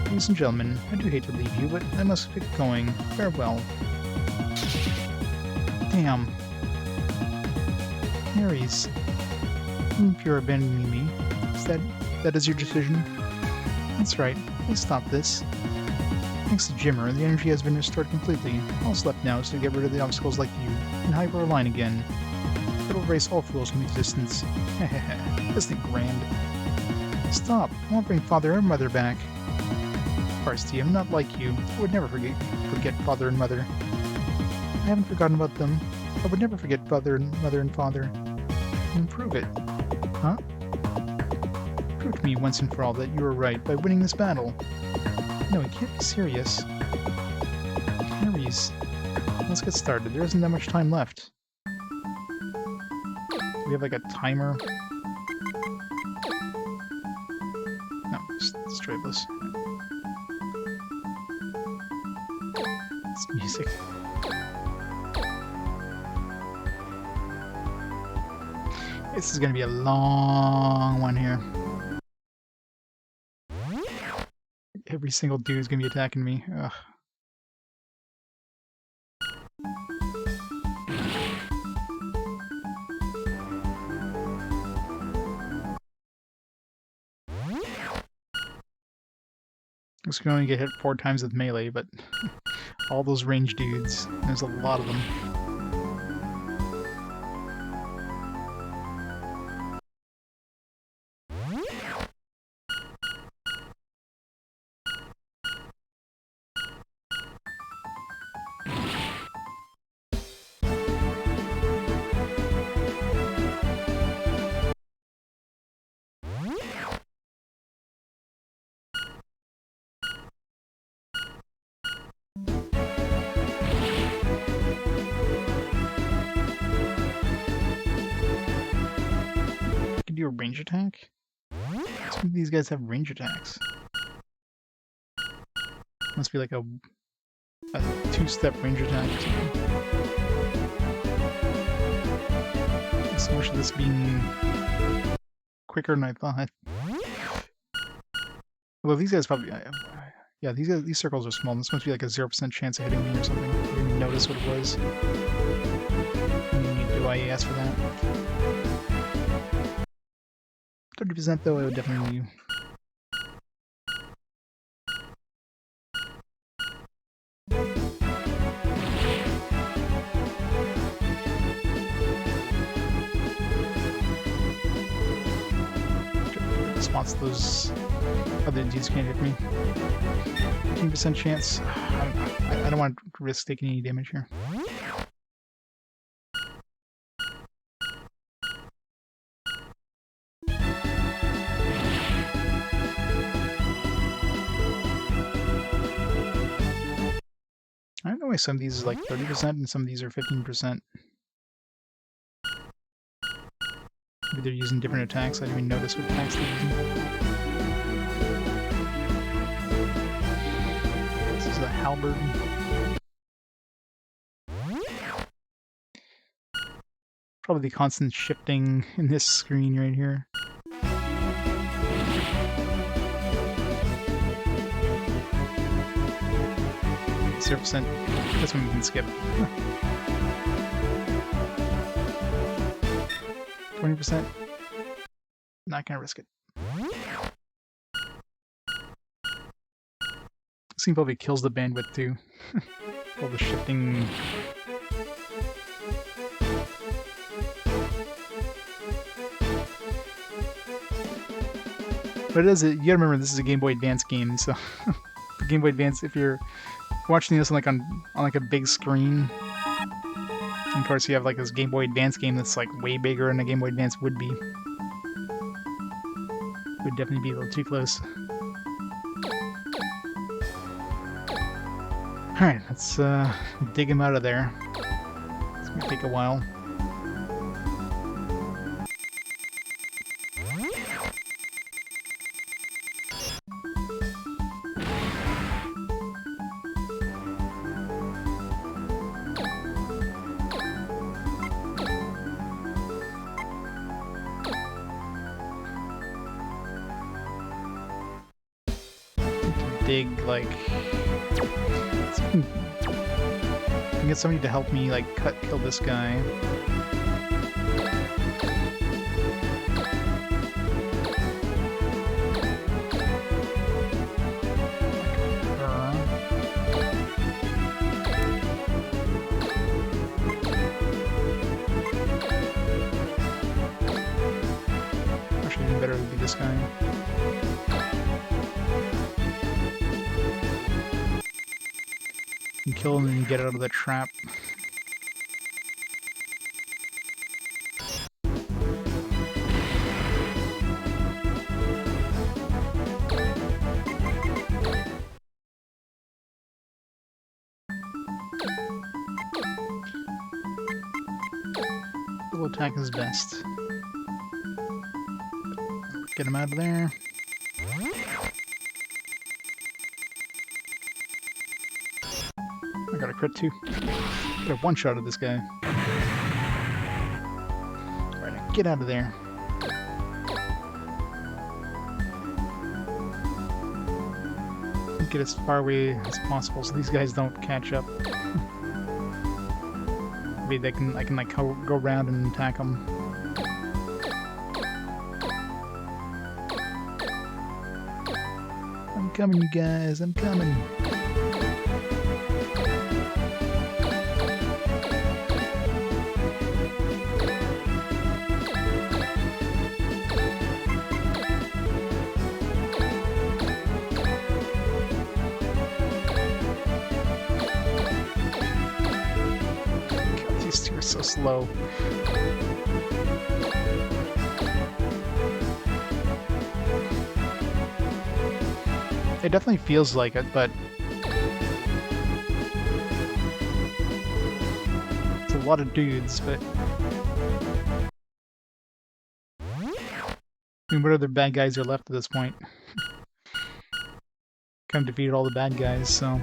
Ladies and gentlemen, I do hate to leave you, but I must get going. Farewell. Damn. Harry's. If you're abandoning me, that is your decision? That's right. Please stop this. Thanks to Jimmer, the energy has been restored completely. All that's left now is to get rid of the obstacles like you, and hyper-align again. It'll erase all fools from existence. Hehehe. Isn't it grand? Stop. I won't bring father or mother back. Parsty, I'm not like you. I would never forget father and mother. I haven't forgotten about them. I would never forget mother and father. And prove it. Huh? Prove to me once and for all that you were right by winning this battle. No, you can't be serious. Harry's. Let's get started. There isn't that much time left. We have like a timer. joyless. It's music. This is gonna be a long one here. Every single dude is gonna be attacking me. Ugh. I was gonna only get hit 4 times with melee, but all those range dudes, there's a lot of them. Do a range attack? Some of these guys have range attacks. Must be like a 2-step range attack or something. So much of this being quicker than I thought. Well, these guys probably... yeah, these circles are small. This must be like a 0% chance of hitting me or something. I didn't even notice what it was. Do I ask for that? 30% though, I would definitely... Spots those other dudes can't hit me. 15% chance. I don't want to risk taking any damage here. I don't know why some of these is like 30% and some of these are 15%. Maybe they're using different attacks. I didn't even notice what attacks they're using. This is a halberd. Probably the constant shifting in this screen right here. 0%. This one we can skip. 20%. Not gonna risk it. This thing probably kills the bandwidth too. All the shifting. But it is, you gotta remember this is a Game Boy Advance game, so the Game Boy Advance, if you're watching this on like a big screen, and of course you have like this Game Boy Advance game that's like way bigger than a Game Boy Advance would be. Would definitely be a little too close. Alright, let's dig him out of there. It's gonna take a while. Dig, like... I can get somebody to help me, like, kill this guy. Actually, even better would be this guy. And kill him and get out of the trap. Double attack is best. Get him out of there. crit too. Get a one-shot of this guy. Alright, now get out of there. Get as far away as possible so these guys don't catch up. Maybe I can like go around and attack them. I'm coming, you guys. I'm coming. God, these two are so slow. It definitely feels like it, but it's a lot of dudes, but I mean, what other bad guys are left at this point? Kind of defeated all the bad guys, so...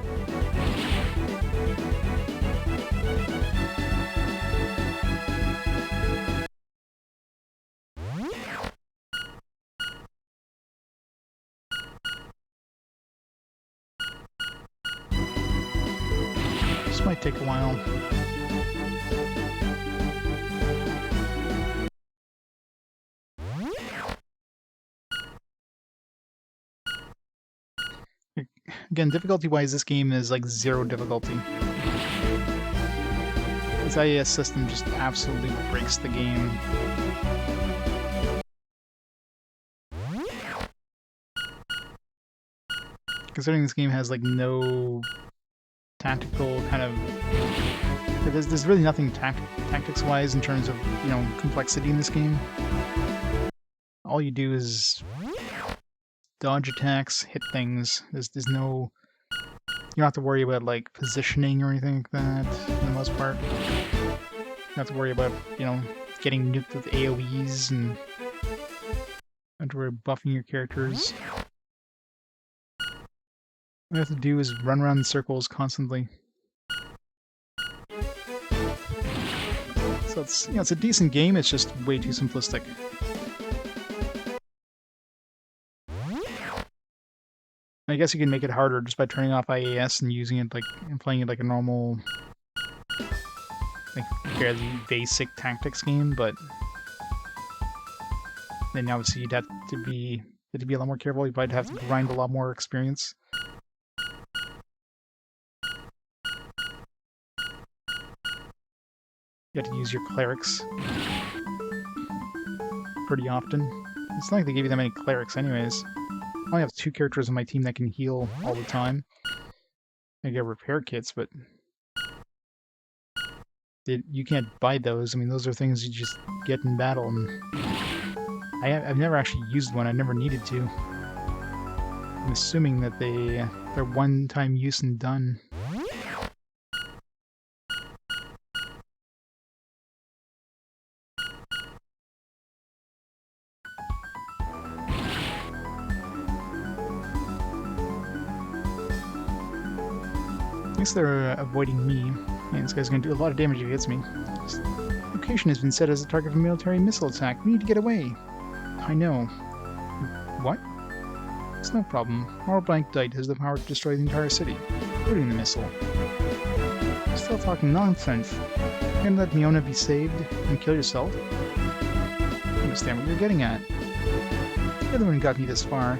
This might take a while. Again, difficulty-wise, this game is like 0 difficulty. This IAS system just absolutely breaks the game. Considering this game has like no tactical kind of... There's really nothing tactics-wise in terms of, you know, complexity in this game. All you do is dodge attacks, hit things. There's no... You don't have to worry about, like, positioning or anything like that, for the most part. You don't have to worry about, you know, getting nuked with AoEs and... You don't have to worry about buffing your characters. All you have to do is run around in circles constantly. So it's, you know, it's a decent game, it's just way too simplistic. I guess you can make it harder just by turning off IAS and using it like and playing it like a normal, like fairly basic tactics game, but then obviously you'd have to be a lot more careful. You'd probably have to grind a lot more experience. You have to use your clerics pretty often. It's not like they give you that many clerics anyways. I only have 2 characters on my team that can heal all the time. I get repair kits, but you can't buy those. I mean, those are things you just get in battle, and I've never actually used one. I never needed to. I'm assuming that they're one-time use and done. At least they're avoiding me. Man, this guy's gonna do a lot of damage if he hits me. This location has been set as a target of a military missile attack. We need to get away. I know. What? It's no problem. Our blank dite has the power to destroy the entire city, including the missile. You're still talking nonsense. You're gonna let Myona be saved and kill yourself? I understand what you're getting at. You're the one who got me this far.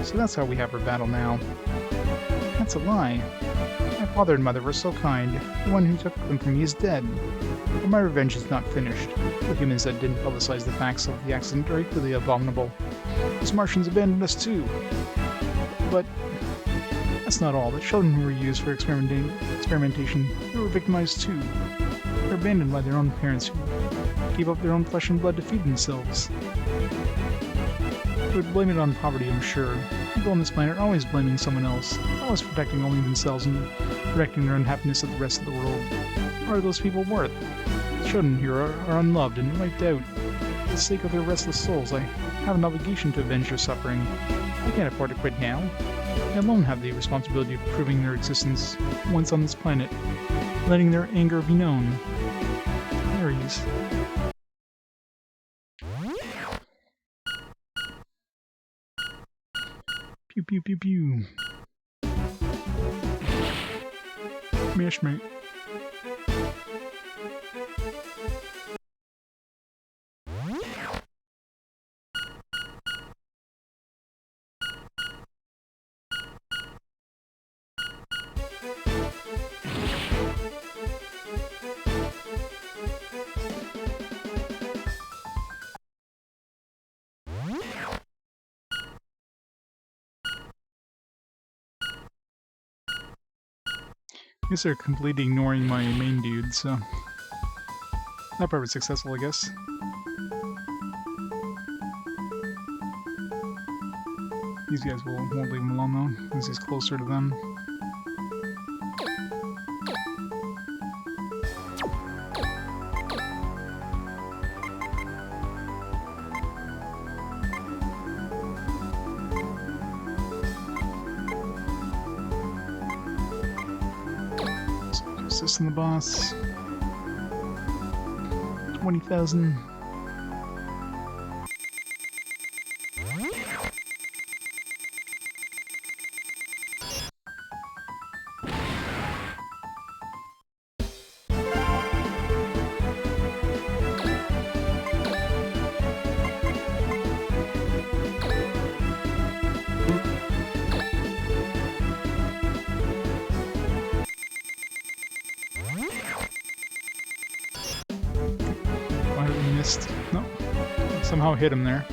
So that's how we have our battle now. That's a lie. My father and mother were so kind. The one who took them from me is dead. But my revenge is not finished. The humans that didn't publicize the facts of the accident are equally abominable. Those Martians abandoned us too. But that's not all. The children who were used for experimentation, they were victimized too. They were abandoned by their own parents who gave up their own flesh and blood to feed themselves. They would blame it on poverty, I'm sure. People on this planet are always blaming someone else, always protecting only themselves and directing their unhappiness at the rest of the world. What are those people worth? children here are unloved and wiped out. For the sake of their restless souls, I have an obligation to avenge their suffering. I can't afford to quit now. I alone have the responsibility of proving their existence once on this planet, letting their anger be known. Ares. Pew pew pew pew. Mash mate. I guess they're completely ignoring my main dude, so that part was successful, I guess. These guys won't leave him alone though, because he's closer to them. Assisting the boss. 20,000. No, somehow hit him there.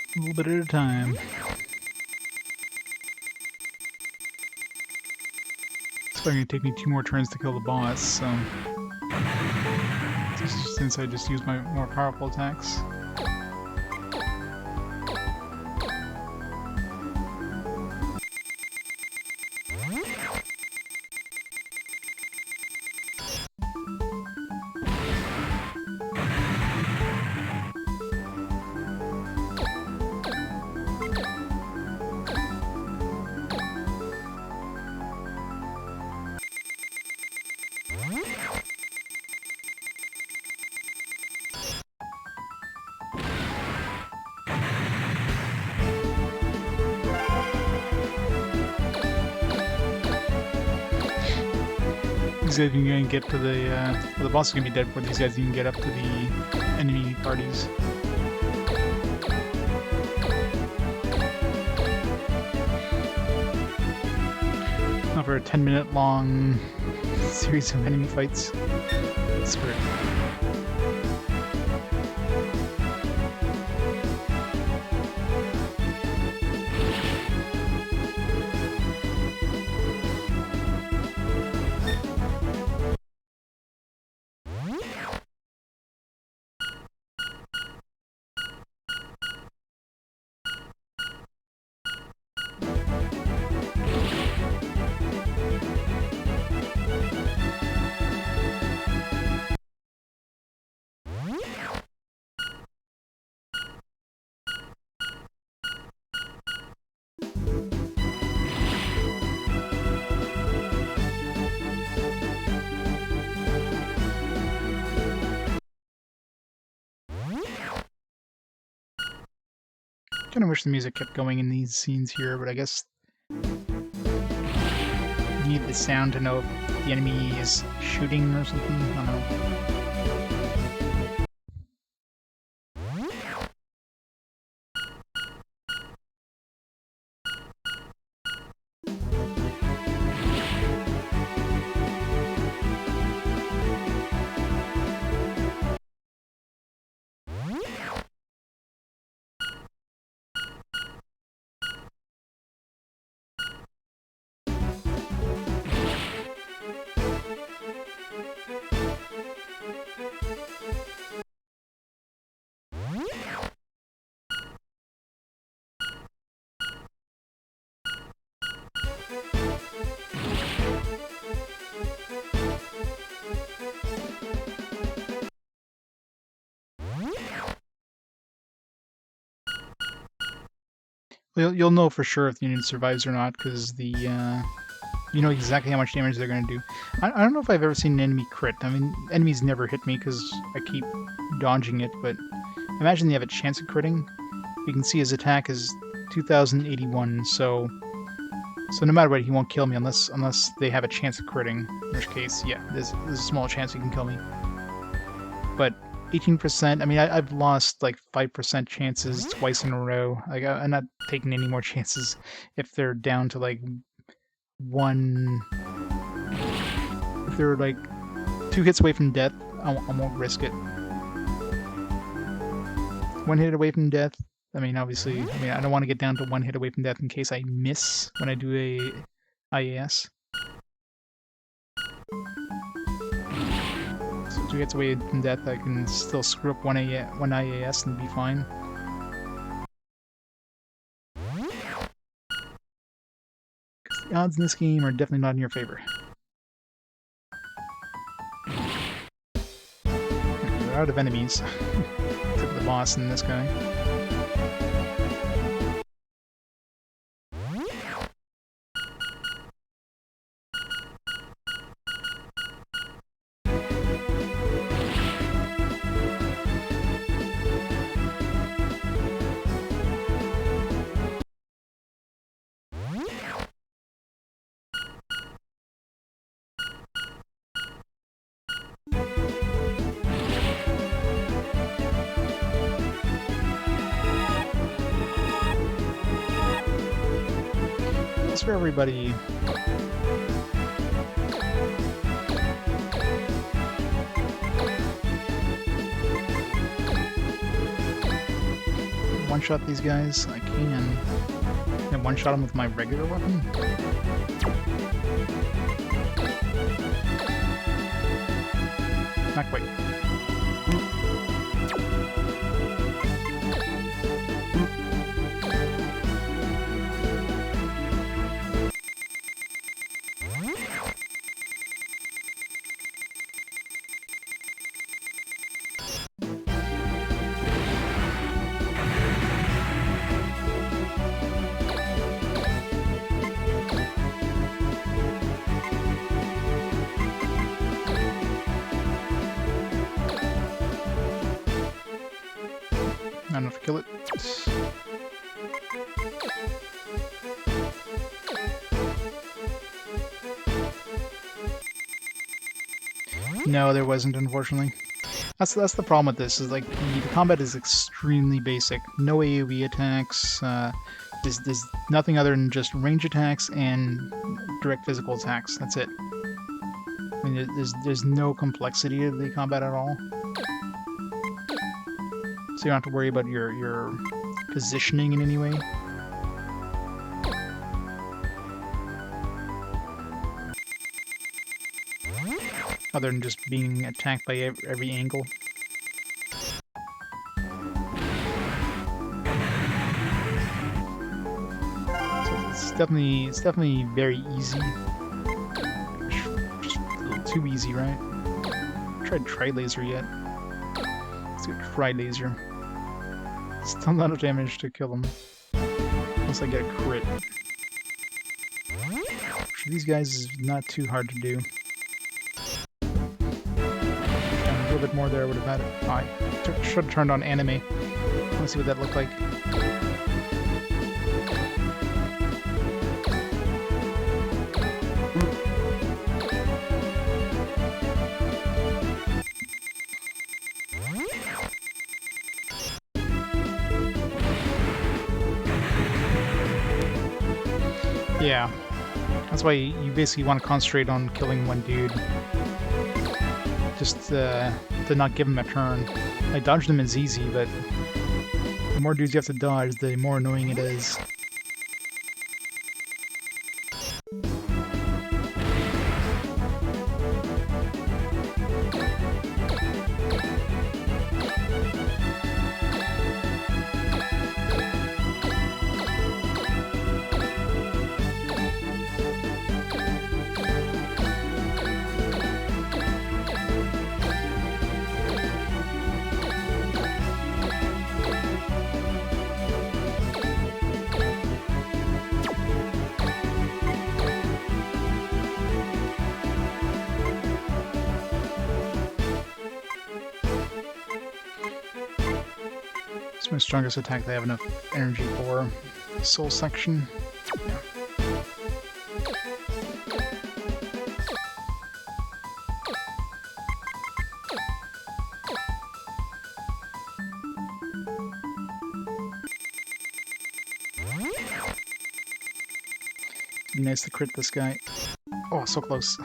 A little bit at a time. It's probably going to take me 2 more turns to kill the boss, so... since I just used my more powerful attacks. These guys can get to the boss is gonna be dead before these guys can get up to the enemy parties. Not for a 10-minute long series of enemy fights. Screw it. Kind of wish the music kept going in these scenes here, but I guess you need the sound to know if the enemy is shooting or something. I don't know. You'll know for sure if the unit survives or not, because you know exactly how much damage they're going to do. I don't know if I've ever seen an enemy crit. I mean, enemies never hit me because I keep dodging it, but imagine they have a chance of critting. You can see his attack is 2081, so no matter what, he won't kill me unless they have a chance of critting, in which case, yeah, there's a small chance he can kill me. But 18%, I mean, I've lost like 5% chances twice in a row. Like, I'm not taking any more chances if they're down to like if they're like 2 hits away from death, I won't risk it. 1 hit away from death, I mean, obviously, I don't want to get down to 1 hit away from death in case I miss when I do a IAS. So 2 hits away from death, I can still screw up one IAS and be fine. Because the odds in this game are definitely not in your favor. We're out of enemies. Except for the boss and this guy. For everybody. One-shot these guys? I can. And one-shot them with my regular weapon? Not quite. Not enough to kill it. No, there wasn't, unfortunately. That's the problem with this, is like the combat is extremely basic. No AoE attacks, there's nothing other than just range attacks and direct physical attacks. That's it. I mean, there's no complexity to the combat at all. So you don't have to worry about your positioning in any way. Other than just being attacked by every angle. So it's definitely very easy. Just a little too easy, right? I haven't tried Tri-Laser yet. Let's get Tri-Laser. Still not enough damage to kill him. Unless I get a crit. Which these guys is not too hard to do. A little bit more there, I would have had it. Oh, I should have turned on anime. Let's see what that looked like. Yeah. That's why you basically want to concentrate on killing one dude. Just to not give him a turn. Like, dodge them is easy, but the more dudes you have to dodge, the more annoying it is. It's my strongest attack that I have enough energy for. Soul section. Yeah. It'd be nice to crit this guy. Oh, so close.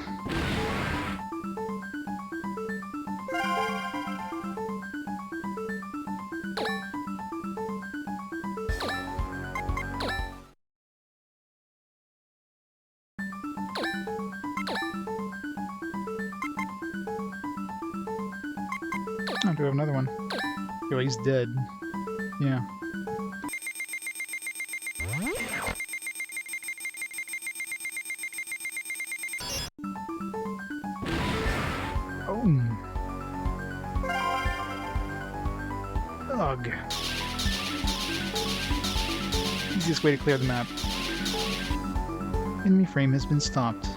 Oh, do we have another one? Oh, he's dead. Yeah. Oh. Ugh. Easiest way to clear the map. Enemy frame has been stopped.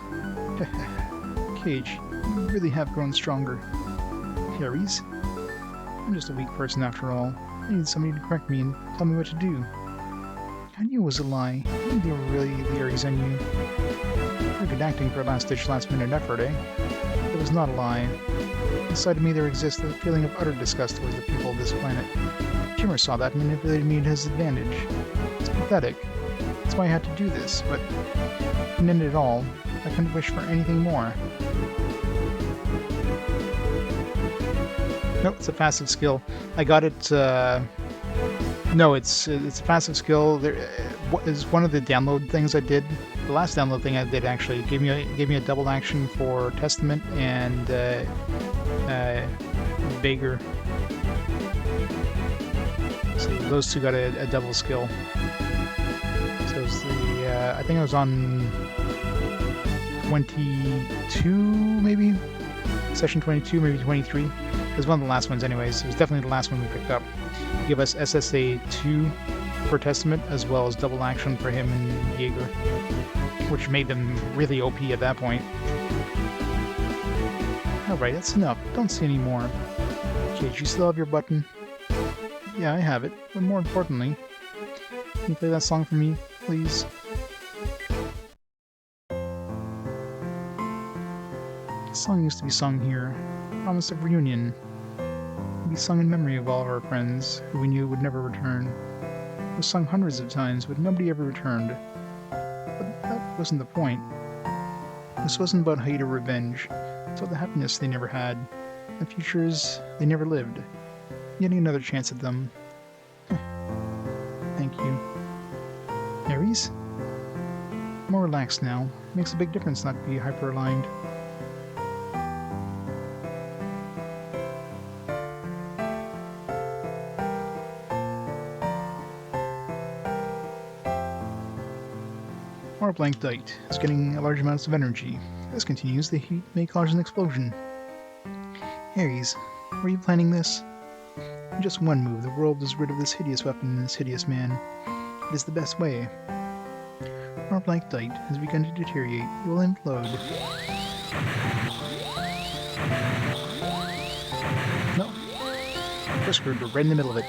Cage, you really have grown stronger. Harry's? I'm just a weak person after all. I need somebody to correct me and tell me what to do. I knew it was a lie. I knew they were really the Aries on you. Pretty good acting for a last-ditch, last-minute effort, eh? It was not a lie. Inside of me there exists a feeling of utter disgust towards the people of this planet. Jimmer saw that and manipulated me to his advantage. It's pathetic. That's why I had to do this, but in the end of it all, I couldn't wish for anything more. Nope, it's a passive skill. I got it, no, it's a passive skill. There is one of the download things I did. The last download thing I did actually gave me a double action for Testament and Beggar. So those two got a double skill. So it was the I think I was on 22 maybe, session 22, maybe 23. It was one of the last ones anyways. It was definitely the last one we picked up. Give us SSA 2 for Testament, as well as double action for him and Jaeger, which made them really OP at that point. Alright, that's enough. Don't say any more. Cage, you still have your button? Yeah, I have it. But more importantly, can you play that song for me, please? The song used to be sung here. Promise of reunion. It be sung in memory of all of our friends who we knew would never return. It was sung hundreds of times, but nobody ever returned. But that wasn't the point. This wasn't about hate or revenge. It's about the happiness they never had, the futures they never lived. Getting another chance at them. Thank you. Aries? More relaxed now. It makes a big difference not to be hyper-aligned. Our blank dite is getting large amounts of energy. If this continues, the heat may cause an explosion. Aries, were you planning this? In just one move, the world is rid of this hideous weapon and this hideous man. It is the best way. Our blank dite has begun to deteriorate. It will implode. No. We're screwed. We're right in the middle of it.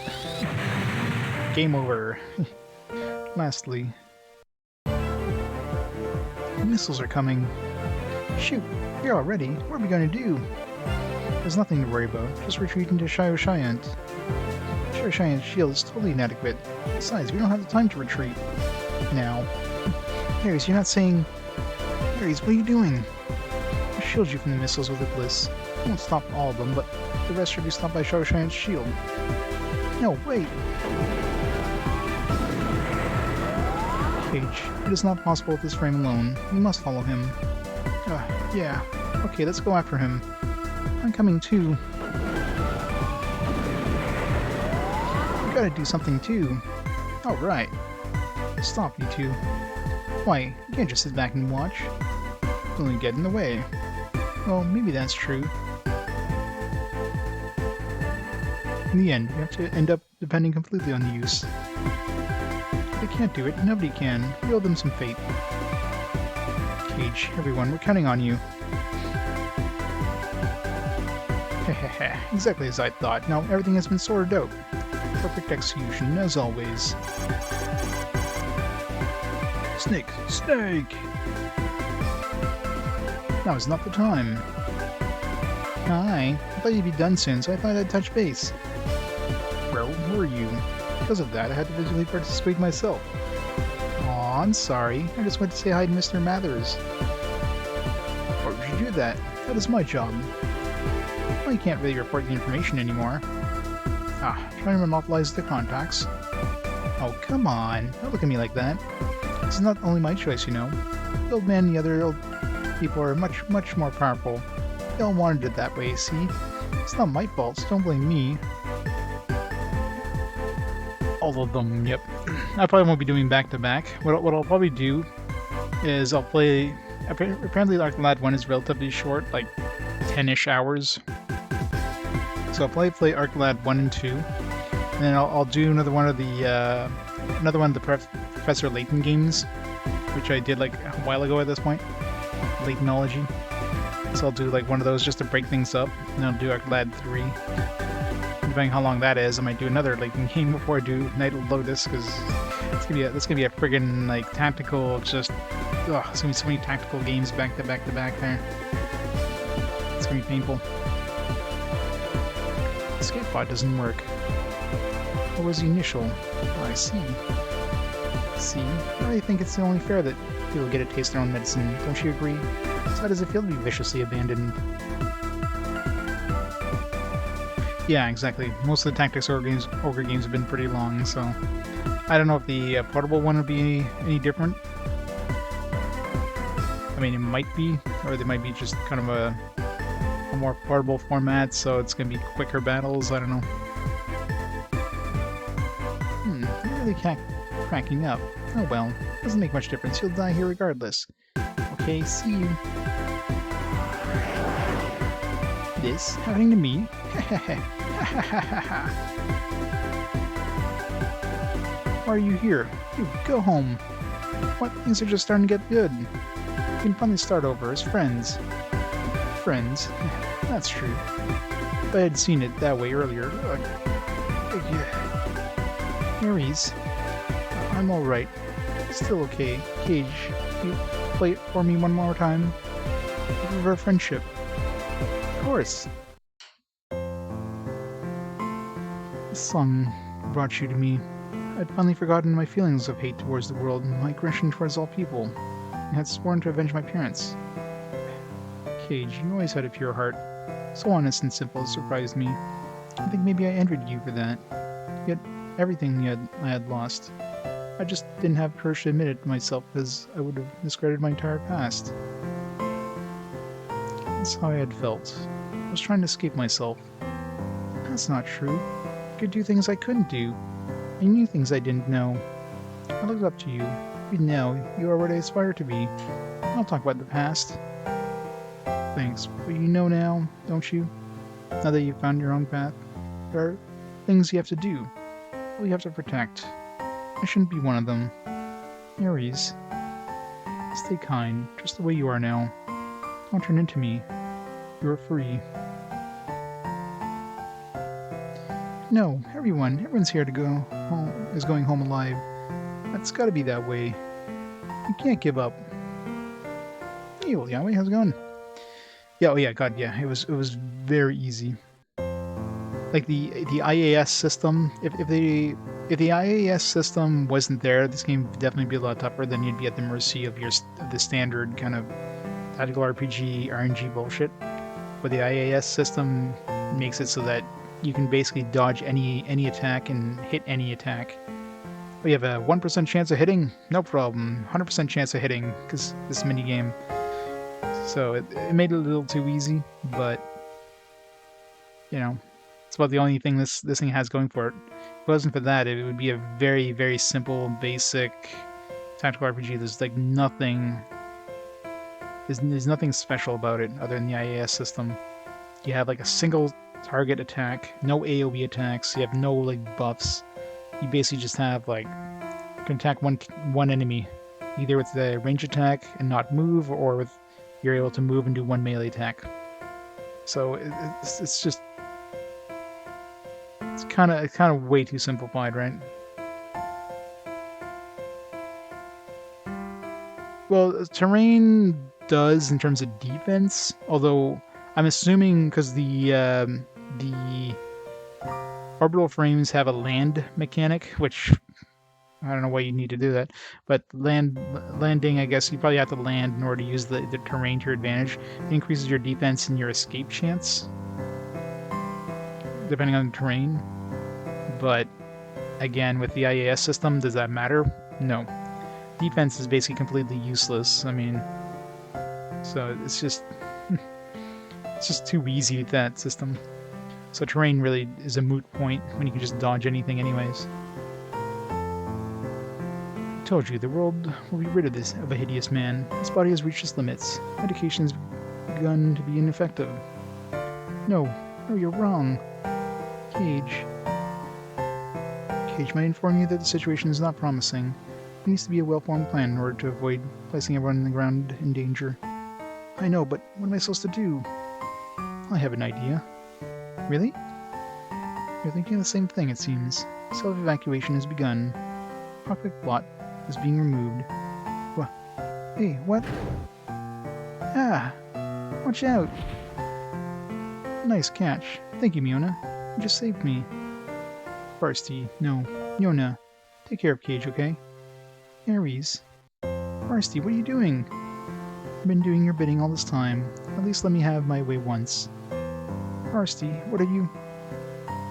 Game over. Lastly. The missiles are coming. Shoot, you're all ready. What are we going to do? There's nothing to worry about. Just retreat into Shio-Shiant. Shio-Shiant's shield is totally inadequate. Besides, we don't have the time to retreat. Now. Ares, you're not saying... Ares, what are you doing? I'll shield you from the missiles with a bliss. I won't stop all of them, but the rest should be stopped by Shadowshine's shield. No, wait! Cage, it is not possible with this frame alone. We must follow him. Yeah. Okay, let's go after him. I'm coming too. We gotta do something too. Alright. Stop, you two. Why, you can't just sit back and watch. You'll only get in the way. Well, maybe that's true. In the end, you have to end up depending completely on the use. If they can't do it, nobody can. We owe them some fate. Cage, everyone, we're counting on you. Hehehe, exactly as I thought. Now everything has been sorted out. Perfect execution, as always. Snake! Snake! Now is not the time. Hi, I thought you'd be done soon, so I thought I'd touch base. Where were you? Because of that, I had to visually participate myself. Aw, I'm sorry. I just went to say hi to Mr. Mathers. Why would you do that? That is my job. Well, you can't really report the information anymore. Trying to monopolize the contacts. Oh, come on. Don't look at me like that. This is not only my choice, you know. The old man and the other old people are much, much more powerful. They all wanted it that way, see? It's not my fault, so don't blame me. All of them, yep. I probably won't be doing back-to-back. What I'll probably do is I'll play... Apparently Archlad 1 is relatively short, like 10-ish hours. So I'll probably play Archlad 1 and 2. And then I'll do another one of the Professor Layton games, which I did like a while ago at this point. Laytonology. So I'll do like one of those just to break things up, and I'll do Archlad 3. Depending how long that is, I might do another Layton game before I do Night of Lotus, because that's gonna be a friggin' like tactical, just there's gonna be so many tactical games back to back to back there. It's gonna be painful. Escape pod doesn't work. What was the initial? Oh, I see. See? I think it's only fair that people get to taste their own medicine. Don't you agree? So how does it feel to be viciously abandoned? Yeah, exactly. Most of the Tactics Ogre games have been pretty long, so I don't know if the portable one would be any different. I mean, it might be, or they might be just kind of a more portable format, so it's going to be quicker battles. I don't know. You're really cracking up. Oh well, doesn't make much difference. You'll die here regardless. Okay, see you. This happening to me? Why are you here? You go home. What? Things are just starting to get good. We can finally start over as friends. Friends? That's true. If I had seen it that way earlier. Ares. I'm alright. Still okay. Cage, you play it for me one more time? For our friendship. Of course. This song brought you to me. I'd finally forgotten my feelings of hate towards the world and my aggression towards all people. I had sworn to avenge my parents. Cage, you always had a pure heart. So honest and simple, it surprised me. I think maybe I envied you for that. Yet, everything I had lost. I just didn't have courage to admit it to myself because I would have discredited my entire past. That's how I had felt. I was trying to escape myself. That's not true. I could do things I couldn't do. I knew things I didn't know. I looked up to you. Even now, you are what I aspire to be. I'll talk about the past. Thanks, but you know now, don't you? Now that you've found your own path, there are things you have to do. Well, you have to protect. I shouldn't be one of them. Ares. Stay kind, just the way you are now. Don't turn into me. You are free. No, everyone's here to go home, is going home alive. That's gotta be that way. You can't give up. Hey, well, Yahweh, how's it going? Yeah, oh yeah, God, yeah, it was very easy. Like the IAS system, if they If the IAS system wasn't there, this game would definitely be a lot tougher. Then you'd be at the mercy of the standard kind of tactical RPG RNG bullshit. But the IAS system makes it so that you can basically dodge any attack and hit any attack. We have a 1% chance of hitting, no problem. 100% chance of hitting because this mini game. So it made it a little too easy, but you know, it's about the only thing this thing has going for it. If it wasn't for that, it would be a very, very simple, basic tactical RPG. There's like nothing. There's nothing special about it other than the IAS system. You have like a single target attack, no AoE attacks. You have no like buffs. You basically just have like you can attack one enemy, either with the range attack and not move, or with you're able to move and do one melee attack. So it's just it's kind of way too simplified, right? Well, terrain does in terms of defense, although I'm assuming because the orbital frames have a land mechanic, which I don't know why you need to do that, but landing, I guess you probably have to land in order to use the terrain to your advantage. It increases your defense and your escape chance, depending on the terrain. But again, with the IAS system, does that matter? No. Defense is basically completely useless. I mean, so it's just too easy with that system. So terrain really is a moot point when you can just dodge anything anyways. I told you, the world will be rid of a hideous man. His body has reached its limits. Medication has begun to be ineffective. No, you're wrong. Cage, may I inform you that the situation is not promising. There needs to be a well-formed plan in order to avoid placing everyone on the ground in danger. I know, but what am I supposed to do? I have an idea. Really? You're thinking of the same thing, it seems. Self-evacuation has begun. Cockpit plot is being removed. What? Hey, what? Ah! Watch out! Nice catch. Thank you, Myona. You just saved me. Varsity, no. Myona, take care of Cage, okay? Ares. Varsity, what are you doing? I've been doing your bidding all this time. At least let me have my way once. Varsity, what are you?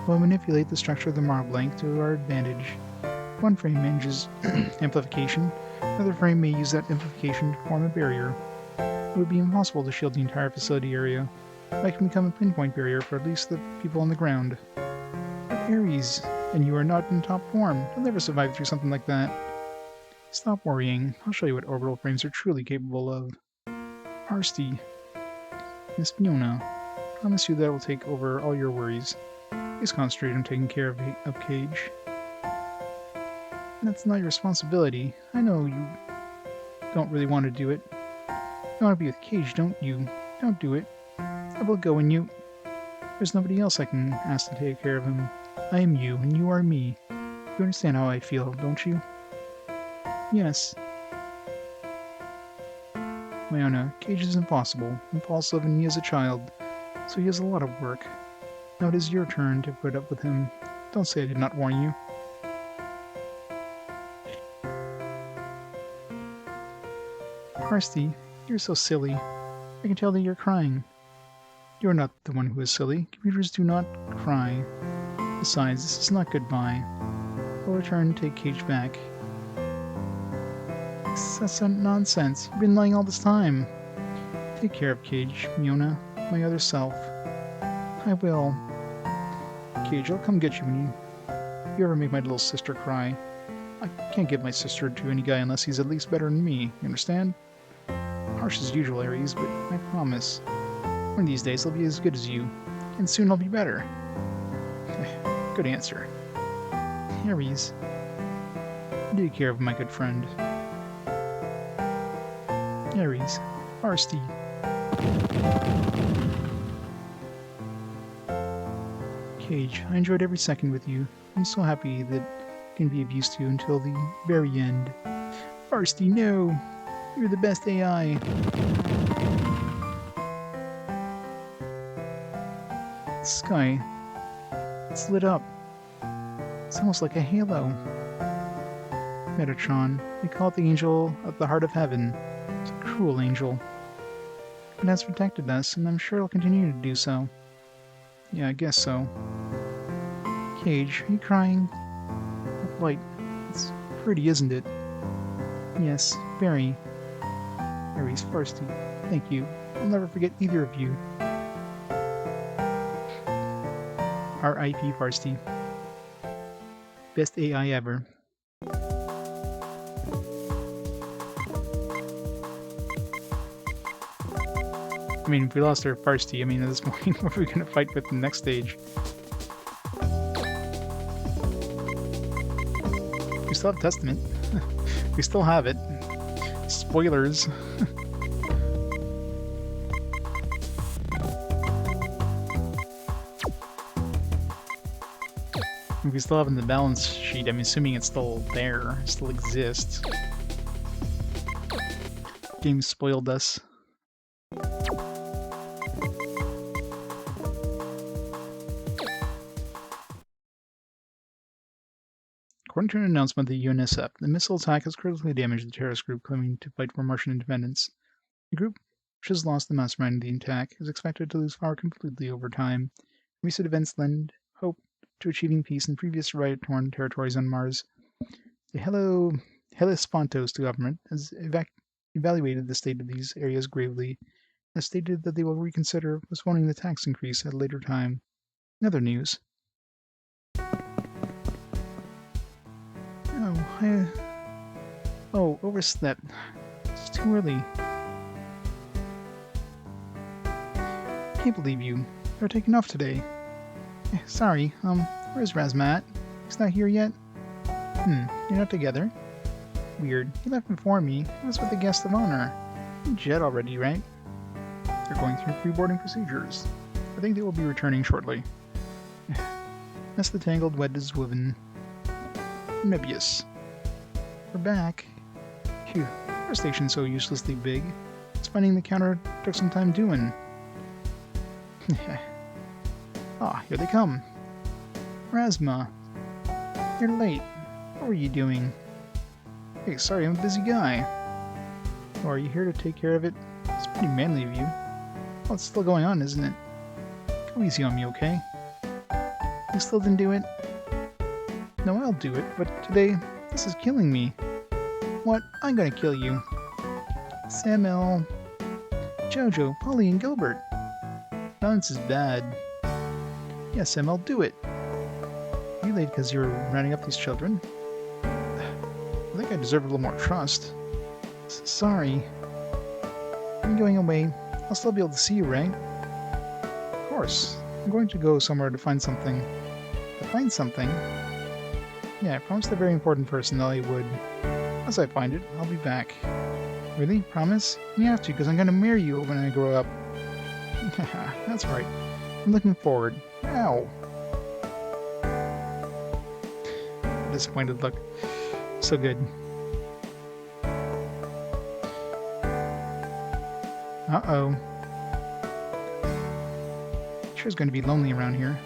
We'll manipulate the structure of the Marblank to our advantage. One frame manages amplification, another frame may use that amplification to form a barrier. It would be impossible to shield the entire facility area. That can become a pinpoint barrier for at least the people on the ground. But Ares, and you are not in top form. You'll never survive through something like that. Stop worrying. I'll show you what orbital frames are truly capable of. Varsity. Miss Myona, I promise you that I will take over all your worries. Please concentrate on taking care of Cage. That's not your responsibility. I know you don't really want to do it. You want to be with Cage, don't you? Don't do it. I will go and you... There's nobody else I can ask to take care of him. I am you, and you are me. You understand how I feel, don't you? Yes. Myona, Cage is impossible, impulsive, and he is a child, so he has a lot of work. Now it is your turn to put up with him. Don't say I did not warn you. Varsity, you're so silly. I can tell that you're crying. You're not the one who is silly. Computers do not cry. Besides, this is not goodbye. I'll return and take Cage back. That's nonsense. You've been lying all this time. Take care of Cage, Myona, my other self. I will. Cage, I'll come get you when you ever make my little sister cry. I can't give my sister to any guy unless he's at least better than me, you understand? Harsh as usual, Ares, but I promise. One of these days I'll be as good as you, and soon I'll be better. Good answer. Ares, take care of my good friend. Ares, Varsity. Cage, I enjoyed every second with you. I'm so happy that I can be of use to you until the very end. Varsity, no! You're the best AI. The sky. It's lit up. It's almost like a halo. Metatron, they call it the angel of the heart of heaven. It's a cruel angel. It has protected us, and I'm sure it'll continue to do so. Yeah, I guess so. Cage, are you crying? Like, it's pretty, isn't it? Yes, very. Aries, Farsty, thank you. I'll never forget either of you. R.I.P. Farsty. Best AI ever. I mean, if we lost our Farsty, I mean, at this point, what are we gonna fight with the next stage? We still have Testament. We still have it. Spoilers. If we still have it in the balance sheet, I'm assuming it's still there. It still exists. Game spoiled us. According to an announcement by the UNSF, the missile attack has critically damaged the terrorist group claiming to fight for Martian independence. The group, which has lost the mastermind of the attack, is expected to lose power completely over time. Recent events lend hope to achieving peace in previous riot-torn territories on Mars. The Hellespontos government has evaluated the state of these areas gravely and has stated that they will reconsider postponing the tax increase at a later time. In other news, overslept. It's too early. Can't believe you. You're taking off today. Sorry, where's Razmat? He's not here yet? You're not together? Weird. He left before me. He was with the guest of honor. Jet already, right? They're going through pre-boarding procedures. I think they will be returning shortly. That's the tangled web is woven. Nebius. We're back. Phew, our station's so uselessly big. It's finding the counter took some time doing. Here they come. Razma. You're late. What were you doing? Hey, sorry, I'm a busy guy. Oh, are you here to take care of it? It's pretty manly of you. Well, it's still going on, isn't it? Go easy on me, okay? You still didn't do it? No, I'll do it, but today, this is killing me. What? I'm gonna kill you. Samuel, Jojo, Polly, and Gilbert. Balance is bad. Yes, Samuel, do it. You late because you're rounding up these children? I think I deserve a little more trust. Sorry. I'm going away. I'll still be able to see you, right? Of course. I'm going to go somewhere to find something. To find something? Yeah, I promised a very important person that I would. As I find it, I'll be back. Really? Promise? You have to, because I'm going to marry you when I grow up. That's right. I'm looking forward. Ow! Disappointed look. So good. Uh-oh. Sure is going to be lonely around here.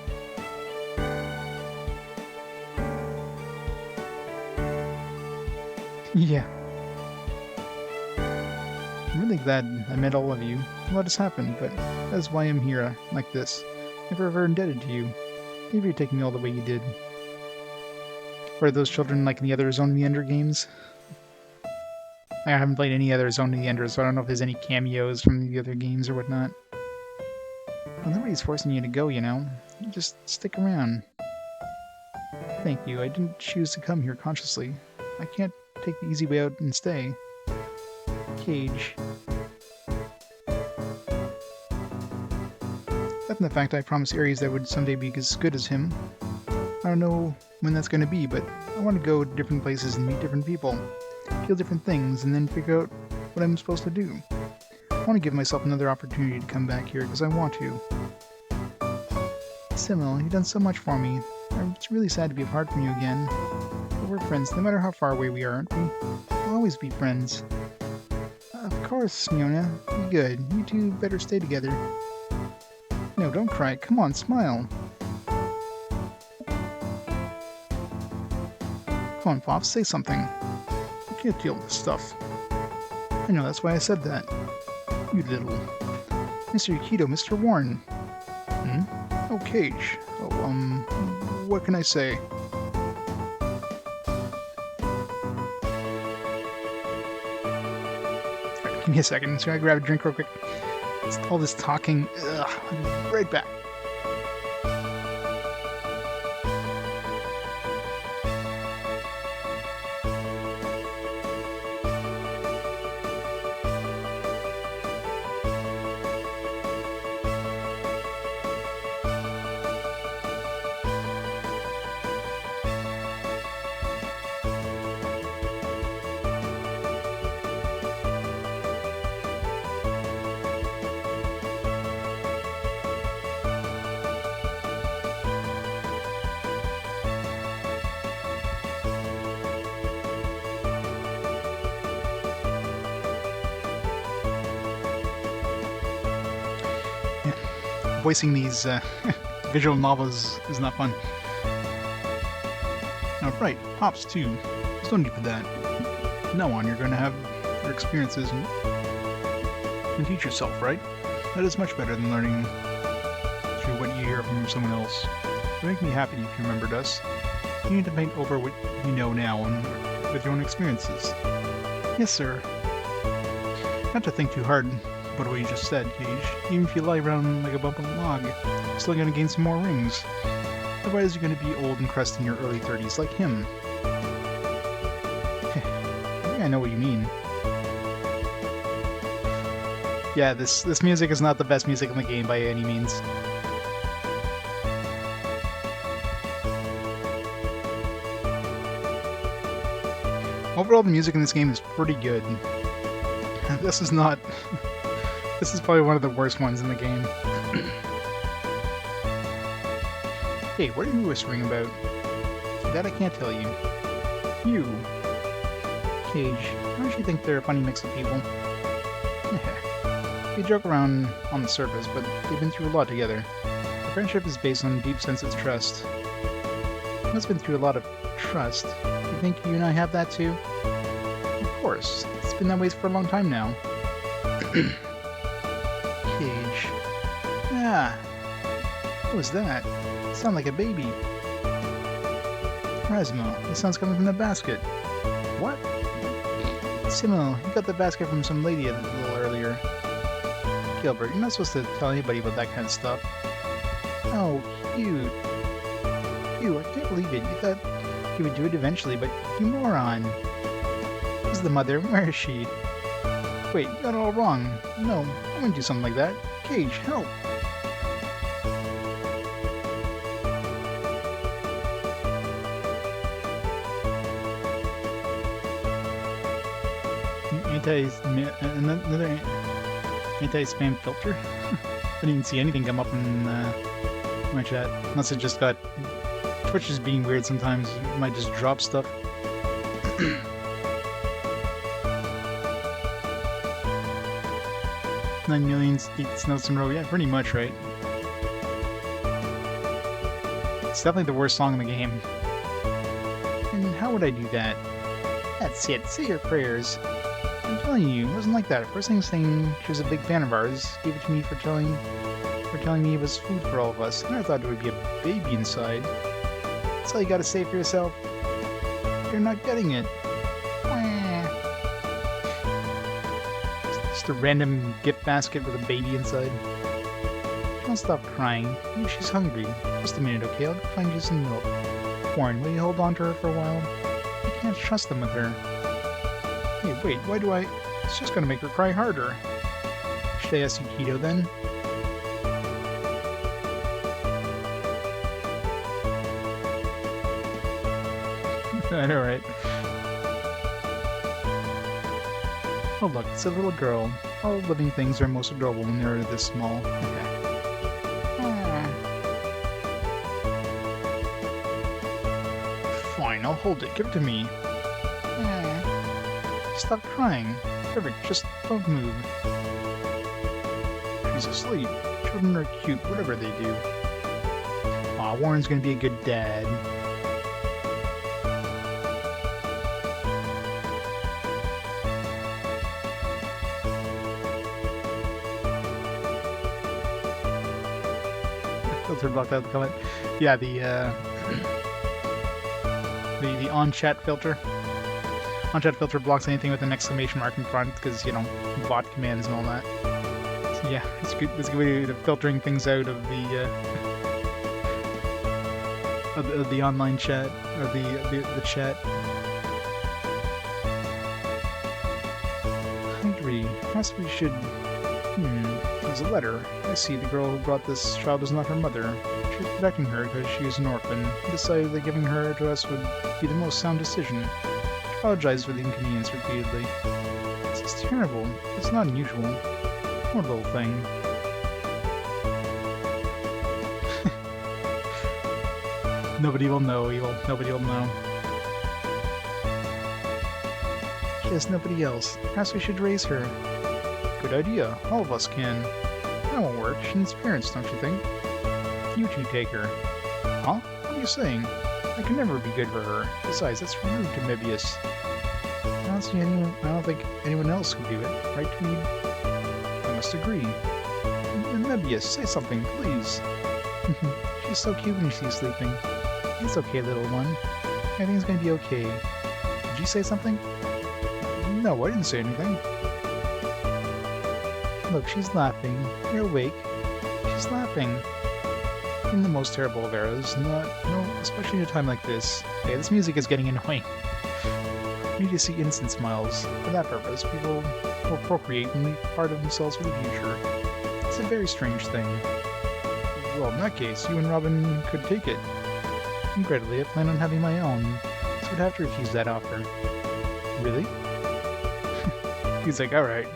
Yeah. I'm really glad I met all of you. A lot has happened, but that's why I'm here like this. I'm forever indebted to you. Maybe you're taking me all the way you did. Or those children like in the other Zone of the Ender games? I haven't played any other Zone of the Ender, so I don't know if there's any cameos from the other games or whatnot. Well, nobody's forcing you to go, you know. Just stick around. Thank you. I didn't choose to come here consciously. I can't take the easy way out and stay. Cage. Other than the fact I promised Ares that I would someday be as good as him. I don't know when that's going to be, but I want to go to different places and meet different people, feel different things, and then figure out what I'm supposed to do. I want to give myself another opportunity to come back here because I want to. Simil, you've done so much for me. It's really sad to be apart from you again. But we're friends, no matter how far away we are, aren't we? We'll always be friends. Of course, Myona. Be good. You two better stay together. No, don't cry. Come on, smile. Come on, Pops, say something. I can't deal with this stuff. I know, that's why I said that. You little... Mr. Yukito, Mr. Warren. Hmm? Oh, Cage. Oh, what can I say? Alright, give me a second. I'm just gonna grab a drink real quick. It's all this talking. Ugh, I'll be right back. Voicing these visual novels is not fun. Oh, right, Pops too. There's no need for that. From now on, you're going to have your experiences and teach yourself, right? That is much better than learning through what you hear from someone else. It would make me happy if you remembered us. You need to paint over what you know now and with your own experiences. Yes, sir. Not to think too hard about what you just said, Cage. Even if you lie around like a bump on a log, you're still gonna gain some more rings. Otherwise, you're gonna be old and crusty in your early 30s like him. I think I know what you mean. Yeah, this music is not the best music in the game by any means. Overall, the music in this game is pretty good. This is not... This is probably one of the worst ones in the game. Hey, what are you whispering about? That I can't tell you. You. Cage, don't you think they're a funny mix of people? They joke around on the surface, but they've been through a lot together. Their friendship is based on a deep sense of trust. It's been through a lot of trust. You think you and I have that too? Of course. It's been that way for a long time now. Cage. Ah. What was that? It sounded like a baby. Rasmo, the sound's coming from the basket. What? Simo, you got the basket from some lady a little earlier. Gilbert, you're not supposed to tell anybody about that kind of stuff. Oh, cute. Ew, I can't believe it. You thought you would do it eventually, but you moron. Who's the mother? Where is she? Wait, you got it all wrong. No, I wouldn't do something like that. Cage, help! Another anti-spam filter? I didn't see anything come up in my chat. Unless it just got... Twitch is being weird sometimes. It might just drop stuff. 9 million notes in a row. Yeah, pretty much, right? It's definitely the worst song in the game. And how would I do that? That's it. Say your prayers. I'm telling you, it wasn't like that. First thing saying she was a big fan of ours, gave it to me for telling me it was food for all of us, and I thought there would be a baby inside. That's all you gotta say for yourself. You're not getting it. Just a random gift basket with a baby inside. Don't stop crying. Maybe she's hungry. Just a minute, okay? I'll go find you some milk. Warren, will you hold on to her for a while? I can't trust them with her. Hey, wait, why do I... It's just gonna make her cry harder. Should I ask Yukito then? I know, right? Oh look, it's a little girl. All living things are most adorable when they're this small. Okay. Fine, I'll hold it. Give it to me. Stop crying. Perfect, just don't move. She's asleep. Children are cute, whatever they do. Aw, Warren's gonna be a good dad. Filter blocked out the comment. Yeah, the on-chat filter. On-chat filter blocks anything with an exclamation mark in front because, you know, bot commands and all that. So yeah, it's good. It's a good way of filtering things out of the online chat or the chat. Hydri, perhaps we should. There's a letter. I see the girl who brought this child is not her mother. She was protecting her because she is an orphan. Decided that giving her to us would be the most sound decision. She apologized for the inconvenience repeatedly. This is terrible. It's not unusual. Poor little thing. Nobody will know, Evil. Nobody will know. Just nobody else. Perhaps we should raise her. Good idea. All of us can. That won't work. She needs parents, don't you think? You two take her. Huh? What are you saying? I can never be good for her. Besides, that's rude to Mebius. I don't think anyone else could do it. Right, Tweed? I must agree. Mebius, say something, please. She's so cute when she's sleeping. It's okay, little one. Everything's gonna be okay. Did you say something? No, I didn't say anything. Look, she's laughing. You're awake. She's laughing. In the most terrible of eras, especially in a time like this. Okay, this music is getting annoying. We need to see innocent smiles. For that purpose, people will procreate and leave part of themselves for the future. It's a very strange thing. Well, in that case, you and Robin could take it. Incredibly, I plan on having my own, so I'd have to refuse that offer. Really? He's like, alright.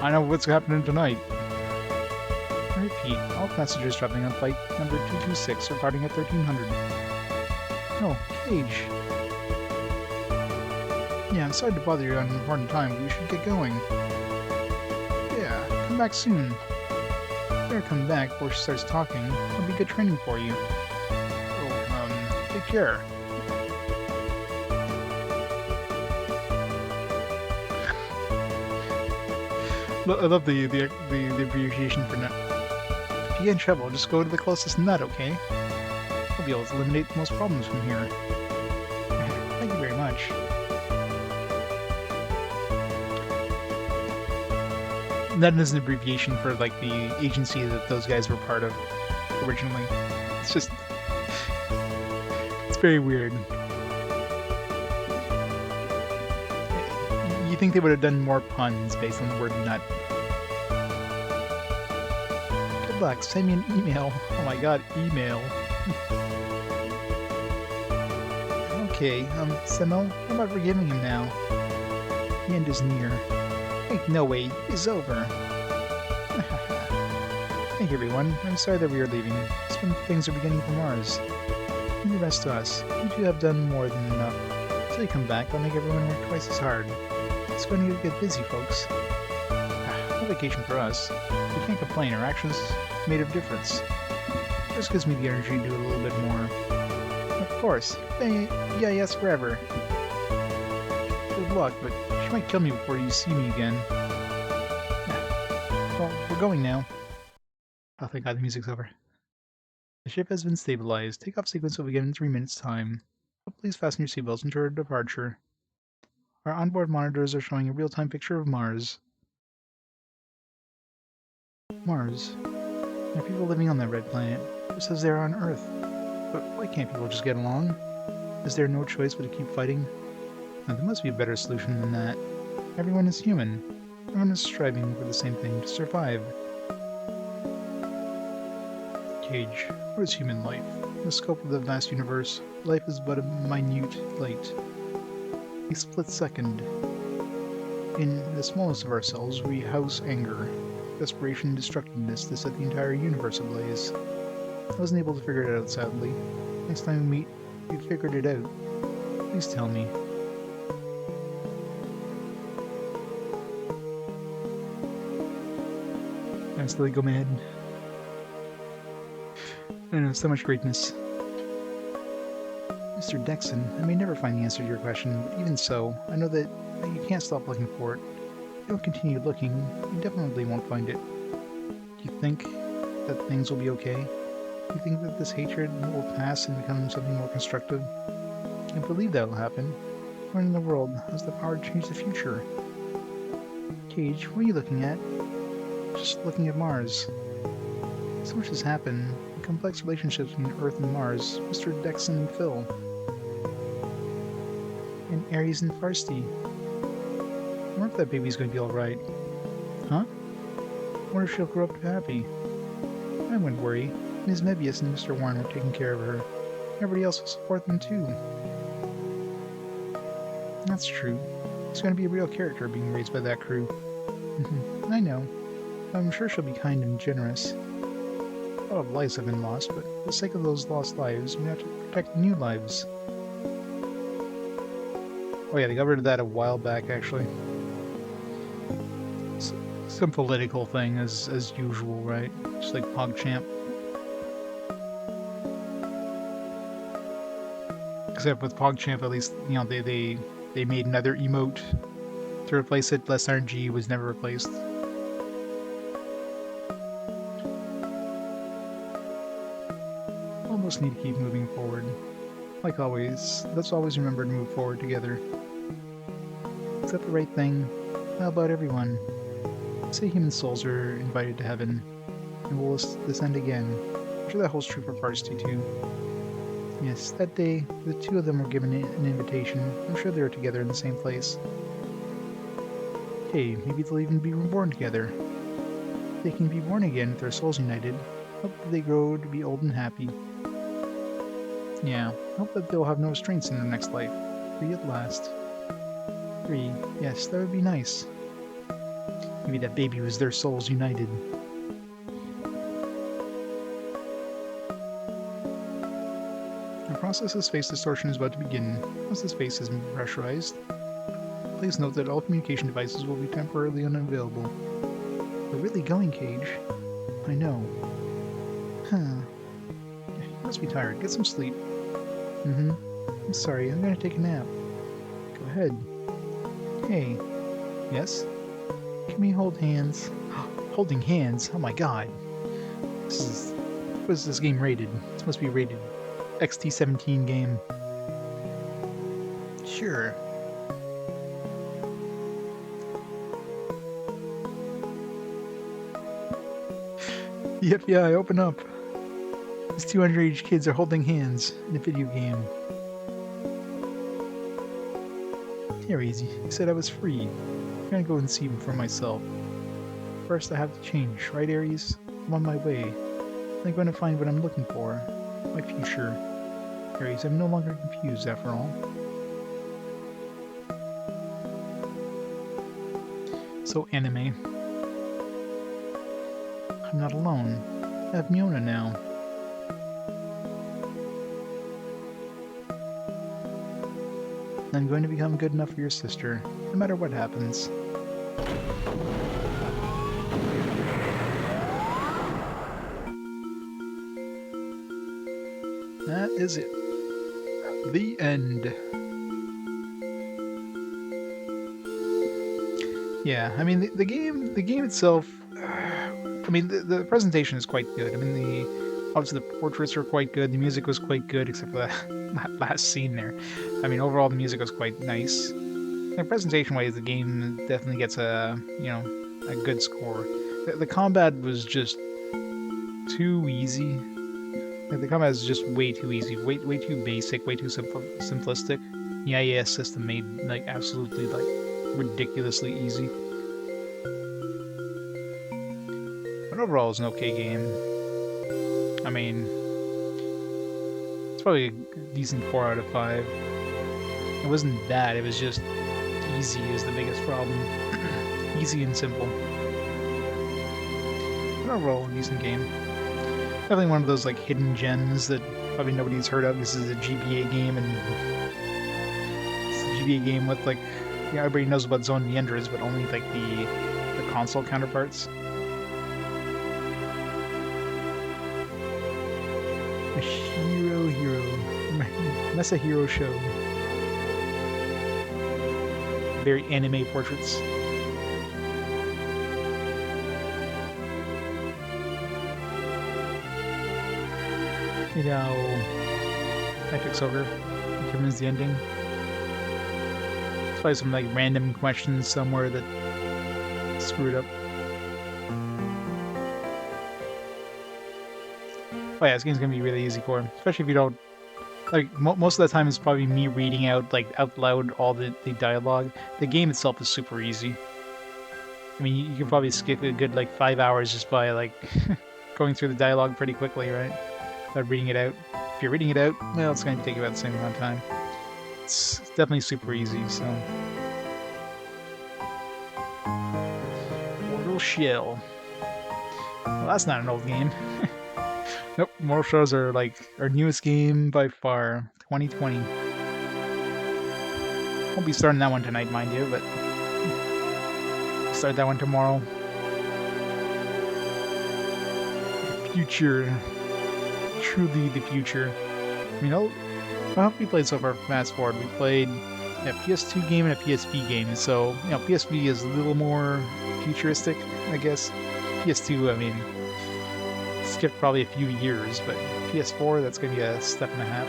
I know what's happening tonight. I repeat, all passengers traveling on flight number 226 are departing at 1300. Oh, Cage. Yeah, I'm sorry to bother you on an important time, but we should get going. Yeah, come back soon. Better come back before she starts talking. It'll be good training for you. Oh, take care. I love the abbreviation for nut. If you get in trouble, just go to the closest nut, okay? We'll be able to eliminate most problems from here. Thank you very much. That is an abbreviation for, like, the agency that those guys were part of originally. It's just... it's very weird. You think they would have done more puns based on the word nut. Good luck, send me an email. Oh my god, email. Okay, Semel, how about forgiving him now? The end is near. Wait, no way, it's over. Thank you, everyone. I'm sorry that we are leaving. It's when things are beginning for Mars. Leave the rest to us. You two have done more than enough. Until you come back, I'll make everyone work twice as hard. It's going to get busy, folks. No vacation for us. We can't complain. Our actions made a difference. This gives me the energy to do a little bit more. Of course. Yeah, yes, forever. Good luck, but she might kill me before you see me again. Well, we're going now. Oh, thank God, the music's over. The ship has been stabilized. Takeoff sequence will begin in 3 minutes' time. Please fasten your seatbelts until our departure. Our onboard monitors are showing a real-time picture of Mars. Mars. There are people living on that red planet, just as they are on Earth. But why can't people just get along? Is there no choice but to keep fighting? Now, there must be a better solution than that. Everyone is human. Everyone is striving for the same thing, to survive. Cage, what is human life? In the scope of the vast universe, life is but a minute light. A split second. In the smallest of ourselves, we house anger, desperation, and destructiveness to set the entire universe ablaze. I wasn't able to figure it out, sadly. Next time we meet, you figured it out. Please tell me. Honestly, go mad. I know, so much greatness. Mr. Dexon, I may never find the answer to your question, but even so, I know that you can't stop looking for it. If you don't continue looking, you definitely won't find it. Do you think that things will be okay? Do you think that this hatred will pass and become something more constructive? I believe that will happen. Where in the world has the power to change the future? Cage, what are you looking at? Just looking at Mars. So much has happened. The complex relationships between Earth and Mars, Mr. Dexon and Phil. And Ares and Farsty. I wonder if that baby's going to be alright. Huh? I wonder if she'll grow up happy. I wouldn't worry. Ms. Mebius and Mr. Warren were taking care of her. Everybody else will support them too. That's true. She's going to be a real character being raised by that crew. I know. I'm sure she'll be kind and generous. A lot of lives have been lost, but for the sake of those lost lives, we have to protect new lives. Oh yeah, they got rid of that a while back, actually. Some political thing, as usual, right? Just like PogChamp. Except with PogChamp, at least, you know, they made another emote to replace it. Less RNG was never replaced. Almost need to keep moving forward. Like always, let's always remember to move forward together. Is that the right thing? How about everyone? Say human souls are invited to heaven, and we'll descend again. I'm sure that holds true for Farsty too. Yes, that day, the two of them were given an invitation. I'm sure they were together in the same place. Hey, maybe they'll even be reborn together. They can be born again with their souls united. Hope that they grow to be old and happy. Yeah, hope that they'll have no restraints in their next life. Free at last. Free, yes, that would be nice. Maybe that baby was their souls united. The process of space distortion is about to begin. Once the space has been pressurized, please note that all communication devices will be temporarily unavailable. We're really going, Cage. I know. Huh. You must be tired. Get some sleep. I'm sorry, I'm gonna take a nap. Go ahead. Hey. Yes? Can we hold hands? Holding hands? Oh my god. What is this game rated? This must be rated XT17 game. Sure. The FBI, open up. These two underage kids are holding hands in a video game. Here, Easy. You said I was free. I'm gonna go and see him for myself. First, I have to change, right, Ares? I'm on my way. I'm going to find what I'm looking for. My future. Ares, I'm no longer confused, after all. So anime. I'm not alone. I have Myona now. I'm going to become good enough for your sister, no matter what happens. That is it. The end. Yeah, I mean the game itself. I mean the presentation is quite good. I mean obviously the portraits are quite good. The music was quite good, except for that last scene there. I mean overall the music was quite nice. Like presentation wise, the game definitely gets a a good score. The combat was just too easy. Like, the combat is just way too easy, way too basic, way too simplistic. The IAS system made like absolutely like ridiculously easy. But overall, it's an okay game. I mean, it's probably a decent 4 out of 5. It wasn't bad. It was just easy is the biggest problem. Easy and simple. But overall, a decent game. Definitely one of those like hidden gems that probably nobody's heard of. This is a GBA game, and it's a GBA game with like, everybody knows about Zone of the Enders, but only like the console counterparts. A hero, Masahiro show. Very anime portraits. You know, Tactics Ogre determines the ending. It's probably some like random questions somewhere that screwed up. Oh yeah, this game's gonna be really easy for him, especially if you don't like. Most of the time, it's probably me reading out like out loud all the dialogue. The game itself is super easy. I mean, you can probably skip a good like 5 hours just by like going through the dialogue pretty quickly, right? Without reading it out. If you're reading it out, well, it's going to take about the same amount of time. It's definitely super easy, so. Mortal Shell. Well, that's not an old game. Nope, Mortal Shells are like our newest game by far. 2020. Won't be starting that one tonight, mind you, but start that one tomorrow. Future. Truly the future. I mean, how have we played so far? Fast forward, we played a PS2 game and a PSP game. So, you know, PSP is a little more futuristic, I guess. PS2, I mean, skipped probably a few years, but PS4, that's gonna be a step and a half.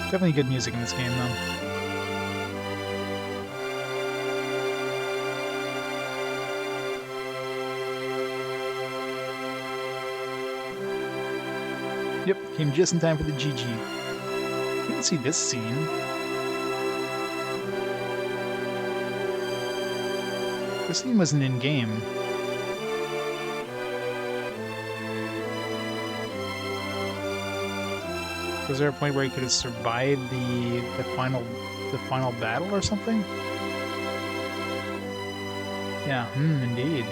Definitely good music in this game, though. Yep, came just in time for the GG. You can see this scene. This scene wasn't in-game. Was there a point where he could have survived the final battle or something? Yeah, indeed.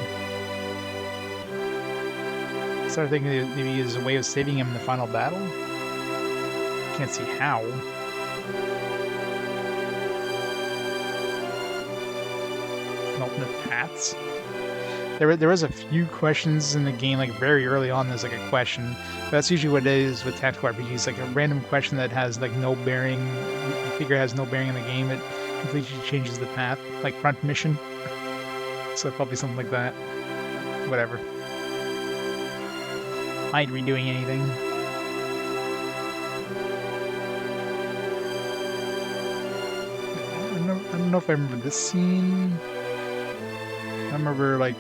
I started thinking that maybe there's a way of saving him in the final battle. Can't see how. Alternate paths. There was a few questions in the game, like very early on. There's like a question. But that's usually what it is with tactical RPGs, like a random question that has like no bearing. You figure it has no bearing in the game. It completely changes the path, like front mission. So probably something like that. Whatever. I ain't redoing anything. I don't know if I remember this scene. I remember like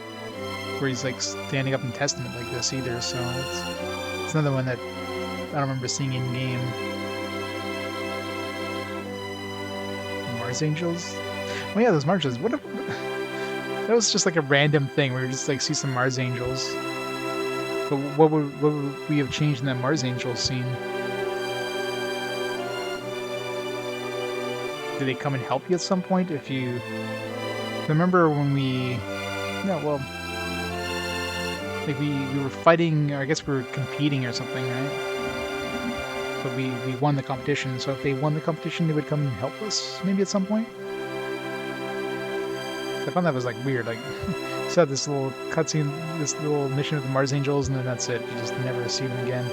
where he's like standing up in Testament like this either, so it's another one that I don't remember seeing in game. Mars Angels? Oh yeah, those Mars Angels. That was just like a random thing where you just like see some Mars Angels. But what would we have changed in that Mars Angels scene? Do they come and help you at some point if you... Remember when we... No, well... Like we were fighting, or I guess we were competing or something, right? But we won the competition, so if they won the competition, they would come and help us, maybe at some point? I found that was like weird, like... So had this little cutscene, this little mission with the Mars Angels, and then that's it. You just never see them again.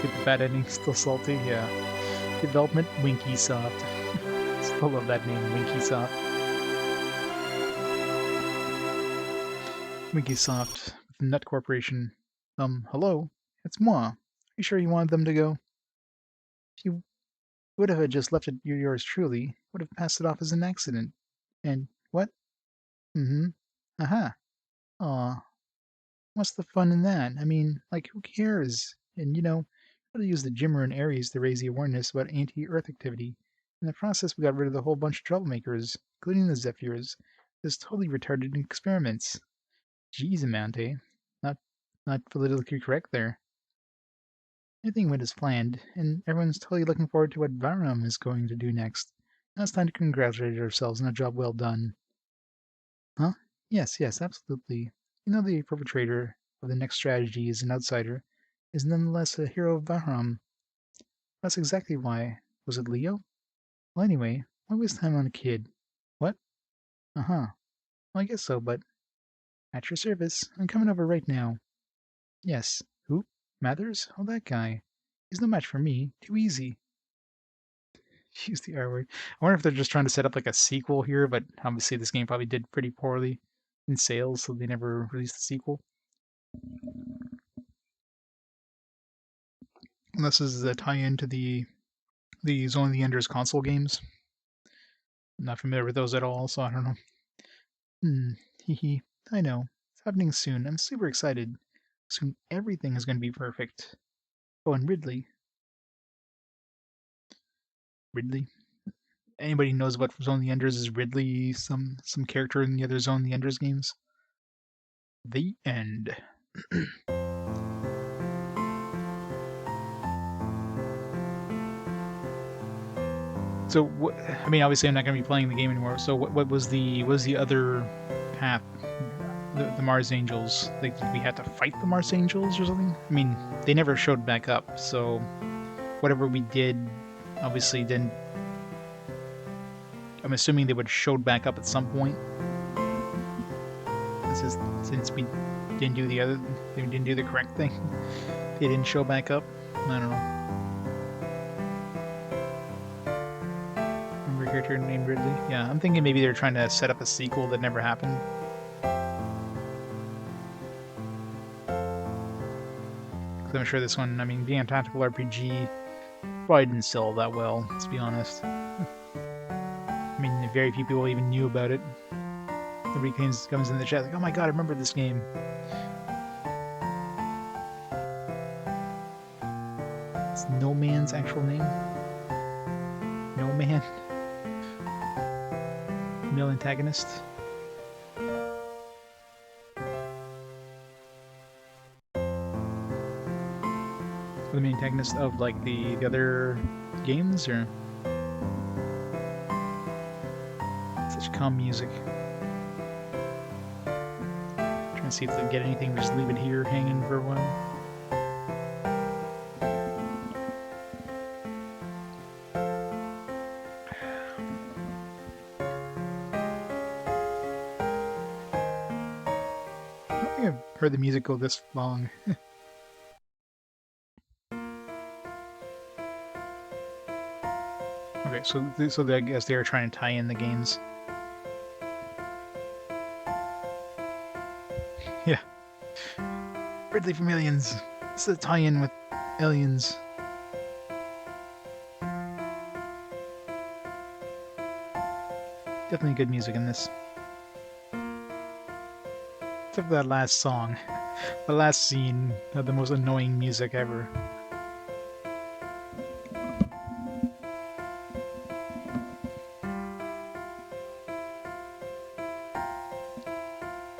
Get the bad ending, still salty, yeah. Development, Winky Soft. Still love that name, Winky Soft. Winky Soft, Nut Corporation. Hello? It's moi. Are you sure you wanted them to go? If you would have just left it yours truly, would have passed it off as an accident. And what? Mm-hmm. Aha. Aw. What's the fun in that? I mean, like, who cares? And, you know, gotta use the Jimmer and Ares to raise the awareness about anti-Earth activity. In the process, we got rid of the whole bunch of troublemakers, including the Zephyrs. This totally retarded experiments. Jeez, Amante. Not politically correct there. Everything went as planned, and everyone's totally looking forward to what Varam is going to do next. Now it's time to congratulate ourselves on a job well done. Huh? Yes, absolutely. You know the perpetrator of the next strategy is an outsider, is nonetheless a hero of Bahram. That's exactly why. Was it Leo? Well, anyway, why waste time on a kid? What? Uh-huh. Well, I guess so, but at your service. I'm coming over right now. Yes. Who? Mathers? Oh, that guy. He's no match for me. Too easy. Use the R word. I wonder if they're just trying to set up like a sequel here, but obviously this game probably did pretty poorly in sales, so they never released the sequel. And this is a tie-in to the Zone of the Enders console games. I'm not familiar with those at all, so I don't know. Hee hee. I know. It's happening soon. I'm super excited. Soon everything is going to be perfect. Oh, and Ridley. Ridley? Anybody knows what Zone of the Enders is Ridley, some character in the other Zone of the Enders games? The end. So, I mean, obviously, I'm not going to be playing the game anymore. So, what was the other path? The Mars Angels. Like, did we have to fight the Mars Angels or something? I mean, they never showed back up. So, whatever we did, obviously, didn't. I'm assuming they would have showed back up at some point. Since we didn't do they didn't do the correct thing. They didn't show back up. I don't know. Character named Ridley. Yeah, I'm thinking maybe they're trying to set up a sequel that never happened. Because I'm sure this one, I mean, being a tactical RPG, probably didn't sell that well, let's be honest. I mean, very few people even knew about it. Nobody comes in the chat like, oh my god, I remember this game. It's No Man's actual name? No Man? Male antagonist. The main antagonist of like the other games, or such calm music. Trying to see if they can get anything, just leave it here hanging for a while. Heard the music go this long. Okay, so I guess they are trying to tie in the games. Yeah. Ridley from Aliens. This is a tie-in with Aliens. Definitely good music in this. Except for that last song. The last scene had the most annoying music ever.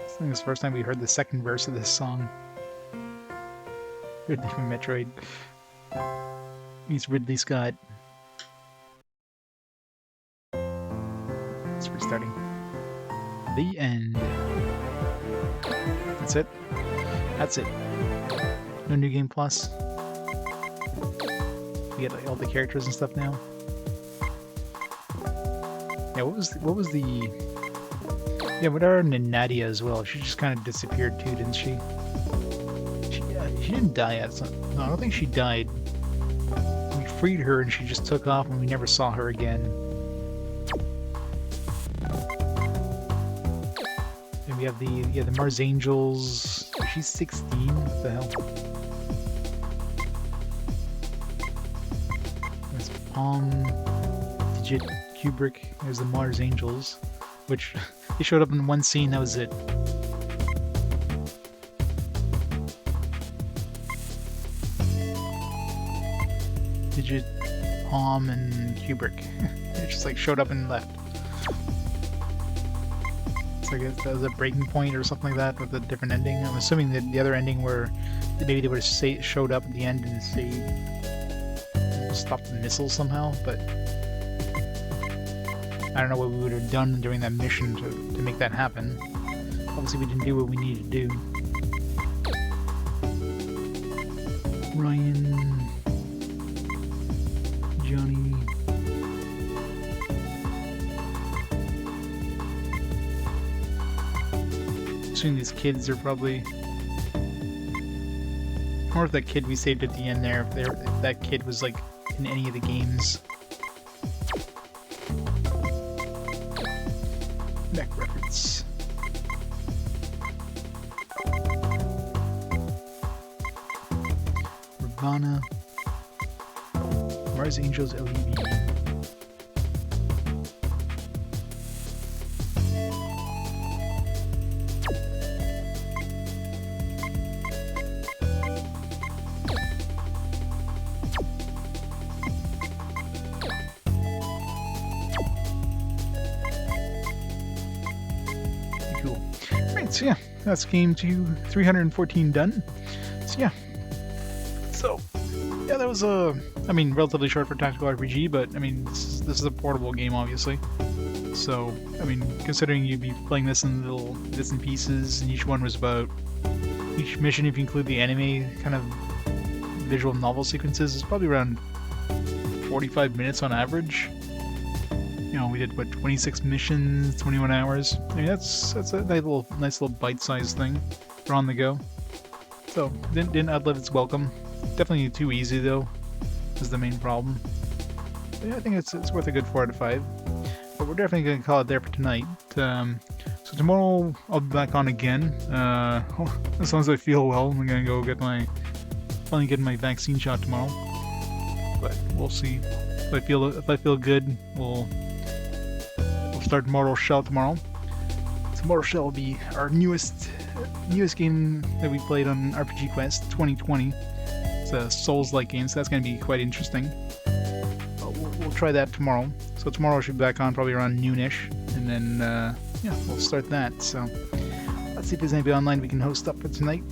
I think it's the first time we heard the second verse of this song. Ridley from Metroid. He's Ridley Scott. It's restarting. The end. That's it. That's it. No New Game Plus. We get like, all the characters and stuff now. Yeah, what was the yeah, what are Nadia as well? She just kind of disappeared too, didn't she? She didn't die yet. No, I don't think she died. We freed her and she just took off and we never saw her again. And we have the Mars Angels. She's 16. What the hell? There's Palm, Digit, Kubrick. There's the Mars Angels, which they showed up in one scene. That was it. Digit, Palm, and Kubrick. It just like showed up and left. It's like that was a breaking point or something like that with a different ending. I'm assuming that the other ending where maybe they would have showed up at the end and saved, stopped the missile somehow, but I don't know what we would have done during that mission to make that happen. Obviously we didn't do what we needed to do. Ryan... assuming these kids are probably... Or if that kid we saved at the end there, if that kid was like in any of the games. Mech reference. Ravana. Mars Angels LED. Cool. Right, so yeah, that's game 314 done. So yeah. So, yeah, that was I mean, relatively short for tactical RPG, but I mean, this is a portable game, obviously. So, I mean, considering you'd be playing this in little bits and pieces, and each one was about... Each mission, if you include the anime kind of visual novel sequences, is probably around 45 minutes on average. You know, we did, what, 26 missions, 21 hours? I mean, that's a nice little bite-sized thing for on the go. So, didn't outlive its welcome. Definitely too easy, though, is the main problem. But yeah, I think it's worth a good 4 out of 5. But we're definitely going to call it there for tonight. So tomorrow I'll be back on again. As long as I feel well, I'm going to go finally get my vaccine shot tomorrow. But we'll see. If I feel good, we'll start Mortal Shell tomorrow. So Mortal Shell will be our newest game that we played on RPG Quest 2020. It's a Souls-like game, so that's going to be quite interesting. We'll try that tomorrow. So tomorrow I should be back on probably around noonish, and then yeah, we'll start that. So let's see if there's anybody online we can host up for tonight.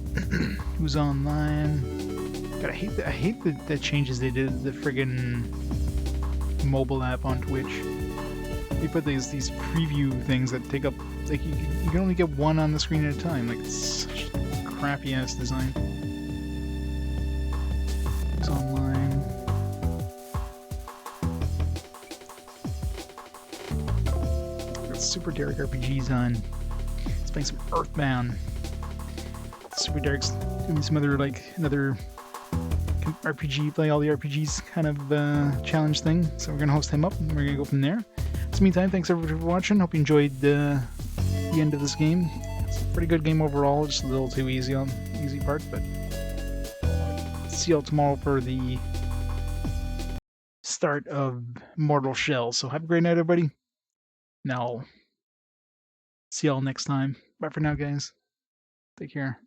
Who's online? God, I hate the changes they did to the friggin' mobile app on Twitch. They put these preview things that take up, like, you can only get one on the screen at a time. Like, it's such crappy ass design. Who's online? Got Super Derek RPGs on. Let's play some Earthbound. Super Derek's doing some other, like, another RPG, play all the RPGs kind of challenge thing. So we're gonna host him up and we're gonna go from there. In the meantime, thanks everybody for watching. Hope you enjoyed the end of this game. It's a pretty good game overall, just a little too easy on the easy part, but see y'all tomorrow for the start of Mortal Shell. So have a great night, everybody. Now, see y'all next time. Bye for now, guys. Take care.